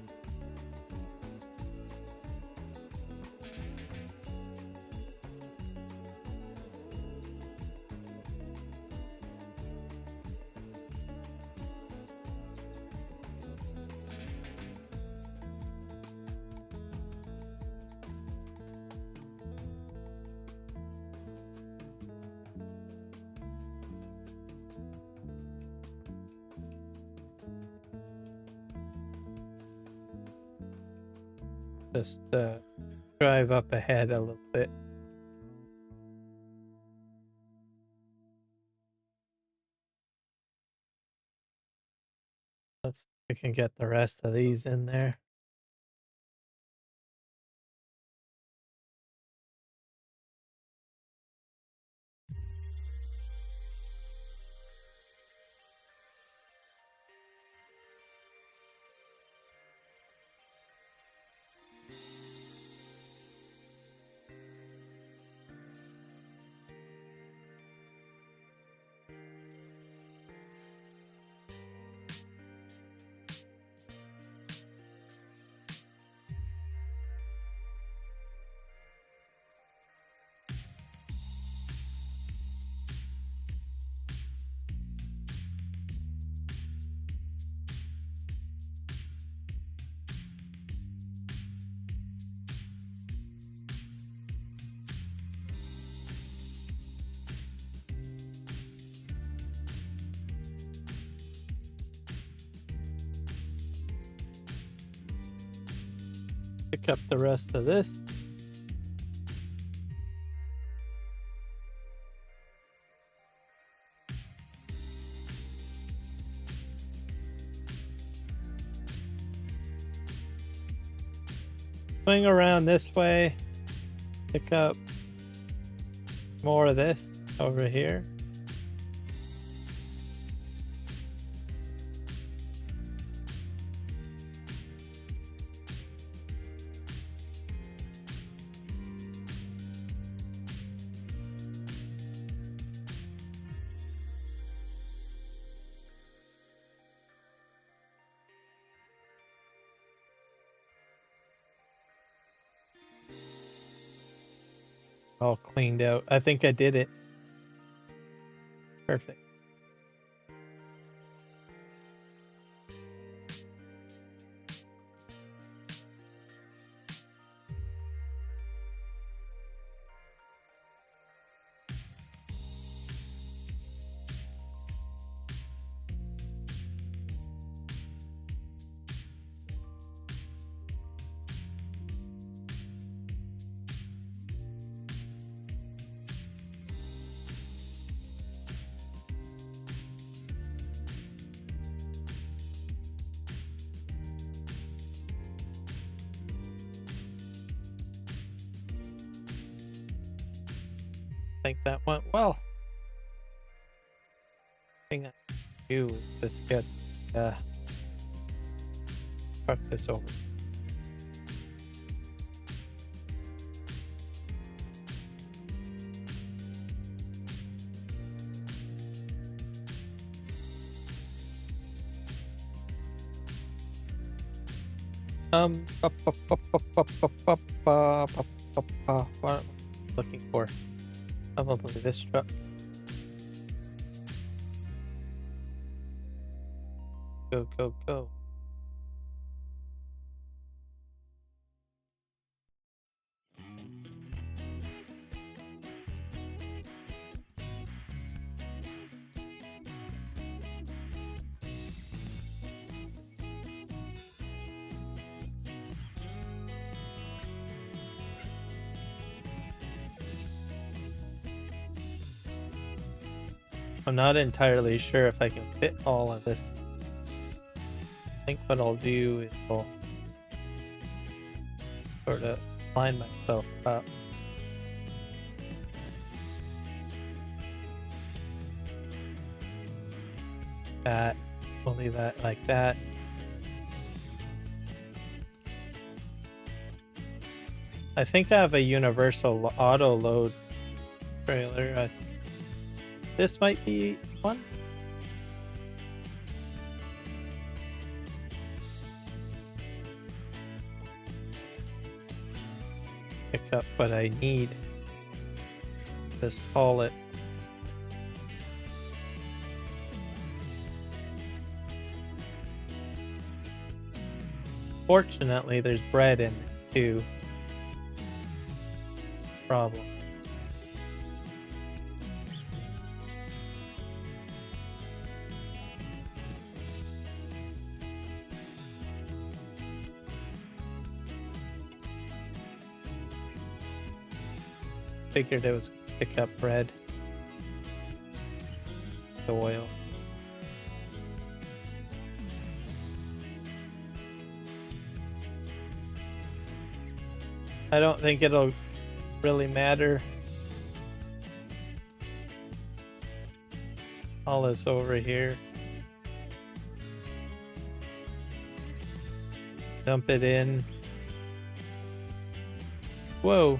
Just drive up ahead a little bit. Let's see if we can get the rest of these in there. Pick up the rest of this. Swing around this way. Pick up more of this over here. All cleaned out. I think I did it. Perfect. I think that went well. Thing I do is just get truck this over. What am I looking for? Probably this truck. Go, go, go. I'm not entirely sure if I can fit all of this. I think what I'll do is I'll sort of line myself up. That, we'll leave that like that. I think I have a universal auto load trailer. This might be one. Pick up what I need. Just haul it. Fortunately, there's bread in it too. Problem. Figured it was pick up bread. The oil. I don't think it'll really matter. All this over here. Dump it in. Whoa.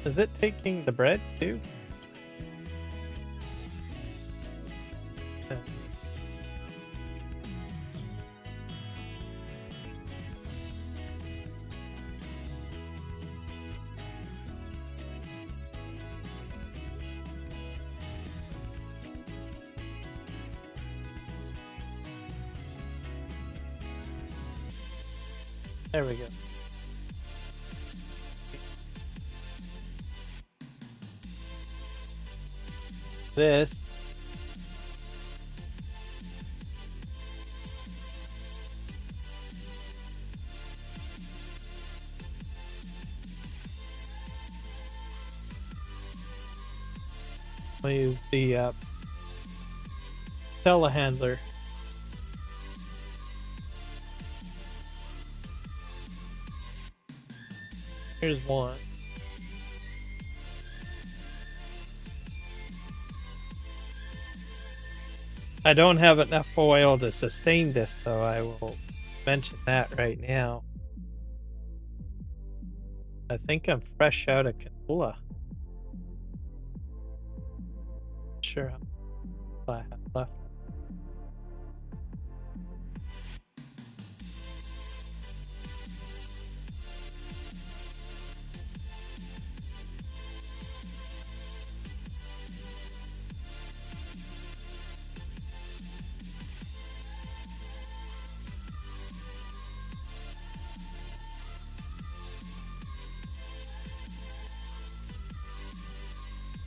Is it taking the bread too? There we go. This I'll use the telehandler. Here's one. I don't have enough oil to sustain this, though. I will mention that right now. I think I'm fresh out of canola. Sure, how much I have left.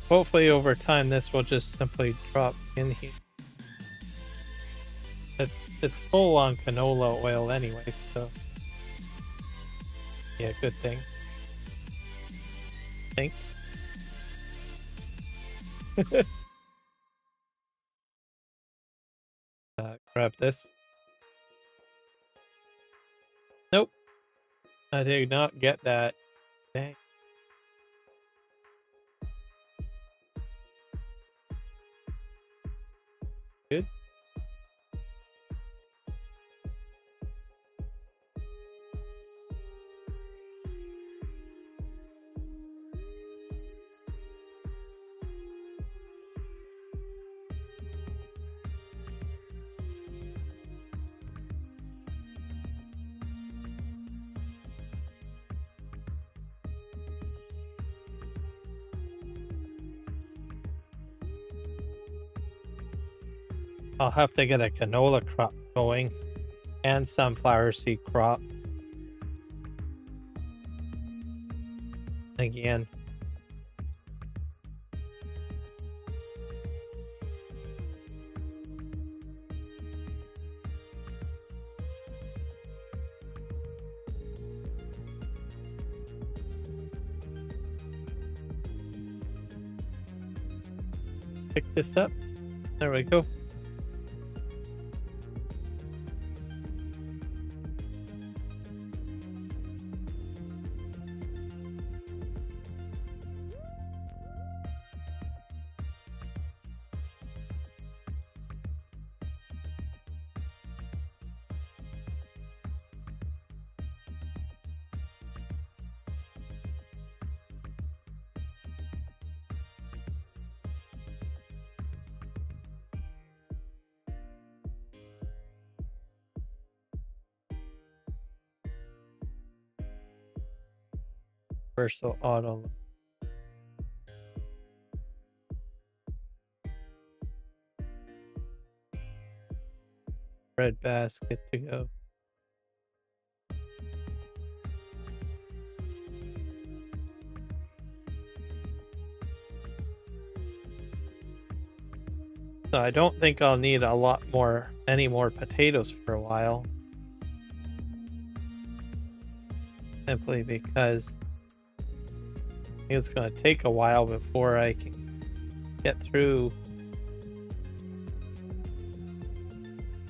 Hopefully over time this will just simply drop in here. It's full on canola oil anyway, so yeah, good thing. I think. Grab this. Nope. I did not get that. Dang. Good. I'll have to get a canola crop going and sunflower seed crop again. Pick this up. There we go. Universal auto. Red basket to go. So I don't think I'll need any more potatoes for a while. Simply because I think it's going to take a while before I can get through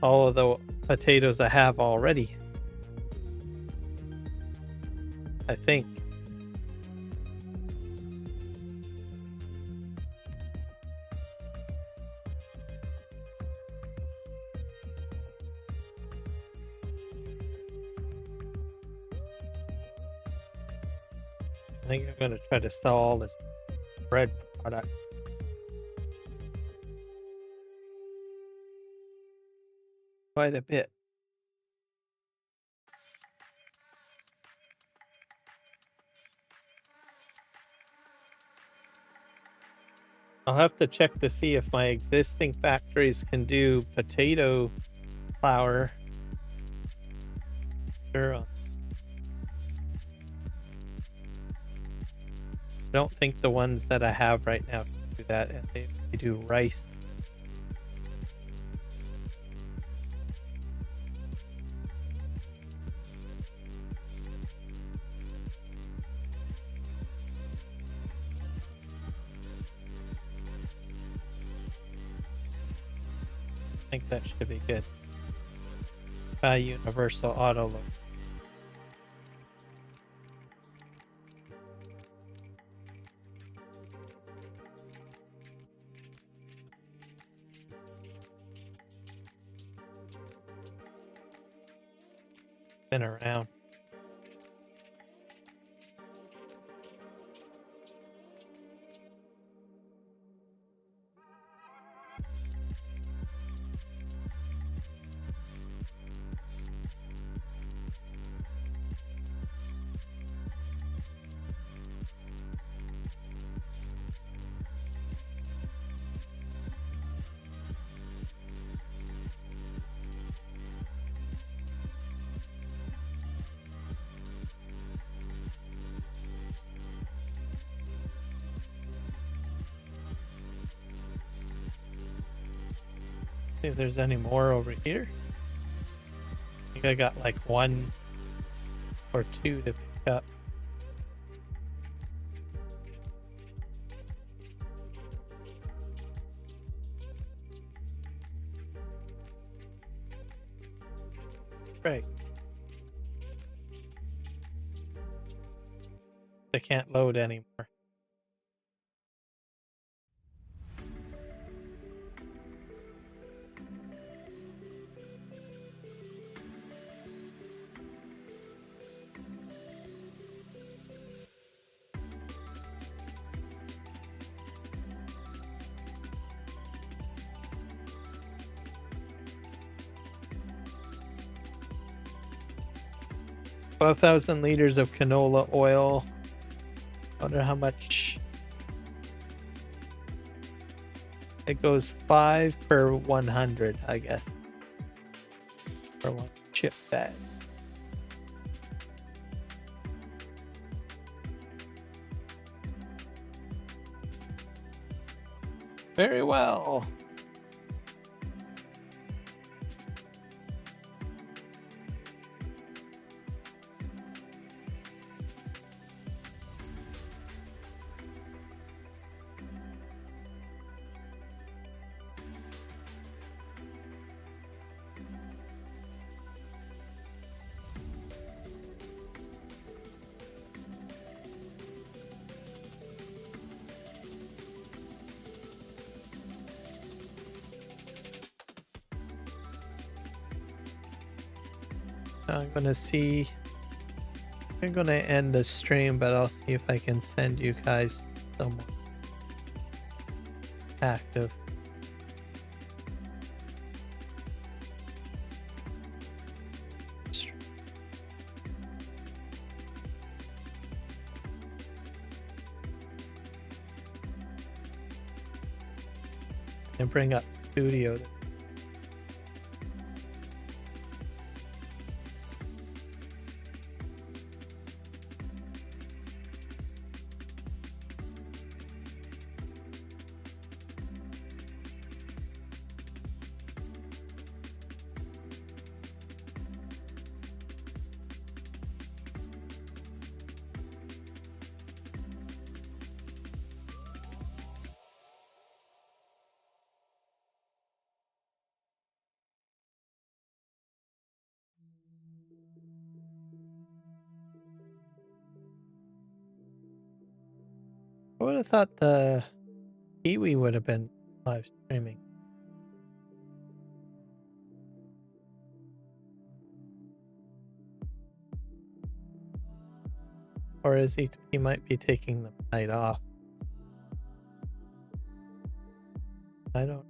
all of the potatoes I have already. I think. I think I'm going to try to sell all this bread product. Quite a bit. I'll have to check to see if my existing factories can do potato flour. Sure. I don't think the ones that I have right now can do that, and they do rice. I think that should be good. Universal auto load. Been around. See if there's any more over here. I think I got like 1 or 2 to pick up. Right. They can't load anymore. $12,000 liters of canola oil. Wonder how much It goes 5 per 100, I guess. For one chip bag. Very well. I'm gonna see. I'm gonna end the stream, but I'll see if I can send you guys someone active. And bring up studio. I would have thought the Kiwi would have been live streaming. Or is he might be taking the night off. I don't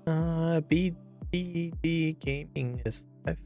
know. BDD Gaming is live.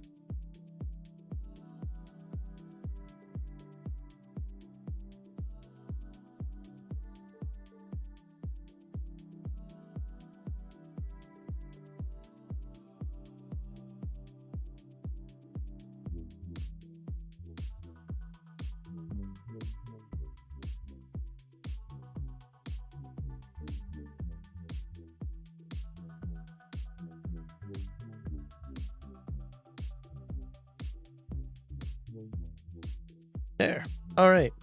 There. All right.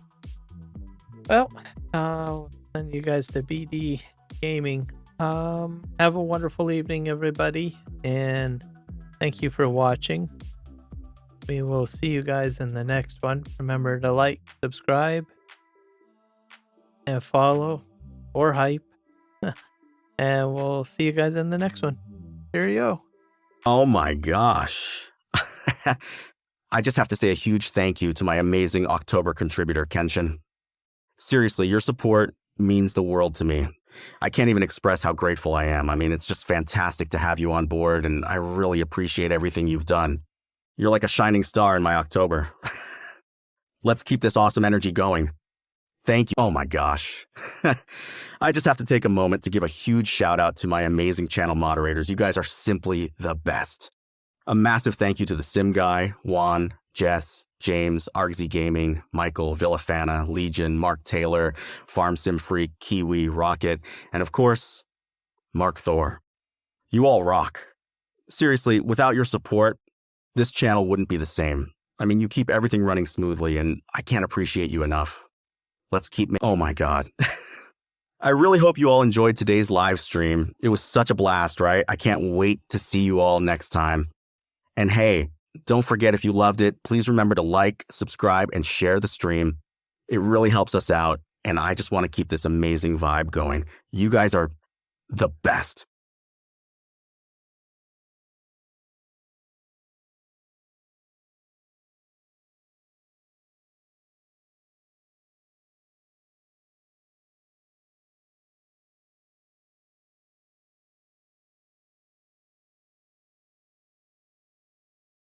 Well, I'll send you guys to BD Gaming. Have a wonderful evening, everybody, and thank you for watching. We will see you guys in the next one. Remember to like, subscribe, and follow or hype. And we'll see you guys in the next one. Cheerio. Oh my gosh. I just have to say a huge thank you to my amazing October contributor, Kenshin. Seriously, your support means the world to me. I can't even express how grateful I am. I mean, it's just fantastic to have you on board, and I really appreciate everything you've done. You're like a shining star in my October. Let's keep this awesome energy going. Thank you. Oh my gosh. I just have to take a moment to give a huge shout out to my amazing channel moderators. You guys are simply the best. A massive thank you to the Sim Guy, Juan, Jess, James, Argsy Gaming, Michael, Villafana, Legion, Mark Taylor, Farm Sim Freak, Kiwi, Rocket, and of course, Mark Thor. You all rock. Seriously, without your support, this channel wouldn't be the same. I mean, you keep everything running smoothly, and I can't appreciate you enough. Let's keep oh my god. I really hope you all enjoyed today's live stream. It was such a blast, right? I can't wait to see you all next time. And hey, don't forget, if you loved it, please remember to like, subscribe, and share the stream. It really helps us out, and I just want to keep this amazing vibe going. You guys are the best.